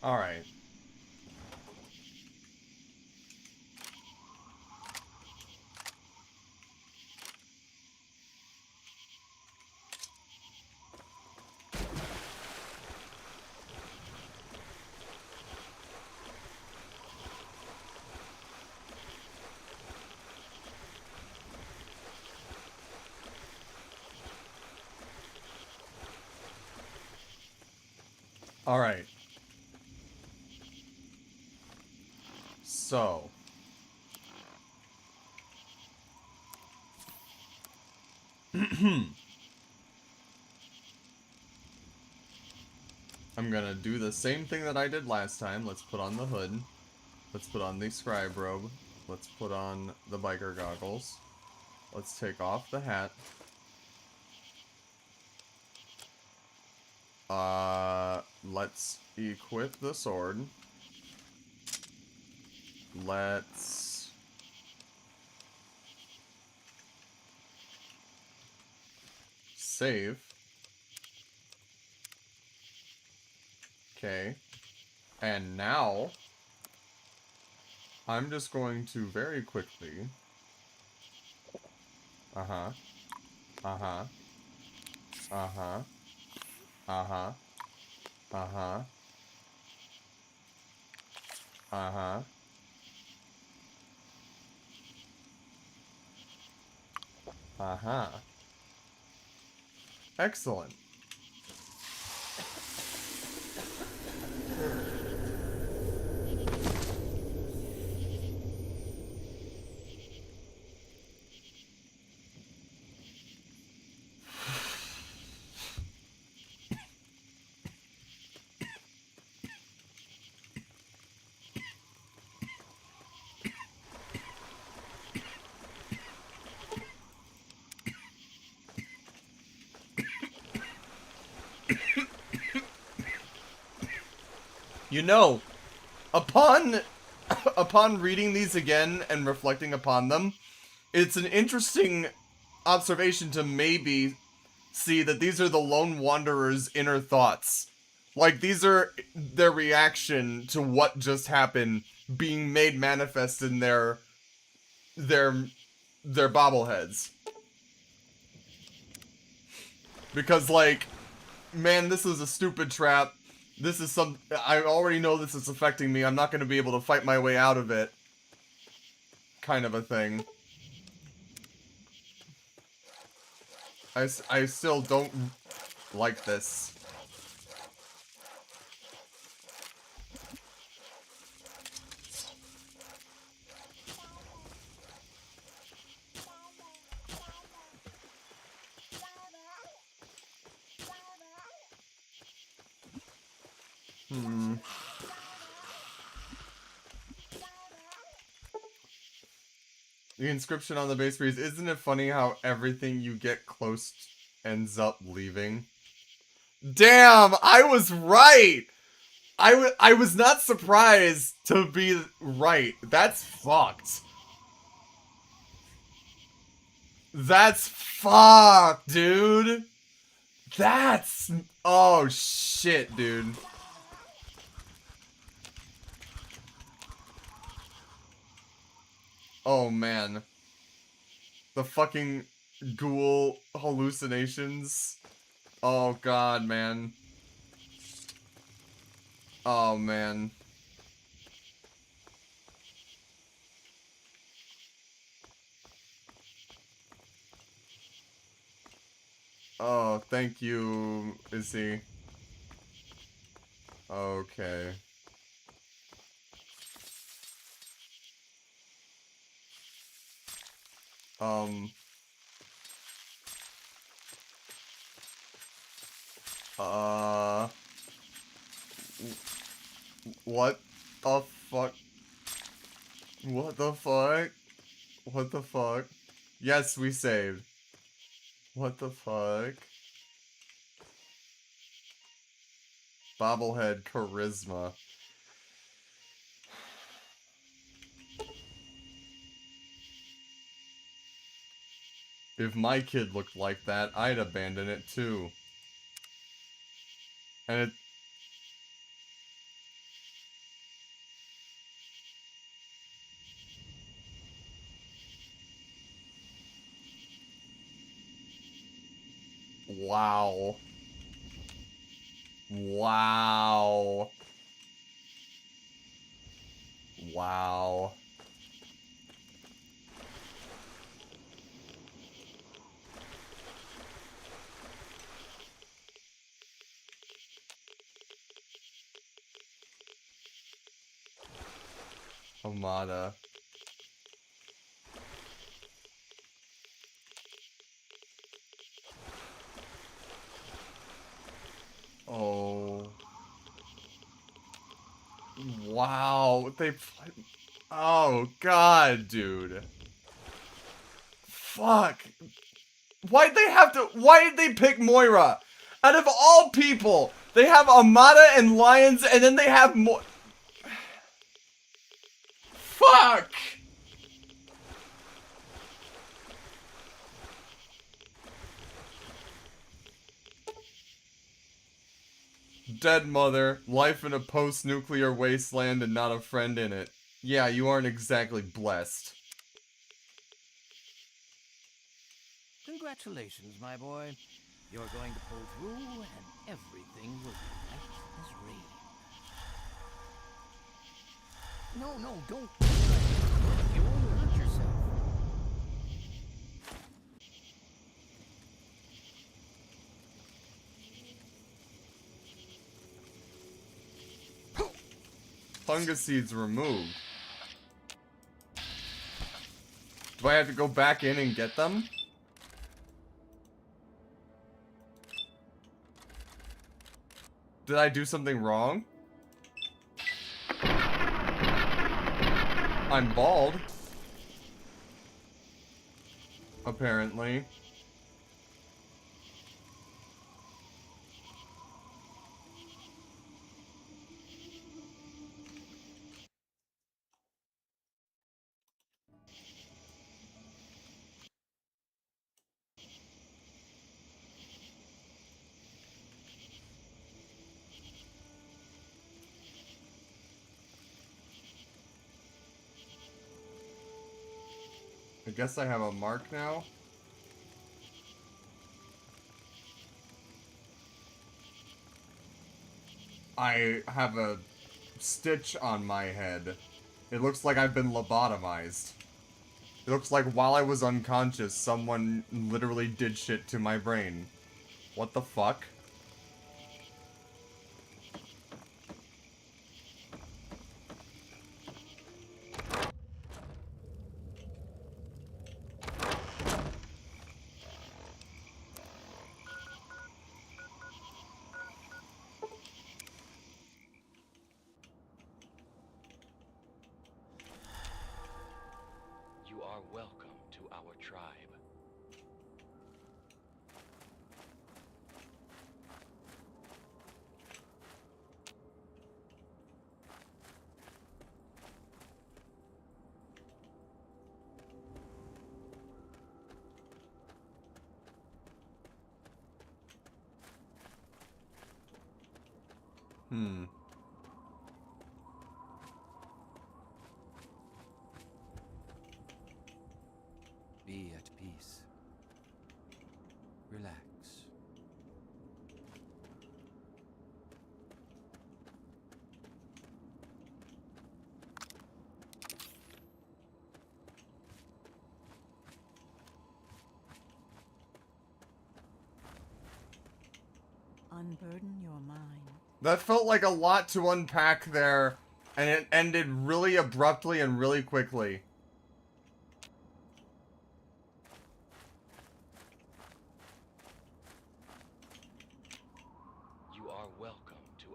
Alright. Alright. So. I'm gonna do the same thing that I did last time. Let's put on the hood. Let's put on the scribe robe. Let's put on the biker goggles. Let's take off the hat. Let's equip the sword. Let's... save. Okay. And now, I'm just going to very quickly... Uh-huh. Uh-huh. Uh-huh. Uh-huh. Uh-huh. Uh-huh. Uh-huh. Excellent. You know, upon reading these again and reflecting upon them, it's an interesting observation to maybe see that these are the Lone Wanderer's inner thoughts. Like, these are their reaction to what just happened being made manifest in their bobbleheads. Because, like, man, this is a stupid trap. This is I already know this is affecting me. I'm not going to be able to fight my way out of it. Kind of a thing. I still don't like this. The inscription on the base breeze, isn't it funny how everything you get close ends up leaving? Damn, I was right! I was not surprised to be right. That's fucked. That's fucked, dude. That's... Oh, shit, dude. Oh, man. The fucking ghoul hallucinations. Oh, God, man. Oh, man. Oh, thank you, Izzy. Okay. What the fuck? What the fuck? What the fuck? Yes, we saved. What the fuck? Bobblehead charisma. If my kid looked like that, I'd abandon it too. And it... Wow. Wow. Wow. Hamada. Oh. Wow. Oh, God, dude. Fuck. Why'd they pick Moira? Out of all people, they have Amada and Lions, and then they have Fuck! Dead mother, life in a post-nuclear wasteland and not a friend in it. Yeah, you aren't exactly blessed. Congratulations, my boy. You're going to pull through, and everything will be right as rain. No, don't. You won't hurt yourself. Fungus seeds removed. Do I have to go back in and get them? Did I do something wrong? I'm bald. Apparently. I guess I have a mark now. I have a stitch on my head. It looks like I've been lobotomized. It looks like while I was unconscious, someone literally did shit to my brain. What the fuck? You are welcome to our tribe. Be at peace. Relax. Unburden your mind. That felt like a lot to unpack there, and it ended really abruptly and really quickly. You are welcome to...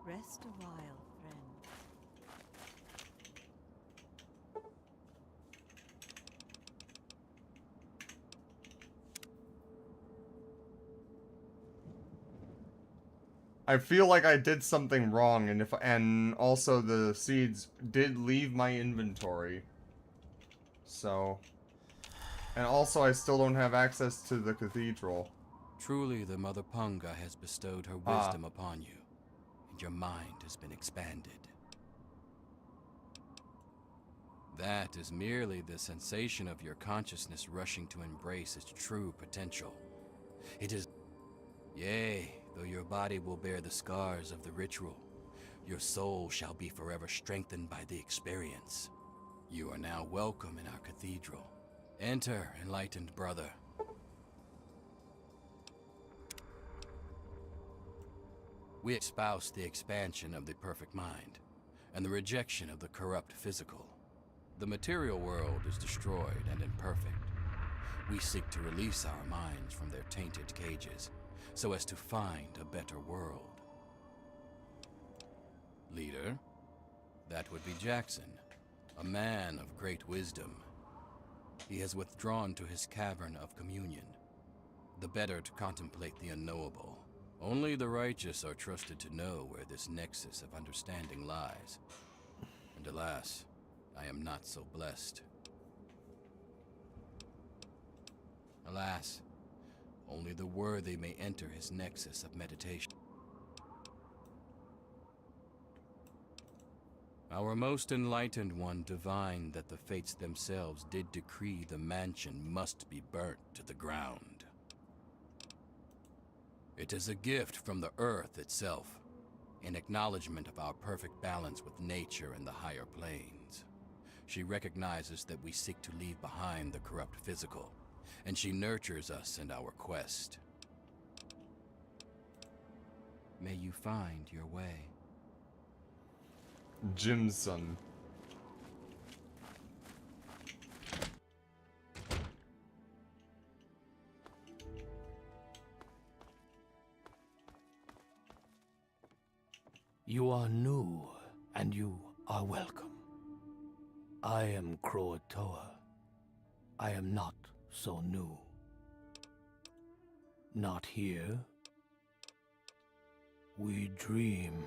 Rest a while, friend. I feel like I did something wrong, and also the seeds did leave my inventory. So, and also I still don't have access to the cathedral. Truly, the Mother Punga has bestowed her wisdom upon you, and your mind has been expanded. That is merely the sensation of your consciousness rushing to embrace its true potential. It is... Yea, though your body will bear the scars of the ritual, your soul shall be forever strengthened by the experience. You are now welcome in our cathedral. Enter, enlightened brother. We espouse the expansion of the perfect mind, and the rejection of the corrupt physical. The material world is destroyed and imperfect. We seek to release our minds from their tainted cages, so as to find a better world. Leader, that would be Jackson, a man of great wisdom. He has withdrawn to his cavern of communion, the better to contemplate the unknowable. Only the righteous are trusted to know where this nexus of understanding lies. And alas, I am not so blessed. Alas, only the worthy may enter his nexus of meditation. Our most enlightened one divined that the fates themselves did decree the mansion must be burnt to the ground. It is a gift from the earth itself, in acknowledgement of our perfect balance with nature and the higher planes. She recognizes that we seek to leave behind the corrupt physical, and she nurtures us in our quest. May you find your way. Jimson. You are new, and you are welcome. I am Croatoa. I am not so new. Not here. We dream.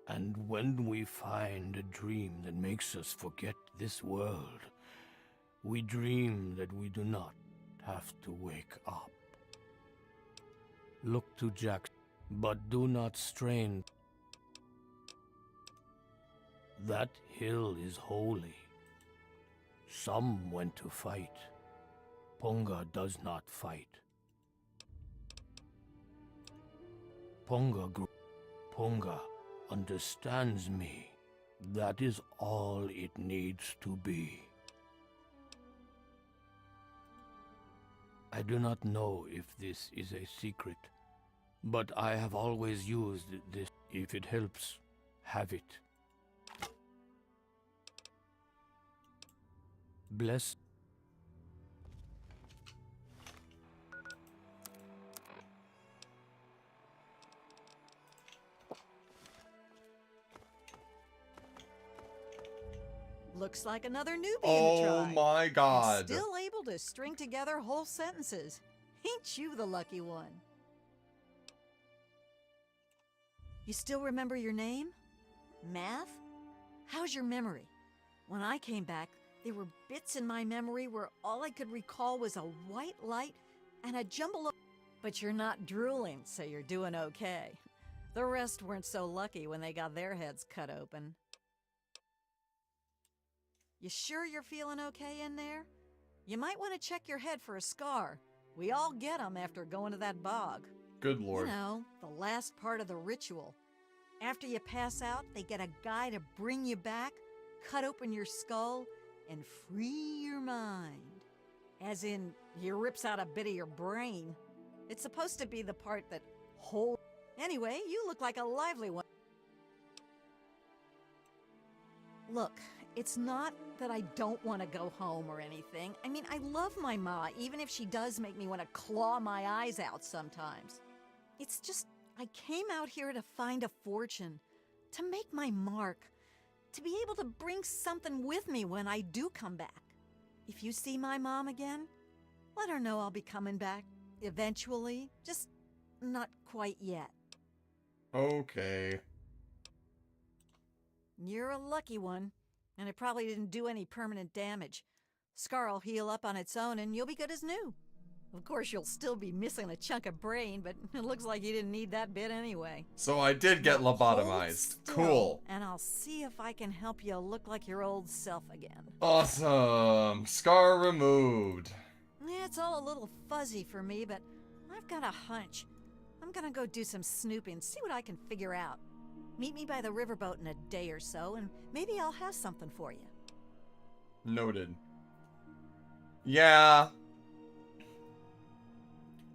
And when we find a dream that makes us forget this world, we dream that we do not have to wake up. Look to Jack. But do not strain. That hill is holy. Some went to fight. Ponga does not fight. Ponga understands me. That is all it needs to be. I do not know if this is a secret, but I have always used this. If it helps, have it. Bless. Looks like another newbie in the Oh tribe. my god. Still able to string together whole sentences. Ain't you the lucky one? You still remember your name? Math? How's your memory? When I came back, there were bits in my memory where all I could recall was a white light and a jumble of... But you're not drooling, so you're doing okay. The rest weren't so lucky when they got their heads cut open. You sure you're feeling okay in there? You might want to check your head for a scar. We all get them after going to that bog. Good lord. You know, the last part of the ritual. After you pass out, they get a guy to bring you back, cut open your skull, and free your mind. As in, he rips out a bit of your brain. It's supposed to be the part that holds... Anyway, you look like a lively one. Look, it's not that I don't want to go home or anything. I mean, I love my ma, even if she does make me want to claw my eyes out sometimes. It's just, I came out here to find a fortune, to make my mark, to be able to bring something with me when I do come back. If you see my mom again, let her know I'll be coming back eventually, just not quite yet. Okay. You're a lucky one, and it probably didn't do any permanent damage. Scar'll heal up on its own and you'll be good as new. Of course, you'll still be missing a chunk of brain, but it looks like you didn't need that bit anyway. So I did get Now, lobotomized. hold still, Cool. And I'll see if I can help you look like your old self again. Awesome. Scar removed. Yeah, it's all a little fuzzy for me, but I've got a hunch. I'm gonna go do some snooping, see what I can figure out. Meet me by the riverboat in a day or so, and maybe I'll have something for you. Noted. Yeah.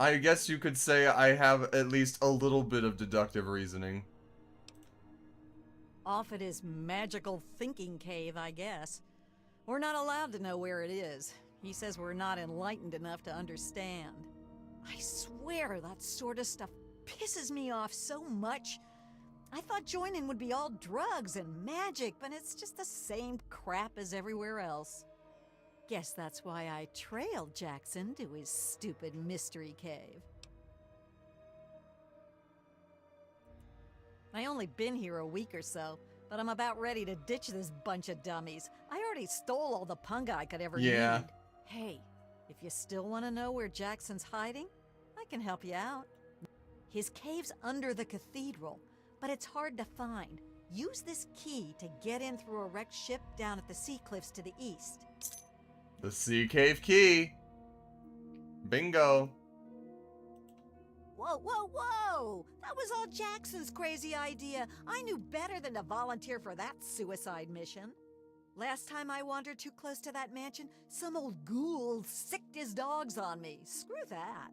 I guess you could say I have at least a little bit of deductive reasoning. Off at his magical thinking cave, I guess. We're not allowed to know where it is. He says we're not enlightened enough to understand. I swear that sort of stuff pisses me off so much. I thought joining would be all drugs and magic, but it's just the same crap as everywhere else. Guess that's why I trailed Jackson to his stupid mystery cave. I only been here a week or so, but I'm about ready to ditch this bunch of dummies. I already stole all the punga I could ever need. Hey, if you still want to know where Jackson's hiding, I can help you out. His cave's under the cathedral, but it's hard to find. Use this key to get in through a wrecked ship down at the sea cliffs to the east. The Sea Cave Key. Bingo. Whoa, whoa, whoa! That was all Jackson's crazy idea. I knew better than to volunteer for that suicide mission. Last time I wandered too close to that mansion, some old ghoul sicked his dogs on me. Screw that.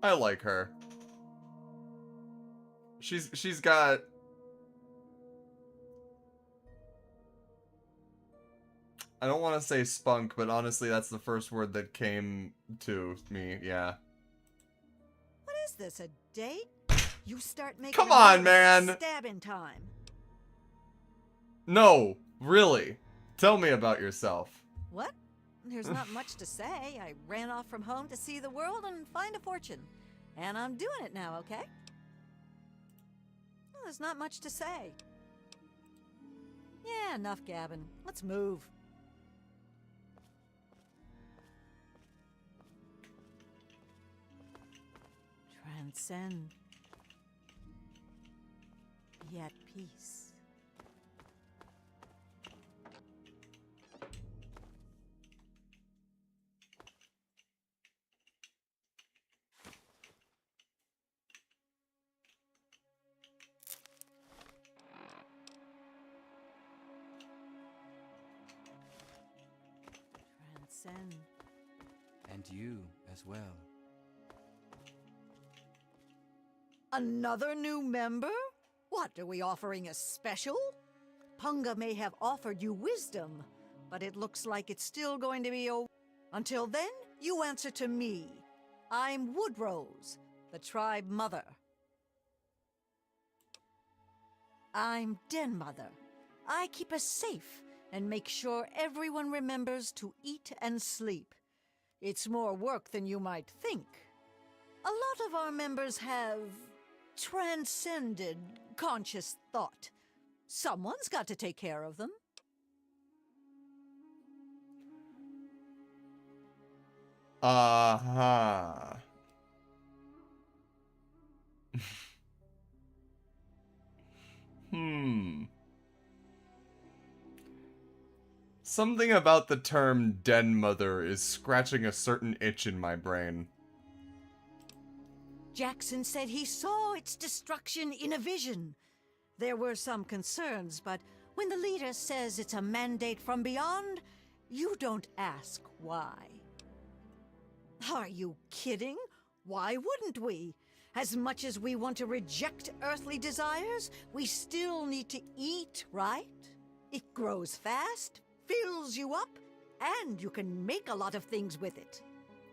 I like her. She's got... I don't want to say spunk, but honestly that's the first word that came to me, yeah. What is this, a date? You start making Come on, man! Stabbing time. No, really. Tell me about yourself. What? There's not much to say. I ran off from home to see the world and find a fortune. And I'm doing it now, okay? Well, there's not much to say. Yeah, enough gabbing. Let's move. Transcend. be at peace. Transcend. And you as well. Another new member? What, are we offering a special? Punga may have offered you wisdom, but it looks like it's still going to be Until then, you answer to me. I'm Woodrose, the tribe mother. I'm Den Mother. I keep us safe and make sure everyone remembers to eat and sleep. It's more work than you might think. A lot of our members have transcended conscious thought. Someone's got to take care of them. Uh-huh. Something about the term Den Mother is scratching a certain itch in my brain. Jackson said he saw its destruction in a vision. There were some concerns, but when the leader says it's a mandate from beyond, you don't ask why. Are you kidding? Why wouldn't we? As much as we want to reject earthly desires, we still need to eat, right? It grows fast, fills you up, and you can make a lot of things with it.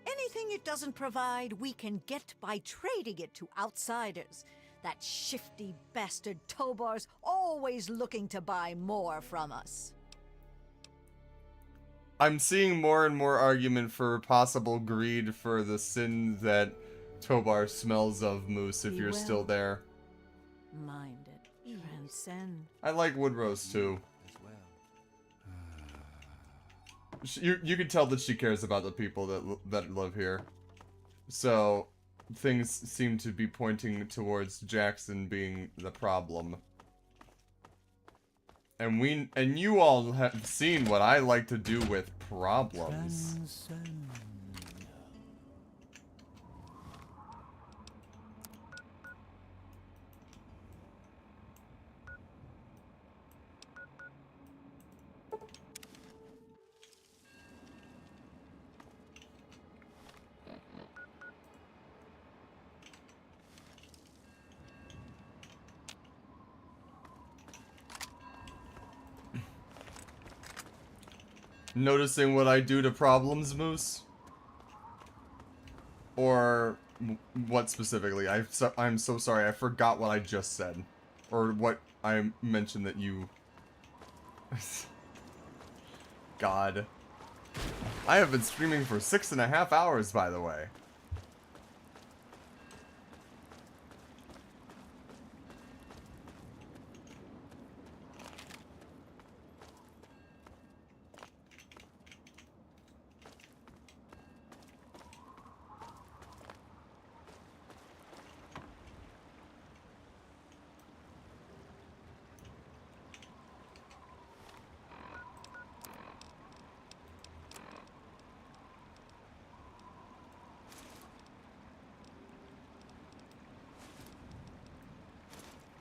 Anything it doesn't provide, we can get by trading it to outsiders. That shifty bastard Tobar's always looking to buy more from us. I'm seeing more and more argument for possible greed for the sin that Tobar smells of, Moose, if you're still there. Mind it. Transcend. I like Woodrose, too. You can tell that she cares about the people that live here. So, things seem to be pointing towards Jackson being the problem. And you all have seen what I like to do with problems. Noticing what I do to problems, Moose? Or what specifically? I'm so sorry, I forgot what I just said. Or what I mentioned that you... God. I have been streaming for 6.5 hours, by the way.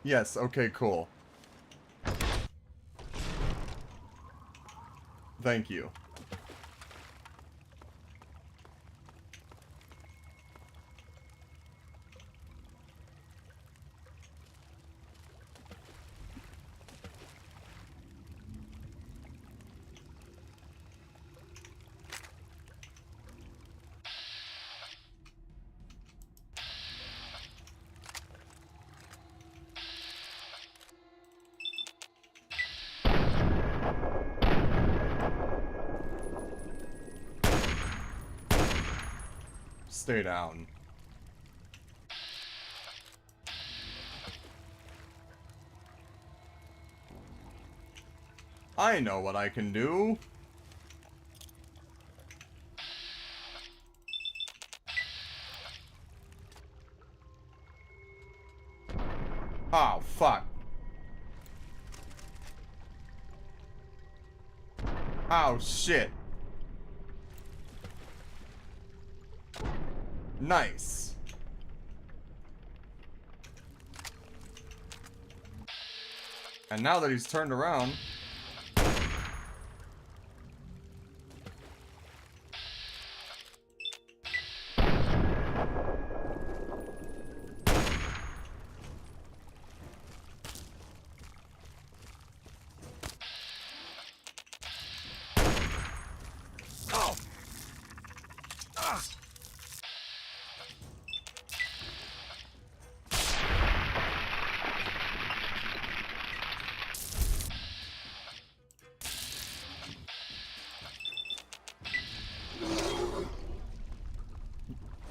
Yes, okay, cool. Thank you. Stay down. I know what I can do. Oh, fuck. Oh, shit. Nice. And now that he's turned around...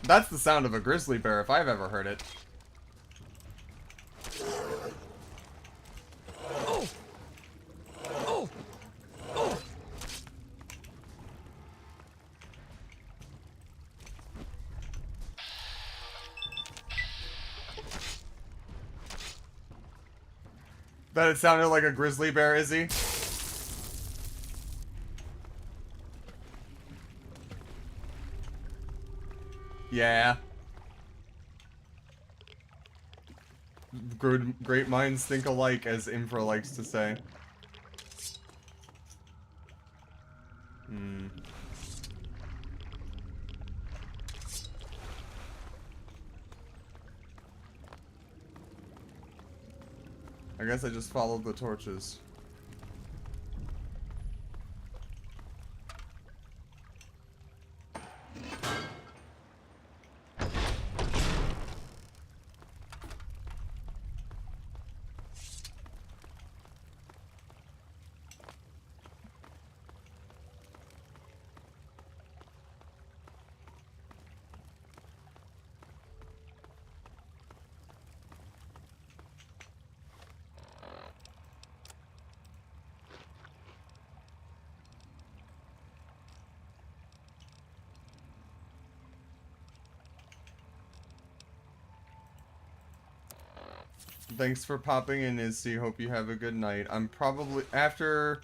That's the sound of a grizzly bear if I've ever heard it. Oh! Oh! Oh! That it sounded like a grizzly bear, Izzy? Yeah. Great minds think alike, as Infra likes to say. Hmm. I guess I just followed the torches. Thanks for popping in, Izzy. Hope you have a good night. I'm probably after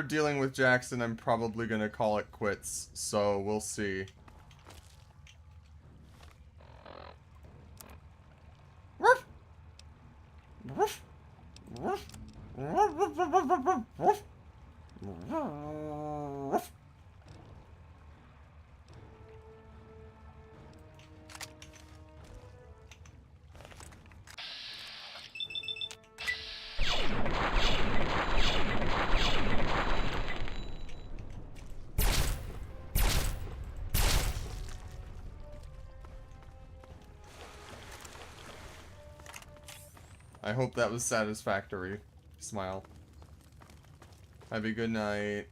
dealing with Jackson, I'm probably gonna call it quits. So we'll see. Woof. Woof. Woof. Woof. Woof. I hope that was satisfactory. Smile. Have a good night.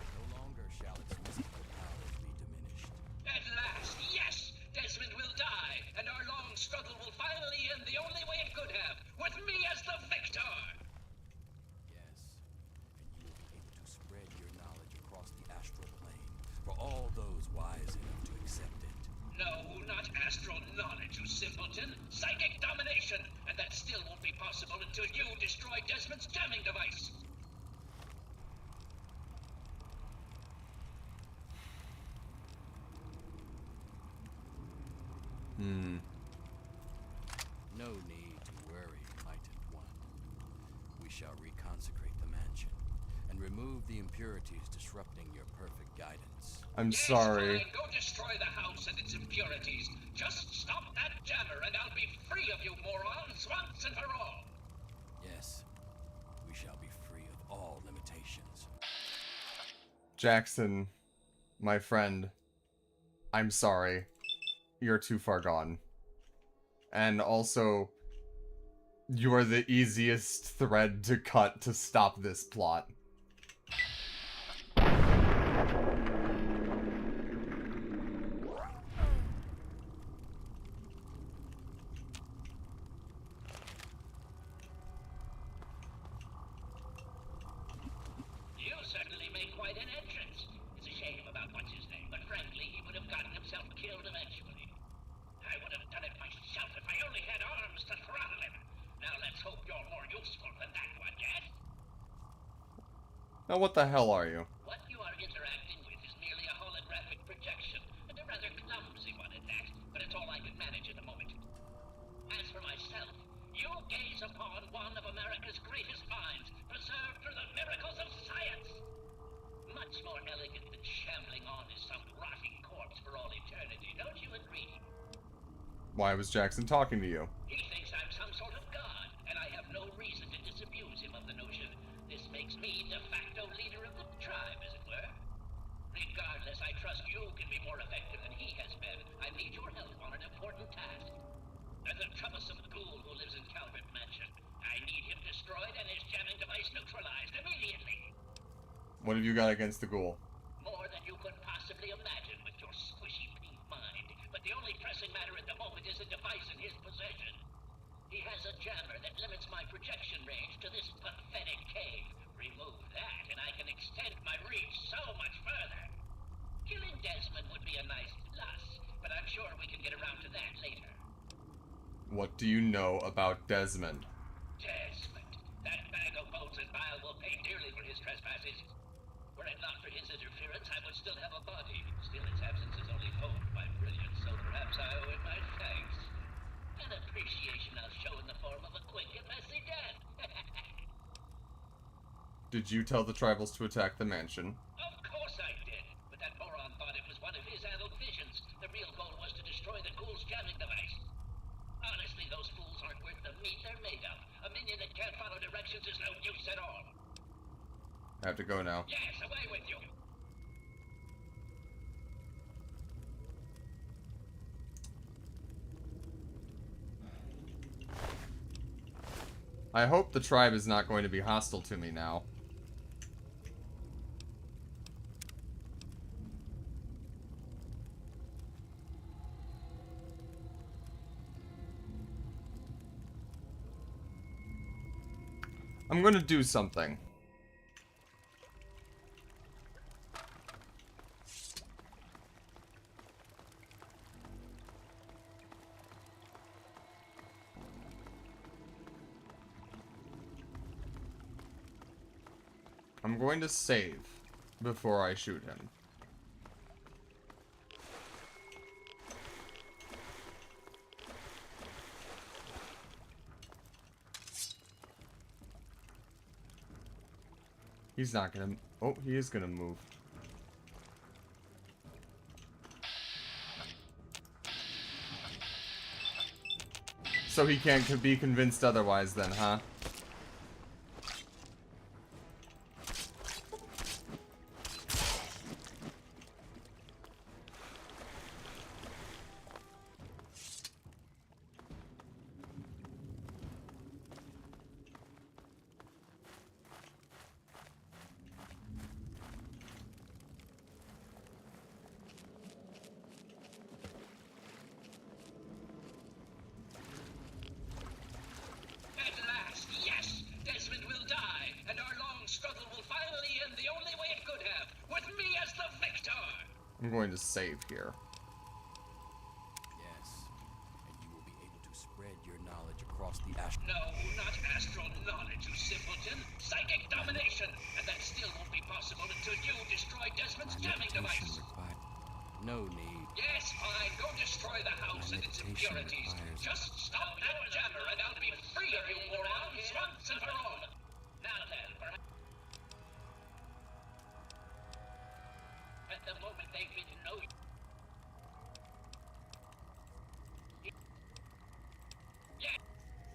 No longer shall its mystical powers be diminished. At last, yes! Desmond will die, and our long struggle will finally end the only way it could have, with me as the victor! Spread your knowledge across the astral plane for all those wise enough to accept it. No, not astral knowledge, you simpleton. Psychic domination! And that still won't be possible until you destroy Desmond's jamming device! No need to worry, Enlightened One. We shall reconsecrate the mansion and remove the impurities disrupting your perfect guidance. I'm sorry. Fine. Go destroy the house and its impurities. Just stop that jammer and I'll be free of you morons once and for all. Yes, we shall be free of all limitations. Jackson, my friend, I'm sorry. You're too far gone. And also, you are the easiest thread to cut to stop this plot. You certainly make quite an entrance. It's a shame about what's-his-name, but frankly, he would have gotten himself eventually. I would have done it myself if I only had arms to throttle him. Now let's hope you're more useful than that one, yes? Now what the hell are you? What you are interacting with is merely a holographic projection, and a rather clumsy one at that, but it's all I can manage at the moment. As for myself, you gaze upon one of America's greatest finds, preserved through the miracles of science. Much more elegant than shambling on as some rotting corpse for all eternity, don't you agree? Why was Jackson talking to you? He thinks I'm some sort of god, and I have no reason to disabuse him of the notion. This makes me de facto leader of the tribe, as it were. Regardless, I trust you can be more effective than he has been. I need your help on an important task. There's a troublesome ghoul who lives in Calvert Mansion. I need him destroyed and his jamming device neutralized immediately. What have you got against the ghoul? More than you could possibly imagine with your squishy pink mind. But the only pressing matter at the moment is a device in his possession. He has a jammer that limits my projection range to this pathetic cave. Remove that, and I can extend my reach so much further. Killing Desmond would be a nice plus, but I'm sure we can get around to that later. What do you know about Desmond? Desmond. That bag of bones and bile will pay dearly for his trespasses. Were it not for his interference, I would still have a body. Still, its absence is only honed my brilliance, so perhaps I owe him my thanks. An appreciation I'll show in the form of a quick and messy death. Did you tell the tribals to attack the mansion? Of course I did, but that moron thought it was one of his adult visions. The real goal was to destroy the ghoul's jamming device. Honestly, those fools aren't worth the meat they're made of. A minion that can't follow directions is no use at all. I have to go now. Yes, away with you. I hope the tribe is not going to be hostile to me now. I'm gonna do something. I'm going to save before I shoot him. He's not gonna... Oh, he is gonna move. So he can't be convinced otherwise then, huh? I'm going to save here. Yes, and you will be able to spread your knowledge across the astral. No, not astral knowledge, you simpleton. Psychic domination, and that still won't be possible until you destroy Desmond's jamming device. No need. Yes, fine. Go destroy the house and its impurities. Just stop that jammer, and I'll be free of you morons once and for all. Now then, perhaps. At the moment they didn't know you.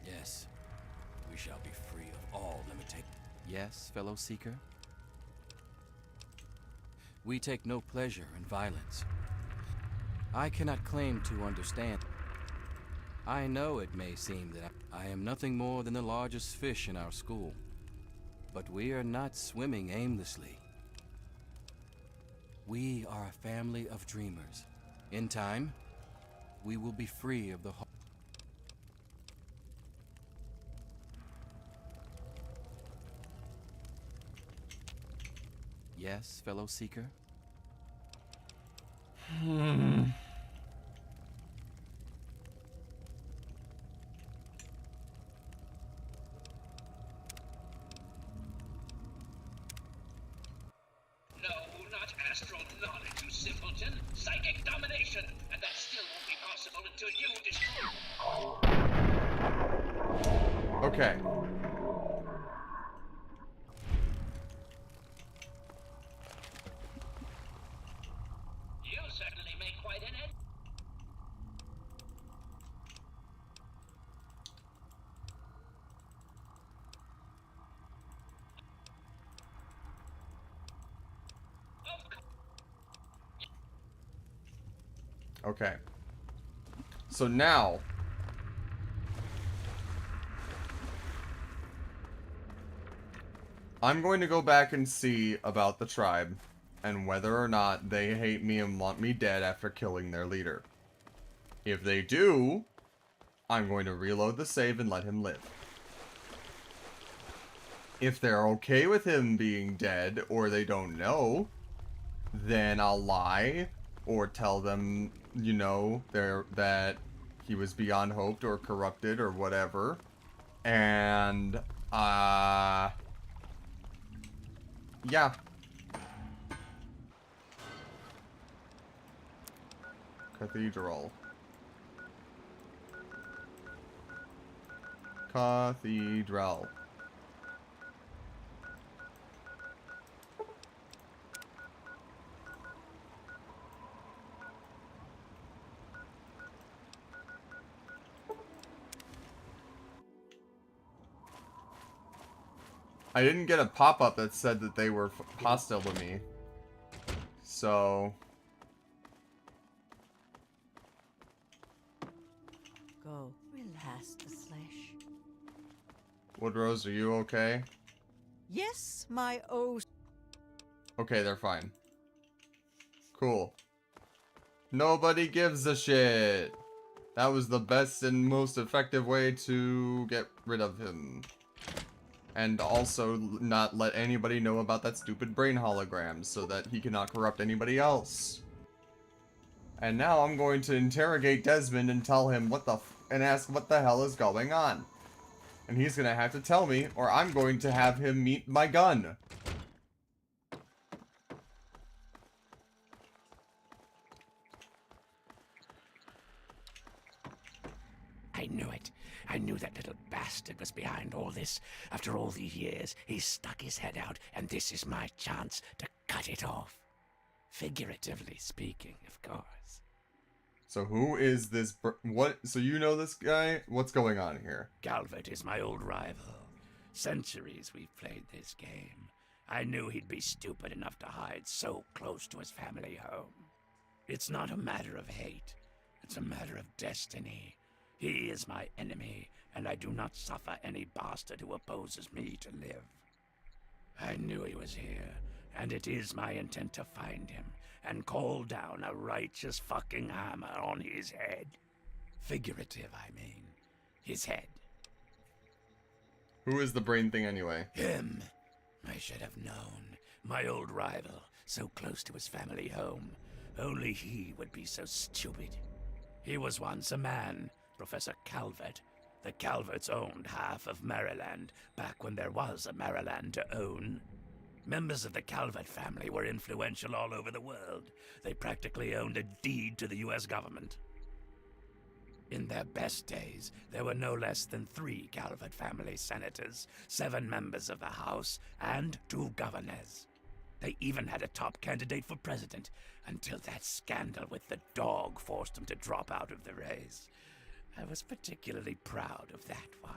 Yes, we shall be free of all limitation. Yes, fellow seeker? We take no pleasure in violence. I cannot claim to understand. I know it may seem that I am nothing more than the largest fish in our school, but we are not swimming aimlessly. We are a family of dreamers. In time, we will be free of the whole. Yes, fellow seeker? astral knowledge, you simpleton. Psychic domination, and that still won't be possible until you destroy. Okay. You certainly make quite an end. Okay. So now, I'm going to go back and see about the tribe and whether or not they hate me and want me dead after killing their leader. If they do, I'm going to reload the save and let him live. If they're okay with him being dead or they don't know, then I'll lie or tell them, you know, that he was beyond hope or corrupted or whatever. And, yeah. Cathedral. Cathedral. I didn't get a pop-up that said that they were hostile to me. So... Go. Relax the flesh. Woodrose, are you okay? Yes, my oh... Okay, they're fine. Cool. Nobody gives a shit. That was the best and most effective way to get rid of him. And also not let anybody know about that stupid brain hologram so that he cannot corrupt anybody else. And now I'm going to interrogate Desmond and tell him and ask what the hell is going on. And he's gonna have to tell me, or I'm going to have him meet my gun. I knew it. I knew that little bastard was behind all this. After all these years, he's stuck his head out, and this is my chance to cut it off. Figuratively speaking, of course. So who is this? So you know this guy? What's going on here? Calvert is my old rival. Centuries we've played this game. I knew he'd be stupid enough to hide so close to his family home. It's not a matter of hate. It's a matter of destiny. He is my enemy, and I do not suffer any bastard who opposes me to live. I knew he was here, and it is my intent to find him and call down a righteous fucking hammer on his head. Figurative, I mean. His head. Who is the brain thing anyway? Him. I should have known. My old rival, so close to his family home. Only he would be so stupid. He was once a man, Professor Calvert. The Calverts owned half of Maryland, back when there was a Maryland to own. Members of the Calvert family were influential all over the world. They practically owned a deed to the U.S. government. In their best days, there were no less than 3 Calvert family senators, 7 members of the House, and 2 governors. They even had a top candidate for president, until that scandal with the dog forced them to drop out of the race. I was particularly proud of that one.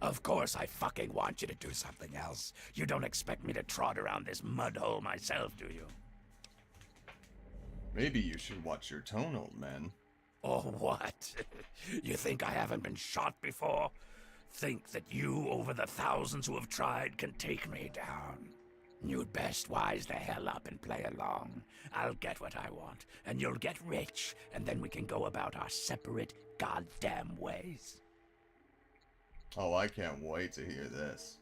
Of course, I fucking want you to do something else. You don't expect me to trot around this mud hole myself, do you? Maybe you should watch your tone, old man. Or what? You think I haven't been shot before? Think that you, over the thousands who have tried, can take me down? You'd best wise the hell up and play along. I'll get what I want, and you'll get rich, and then we can go about our separate goddamn ways. Oh, I can't wait to hear this.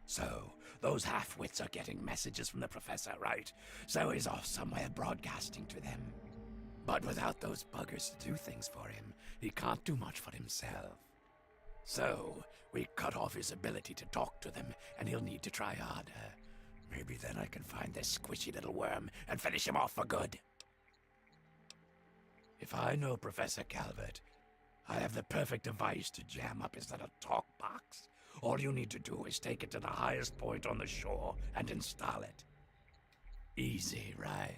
So, those half-wits are getting messages from the professor, right? So he's off somewhere broadcasting to them. But without those buggers to do things for him, he can't do much for himself. So, we cut off his ability to talk to them, and he'll need to try harder. Maybe then I can find this squishy little worm and finish him off for good. If I know Professor Calvert, I have the perfect device to jam up his little talk box. All you need to do is take it to the highest point on the shore and install it. Easy, right?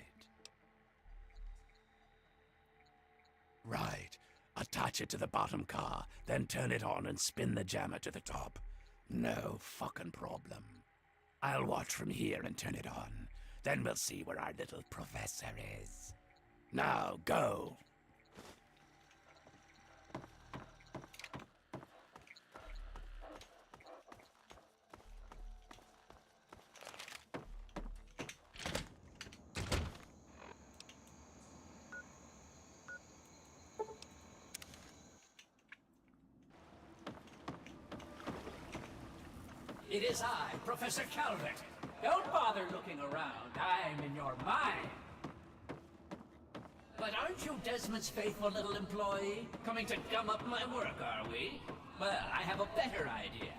Right. Attach it to the bottom car, then turn it on and spin the jammer to the top. No fucking problem. I'll watch from here and turn it on. Then we'll see where our little professor is. Now, go! It is I, Professor Calvert. Don't bother looking around. I'm in your mind. But aren't you Desmond's faithful little employee? Coming to gum up my work, are we? Well, I have a better idea.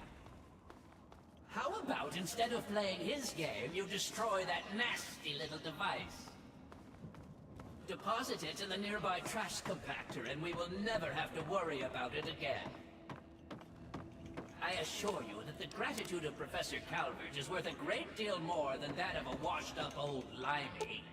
How about instead of playing his game, you destroy that nasty little device? Deposit it in the nearby trash compactor, and we will never have to worry about it again. I assure you that the gratitude of Professor Calvert is worth a great deal more than that of a washed-up old limey.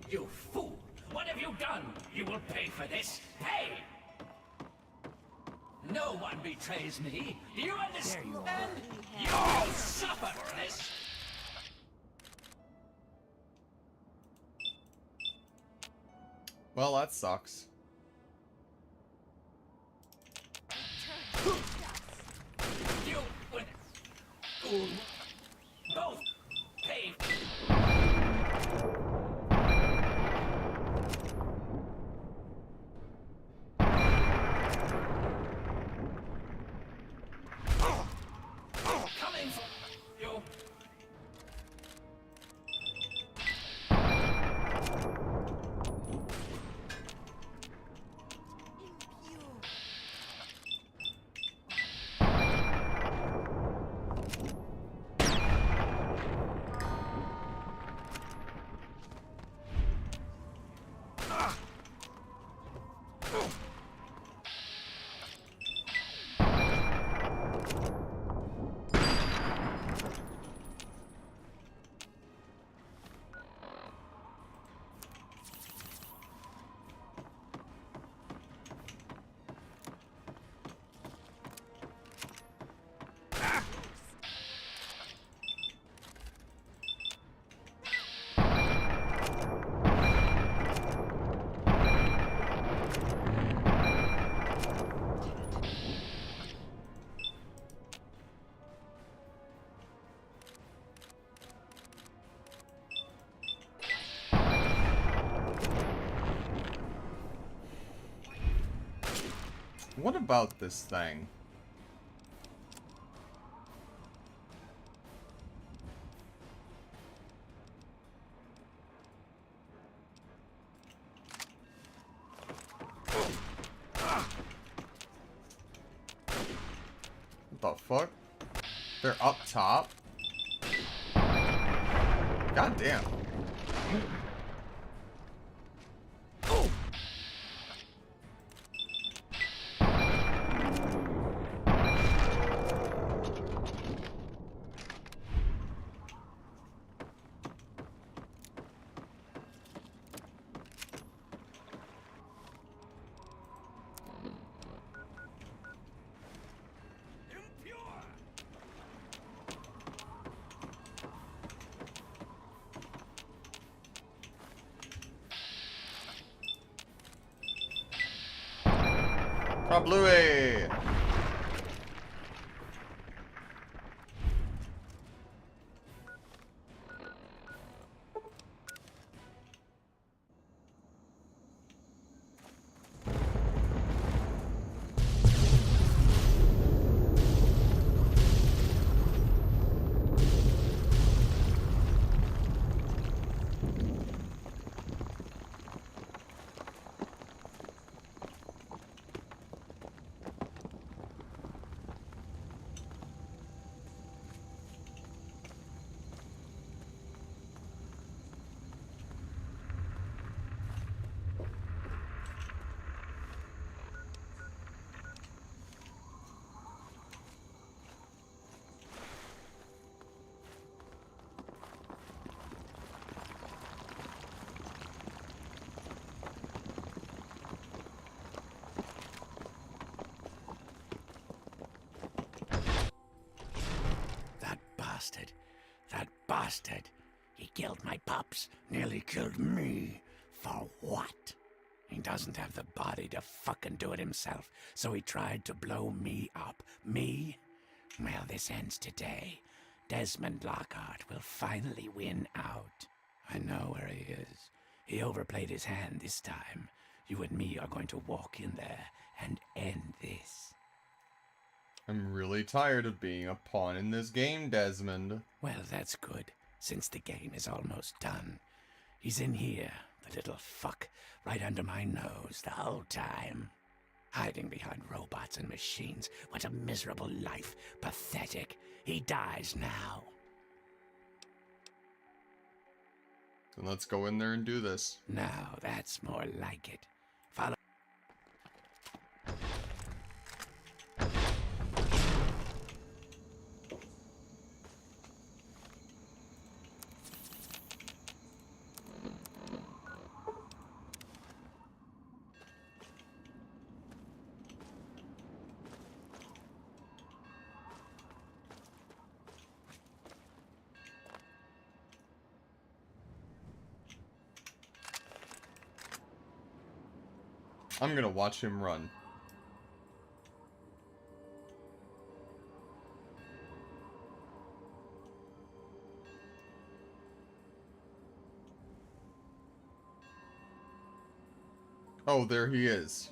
You fool! What have you done? You will pay for this! Pay! No one betrays me! Do you understand? You'll suffer for this! Well, that sucks. You would both pay. Coming for you. What about this thing? What the fuck? They're up top? God damn. Bluey! He killed my pups, nearly killed me. For what? He doesn't have the body to fucking do it himself, so he tried to blow me up. Me? Well, this ends today. Desmond Lockhart will finally win out. I know where he is. He overplayed his hand this time. You and me are going to walk in there and end this. I'm really tired of being a pawn in this game, Desmond. Well, that's good, since the game is almost done. He's in here, the little fuck, right under my nose the whole time. Hiding behind robots and machines. What a miserable life. Pathetic. He dies now. Then let's go in there and do this. Now, that's more like it. Follow. I'm gonna watch him run. Oh, there he is.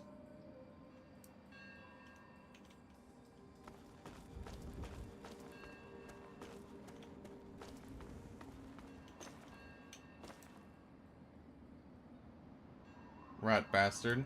Rat bastard.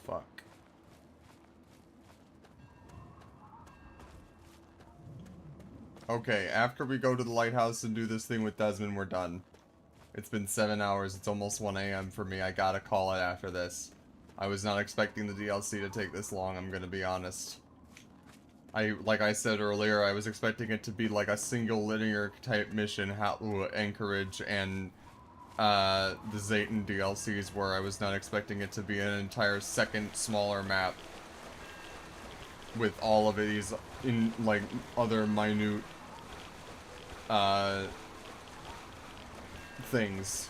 Fuck. Okay, after we go to the lighthouse and do this thing with Desmond, we're done. It's been 7 hours, it's almost 1 AM for me, I gotta call it after this. I was not expecting the DLC to take this long, I'm gonna be honest. Like I said earlier, I was expecting it to be like a single linear type mission, Anchorage and the Zayton DLCs, where I was not expecting it to be an entire second smaller map with all of these in like other minute things.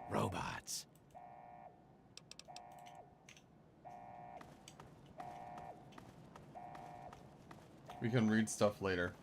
Robots. We can read stuff later.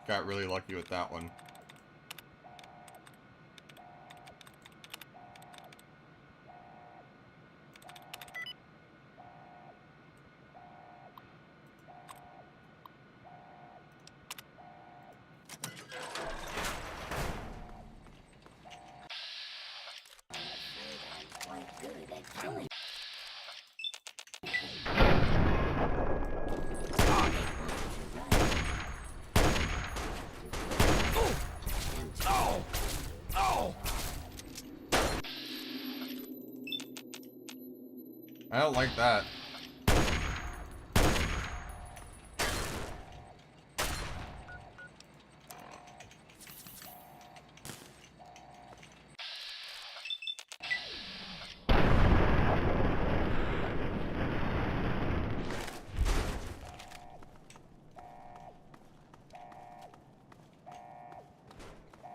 Got really lucky with that one. I don't like that.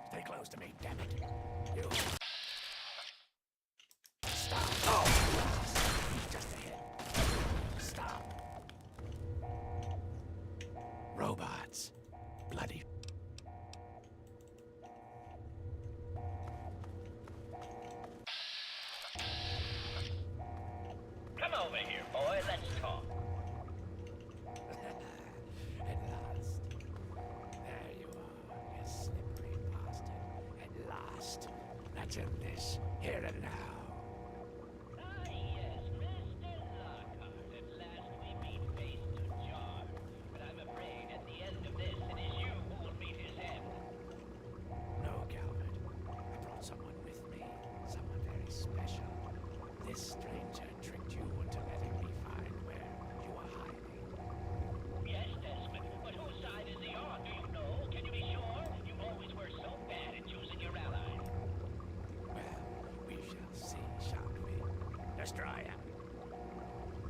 Stay close to me, damn it. You. Stop. Oh! Just ahead. Stop. Robots. Bloody. Come over here, boy. Let's talk. At last. There you are, you slippery bastard. At last. Let's end this, here and now. Ah, yes, Mr. Lockhart. At last we meet face to jar. But I'm afraid at the end of this, it is you who will meet his end. No, Calvert. I brought someone with me. Someone very special. This stranger tricked you into letting me find where you are hiding. Yes, Desmond, but whose side is he on? Do you know? Can you be sure? You always were so bad at choosing your ally. Well, we shall see, shan't we? Destroy him.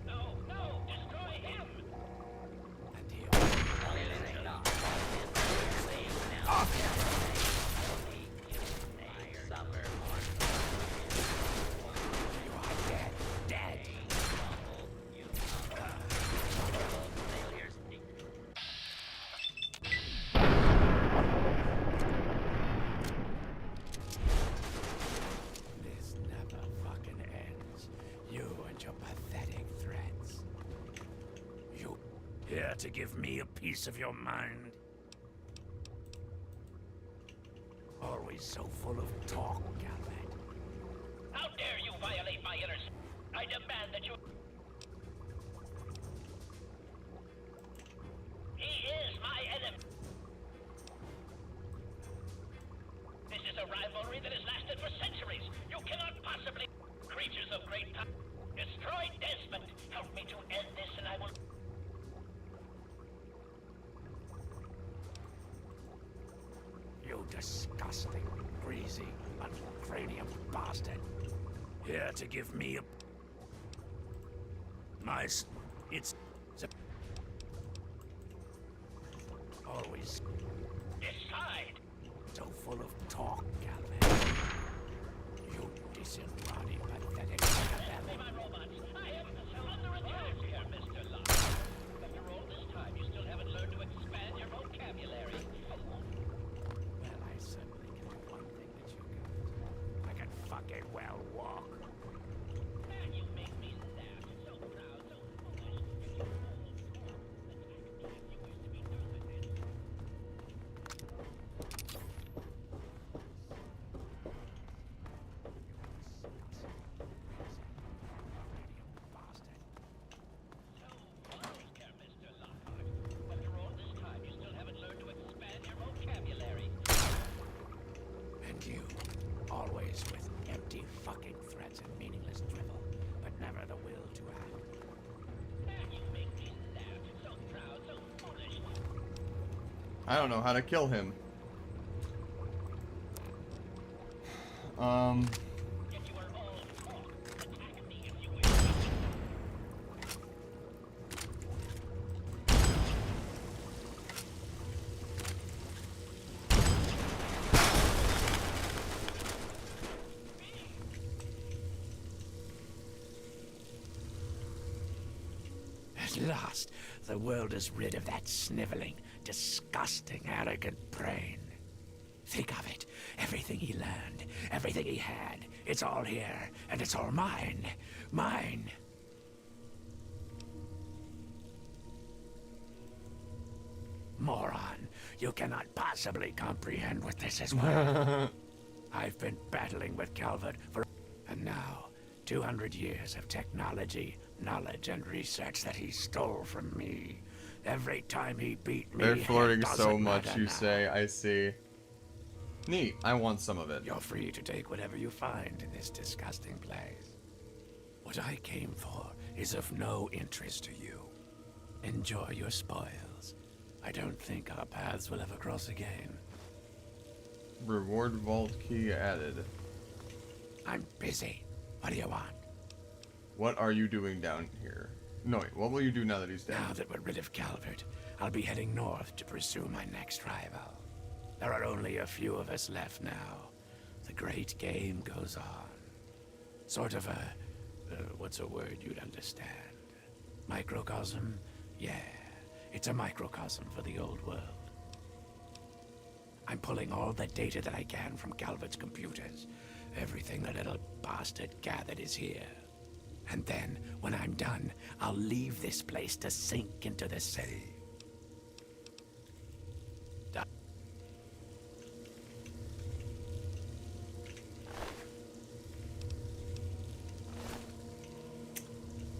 No, no, destroy him! And he You are dead. Dead. This never fucking ends. You and your pathetic threats. You here to give me a piece of your mind? Always so full of talk, Calvert. How dare you violate my inner... I demand that you... He is my enemy. This is a rivalry that has lasted for centuries. You cannot possibly... Creatures of great power. Destroy Desmond. Help me to end this and I will... You disgusting, greasy, uncranium bastard. Here to give me a... It's... Always... Decide! So full of talk, Calvert. You disembodied, pathetic... My robots, I am under attack here, Mr. Locke. After all this time, you still haven't learned to expand your vocabulary. Well, I certainly can do one thing that you can't. I can fucking well walk. Man, you make me laugh. So proud, so foolish. If you And you, always with empty fucking threats and meaningless drivel, but never the will to act. Man, you make me laugh. So proud, so foolish. I don't know how to kill him. Yet you are all talk. Attack me if you wish. At last, the world is rid of that sniveling, disgusting, arrogant brain. Think of it. Everything he learned, everything he had, it's all here, and it's all mine. Mine. Moron, you cannot possibly comprehend what this is worth. I've been battling with Calvert for... And now, 200 years of technology, knowledge, and research that he stole from me. Every time he beat me, They're flirting it so doesn't much, matter you now. say. I see. Neat. I want some of it. You're free to take whatever you find in this disgusting place. What I came for is of no interest to you. Enjoy your spoils. I don't think our paths will ever cross again. Reward vault key added. I'm busy. What do you want? What are you doing down here? No, wait, what will you do now that he's dead? Now that we're rid of Calvert, I'll be heading north to pursue my next rival. There are only a few of us left now. The great game goes on. Sort of a... what's a word you'd understand? Microcosm? Yeah, it's a microcosm for the old world. I'm pulling all the data that I can from Calvert's computers. Everything the little bastard gathered is here. And then, when I'm done, I'll leave this place to sink into the sea.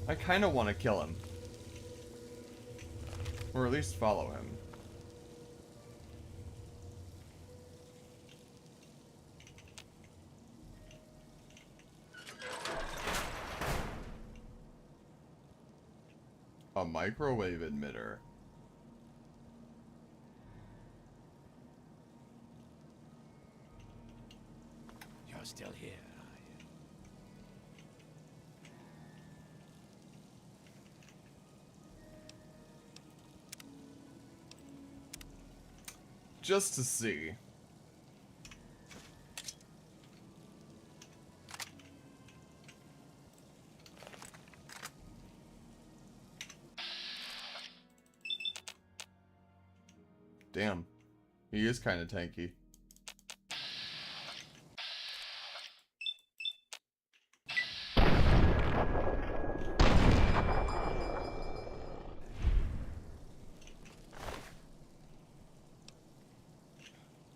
I kind of want to kill him. Or at least follow him. A microwave emitter. You're still here, are you? Just to see. Damn. He is kind of tanky.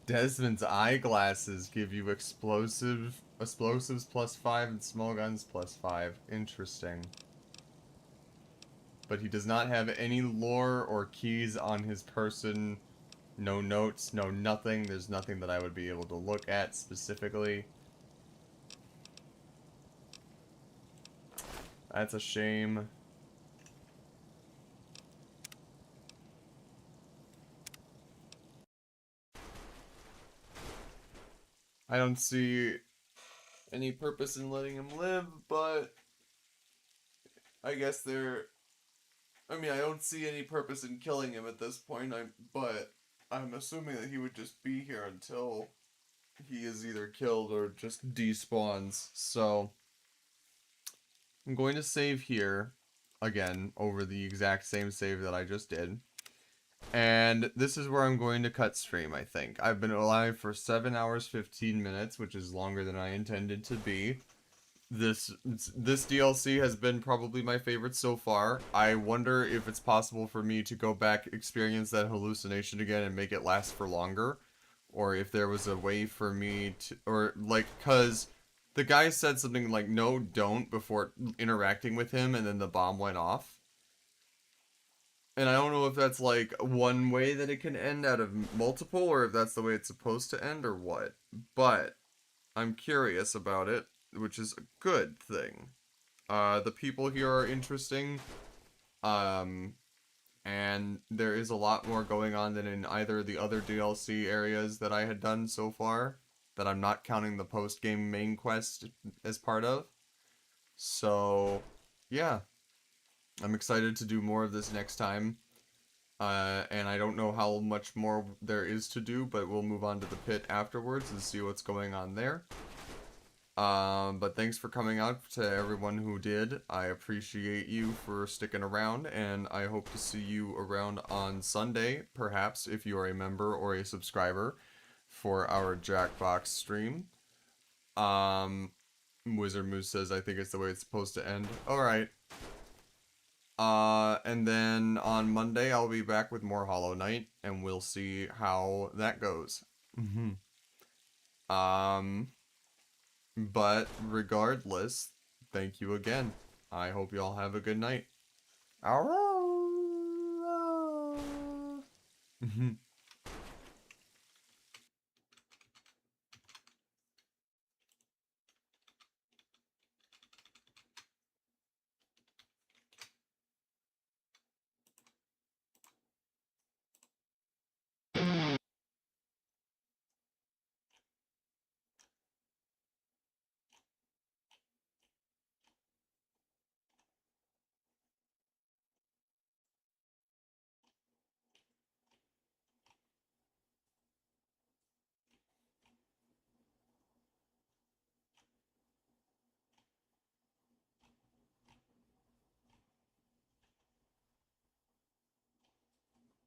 Desmond's eyeglasses give you explosives +5 and small guns +5. Interesting. But he does not have any lore or keys on his person. No notes, no nothing. There's nothing that I would be able to look at specifically. That's a shame. I don't see any purpose in letting him live, but I guess I don't see any purpose in killing him at this point, but I'm assuming that he would just be here until he is either killed or just despawns. So I'm going to save here again over the exact same save that I just did. And this is where I'm going to cut stream, I think. I've been alive for 7 hours, 15 minutes, which is longer than I intended to be. This DLC has been probably my favorite so far. I wonder if it's possible for me to go back, experience that hallucination again, and make it last for longer. Or if there was a way for me to... Or, like, because the guy said something like, no, don't, before interacting with him, and then the bomb went off. And I don't know if that's, like, one way that it can end out of multiple, or if that's the way it's supposed to end, or what. But I'm curious about it, which is a good thing. The people here are interesting. And there is a lot more going on than in either of the other DLC areas that I had done so far, that I'm not counting the post-game main quest as part of. So, yeah. I'm excited to do more of this next time. And I don't know how much more there is to do, but we'll move on to the pit afterwards and see what's going on there. But thanks for coming out to everyone who did. I appreciate you for sticking around, and I hope to see you around on Sunday, perhaps, if you are a member or a subscriber, for our Jackbox stream. Wizard Moose says, I think it's the way it's supposed to end. Alright. And then on Monday, I'll be back with more Hollow Knight, and we'll see how that goes. But regardless, thank you again. I hope you all have a good night.